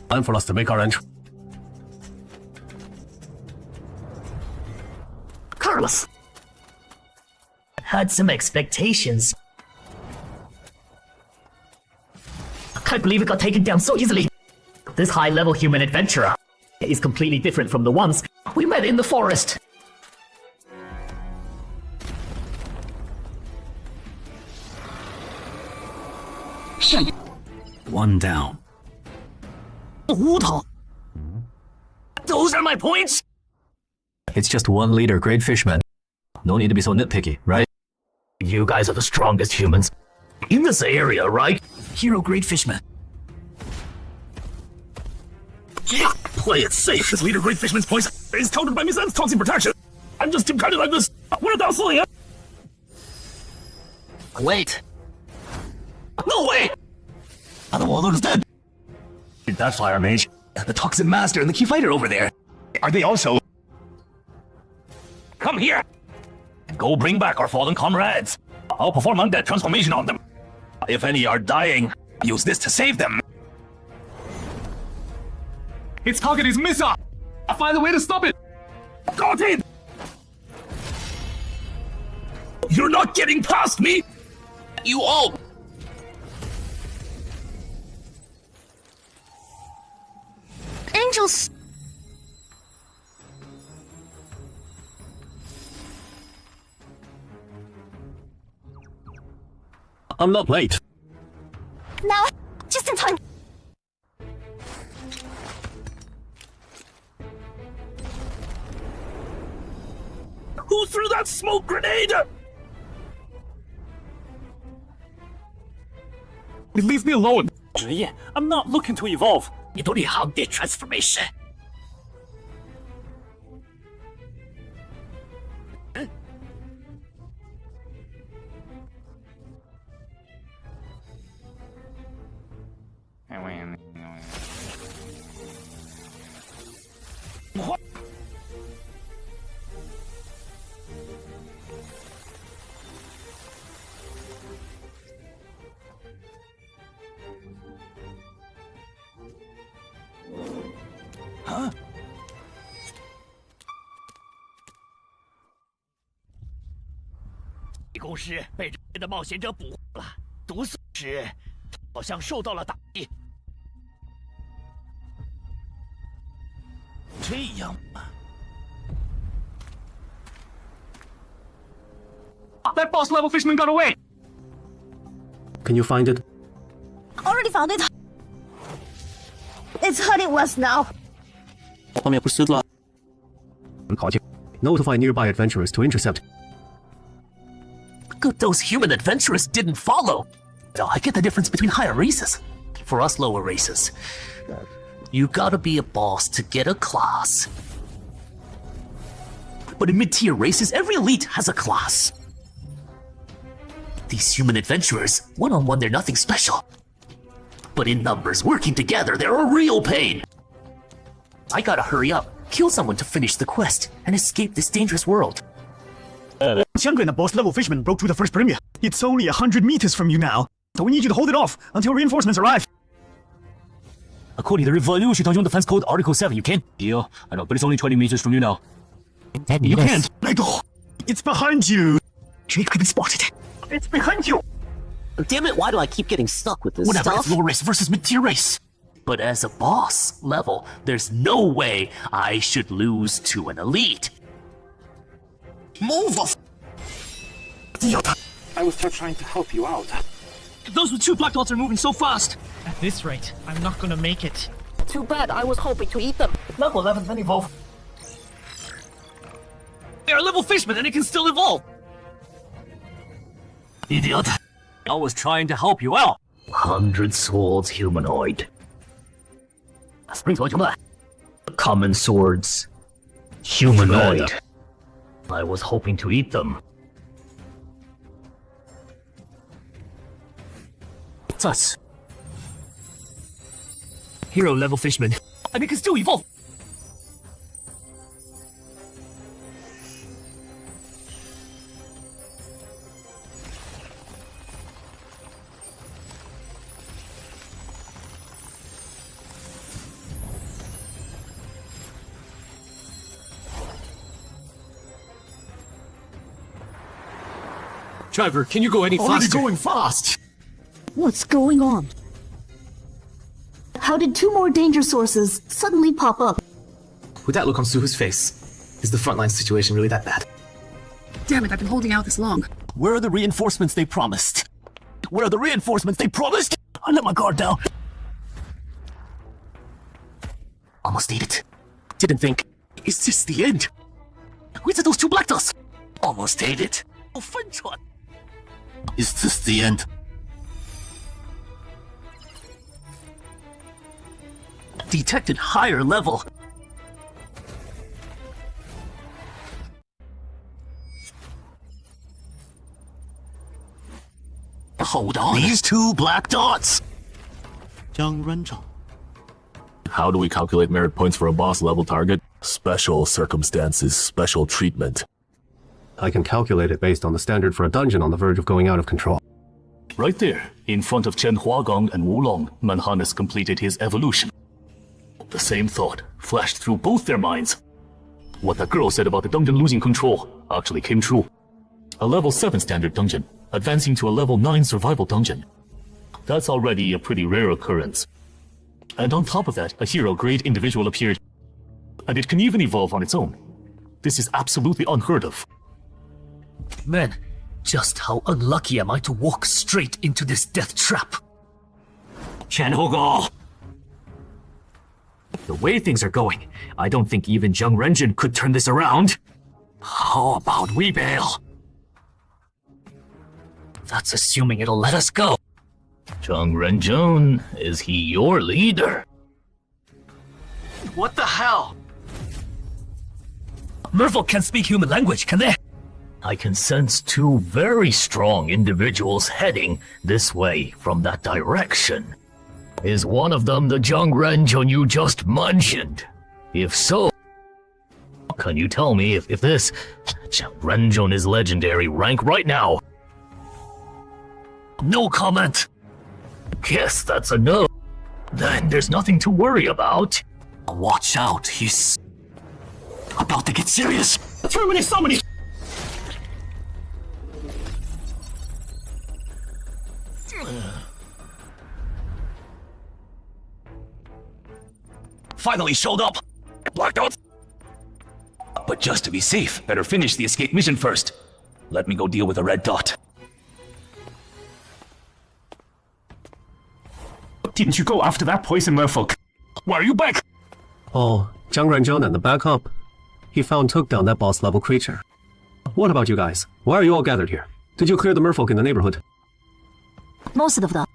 Time for us to make our entry. Carlos! Had some expectations. I can't believe it got taken down so easily. This high-level human adventurer is completely different from the ones we met in the forest. One down. Those are my points! It's just one leader, Great Fishman. No need to be so nitpicky, right? You guys are the strongest humans in this area, right? Hero Great Fishman. Yeah, play it safe. This leader Great Fishman's points is countered by Miss M's toxic protection. I'm just kind of like this. What about silly? Wait. No way! The warlord is dead. That fire mage, the toxin master, and the key fighter over there. Are they also? Come here! Go bring back our fallen comrades. I'll perform undead transformation on them. If any are dying, use this to save them. Its target is Missa! I'll find a way to stop it! Got it! You're not getting past me! You all! Angels! I'm not late. Now, just in time. Who threw that smoke grenade? Leave me alone. I'm not looking to evolve. You don't need how their transformation. What? Huh? 地公师被人类的冒险者捕获了，毒素时好像受到了打击。这样吗？ That boss level fisherman got away! Can you find it? Already found it. It's heading west now. 后面不是了。靠近 Notify nearby adventurers to intercept. Good those human adventurers didn't follow. Now, I get the difference between higher races. For us lower races, you gotta be a boss to get a class. But in mid-tier races, every elite has a class. These human adventurers, one-on-one they're nothing special. But in numbers, working together, they're a real pain. I gotta hurry up, kill someone to finish the quest, and escape this dangerous world. Xiangren, the boss level fisherman, broke through the first perimeter. It's only 100 meters from you now, so we need you to hold it off until reinforcements arrive. According to the Revolution Dungeon Defense Code Article 7, you can? Yeah, I know, but it's only 20 meters from you now. You can't. Let go. It's behind you. Jake, I've been spotted. It's behind you. Damn it, why do I keep getting stuck with this Whatever, stuff? it's low race versus mid-tier race. But as a boss level, there's no way I should lose to an elite. Move off. I was just trying to help you out. Those with 2 black dots are moving so fast. At this rate, I'm not gonna make it. Too bad, I was hoping to eat them. Level 11 then evolve. They are level fishmen and it can still evolve. Idiot. I was trying to help you out. 100 swords humanoid. Common swords humanoid. I was hoping to eat them. It's us. Hero level fishmen. And it can still evolve. Driver, can you go any Already faster? going fast. What's going on? How did 2 more danger sources suddenly pop up? With that look on Suhu's face, is the frontline situation really that bad? Damn it, I've been holding out this long. Where are the reinforcements they promised? Where are the reinforcements they promised? I let my guard down. Almost ate it. Didn't think. Is this the end? Where's those 2 black dots? Almost ate it. Oh, Fenton. Is this the end? Detected higher level. Hold on. These 2 black dots. How do we calculate merit points for a boss level target? Special circumstances, special treatment. I can calculate it based on the standard for a dungeon on the verge of going out of control. Right there, in front of Chen Huagong and Wulong, Manhan has completed his evolution. The same thought flashed through both their minds. What the girl said about the dungeon losing control actually came true. A level 7 standard dungeon, advancing to a level 9 survival dungeon. That's already a pretty rare occurrence. And on top of that, a hero-grade individual appeared. And it can even evolve on its own. This is absolutely unheard of. Man, just how unlucky am I to walk straight into this death trap? Chen Hugo! The way things are going, I don't think even Zhang Renjun could turn this around. How about we bail? That's assuming it'll let us go. Zhang Renjun, is he your leader? What the hell? Merfolk can't speak human language, can they? I can sense 2 very strong individuals heading this way from that direction. Is one of them the Zhang Renjun you just mentioned? If so, can you tell me if this Zhang Renjun is legendary rank right now? No comment. Guess that's a no. Then there's nothing to worry about. Watch out, he's about to get serious. Terminate summoning. Finally showed up. Black But just to be safe, better finish the escape mission first. Let me go deal with the red dot. Didn't you go after that poison merfolk? Why are you back? Oh, Zhang Renzhou and the backup. He found took down that boss level creature. What about you guys? Why are you all gathered here? Did you clear the merfolk in the neighborhood? Most of them,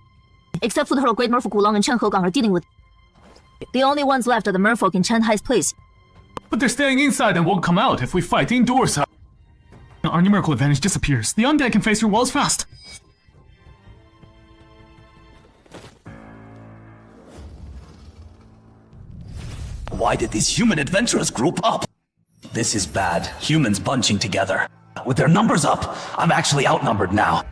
except for the Great Merfolk Wulong and Chen Hegang, are dealing with. The only ones left are the merfolk in Chen Hai's place. But they're staying inside and won't come out if we fight indoors. Our numerical advantage disappears. The undead can face through walls fast. Why did these human adventurers group up? This is bad. Humans bunching together. With their numbers up, I'm actually outnumbered now.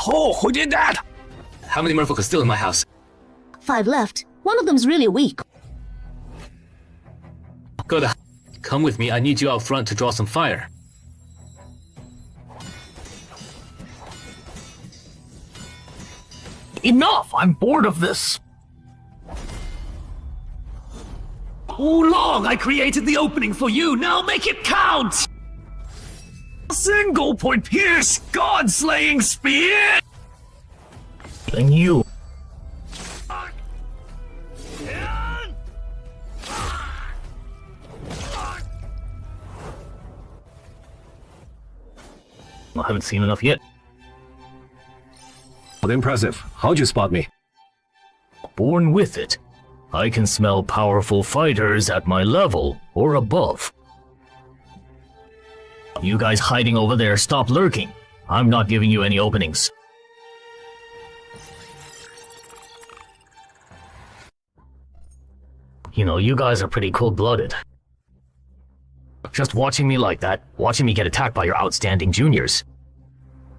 Oh, who did that? How many merfolk are still in my house? 5 left. One of them's really weak. Good. Come with me. I need you out front to draw some fire. Enough! I'm bored of this. Wulong, I created the opening for you. Now make it count! Single point pierce, god-slaying spear! Then you. I haven't seen enough yet. But impressive. How'd you spot me? Born with it. I can smell powerful fighters at my level or above. You guys hiding over there, stop lurking. I'm not giving you any openings. You know, you guys are pretty cold-blooded. Just watching me like that, watching me get attacked by your outstanding juniors.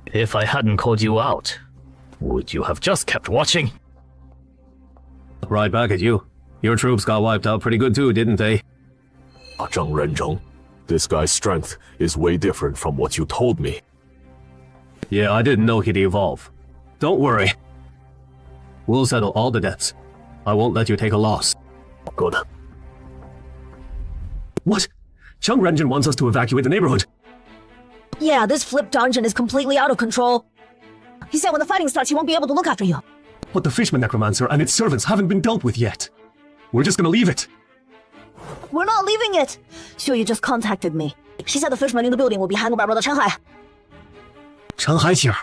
If I hadn't called you out, would you have just kept watching? Right back at you. Your troops got wiped out pretty good too, didn't they? Zhang Renzhou, this guy's strength is way different from what you told me. Yeah, I didn't know he'd evolve. Don't worry. We'll settle all the debts. I won't let you take a loss. Good. What? Zhang Renzhou wants us to evacuate the neighborhood. Yeah, this flip dungeon is completely out of control. He said when the fighting starts, he won't be able to look after you. But the Fishman Necromancer and its servants haven't been dealt with yet. We're just gonna leave it. We're not leaving it. Xiuyu just contacted me. She said the fisherman in the building will be handled by brother Chen Hai. Chen Hai's here.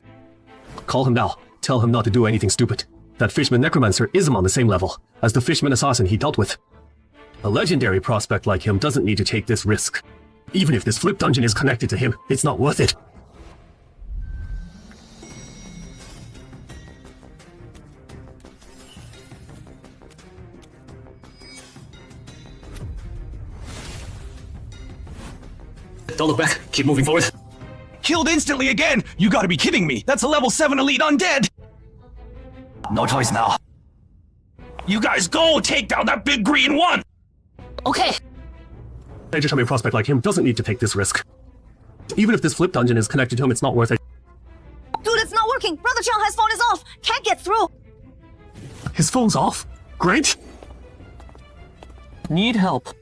Call him now. Tell him not to do anything stupid. That Fishman Necromancer isn't on the same level as the Fishman Assassin he dealt with. A legendary prospect like him doesn't need to take this risk. Even if this flip dungeon is connected to him, it's not worth it. Don't look back. Keep moving forward. Killed instantly again! You gotta be kidding me! That's a level 7 elite undead! No choice now. You guys go take down that big green one! Okay. A determined prospect like him doesn't need to take this risk. Even if this flip dungeon is connected to him, it's not worth it. Dude, it's not working. Brother Chen Hai's phone is off. Can't get through. His phone's off. Great. Need help.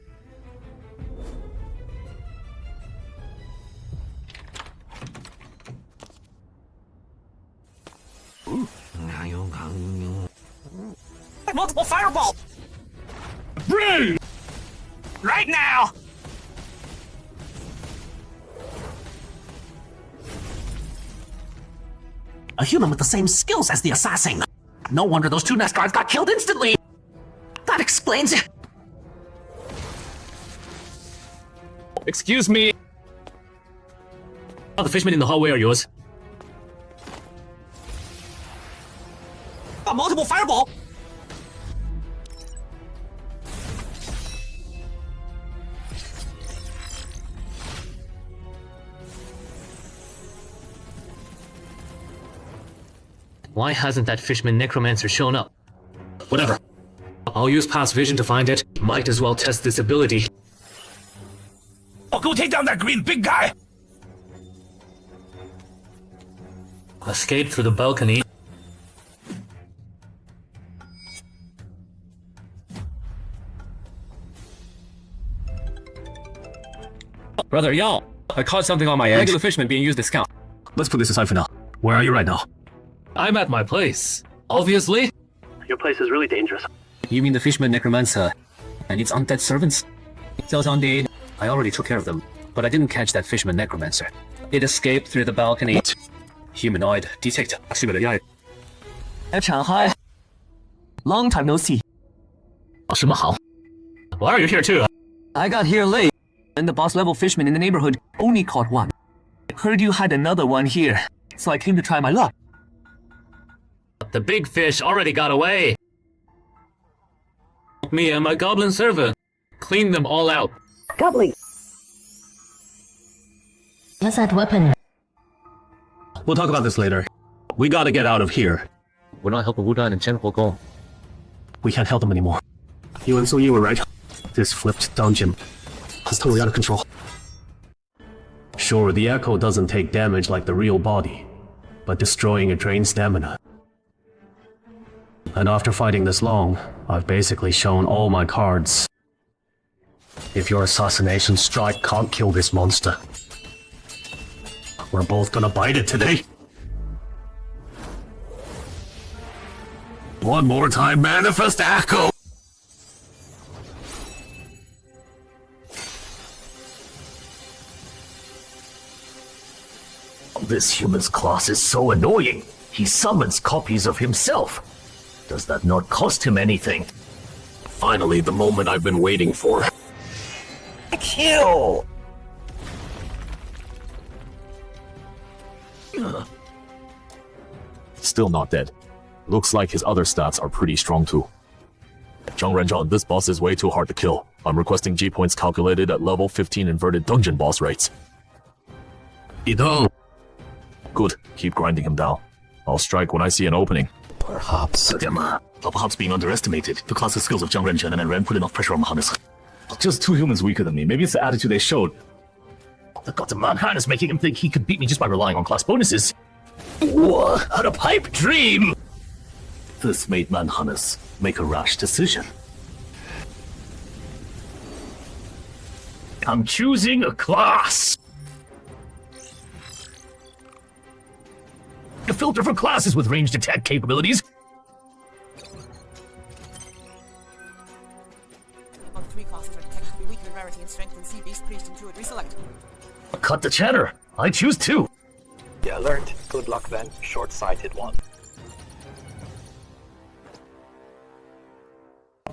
Multiple fireball! Bring! Right now! A human with the same skills as the assassin. No wonder those 2 nest guards got killed instantly. That explains it. Excuse me. Oh, the fishmen in the hallway are yours. A multiple fireball! Why hasn't that Fishman Necromancer shown up? Whatever. I'll use past vision to find it. Might as well test this ability. Oh, go take down that green big guy! Escape through the balcony. Brother Yao, I caught something on my regular fishman being used as scout. Let's put this aside for now. Where are you right now? I'm at my place. Obviously. Your place is really dangerous. You mean the fishman necromancer and its undead servants? Those undead, I already took care of them, but I didn't catch that fishman necromancer. It escaped through the balcony. What? Humanoid detector. Shanghai. Long time no see. 什么好? Why are you here too? I got here late, and the boss level fisherman in the neighborhood only caught one. Heard you had another one here, so I came to try my luck. The big fish already got away. Me and my goblin servant cleaned them all out. Goblin. What's that weapon? We'll talk about this later. We gotta get out of here. We're not helping Wudan and Chen Huogong. We can't help them anymore. You and Su Yi were right. This flipped dungeon is totally out of control. Sure, the echo doesn't take damage like the real body, but destroying it drains stamina. And after fighting this long, I've basically shown all my cards. If your assassination strike can't kill this monster, we're both gonna bite it today. One more time, manifest echo! This human's class is so annoying. He summons copies of himself. Does that not cost him anything? Finally, the moment I've been waiting for. Kill! Still not dead. Looks like his other stats are pretty strong too. Zhang Renzhan, this boss is way too hard to kill. I'm requesting G points calculated at level 15 inverted dungeon boss rates. Good, keep grinding him down. I'll strike when I see an opening. Perhaps being underestimated. The classic skills of Zhang Renzhan and Ren put enough pressure on Mahannes. Just two humans weaker than me. Maybe it's the attitude they showed. The god of Manhan is making him think he could beat me just by relying on class bonuses. What a pipe dream! This made Manhannes make a rash decision. I'm choosing a class! A filter for classes with ranged attack capabilities. Of three classes are detected to be weaker in rarity and strength than sea-beast, priest, and druid. Reselect. Cut the chatter. I choose two. Yeah, learned. Good luck then, short-sighted one.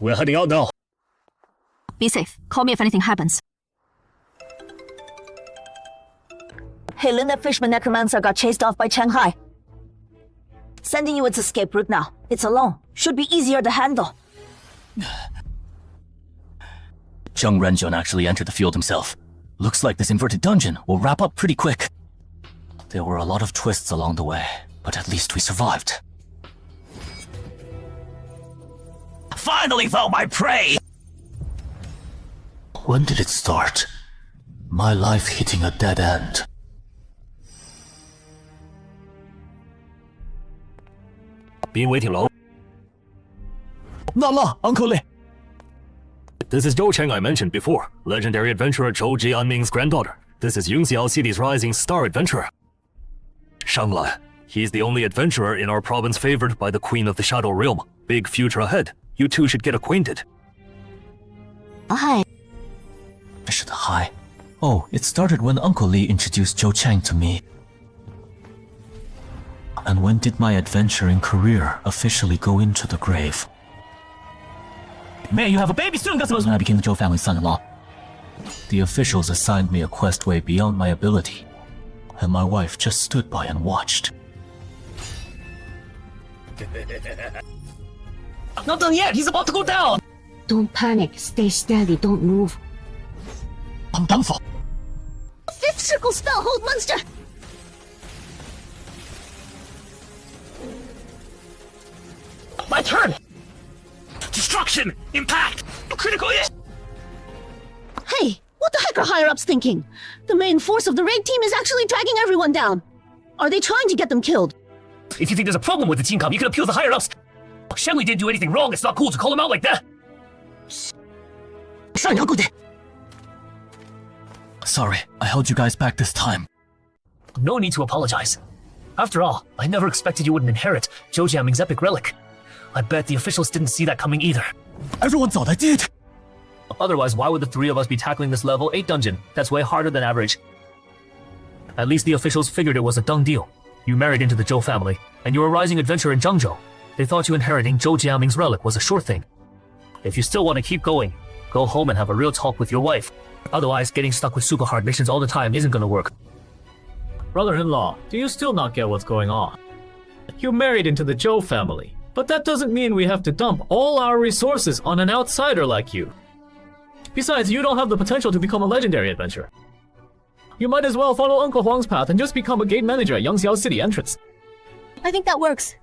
We're heading out now. Be safe. Call me if anything happens. Hey, Lin, that fishman necromancer got chased off by Shanghai. Sending you its escape route now. It's alone. Should be easier to handle. Zhang Renzhan actually entered the field himself. Looks like this inverted dungeon will wrap up pretty quick. There were a lot of twists along the way, but at least we survived. Finally found my prey! When did it start? My life hitting a dead end. Been waiting long? Not Uncle Li. This is Zhou Cheng I mentioned before, legendary adventurer Zhou Jianming's granddaughter. This is Yungxiao City's rising star adventurer. Shanglan. He's the only adventurer in our province favored by the Queen of the Shadow Realm. Big future ahead. You two should get acquainted. Hi. Hi. Oh, it started when Uncle Li introduced Zhou Cheng to me. And when did my adventuring career officially go into the grave? May you have a baby soon, that's when I became the Zhou family's son-in-law. The officials assigned me a quest way beyond my ability, and my wife just stood by and watched. Not done yet, he's about to go down! Don't panic, stay steady, don't move. I'm done for. Fifth circle spell, hold monster! My turn! Destruction! Impact! Critical hit! Hey, what the heck are higher-ups thinking? The main force of the raid team is actually dragging everyone down. Are they trying to get them killed? If you think there's a problem with the team comp, you can appeal to the higher ups. Shenli didn't do anything wrong. It's not cool to call him out like that. Sorry, I held you guys back this time. No need to apologize. After all, I never expected you wouldn't inherit Zhou Jiaming's epic relic. I bet the officials didn't see that coming either. Everyone thought I did. Otherwise, why would the three of us be tackling this level 8 dungeon? That's way harder than average. At least the officials figured it was a done deal. You married into the Zhou family, and you're a rising adventurer in Zhengzhou. They thought you inheriting Zhou Jiaming's relic was a sure thing. If you still want to keep going, go home and have a real talk with your wife. Otherwise, getting stuck with super hard missions all the time isn't gonna work. Brother-in-law, do you still not get what's going on? You married into the Zhou family, but that doesn't mean we have to dump all our resources on an outsider like you. Besides, you don't have the potential to become a legendary adventurer. You might as well follow Uncle Huang's path and just become a gate manager at Yangxiao City entrance. I think that works.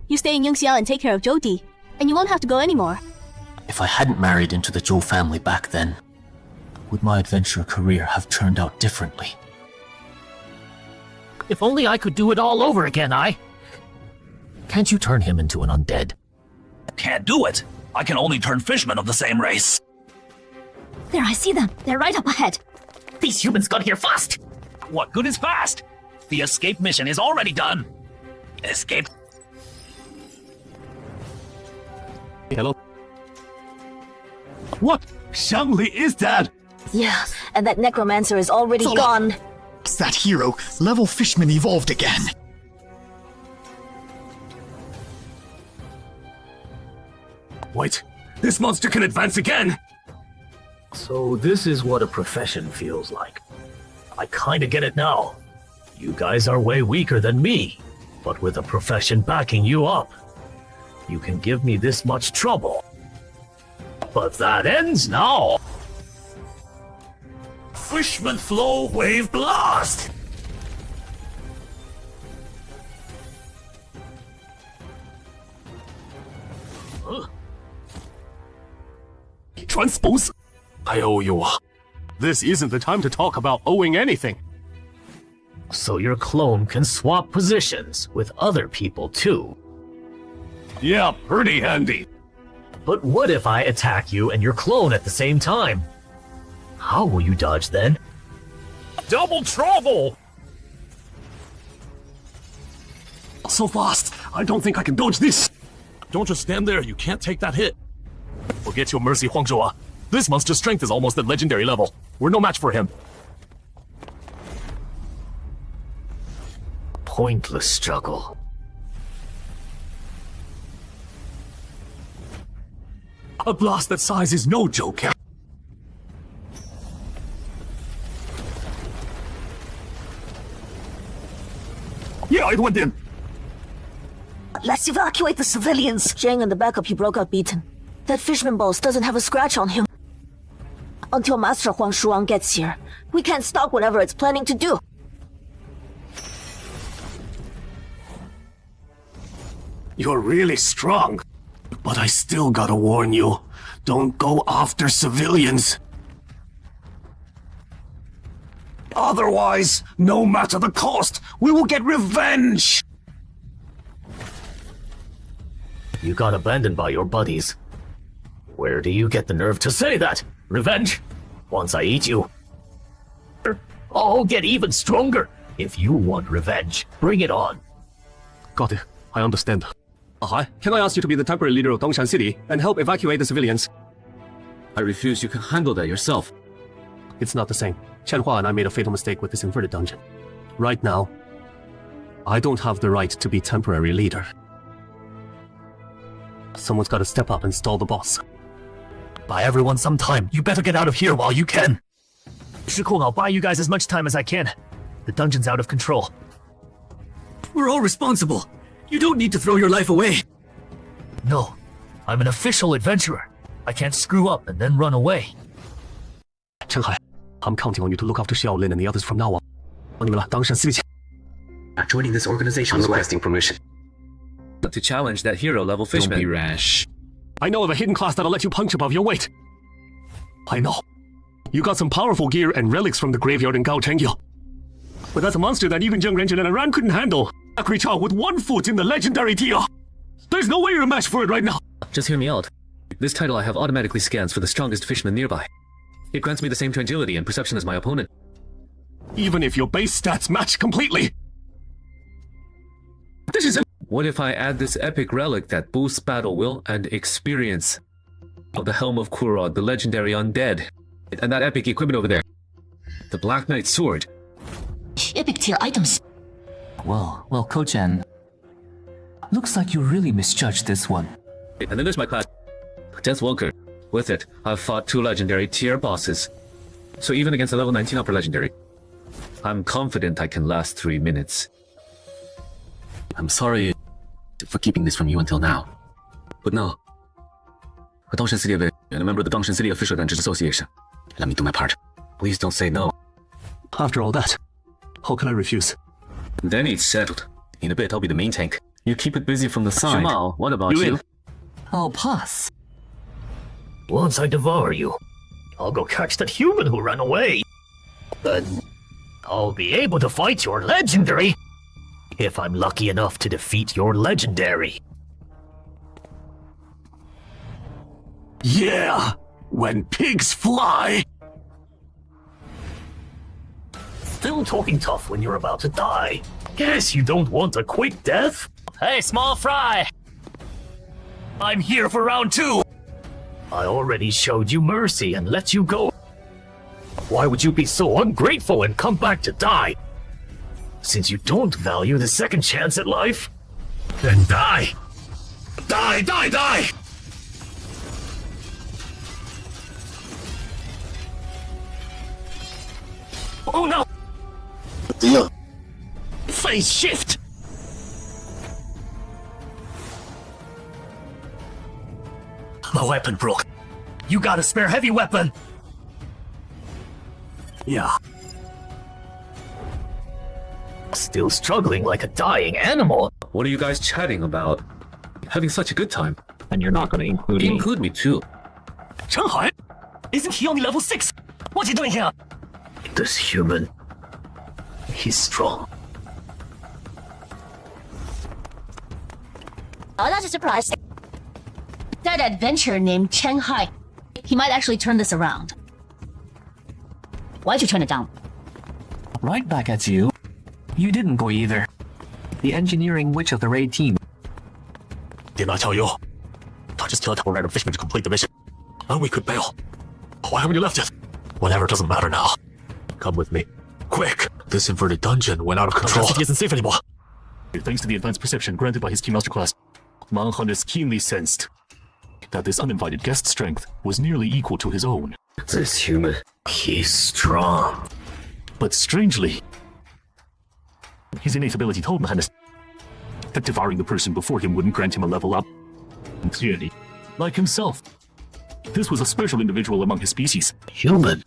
You stay in Yangxiao and take care of Zhou, and you won't have to go anymore. If I hadn't married into the Zhou family back then, would my adventure career have turned out differently? If only I could do it all over again, Can't you turn him into an undead? Can't do it. I can only turn fishmen of the same race. There, I see them. They're right up ahead. These humans got here fast. What good is fast? The escape mission is already done. Escape. Hello? What? Shangli is dead! Yeah, and that necromancer is already gone. It's that hero. Level Fishman evolved again. Wait, this monster can advance again! So this is what a profession feels like. I kinda get it now. You guys are way weaker than me, but with a profession backing you up, you can give me this much trouble. But that ends now! Fishman Flow Wave Blast! Transpose? I owe you. This isn't the time to talk about owing anything. So your clone can swap positions with other people too. Yeah, pretty handy. But what if I attack you and your clone at the same time? How will you dodge then? Double trouble! So fast, I don't think I can dodge this. Don't just stand there, you can't take that hit. Forget your mercy, Huangzhou. This monster's strength is almost at legendary level. We're no match for him. Pointless struggle. A blast that size is no joke. Yeah, it went in. Let's evacuate the civilians. Zhang and the backup he broke out beaten. That fisherman boss doesn't have a scratch on him. Until Master Huang Shuang gets here, we can't stop whatever it's planning to do. You're really strong. But I still gotta warn you. Don't go after civilians. Otherwise, no matter the cost, we will get revenge! You got abandoned by your buddies. Where do you get the nerve to say that? Revenge? Once I eat you, I'll get even stronger. If you want revenge, bring it on. Got it. I understand. Hi, can I ask you to be the temporary leader of Dongshan City and help evacuate the civilians? I refuse. You can handle that yourself. It's not the same. Chenhua and I made a fatal mistake with this inverted dungeon. Right now, I don't have the right to be temporary leader. Someone's got to step up and stall the boss. Buy everyone some time. You better get out of here while you can. Shikong, I'll buy you guys as much time as I can. The dungeon's out of control. We're all responsible. You don't need to throw your life away. No, I'm an official adventurer. I can't screw up and then run away. Chenhai, I'm counting on you to look after Xiaolin and the others from now on. Joining this organization is requesting permission. To challenge that hero level fishman. Don't be rash. I know of a hidden class that'll let you punch above your weight. I know. You got some powerful gear and relics from the graveyard in Gaochengyo. But that's a monster that even Zheng Renjin and Aran couldn't handle. creature with 1 foot in the legendary tier. There's no way you're a match for it right now. Just hear me out. This title I have automatically scans for the strongest fisherman nearby. It grants me the same agility and perception as my opponent. Even if your base stats match completely. This is What if I add this epic relic that boosts battle will and experience of the Helm of Kurod, the legendary undead, and that epic equipment over there, the Black Knight sword. Epic tier items. Well, Kochen. Looks like you really misjudged this one. And then there's my class, Death Walker. With it, I've fought 2 legendary tier bosses. So even against a level 19 upper legendary, I'm confident I can last 3 minutes. I'm sorry for keeping this from you until now. But no. A Dongshan City and a member of the Dongshan City Official Dungeons Association. Let me do my part. Please don't say no. After all that, how can I refuse? Then it's settled. In a bit, I'll be the main tank. You keep it busy from the side. Shumao, what about you? I'll pass. Once I devour you, I'll go catch that human who ran away. Then I'll be able to fight your legendary. If I'm lucky enough to defeat your legendary. Yeah! When pigs fly! Still talking tough when you're about to die. Guess you don't want a quick death? Hey, small fry! I'm here for round 2! I already showed you mercy and let you go. Why would you be so ungrateful and come back to die? Since you don't value the second chance at life, then die! Die, die, die! Oh no! Deal. Phase shift! My weapon broke. You got a spare heavy weapon? Yeah. Still struggling like a dying animal. What are you guys chatting about? Having such a good time. And you're not gonna include me? Include me too. Changhai? Isn't he only level 6? What's he doing here? This human. He's strong. Oh, that's a surprise. That adventurer named Cheng Hai. He might actually turn this around. Why'd you turn it down? Right back at you. You didn't go either. The engineering witch of the raid team. Didn't I tell you? I just killed a couple random fishermen to complete the mission. And we could bail. Why haven't you left it? Whatever, doesn't matter now. Come with me. Quick! This inverted dungeon went out of control. The city isn't safe anymore. Thanks to the advanced perception granted by his key master class, Manhunters keenly sensed that this uninvited guest strength was nearly equal to his own. This human, he's strong. But strangely, his innate ability told Manhunters that devouring the person before him wouldn't grant him a level up. And clearly, like himself, this was a special individual among his species. Human?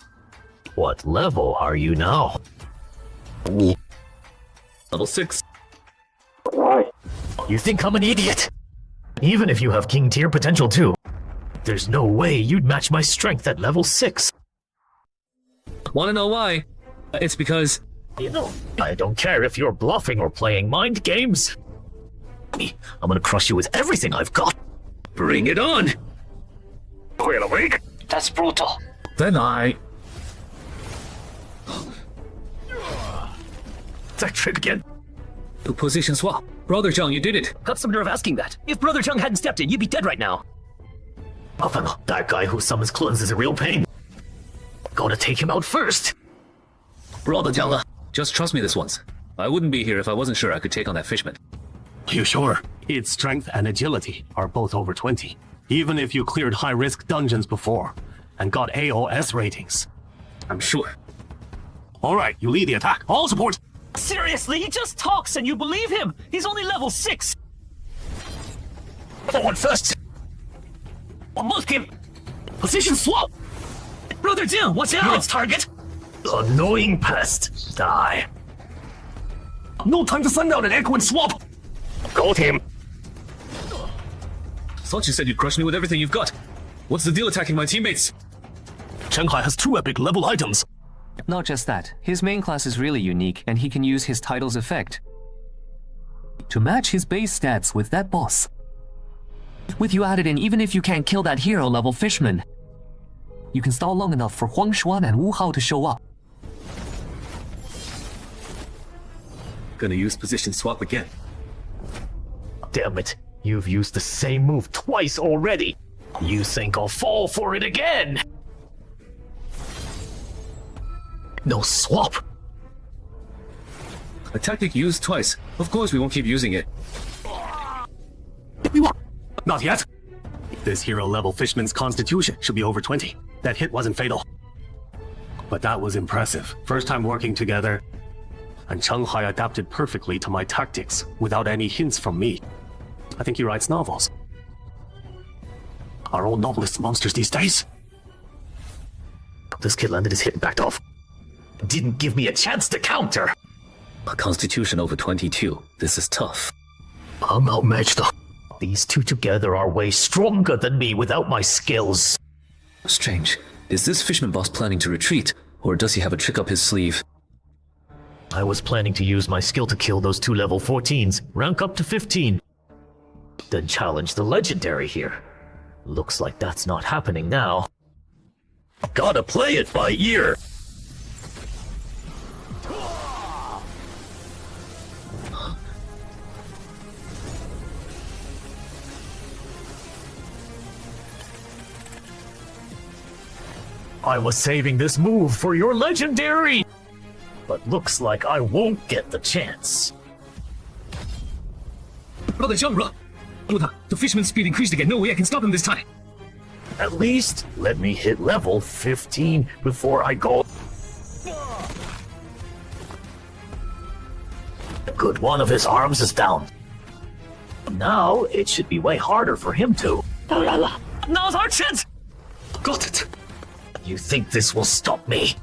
What level are you now? Level 6. Why? You think I'm an idiot? Even if you have king tier potential too, there's no way you'd match my strength at level 6. Wanna know why? It's because... You know, I don't care if you're bluffing or playing mind games. I'm gonna crush you with everything I've got. Bring it on! Wait a week? That's brutal. Then I... That trick again. Position swap. Brother Zhang, you did it. Got some nerve asking that. If Brother Zhang hadn't stepped in, you'd be dead right now. Buffalo, that guy who summons clones is a real pain. Gonna take him out first. Brother Zhang, just trust me this once. I wouldn't be here if I wasn't sure I could take on that fishman. You sure? Its strength and agility are both over 20. Even if you cleared high-risk dungeons before and got AOS ratings. I'm sure. Alright, you lead the attack. All support! Seriously, he just talks and you believe him. He's only level 6. Forward first. Look him. Position swap. Brother Jill, watch out. Unit's target. Annoying pest. Die. No time to send out an echo and swap. Got him. Thought you said you'd crush me with everything you've got. What's the deal attacking my teammates? Shanghai has 2 epic level items. Not just that, his main class is really unique and he can use his title's effect. to match his base stats with that boss. With you added in, even if you can't kill that hero level fishman, you can stall long enough for Huang Xuan and Wu Hao to show up. Gonna use position swap again. Damn it, you've used the same move twice already. You think I'll fall for it again? No swap. A tactic used twice. Of course we won't keep using it. Not yet. This hero level fishman's constitution should be over 20. That hit wasn't fatal. But that was impressive. First time working together, and Changhai adapted perfectly to my tactics without any hints from me. I think he writes novels. Are all novelists monsters these days? This kid landed his hit and backed off. Didn't give me a chance to counter. A constitution over 22. This is tough. I'm outmatched though. These two together are way stronger than me without my skills. Strange. Is this fisherman boss planning to retreat, or does he have a trick up his sleeve? I was planning to use my skill to kill those two level 14s, rank up to 15. Then challenge the legendary here. Looks like that's not happening now. Gotta play it by ear. I was saving this move for your legendary! But looks like I won't get the chance. Brother Zhang, run! The fisherman's speed increased again. No way I can stop him this time. At least let me hit level 15 before I go. Good, one of his arms is down. Now it should be way harder for him to. Now's our chance! Got it! You think this will stop me?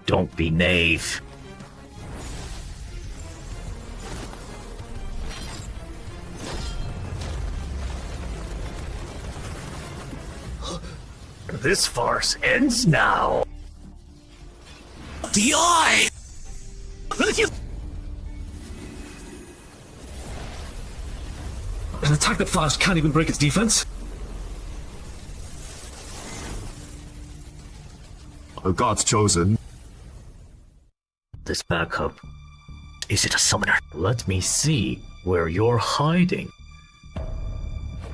Don't be naive. This farce ends now. The eye! An attack that fast can't even break its defense? The gods chosen. This backup. Is it a summoner? Let me see where you're hiding.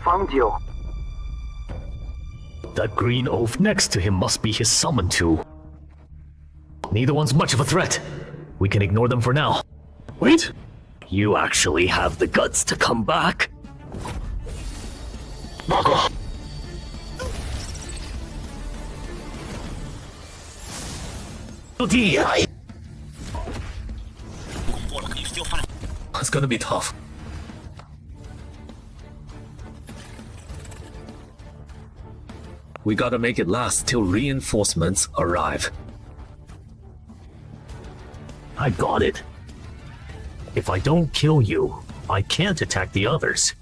Found you. That green oaf next to him must be his summon tool. Neither one's much of a threat. We can ignore them for now. Wait! You actually have the guts to come back? It's gonna be tough. We gotta make it last till reinforcements arrive. I got it. If I don't kill you, I can't attack the others.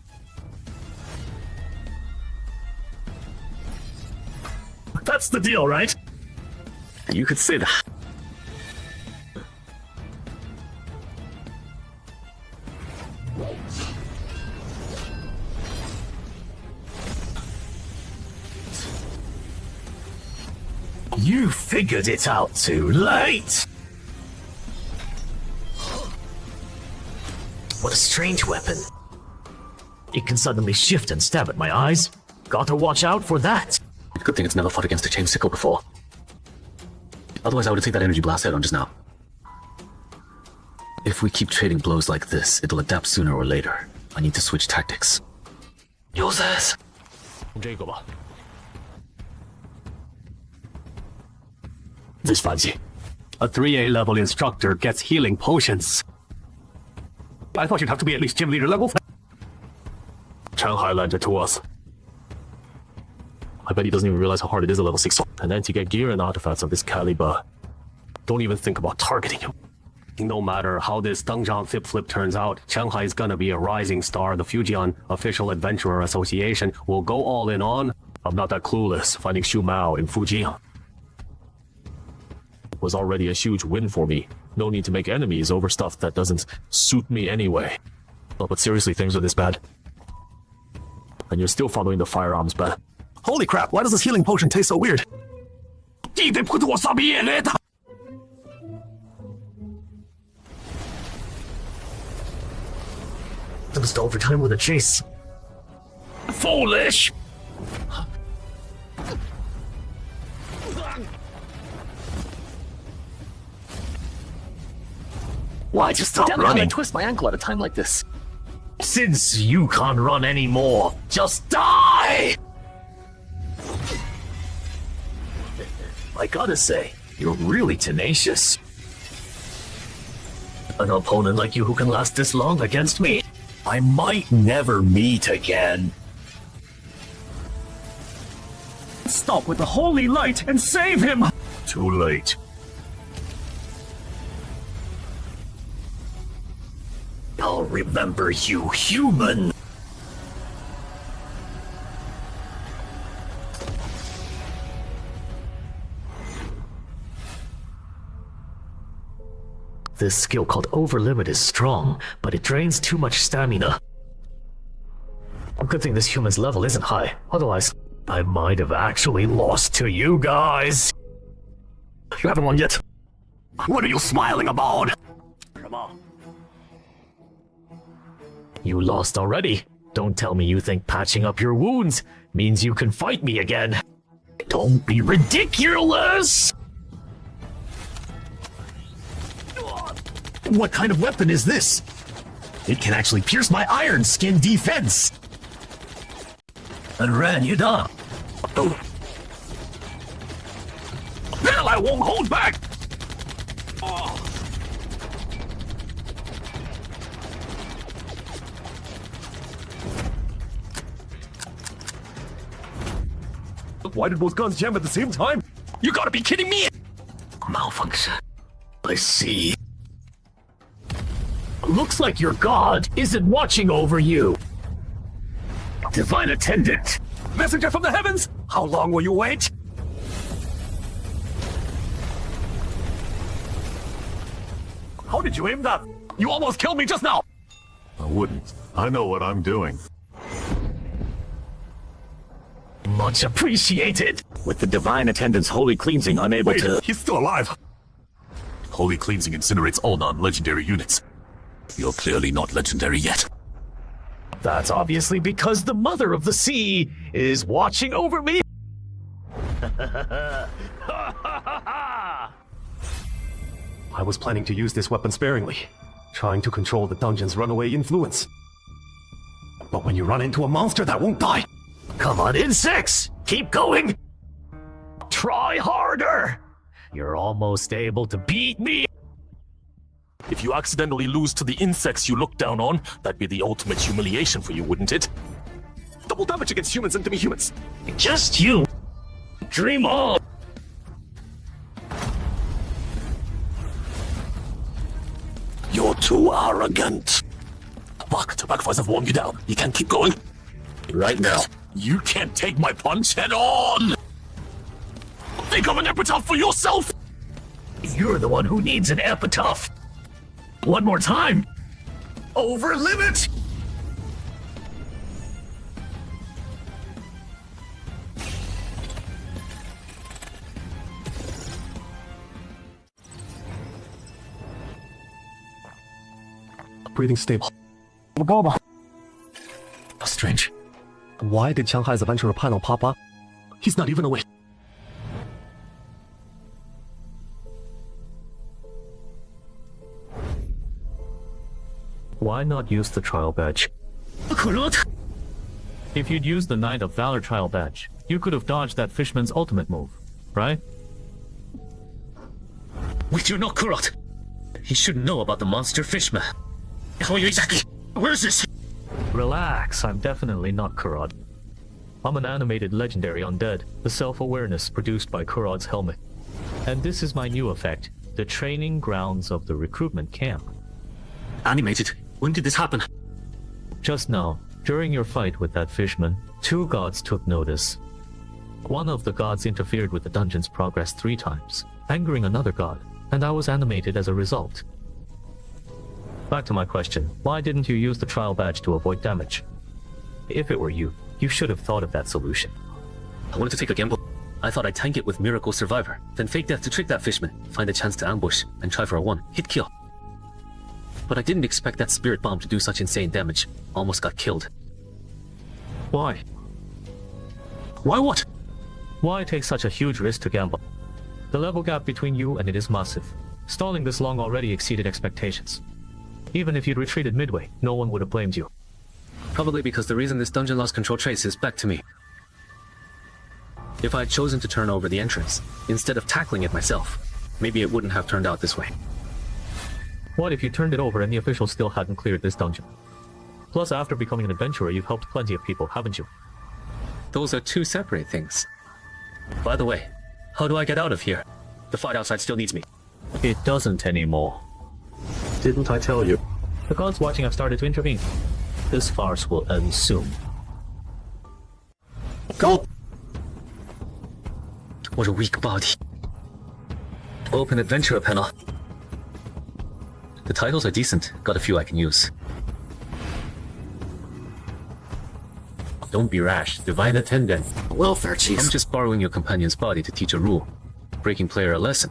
That's the deal, right? You could say that. You figured it out too late! What a strange weapon. It can suddenly shift and stab at my eyes. Gotta watch out for that. Good thing it's never fought against a chain sickle before. Otherwise I would have taken that energy blast head on just now. If we keep trading blows like this, it'll adapt sooner or later. I need to switch tactics. Use this! 这个吧。 This fancy. A 3A level instructor gets healing potions. I thought you'd have to be at least gym leader level. Changhai lent it to us. I bet he doesn't even realize how hard it is at level 6. And then to get gear and artifacts of this caliber, don't even think about targeting him. No matter how this Dengzhang flip turns out, Changhai is gonna be a rising star. The Fujian Official Adventurer Association will go all in on. I'm not that clueless finding Xu Mao in Fujian. Was already a huge win for me. No need to make enemies over stuff that doesn't suit me anyway. Oh, but seriously, things are this bad. And you're still following the firearms ban. Holy crap, why does this healing potion taste so weird? Just overtime with a chase. Foolish! Why just stop Damn it, running? I Twist my ankle at a time like this. Since you can't run anymore, just die! I gotta say, you're really tenacious. An opponent like you who can last this long against me, I might never meet again. Stop with the holy light and save him! Too late. I'll remember you, human! This skill called Overlimit is strong, but it drains too much stamina. Good thing this human's level isn't high, otherwise I might have actually lost to you guys. You haven't won yet. What are you smiling about? Come on. You lost already. Don't tell me you think patching up your wounds means you can fight me again. Don't be ridiculous! What kind of weapon is this? It can actually pierce my iron skin defense! And ran you down. Oh. Well, I won't hold back! Oh. Why did both guns jam at the same time? You gotta be kidding me! Malfunction. I see. Looks like your god isn't watching over you. Divine Attendant. Messenger from the heavens! How long will you wait? How did you aim that? You almost killed me just now! I wouldn't. I know what I'm doing. Much appreciated. With the Divine Attendant's holy cleansing unable to... He's still alive. Holy cleansing incinerates all non-legendary units. You're clearly not legendary yet. That's obviously because the Mother of the Sea is watching over me. I was planning to use this weapon sparingly, trying to control the dungeon's runaway influence. But when you run into a monster that won't die... Come on, insects! Keep going! Try harder! You're almost able to beat me! If you accidentally lose to the insects you look down on, that'd be the ultimate humiliation for you, wouldn't it? Double damage against humans and demi-humans. Just you! Dream on! You're too arrogant. Fuck, Tobacco have worn you down. You can't keep going. Right now. You can't take my punch head on! Think of an epitaph for yourself! You're the one who needs an epitaph. One more time. Over limit! Breathing stable. Strange. Why did Shanghai's adventurer panel pop up? He's not even awake. Why not use the trial badge? If you'd used the Knight of Valor trial badge, you could have dodged that fishman's ultimate move, right? Wait, you're not Kurot. He shouldn't know about the monster fishman. How are you exactly? Where is this? Relax, I'm definitely not Kurot. I'm an animated legendary undead, the self-awareness produced by Kurod's helmet. And this is my new effect, the training grounds of the recruitment camp. Animated? When did this happen? Just now, during your fight with that fishman, 2 gods took notice. One of the gods interfered with the dungeon's progress 3 times, angering another god, and I was animated as a result. Back to my question, why didn't you use the trial badge to avoid damage? If it were you, you should have thought of that solution. I wanted to take a gamble. I thought I'd tank it with Miracle Survivor, then fake death to trick that fishman, find a chance to ambush, and try for a one-hit kill. But I didn't expect that spirit bomb to do such insane damage. Almost got killed. Why? Why what? Why take such a huge risk to gamble? The level gap between you and it is massive. Stalling this long already exceeded expectations. Even if you'd retreated midway, no one would have blamed you. Probably because the reason this dungeon lost control traces back to me. If I had chosen to turn over the entrance, instead of tackling it myself, maybe it wouldn't have turned out this way. What if you turned it over and the officials still hadn't cleared this dungeon? Plus, after becoming an adventurer, you've helped plenty of people, haven't you? Those are two separate things. By the way, how do I get out of here? The fight outside still needs me. It doesn't anymore. Didn't I tell you? The gods watching have started to intervene. This farce will end soon. Go! What a weak body. Open adventurer panel. The titles are decent. Got a few I can use. Don't be rash. Divine attendant. Welfare chief. I'm just borrowing your companion's body to teach a rule. Breaking player a lesson.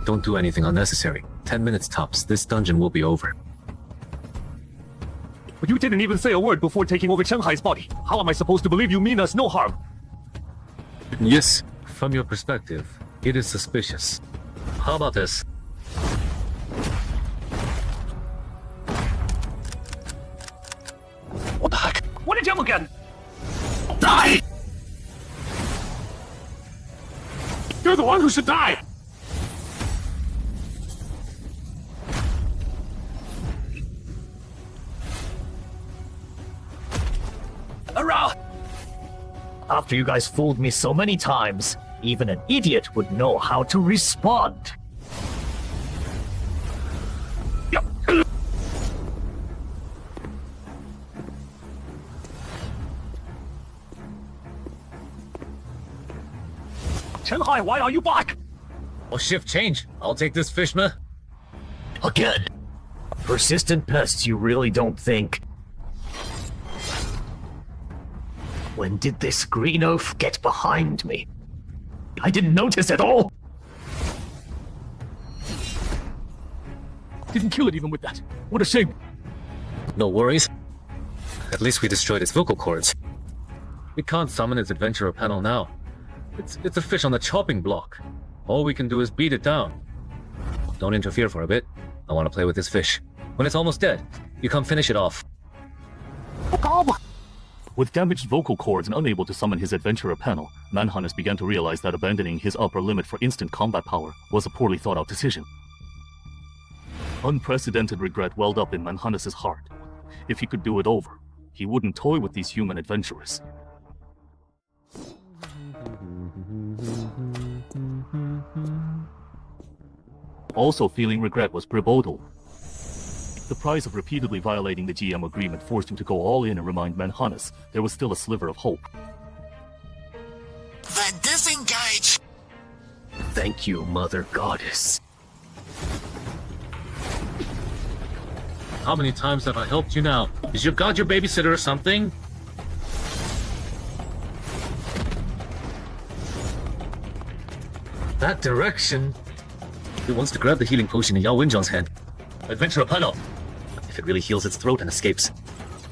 Don't do anything unnecessary. 10 minutes tops. This dungeon will be over. But you didn't even say a word before taking over Shanghai's body. How am I supposed to believe you mean us no harm? Yes, from your perspective, it is suspicious. How about this? What the heck? What did you do again? Die! You're the one who should die! Hurrah! After you guys fooled me so many times, even an idiot would know how to respond. Shanghai, why are you back? I'll shift change. I'll take this fishman. Again. Persistent pests, you really don't think. When did this green oaf get behind me? I didn't notice at all. Didn't kill it even with that. What a shame. No worries. At least we destroyed its vocal cords. We can't summon its adventurer panel now. It's a fish on the chopping block. All we can do is beat it down. Don't interfere for a bit. I want to play with this fish. When it's almost dead, you come finish it off. With damaged vocal cords and unable to summon his adventurer panel, Manhannes began to realize that abandoning his upper limit for instant combat power was a poorly thought out decision. Unprecedented regret welled up in Manhannes' heart. If he could do it over, he wouldn't toy with these human adventurers. Also feeling regret was Bribodo. The price of repeatedly violating the GM agreement forced him to go all in and remind Manhannes there was still a sliver of hope. Then disengage! Thank you, Mother Goddess. How many times have I helped you now? Is your god your babysitter or something? That direction. He wants to grab the healing potion in Yao Wenjiang's hand. Adventurer panel. If it really heals its throat and escapes.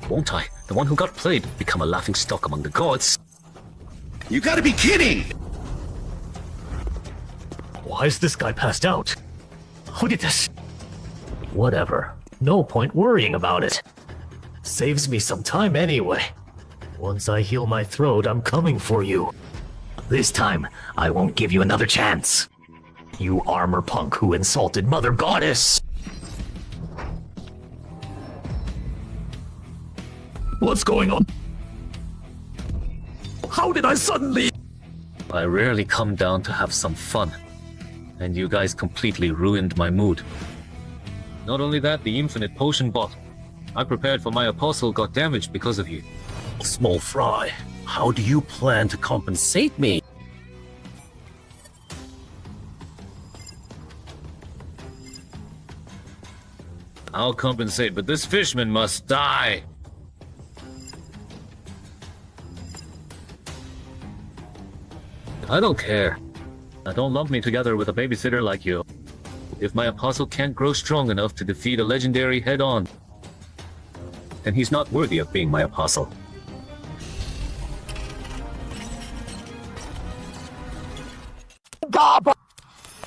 Won't I? The one who got played become a laughing stock among the gods. You gotta be kidding! Why is this guy passed out? Look at this. Whatever. No point worrying about it. Saves me some time anyway. Once I heal my throat, I'm coming for you. This time, I won't give you another chance. You armor punk who insulted Mother Goddess! What's going on? How did I suddenly... I rarely come down to have some fun. And you guys completely ruined my mood. Not only that, the infinite potion bottle I prepared for my apostle got damaged because of you. Small fry, how do you plan to compensate me? I'll compensate, but this fishman must die. I don't care. Don't lump me together with a babysitter like you. If my apostle can't grow strong enough to defeat a legendary head-on, then he's not worthy of being my apostle.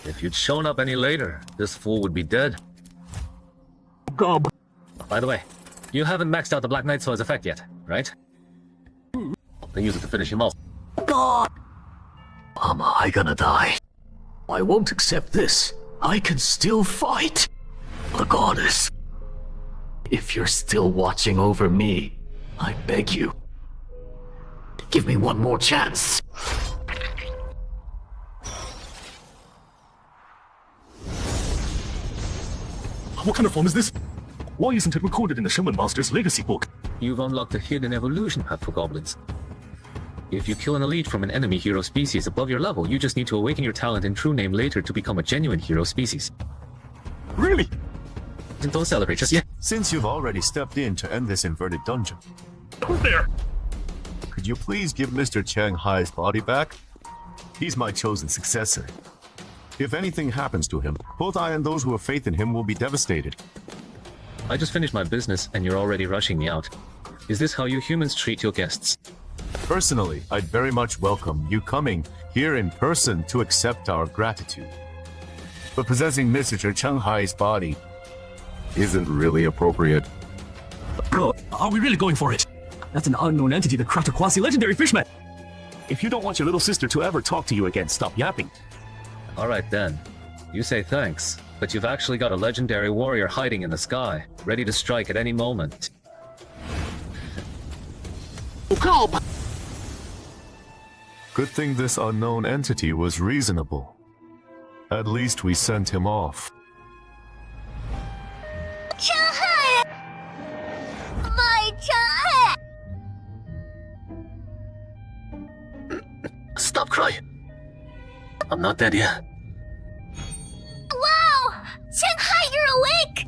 If you'd shown up any later, this fool would be dead. Gob. By the way, you haven't maxed out the Black Knight Sword's effect yet, right? Then use it to finish him off. God! Am I gonna die? I won't accept this. I can still fight. The goddess. If you're still watching over me, I beg you. Give me one more chance. What kind of form is this? Why isn't it recorded in the Shenwen Master's Legacy book? You've unlocked a hidden evolution path for goblins. If you kill an elite from an enemy hero species above your level, you just need to awaken your talent and true name later to become a genuine hero species. Really? Don't celebrate just yet. Since you've already stepped in to end this inverted dungeon, Who's there? could you please give Mr. Cheng Hai's body back? He's my chosen successor. If anything happens to him, both I and those who have faith in him will be devastated. I just finished my business and you're already rushing me out. Is this how you humans treat your guests? Personally, I'd very much welcome you coming here in person to accept our gratitude. But possessing Mr. Cheng Hai's body isn't really appropriate. Bro, are we really going for it? That's an unknown entity that cracked a quasi-legendary fishman. If you don't want your little sister to ever talk to you again, stop yapping. Alright then. You say thanks, but you've actually got a legendary warrior hiding in the sky, ready to strike at any moment. Good thing this unknown entity was reasonable. At least we sent him off. Cheng-hai! My Cheng-hai! Stop crying. I'm not dead yet. Wow! Cheng-hai, you're awake!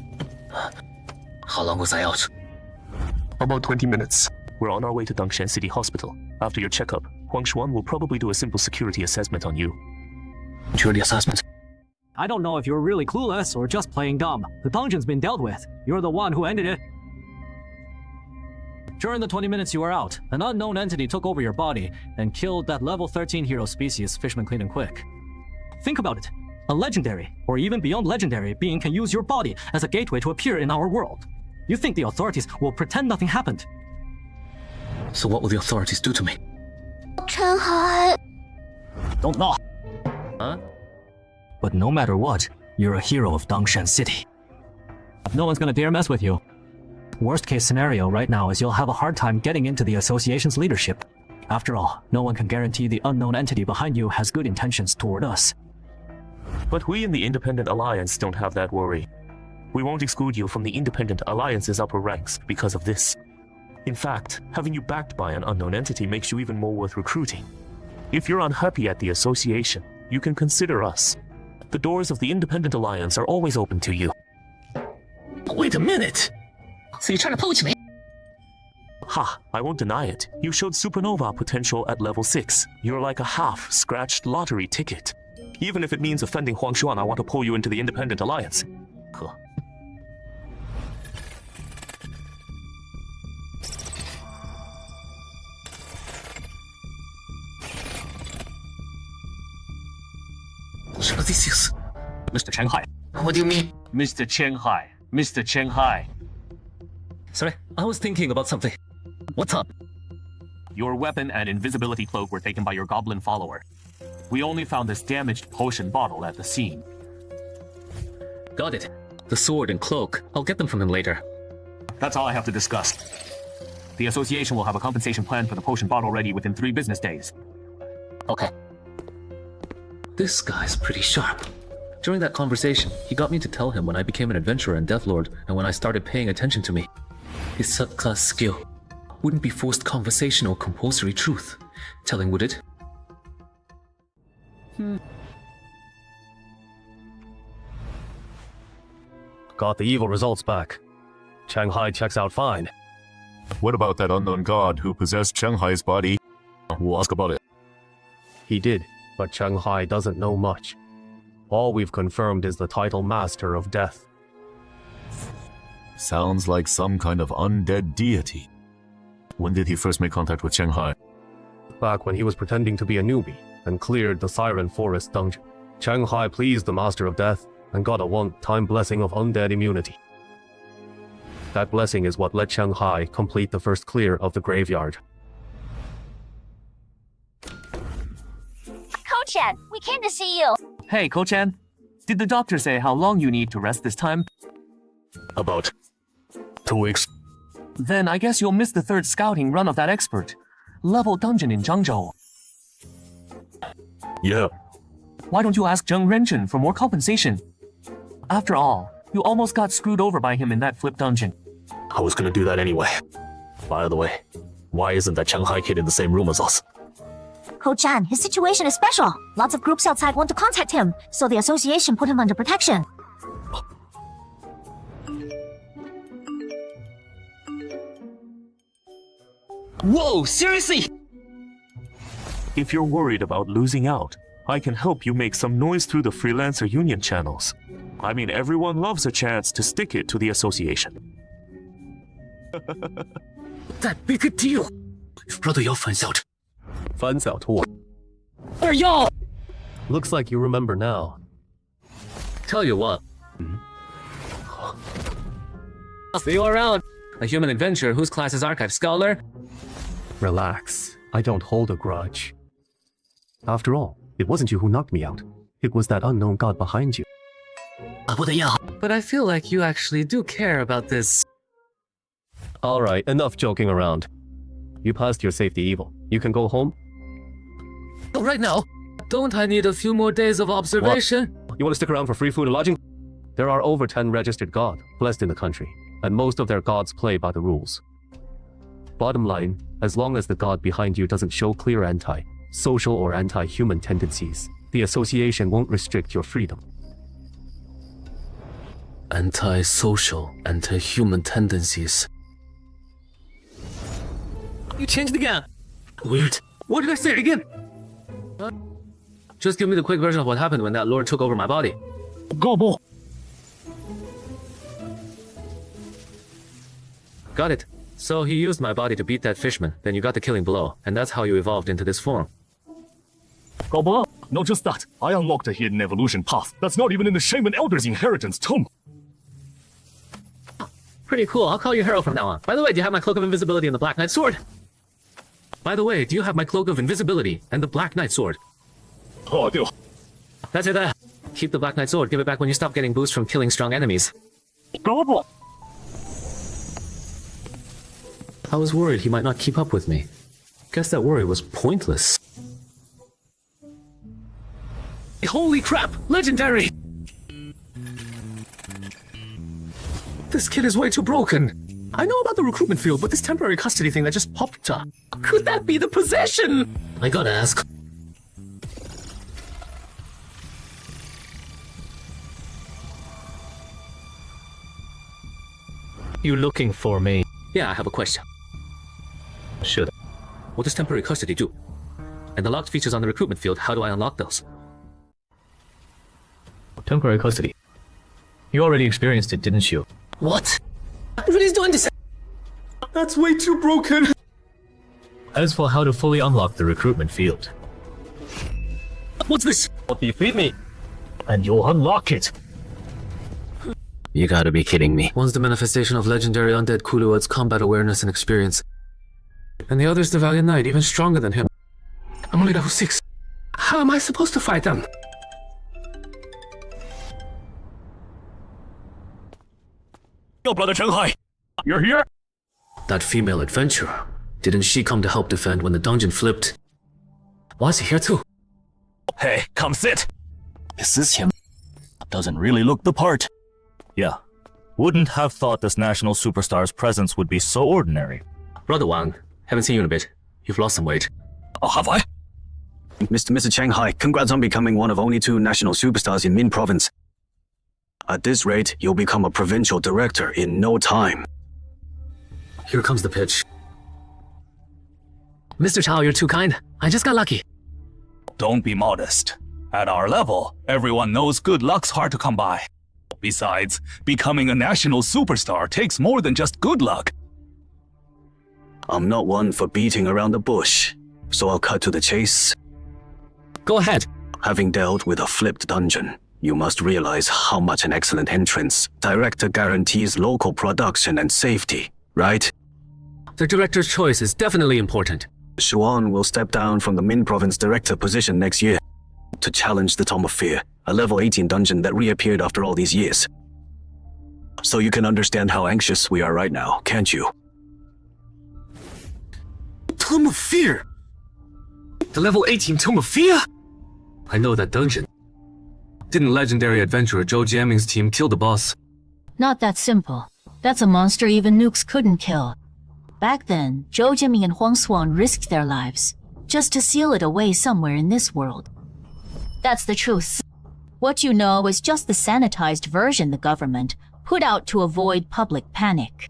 How long was I out? About 20 minutes. We're on our way to Dangshan City Hospital. After your checkup, Huang Xuan will probably do a simple security assessment on you. Security assessment? I don't know if you're really clueless or just playing dumb. The dungeon's been dealt with. You're the one who ended it. During the 20 minutes you were out, an unknown entity took over your body and killed that level 13 hero species, Fishman Clean and Quick. Think about it. A legendary, or even beyond legendary, being can use your body as a gateway to appear in our world. You think the authorities will pretend nothing happened? So what will the authorities do to me? Cheng-hai... Don't know. Huh? But no matter what, you're a hero of Dangshan City. No one's gonna dare mess with you. Worst case scenario right now is you'll have a hard time getting into the association's leadership. After all, no one can guarantee the unknown entity behind you has good intentions toward us. But we in the Independent Alliance don't have that worry. We won't exclude you from the Independent Alliance's upper ranks because of this. In fact, having you backed by an unknown entity makes you even more worth recruiting. If you're unhappy at the association, you can consider us. The doors of the Independent Alliance are always open to you. Wait a minute! So you're trying to poach me? Ha, I won't deny it. You showed supernova potential at level 6. You're like a half-scratched lottery ticket. Even if it means offending Huang Xuan, I want to pull you into the Independent Alliance. Huh. Mr. Cheng Hai. What do you mean? Mr. Cheng Hai. Mr. Cheng Hai. Sorry, I was thinking about something. What's up? Your weapon and invisibility cloak were taken by your goblin follower. We only found this damaged potion bottle at the scene. Got it. The sword and cloak. I'll get them from him later. That's all I have to discuss. The association will have a compensation plan for the potion bottle ready within 3 business days. Okay. This guy's pretty sharp. During that conversation, he got me to tell him when I became an adventurer and Deathlord, and when I started paying attention to me. His subclass skill wouldn't be forced conversation or compulsory truth. Telling, would it? Got the evil results back. Shanghai checks out fine. What about that unknown god who possessed Shanghai's body? We'll ask about it. He did, but Shanghai doesn't know much. All we've confirmed is the title Master of Death. Sounds like some kind of undead deity. When did he first make contact with Shanghai? Back when he was pretending to be a newbie and cleared the Siren Forest dungeon. Shanghai pleased the Master of Death and got a one-time blessing of undead immunity. That blessing is what let Shanghai complete the first clear of the graveyard. Ko-chan, we came to see you. Hey, Ko-chan. Did the doctor say how long you need to rest this time? About 2 weeks. Then I guess you'll miss the third scouting run of that expert level dungeon in Zhangzhou. Yeah. Why don't you ask Zheng Renchen for more compensation? After all, you almost got screwed over by him in that flip dungeon. I was gonna do that anyway. By the way, why isn't that Shanghai kid in the same room as us? Ko-chan, his situation is special. Lots of groups outside want to contact him, so the association put him under protection. Whoa, seriously? If you're worried about losing out, I can help you make some noise through the freelancer union channels. I mean, everyone loves a chance to stick it to the association. That big a deal. If brother Yao finds out. Finds out what? Or Yao! Looks like you remember now. Tell you what. I'll see you around. A human adventurer whose class is Archive Scholar. Relax. I don't hold a grudge. After all, it wasn't you who knocked me out. It was that unknown god behind you. But I feel like you actually do care about this. Alright, enough joking around. You passed your safety evil. You can go home? Right now, don't I need a few more days of observation? What? You want to stick around for free food and lodging? There are over 10 registered gods blessed in the country, and most of their gods play by the rules. Bottom line, as long as the god behind you doesn't show clear anti-social or anti-human tendencies, the association won't restrict your freedom. Anti-social, anti-human tendencies. You changed again. Weird. What did I say again? Just give me the quick version of what happened when that lord took over my body. Go. Got it. So he used my body to beat that fishman, then you got the killing blow, and that's how you evolved into this form. Gobo, not just that. I unlocked a hidden evolution path that's not even in the Shaman Elder's inheritance tome. Pretty cool. I'll call you Hero from now on. By the way, do you have my Cloak of Invisibility and the Black Knight Sword? By the way, do you have my Cloak of Invisibility and the Black Knight Sword? Oh, I do. That's it there. Keep the Black Knight Sword. Give it back when you stop getting boosts from killing strong enemies. Gobo. I was worried he might not keep up with me. Guess that worry was pointless. Holy crap! Legendary! This kid is way too broken. I know about the recruitment field, but this temporary custody thing that just popped up. Could that be the possession? I gotta ask. You looking for me? Yeah, I have a question. Should. What does temporary custody do? And the locked features on the recruitment field, how do I unlock those? Temporary custody. You already experienced it, didn't you? What? Everybody's doing this. That's way too broken. As for how to fully unlock the recruitment field. What's this? What do you feed me? And you'll unlock it. You gotta be kidding me. One's the manifestation of legendary undead Kuluad's combat awareness and experience. And the other's the Valiant Knight, even stronger than him. I'm only level 6. How am I supposed to fight them? Yo, brother Shanghai, you're here? That female adventurer. Didn't she come to help defend when the dungeon flipped? Why is he here too? Hey, come sit. Is this him? Doesn't really look the part. Yeah. Wouldn't have thought this national superstar's presence would be so ordinary. Brother Wang, haven't seen you in a bit. You've lost some weight. Oh, have I? Mr. Shanghai, congrats on becoming one of only 2 national superstars in Min Province. At this rate, you'll become a provincial director in no time. Here comes the pitch. Mr. Chao, you're too kind. I just got lucky. Don't be modest. At our level, everyone knows good luck's hard to come by. Besides, becoming a national superstar takes more than just good luck. I'm not one for beating around the bush, so I'll cut to the chase. Go ahead. Having dealt with a flipped dungeon, you must realize how much an excellent entrance director guarantees local production and safety, right? The director's choice is definitely important. Xuan will step down from the Min Province director position next year to challenge the Tome of Fear, a level 18 dungeon that reappeared after all these years. So you can understand how anxious we are right now, can't you? Tome of Fear! The level 18 Tome of Fear? I know that dungeon. Didn't legendary adventurer Zhou Jianming's team kill the boss? Not that simple. That's a monster even nukes couldn't kill. Back then, Zhou Jianming and Huang Xuan risked their lives just to seal it away somewhere in this world. That's the truth. What you know is just the sanitized version the government put out to avoid public panic.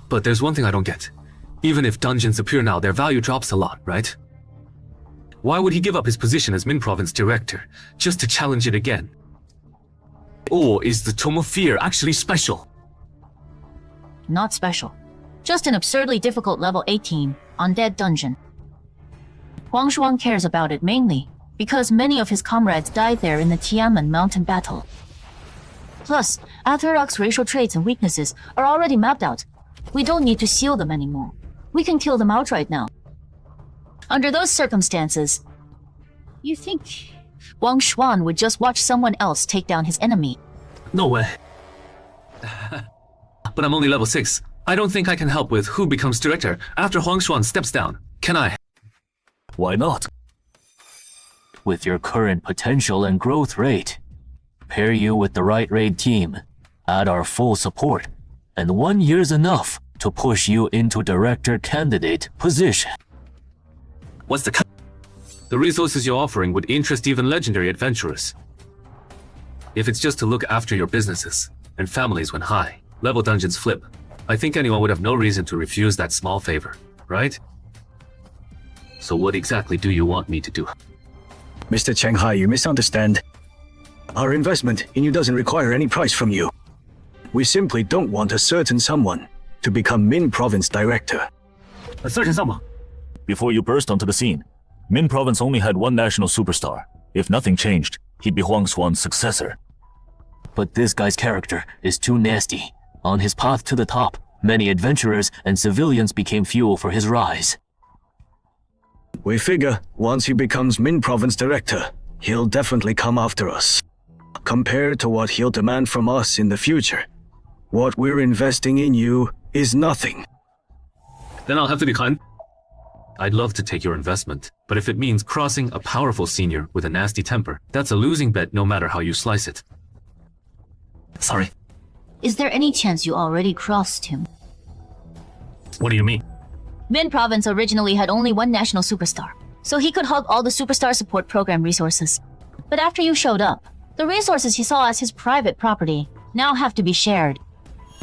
But there's one thing I don't get. Even if dungeons appear now, their value drops a lot, right? Why would he give up his position as Min Province director just to challenge it again? Or is the Tome of Fear actually special? Not special. Just an absurdly difficult level 18 undead dungeon. Huang Xuan cares about it mainly because many of his comrades died there in the Tianmen mountain battle. Plus, Atharok's racial traits and weaknesses are already mapped out. We don't need to seal them anymore. We can kill them outright now. Under those circumstances, you think Huang Xuan would just watch someone else take down his enemy? No way. But I'm only level 6. I don't think I can help with who becomes director after Huang Xuan steps down. Can I? Why not? With your current potential and growth rate, pair you with the right raid team, add our full support, and 1 year's enough to push you into director candidate position. What's the resources you're offering would interest even legendary adventurers. If it's just to look after your businesses and families when high, level dungeons flip, I think anyone would have no reason to refuse that small favor, right? So what exactly do you want me to do? Mr. Chenghai, you misunderstand. Our investment in you doesn't require any price from you. We simply don't want a certain someone to become Min Province director. A certain someone? Before you burst onto the scene, Min Province only had one national superstar. If nothing changed, he'd be Huang Xuan's successor. But this guy's character is too nasty. On his path to the top, many adventurers and civilians became fuel for his rise. We figure once he becomes Min Province director, he'll definitely come after us. Compared to what he'll demand from us in the future, what we're investing in you is nothing. Then I'll have to decline. I'd love to take your investment, but if it means crossing a powerful senior with a nasty temper, that's a losing bet no matter how you slice it. Sorry. Is there any chance you already crossed him? What do you mean? Min Province originally had only one national superstar, so he could hug all the superstar support program resources. But after you showed up, the resources he saw as his private property now have to be shared.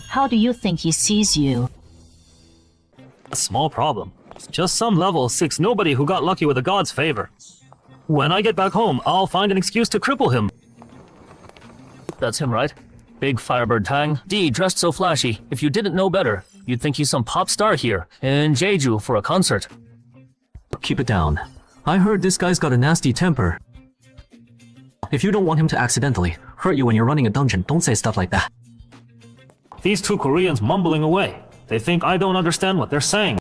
How do you think he sees you? A small problem. It's just some level 6 nobody who got lucky with a god's favor. When I get back home, I'll find an excuse to cripple him. That's him, right? Big Firebird Tang. D, dressed so flashy. If you didn't know better, you'd think he's some pop star here in Jeju for a concert. Keep it down. I heard this guy's got a nasty temper. If you don't want him to accidentally hurt you when you're running a dungeon, don't say stuff like that. These two Koreans mumbling away. They think I don't understand what they're saying.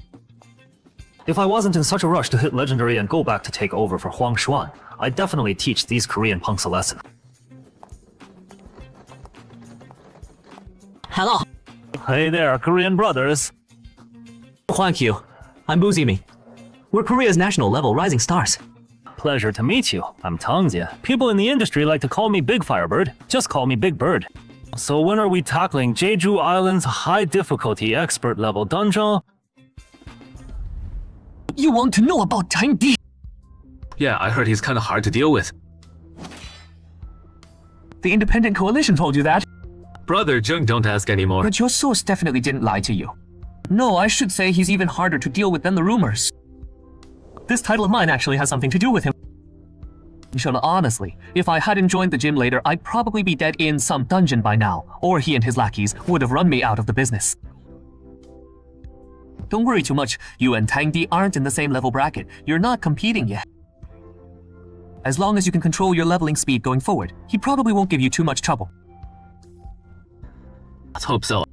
If I wasn't in such a rush to hit legendary and go back to take over for Huang Xuan, I'd definitely teach these Korean punks a lesson. Hello. Hey there, Korean brothers. Thank you. I'm Boozy Me. We're Korea's national level rising stars. Pleasure to meet you. I'm Tangjie. People in the industry like to call me Big Firebird. Just call me Big Bird. So when are we tackling Jeju Island's high difficulty expert level dungeon? You want to know about Tang Di? Yeah, I heard he's kinda hard to deal with. The Independent Coalition told you that. Brother Zheng, don't ask anymore. But your source definitely didn't lie to you. No, I should say he's even harder to deal with than the rumors. This title of mine actually has something to do with him. Shona, honestly, if I hadn't joined the gym later, I'd probably be dead in some dungeon by now, or he and his lackeys would have run me out of the business. Don't worry too much, you and Tang Di aren't in the same level bracket. You're not competing yet. As long as you can control your leveling speed going forward, he probably won't give you too much trouble. Let's hope so.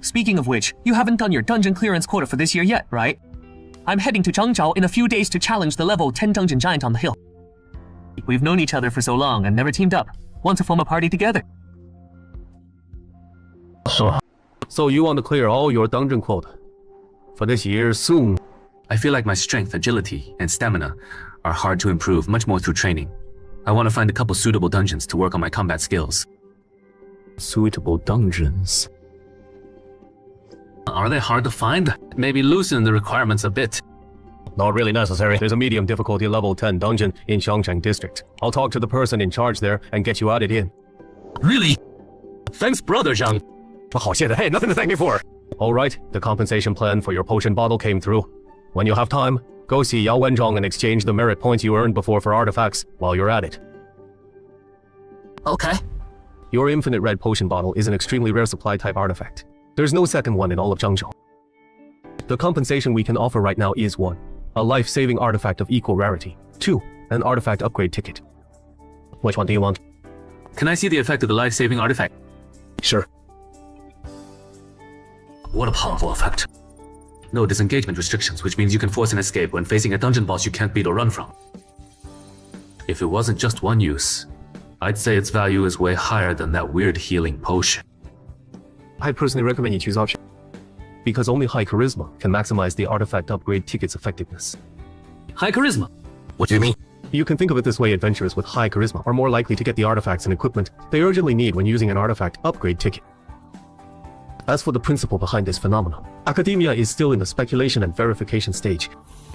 Speaking of which, you haven't done your dungeon clearance quota for this year yet, right? I'm heading to Zhangzhou in a few days to challenge the level 10 dungeon giant on the hill. We've known each other for so long and never teamed up. Want to form a party together? So you want to clear all your dungeon quota for this year soon? I feel like my strength, agility, and stamina are hard to improve much more through training. I want to find a couple suitable dungeons to work on my combat skills. Suitable dungeons? Are they hard to find? Maybe loosen the requirements a bit. Not really necessary. There's a medium difficulty level 10 dungeon in Xiangcheng district. I'll talk to the person in charge there and get you added in. Really? Thanks, brother Zhang. Hey, nothing to thank me for. Alright, the compensation plan for your potion bottle came through. When you have time, go see Yao Wenzhong and exchange the merit points you earned before for artifacts while you're at it. Okay. Your infinite red potion bottle is an extremely rare supply type artifact. There's no second one in all of Zhangzhou. The compensation we can offer right now is 1. A life-saving artifact of equal rarity. 2. An artifact upgrade ticket. Which one do you want? Can I see the effect of the life-saving artifact? Sure. What a powerful effect. No disengagement restrictions, which means you can force an escape when facing a dungeon boss you can't beat or run from. If it wasn't just one use, I'd say its value is way higher than that weird healing potion. I personally recommend you choose option, because only high charisma can maximize the artifact upgrade ticket's effectiveness. High charisma? What do you mean? You can think of it this way: adventurers with high charisma are more likely to get the artifacts and equipment they urgently need when using an artifact upgrade ticket. As for the principle behind this phenomenon, academia is still in the speculation and verification stage.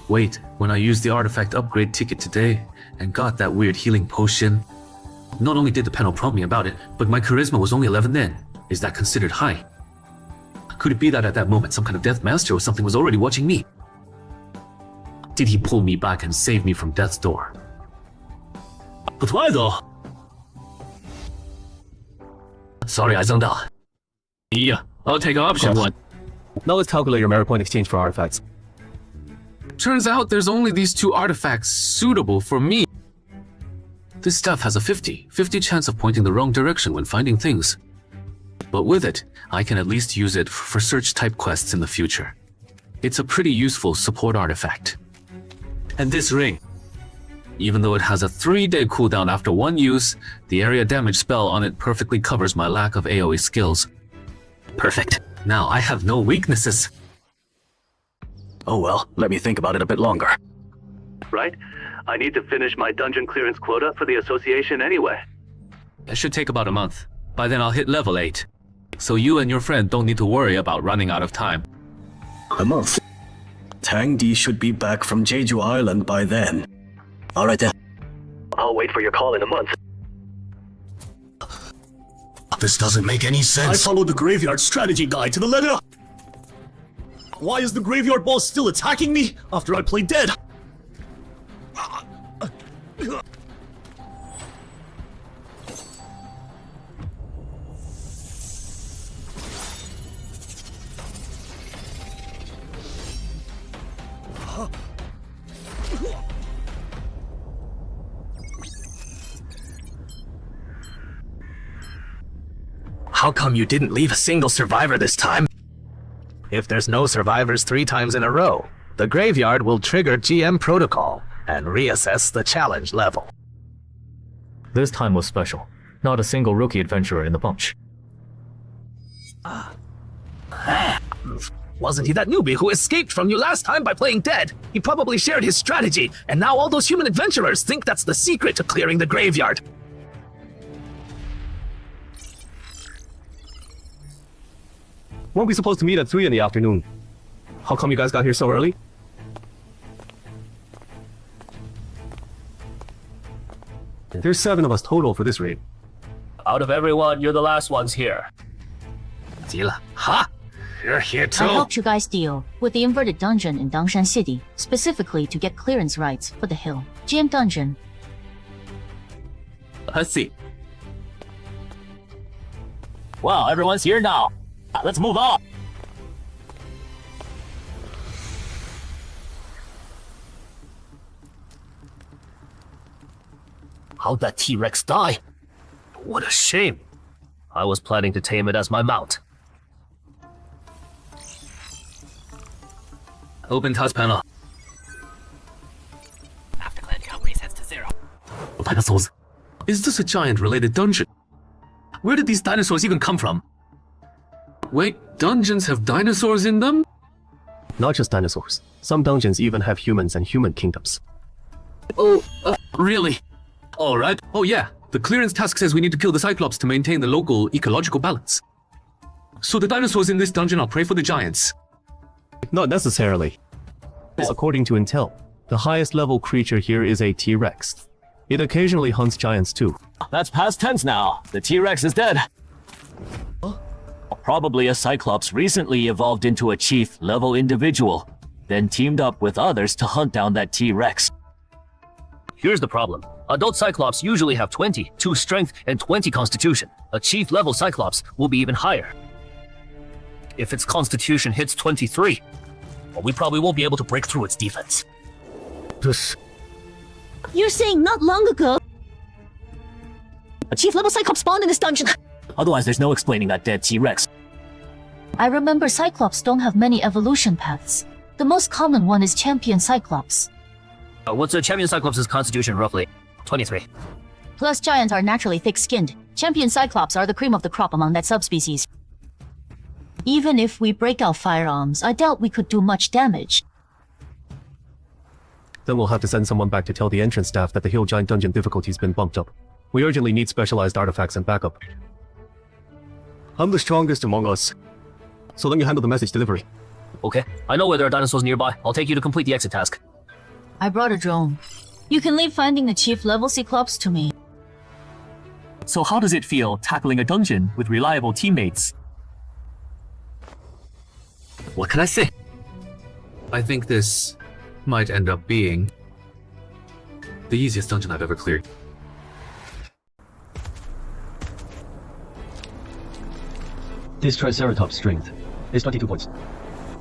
Wait, when I used the artifact upgrade ticket today and got that weird healing potion, not only did the panel prompt me about it, but my charisma was only 11 then. Is that considered high? Could it be that at that moment some kind of death master or something was already watching me? Did he pull me back and save me from death's door? But why though? Sorry, I zoned out. Yeah, I'll take option 1. Now let's calculate your merit point exchange for artifacts. Turns out there's only these 2 artifacts suitable for me. This stuff has a 50/50 chance of pointing the wrong direction when finding things. But with it, I can at least use it for search-type quests in the future. It's a pretty useful support artifact. And this ring. Even though it has a 3-day cooldown after 1 use, the area damage spell on it perfectly covers my lack of AoE skills. Perfect. Now I have no weaknesses. Oh well, let me think about it a bit longer. Right? I need to finish my dungeon clearance quota for the association anyway. That should take about a month. By then I'll hit level 8. So you and your friend don't need to worry about running out of time. A month? Tang Di should be back from Jeju Island by then. Alright then. I'll wait for your call in a month. This doesn't make any sense. I followed the graveyard strategy guide to the letter. Why is the graveyard boss still attacking me after I played dead? How come you didn't leave a single survivor this time? If there's no survivors 3 times in a row, the graveyard will trigger GM protocol and reassess the challenge level. This time was special. Not a single rookie adventurer in the bunch. Wasn't he that newbie who escaped from you last time by playing dead? He probably shared his strategy, and now all those human adventurers think that's the secret to clearing the graveyard. Weren't we supposed to meet at 3 in the afternoon? How come you guys got here so early? There's 7 of us total for this raid. Out of everyone, you're the last ones here. 急了，哈 You're here I too. helped you guys deal with the inverted dungeon in Dangshan City, specifically to get clearance rights for the hill. GM Dungeon. I see. Well, everyone's here now. Let's move on. How'd that T-Rex die? What a shame. I was planning to tame it as my mount. Open task panel. After cleansing, health resets to 0. Dinosaurs. Is this a giant-related dungeon? Where did these dinosaurs even come from? Wait, dungeons have dinosaurs in them? Not just dinosaurs. Some dungeons even have humans and human kingdoms. Oh, really? Alright. Oh yeah, the clearance task says we need to kill the Cyclops to maintain the local ecological balance. So the dinosaurs in this dungeon are prey for the giants? Not necessarily. According to intel, the highest level creature here is a T-Rex. It occasionally hunts giants too. That's past tense now. The T-Rex is dead. Probably a Cyclops recently evolved into a chief-level individual, then teamed up with others to hunt down that T-Rex. Here's the problem. Adult Cyclops usually have 22 strength and 20 constitution. A chief-level Cyclops will be even higher. If its constitution hits 23, well, we probably won't be able to break through its defense. You're saying not long ago, a chief-level Cyclops spawned in this dungeon? Otherwise, there's no explaining that dead T-Rex. I remember Cyclops don't have many evolution paths. The most common one is Champion Cyclops. What's a Champion Cyclops' constitution, roughly? 23. Plus, giants are naturally thick-skinned. Champion Cyclops are the cream of the crop among that subspecies. Even if we break out firearms, I doubt we could do much damage. Then we'll have to send someone back to tell the entrance staff that the Hill Giant Dungeon difficulty's been bumped up. We urgently need specialized artifacts and backup. I'm the strongest among us, so let me handle the message delivery. Okay, I know where there are dinosaurs nearby. I'll take you to complete the exit task. I brought a drone. You can leave finding the chief-level Cyclops to me. So how does it feel tackling a dungeon with reliable teammates? What can I say? I think this might end up being the easiest dungeon I've ever cleared. This Triceratops' strength is 22 points.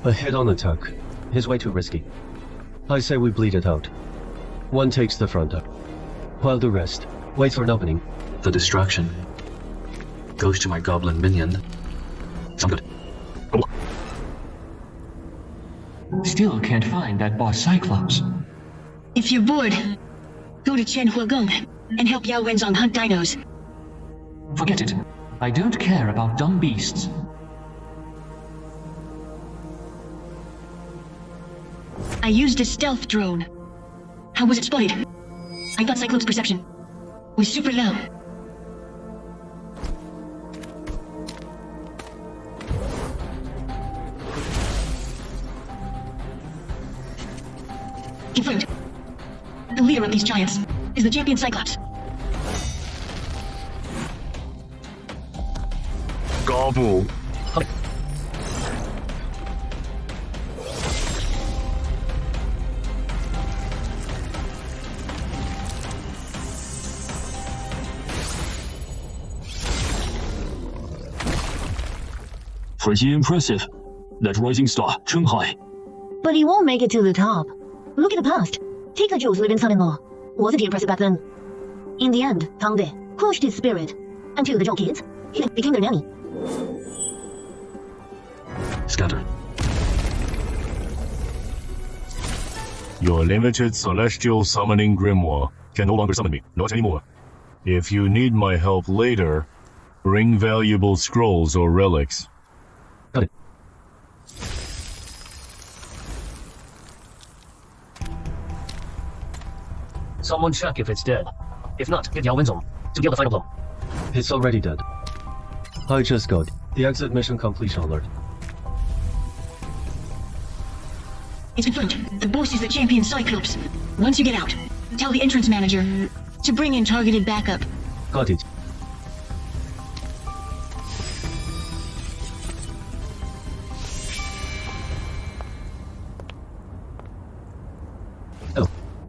A head-on attack is way too risky. I say we bleed it out. One takes the front up, while the rest waits for an opening. The distraction goes to my goblin minion. Sound good. Still can't find that boss Cyclops. If you're bored, go to Chen Huagong and help Yao Wenzong hunt dinos. Forget it. I don't care about dumb beasts. I used a stealth drone. How was it spotted? I thought Cyclops' perception was super low. Confirmed. The leader of these giants is the Champion Cyclops. Gobble. Pretty impressive. That rising star, Chenghai. But he won't make it to the top. Look at the past. Take the Zhou's living son-in-law. Wasn't he impressive back then? In the end, Tang De crushed his spirit. Until the Zhou kids, he became their nanny. Scatter. Your limited celestial summoning grimoire can no longer summon me. Not anymore. If you need my help later, bring valuable scrolls or relics. Got it. Someone check if it's dead. If not, get Yao Wenzong to deal the final blow. It's already dead. I just got the exit mission completion alert. It's confirmed. The boss is the Champion Cyclops. Once you get out, tell the entrance manager to bring in targeted backup. Got it.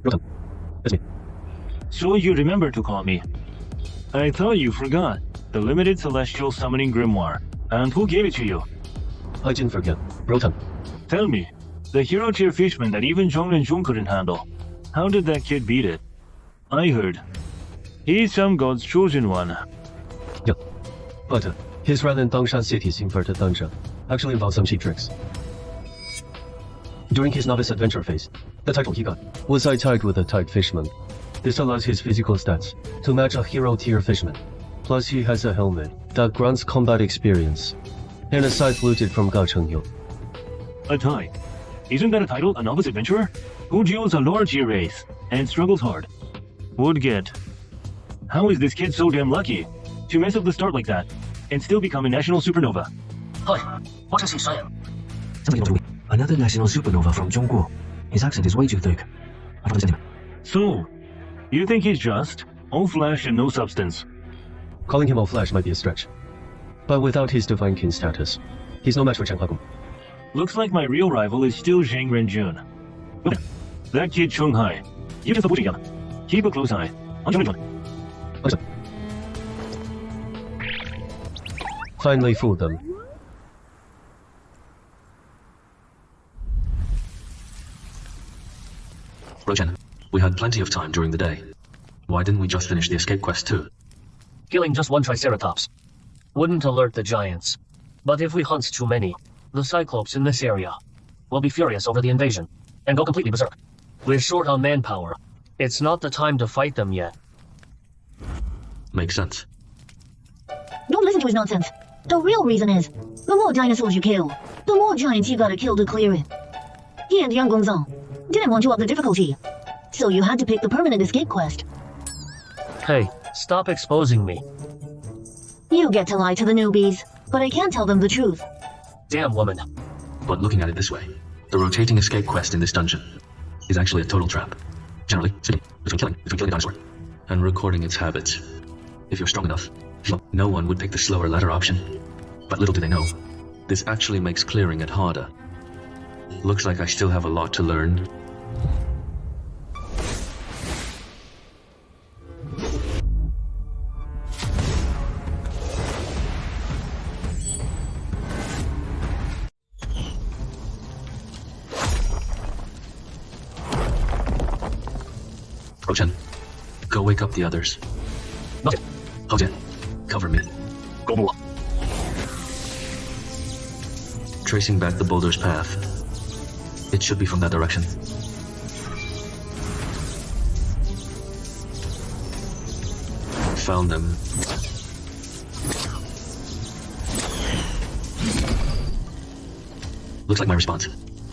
Rotom. That's me. So you remember to call me. I thought you forgot. The limited celestial summoning grimoire. And who gave it to you? I didn't forget. Rotom. Tell me, the hero tier fishman that even Zhong Renjun couldn't handle. How did that kid beat it? I heard. He's some god's chosen one. Yeah. But his run in Dangshan City's inverted dungeon actually involved some cheap tricks. During his novice adventure phase, the title he got was I Tied with a Tied Fishman. This allows his physical stats to match a hero tier fishman. Plus he has a helmet that grants combat experience, and a scythe looted from Gao Chengyu. A tie. Isn't that a title, a novice adventurer? Who duels a lower tier race and struggles hard? Would get. How is this kid so damn lucky to mess up the start like that and still become a national supernova? Hi, what is he saying? Another national supernova from Zhongguo. His accent is way too thick. I don't understand him. So, you think he's just all flesh and no substance? Calling him all flesh might be a stretch. But without his divine kin status, he's no match for Chen Huagong. Looks like my real rival is still Zhang Renjun. That kid Chung Hai. You just put him. Keep a close eye on Zhang Renjun. Finally fooled them. Rochen, we had plenty of time during the day. Why didn't we just finish the escape quest too? Killing just one Triceratops wouldn't alert the giants. But if we hunt too many, the Cyclops in this area will be furious over the invasion and go completely berserk. We're short on manpower. It's not the time to fight them yet. Makes sense. Don't listen to his nonsense. The real reason is, the more dinosaurs you kill, the more giants you gotta kill to clear it. He and Yang Gongzong didn't want to up the difficulty, so you had to pick the permanent escape quest. Hey, stop exposing me. You get to lie to the newbies, but I can't tell them the truth. Damn woman. But looking at it this way, the rotating escape quest in this dungeon is actually a total trap. Generally, sitting between killing a dinosaur and recording its habits. If you're strong enough, no one would pick the slower latter option. But little do they know, this actually makes clearing it harder. Looks like I still have a lot to learn. Rochen, go wake up the others. Hojian, cover me. Go. Tracing back the boulder's path. It should be from that direction. Found them. Looks like my response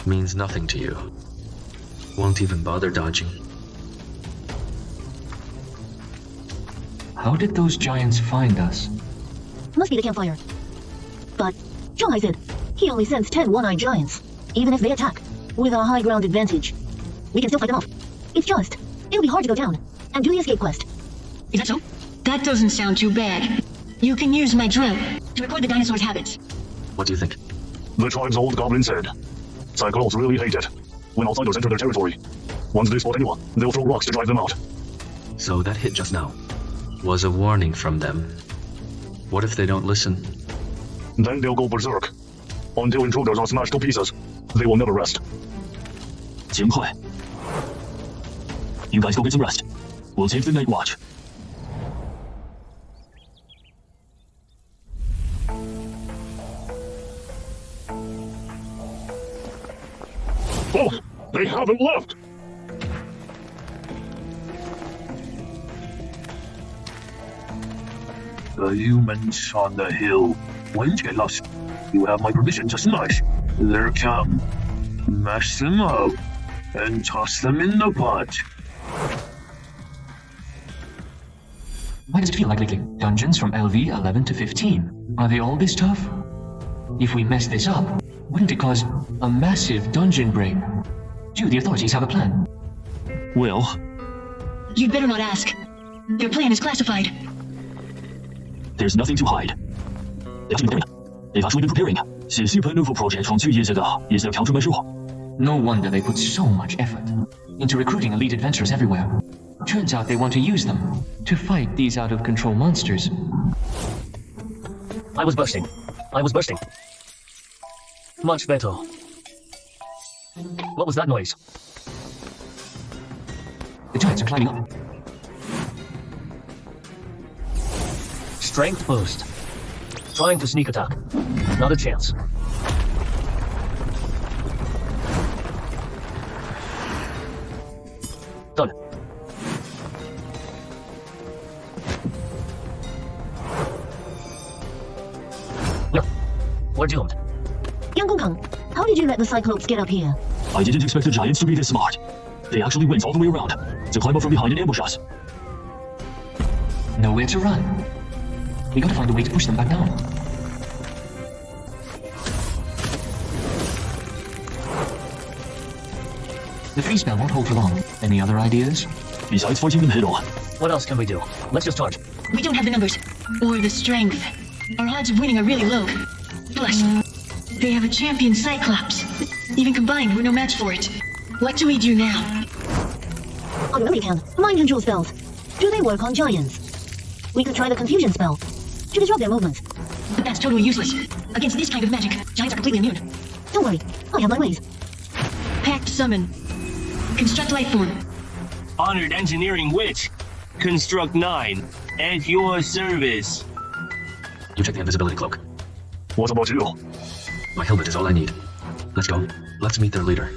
means nothing to you. Won't even bother dodging. How did those giants find us? Must be the campfire. But Zhonghai said he only sends 10 one-eyed giants, even if they attack, with a high ground advantage. We can still fight them off. It's just, it'll be hard to go down and do the escape quest. Is that so? That doesn't sound too bad. You can use my drill to record the dinosaurs' habits. What do you think? The tribe's old goblin said, Cyclops really hate it when outsiders enter their territory. Once they spot anyone, they'll throw rocks to drive them out. So that hit just now was a warning from them. What if they don't listen? Then they'll go berserk. Until intruders are smashed to pieces, they will never rest. 尽快. You guys go get some rest. We'll take the night watch. Oh, they haven't left! The humans on the hill won't get lost. You have my permission to smash their camp. Mash them up and toss them in the pot. Why does it feel like lately? Dungeons from LV 11 to 15. Are they all this tough? If we mess this up, wouldn't it cause a massive dungeon break? Do the authorities have a plan? Well, You'd better not ask. Their plan is classified. there's nothing to hide. They've actually been preparing. 是 Supernova Project 从2 years ago，也是调出门说。No wonder they put so much effort into recruiting elite adventurers everywhere. Turns out they want to use them to fight these out-of-control monsters. I was bursting. Much better. What was that noise? The giants are climbing up. Strength boost. Trying to sneak attack. Not a chance. Done. No. We're doomed. Young Gokang, how did you let the Cyclops get up here? I didn't expect the giants to be this smart. They actually went all the way around to climb up from behind and ambush us. Nowhere to run. We gotta find a way to push them back down. The freeze spell won't hold for long. Any other ideas? Besides fighting them head on. What else can we do? Let's just charge. We don't have the numbers or the strength. Our odds of winning are really low. Plus, they have a champion Cyclops. Even combined, we're no match for it. What do we do now? On the other hand, mind control spells. Do they work on giants? We could try the confusion spell to disrupt their movements. But that's totally useless. Against this kind of magic, giants are completely immune. Don't worry, I have my ways. Pact summon. Construct life form. Honored engineering witch. Construct 9. At your service. You check the invisibility cloak. What about you? My helmet is all I need. Let's go. Let's meet their leader.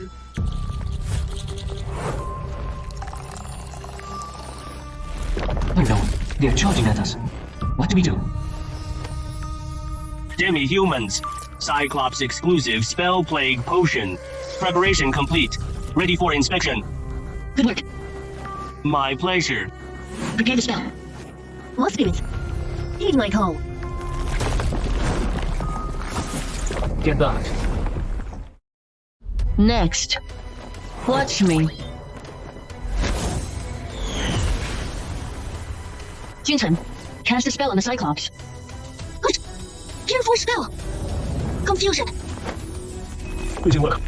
Oh no, they're charging at us. What do we do? Demi-humans. Cyclops exclusive spell plague potion. Preparation complete. Ready for inspection. Good work. My pleasure. Prepare the spell. What spirits? Heed my call. Get back. Next. Watch me. Jinchen, cast a spell on the Cyclops. What? Pure force spell. Confusion. Look,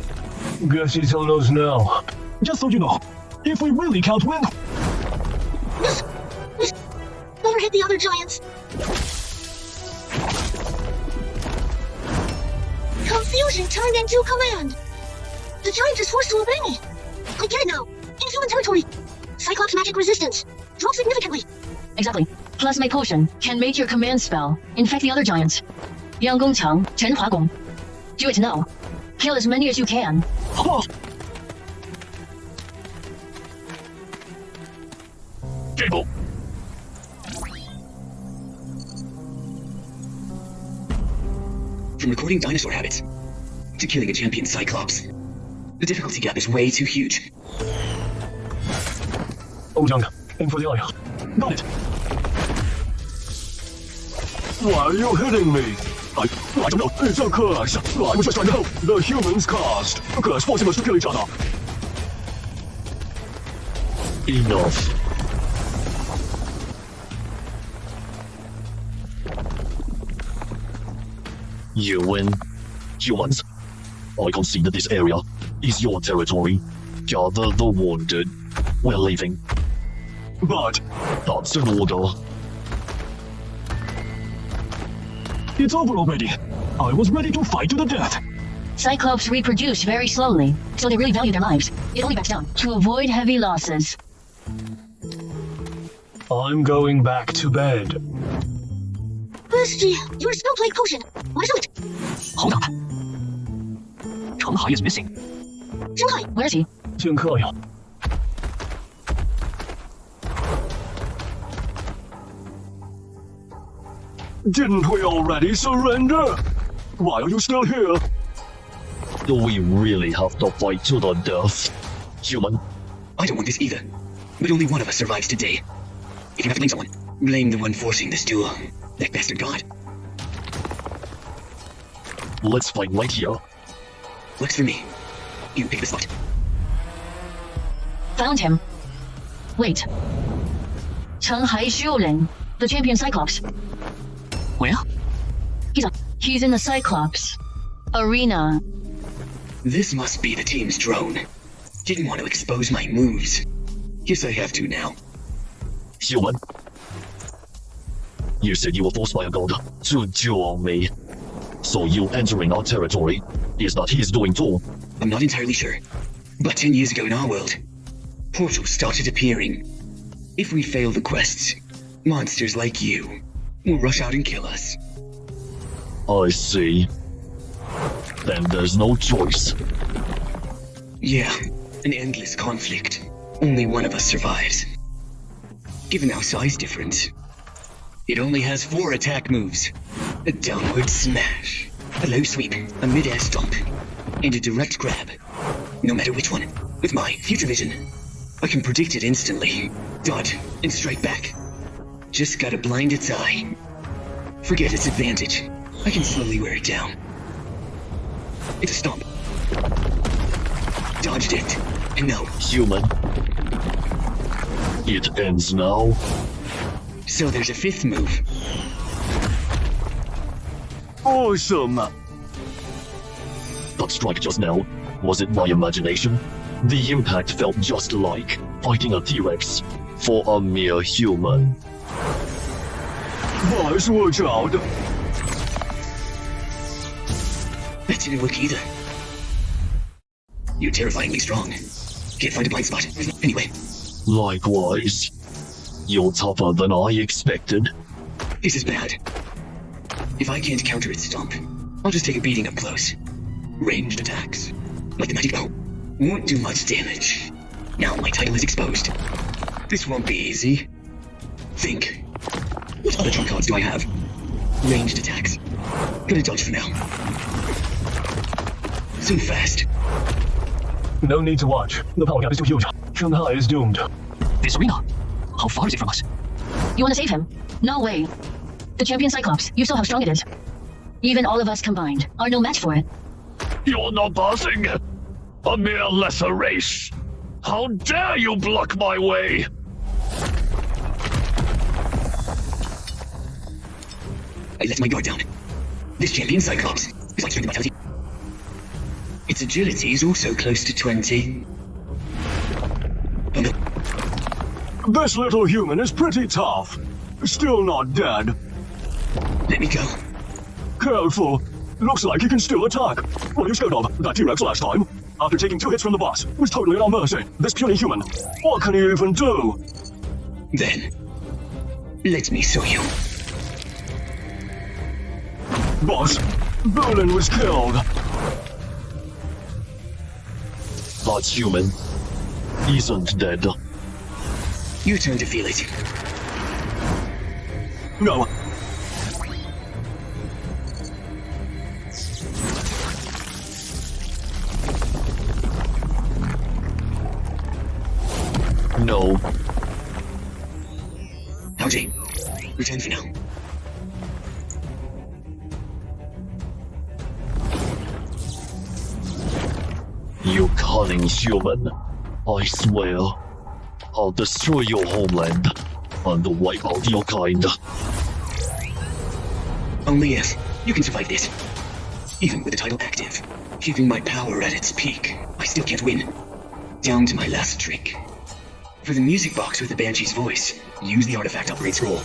guess you tell us now. Just so you know, if we really can't win... Yes! Never hit the other giants. Confusion turned into command. The giant is forced to obey me. I get it now. Inhuman territory. Cyclops magic resistance. Drop significantly. Exactly. Plus my potion can make your command spell infect the other giants. Yang Gong Chang, Chen Hua Gong. Do it now. Kill as many as you can. Oh. Cable. From recording dinosaur habits to killing a champion Cyclops, the difficulty gap is way too huge. Oh, Young, aim for the eye. Got it. Why are you hitting me? I don't know. It's a curse. I was just trying to help the humans cast. A curse forcing us to kill each other. Enough. You win. Humans, I concede that this area is your territory. Gather the wounded. We're leaving. But that's an order. It's over already. I was ready to fight to the death. Cyclops reproduce very slowly, so they really value their lives. It only backs down to avoid heavy losses. I'm going back to bed. Bestie, your spell plague potion. What is it? Hold up. Changhai is missing. Shanghai, where is he? 剑客呀。 Didn't we already surrender? Why are you still here? Do we really have to fight to the death? Human? I don't want this either. But only one of us survives today. If you have to blame someone, blame the one forcing this duel. That bastard god. Let's fight right here. Works for me. You pick the spot. Found him. Wait. Changhai Xiuren, the champion Cyclops. Where? He's in the Cyclops arena. This must be the team's drone. Didn't want to expose my moves. Guess I have to now. Human. You said you were forced by a god to duel me. So you entering our territory is not his doing too. I'm not entirely sure. But 10 years ago in our world, portals started appearing. If we fail the quests, monsters like you will rush out and kill us. I see. Then there's no choice. Yeah, an endless conflict. Only one of us survives. Given our size difference, it only has 4 attack moves. A downward smash, a low sweep, a mid-air stomp, and a direct grab. No matter which one, with my future vision, I can predict it instantly, dodge, and strike back. Just gotta blind its eye. Forget its advantage. I can slowly wear it down. It's a stomp. Dodged it, and no. Human. It ends now. So there's a 5th move. Awesome! That strike just now, was it my imagination? The impact felt just like fighting a T-Rex for a mere human. Boys, watch out! That didn't work either. You're terrifyingly strong. Can't find a blind spot. Anyway. Likewise. You're tougher than I expected. This is bad. If I can't counter its stomp, I'll just take a beating up close. Ranged attacks, like the magic bow, won't do much damage. Now my title is exposed. This won't be easy. Think. What other trump cards do I have? Ranged attacks. Gonna dodge for now. So fast. No need to watch. The power gap is too huge. Shanghai is doomed. This arena? How far is it from us? You want to save him? No way. The champion Cyclops, you saw how strong it is. Even all of us combined are no match for it. You're not passing! A mere lesser race! How dare you block my way! I let my guard down. This champion Cyclops is like strength and vitality. Its agility is also close to 20. Oh no. This little human is pretty tough. Still not dead. Let me go. Careful. Looks like he can still attack. What are you scared of? That T-Rex last time? After taking 2 hits from the boss, was totally at our mercy. This puny human. What can he even do? Then, let me show you. Boss, Berlin was killed. That human isn't dead. Your turn to feel it. No. No. Howdy. Return for now. You cunning human. I swear, I'll destroy your homeland and wipe out your kind. Only if you can survive this. Even with the title active, keeping my power at its peak, I still can't win. Down to my last trick. For the music box with the Banshee's voice, use the artifact upgrade scroll.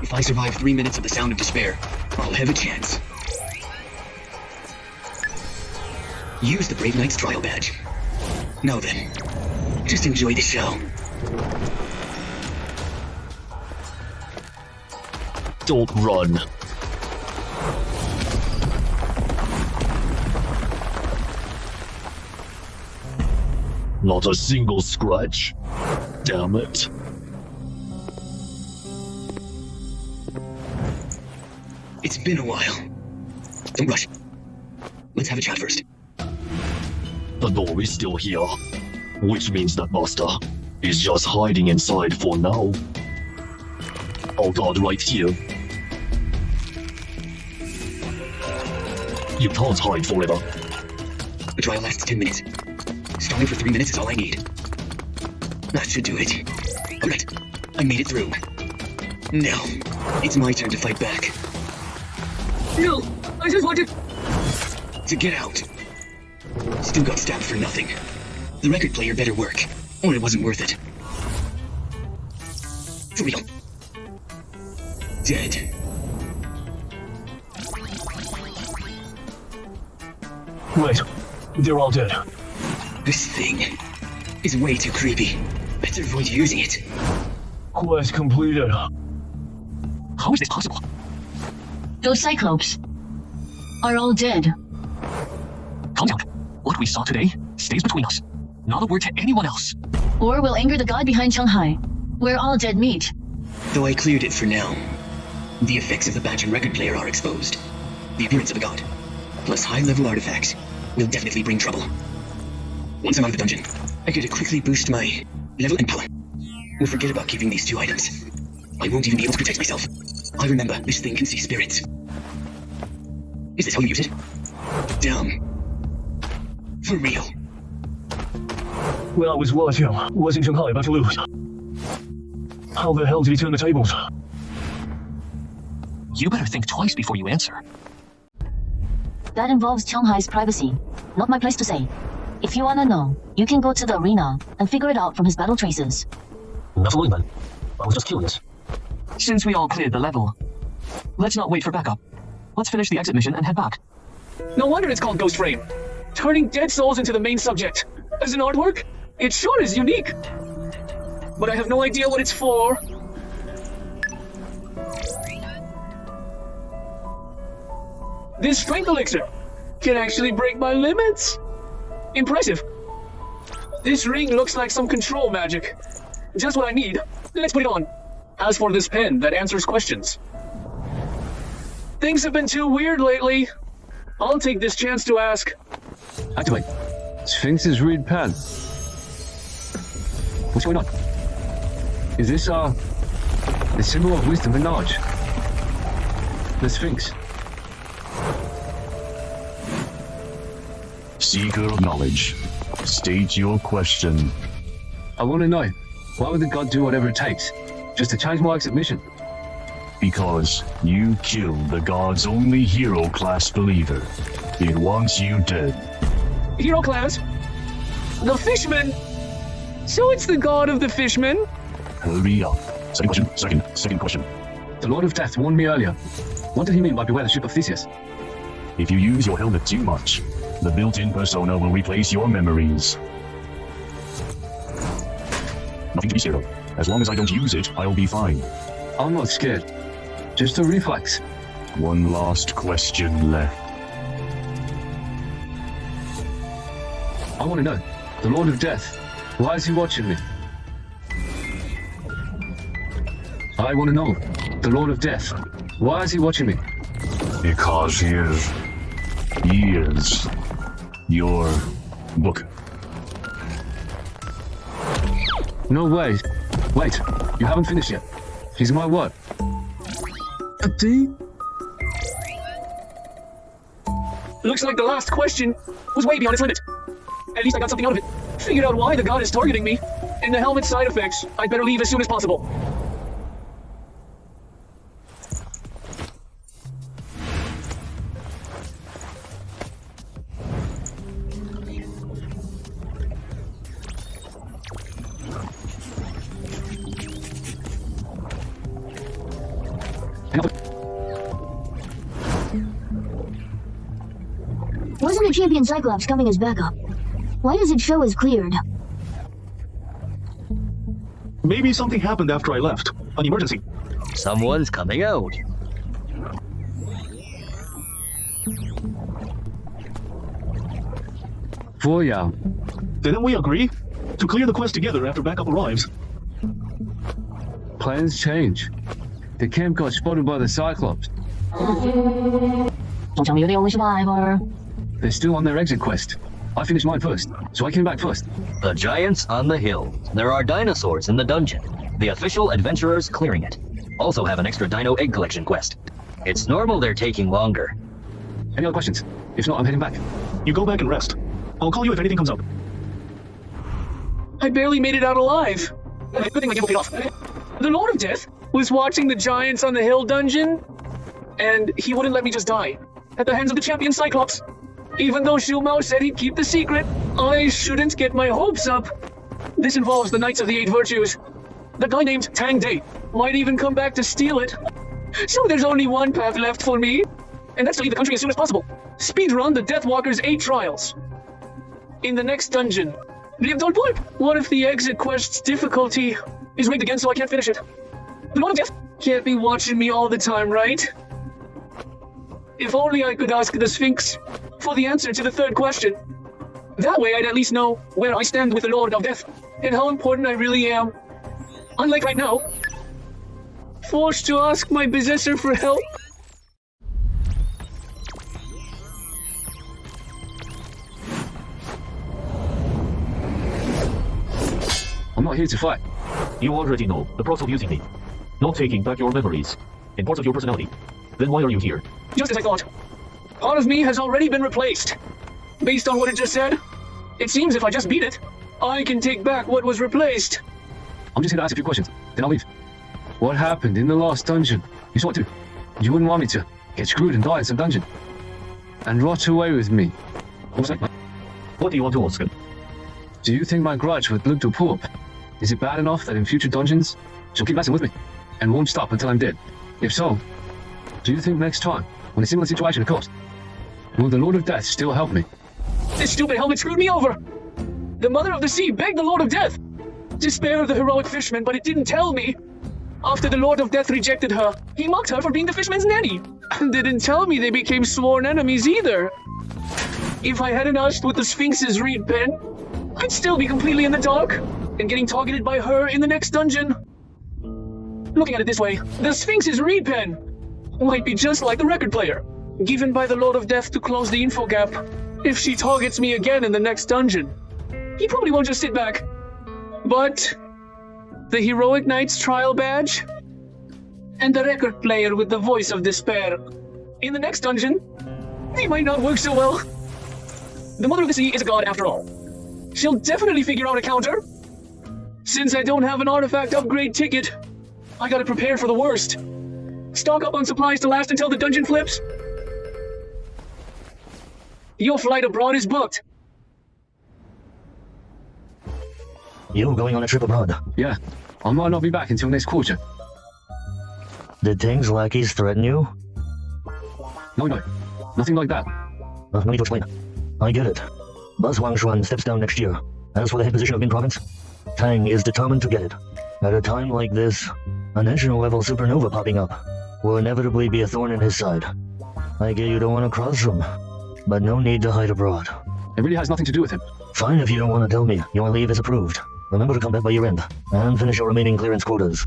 If I survive 3 minutes of the Sound of Despair, I'll have a chance. Use the Brave Knight's trial badge. Now then, just enjoy the show. Don't run. Not a single scratch. Damn it. It's been a while. Don't rush. Let's have a chat first. The door is still here, which means that Master is just hiding inside for now. I'll guard right here. You can't hide forever. The trial lasts 10 minutes. Stalling for 3 minutes is all I need. That should do it. Alright, I made it through. Now, it's my turn to fight back. No, I just wanted to get out. Still got stabbed for nothing. The record player better work, or it wasn't worth it. For real. Dead. Wait, they're all dead. This thing is way too creepy. Better avoid using it. Quest completed. How is this possible? Those Cyclops are all dead. Calm down. What we saw today stays between us. Not a word to anyone else. Or will anger the god behind Shanghai, where all dead meet. Though I cleared it for now, the effects of the badge and record player are exposed. The appearance of a god, plus high-level artifacts, will definitely bring trouble. Once I'm out of the dungeon, I could quickly boost my level and power. We'll forget about keeping these 2 items. I won't even be able to protect myself. I remember this thing can see spirits. Is this how you use it? Dumb. For real. Well, I was watching. Wasn't Shanghai about to lose? How the hell did he turn the tables? You better think twice before you answer. That involves Shanghai's privacy. Not my place to say. If you wanna know, you can go to the arena and figure it out from his battle traces. Enough of man. I was just curious. Since we all cleared the level, let's not wait for backup. Let's finish the exit mission and head back. No wonder it's called Ghost Frame. Turning dead souls into the main subject. As an artwork, it sure is unique. But I have no idea what it's for. This strength elixir can actually break my limits. Impressive. This ring looks like some control magic. Just what I need. Let's put it on. As for this pen that answers questions. Things have been too weird lately. I'll take this chance to ask. Activate. Sphinx's reed pen. What's going on? Is this, the symbol of wisdom and knowledge? The Sphinx. Seeker of knowledge. State your question. I want to know, why would the god do whatever it takes? Just to change my exit mission? Because you killed the god's only hero class believer. It wants you dead. Hero class? The Fishman? So it's the god of the Fishmen? Hurry up. Second question. Second question. The Lord of Death warned me earlier. What did he mean by beware the ship of Theseus? If you use your helmet too much, the built-in persona will replace your memories. Nothing to be scared of. As long as I don't use it, I'll be fine. I'm not scared. Just a reflex. One last question left. I want to know. The Lord of Death. Why is he watching me? I want to know. The Lord of Death. Why is he watching me? Because he is your book. No way. Wait, you haven't finished yet. He's my what? A D? Looks like the last question was way beyond its limit. At least I got something out of it. Figured out why the god is targeting me. And the helmet side effects. I'd better leave as soon as possible. Wasn't the champion Cyclops coming as backup? Why does it show as cleared? Maybe something happened after I left. An emergency. Someone's coming out. Voya. Didn't we agree to clear the quest together after backup arrives? Plans change. The camp got spotted by the Cyclops. Don't tell me you're the only survivor. They're still on their exit quest. I finished mine first, so I came back first. The giants on the hill. There are dinosaurs in the dungeon. The official adventurers clearing it. Also have an extra dino egg collection quest. It's normal they're taking longer. Any other questions? If not, I'm heading back. You go back and rest. I'll call you if anything comes up. I barely made it out alive. Good thing my gimbal paid off. The Lord of Death was watching the giants on the hill dungeon? and he wouldn't let me just die at the hands of the champion Cyclops. Even though Shu Mao said he'd keep the secret, I shouldn't get my hopes up. This involves the Knights of the Eight Virtues. The guy named Tang Day might even come back to steal it. So there's only one path left for me, and that's to leave the country as soon as possible. Speedrun the Deathwalker's 8 trials. In the next dungeon. What if the exit quest's difficulty is rigged again so I can't finish it? The Lord of Death can't be watching me all the time, right? If only I could ask the Sphinx for the answer to the 3rd question. That way I'd at least know where I stand with the Lord of Death and how important I really am. Unlike right now, forced to ask my possessor for help. I'm not here to fight. You already know the process of using me. Not taking back your memories and parts of your personality. Then why are you here? Just as I thought. Part of me has already been replaced. Based on what it just said, it seems if I just beat it, I can take back what was replaced. I'm just here to ask a few questions, then I'll leave. What happened in the last dungeon? You saw it too. You wouldn't want me to get screwed and die in some dungeon. And rot away with me. What do you want to ask him? Do you think my grudge with Blood to Poop is it bad enough that in future dungeons she'll keep messing with me and won't stop until I'm dead? If so, do you think next time, when a similar situation occurs, will the Lord of Death still help me? This stupid helmet screwed me over! The Mother of the Sea begged the Lord of Death to spare the heroic fisherman, but it didn't tell me. After the Lord of Death rejected her, he mocked her for being the fisherman's nanny. And didn't tell me they became sworn enemies either. If I hadn't asked with the Sphinx's reed pen, I'd still be completely in the dark and getting targeted by her in the next dungeon. Looking at it this way, the Sphinx's reed pen might be just like the record player, given by the Lord of Death to close the info gap. If she targets me again in the next dungeon, he probably won't just sit back. But the Heroic Knight's trial badge and the record player with the voice of despair in the next dungeon, they might not work so well. The Mother of the Sea is a god after all. She'll definitely figure out a counter. Since I don't have an artifact upgrade ticket, I gotta prepare for the worst. Stock up on supplies to last until the dungeon flips. Your flight abroad is booked. You going on a trip abroad? Yeah, I might not be back until next quarter. Did Tang's lackeys threaten you? No, nothing like that. No need to explain. I get it. Buzz Wangshuan steps down next year. As for the head position of Bin Province, Tang is determined to get it. At a time like this, a national-level supernova popping up will inevitably be a thorn in his side. I get you don't want to cross him, but no need to hide abroad. It really has nothing to do with him. Fine if you don't want to tell me. Your leave is approved. Remember to come back by year end, and finish your remaining clearance quotas.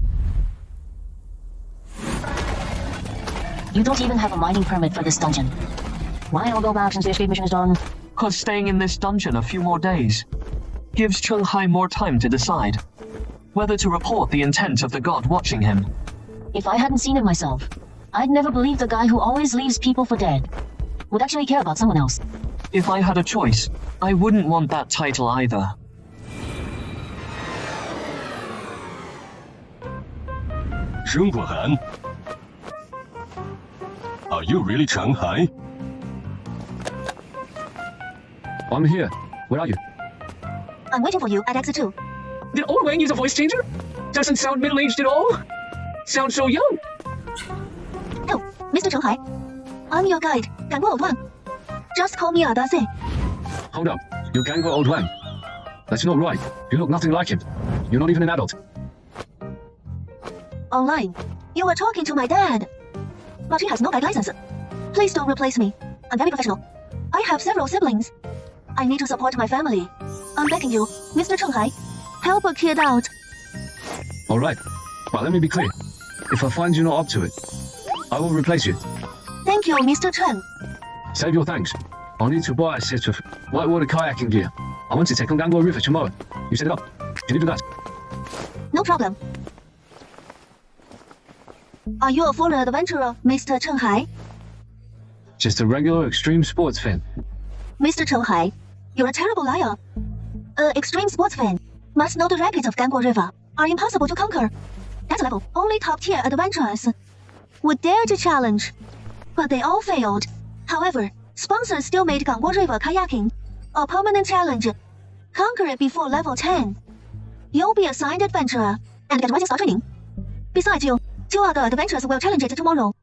You don't even have a mining permit for this dungeon. Why not go back since the escape mission is done? Cause staying in this dungeon a few more days gives Cheng-Hai more time to decide whether to report the intent of the god watching him. If I hadn't seen it myself, I'd never believe the guy who always leaves people for dead would actually care about someone else. If I had a choice, I wouldn't want that title either. Zhongguohan? Are you really Cheng-Hai? I'm here. Where are you? I'm waiting for you at exit 2. Did Old Wang use a voice changer? Doesn't sound middle-aged at all. Sounds so young. Oh, Mr. Cheng-Hai. I'm your guide, Ganguo Old Wang. Just call me Adase. Hold up. You're Ganguo Old Wang. That's not right. You look nothing like him. You're not even an adult. Online. You were talking to my dad. But he has no guide license. Please don't replace me. I'm very professional. I have several siblings. I need to support my family. I'm begging you, Mr. Cheng-Hai. Help a kid out. Alright. But let me be clear. If I find you not up to it, I will replace you. Thank you, Mr. Chen. Save your thanks. I'll need to buy a set of whitewater kayaking gear. I want to take on Ganguo River tomorrow. You set it up. Can you do that? No problem. Are you a foreign adventurer, Mr. Cheng-Hai? Just a regular extreme sports fan. Mr. Cheng-Hai, you're a terrible liar. Extreme sports fan must know the rapids of Ganguo River are impossible to conquer. That level, only top-tier adventurers would dare to challenge. but they all failed. However, sponsors still made Gangguo River kayaking a permanent challenge. Conquer it before level 10. You'll be assigned adventurer and get rising star training. Besides you, 2 other adventurers will challenge it tomorrow.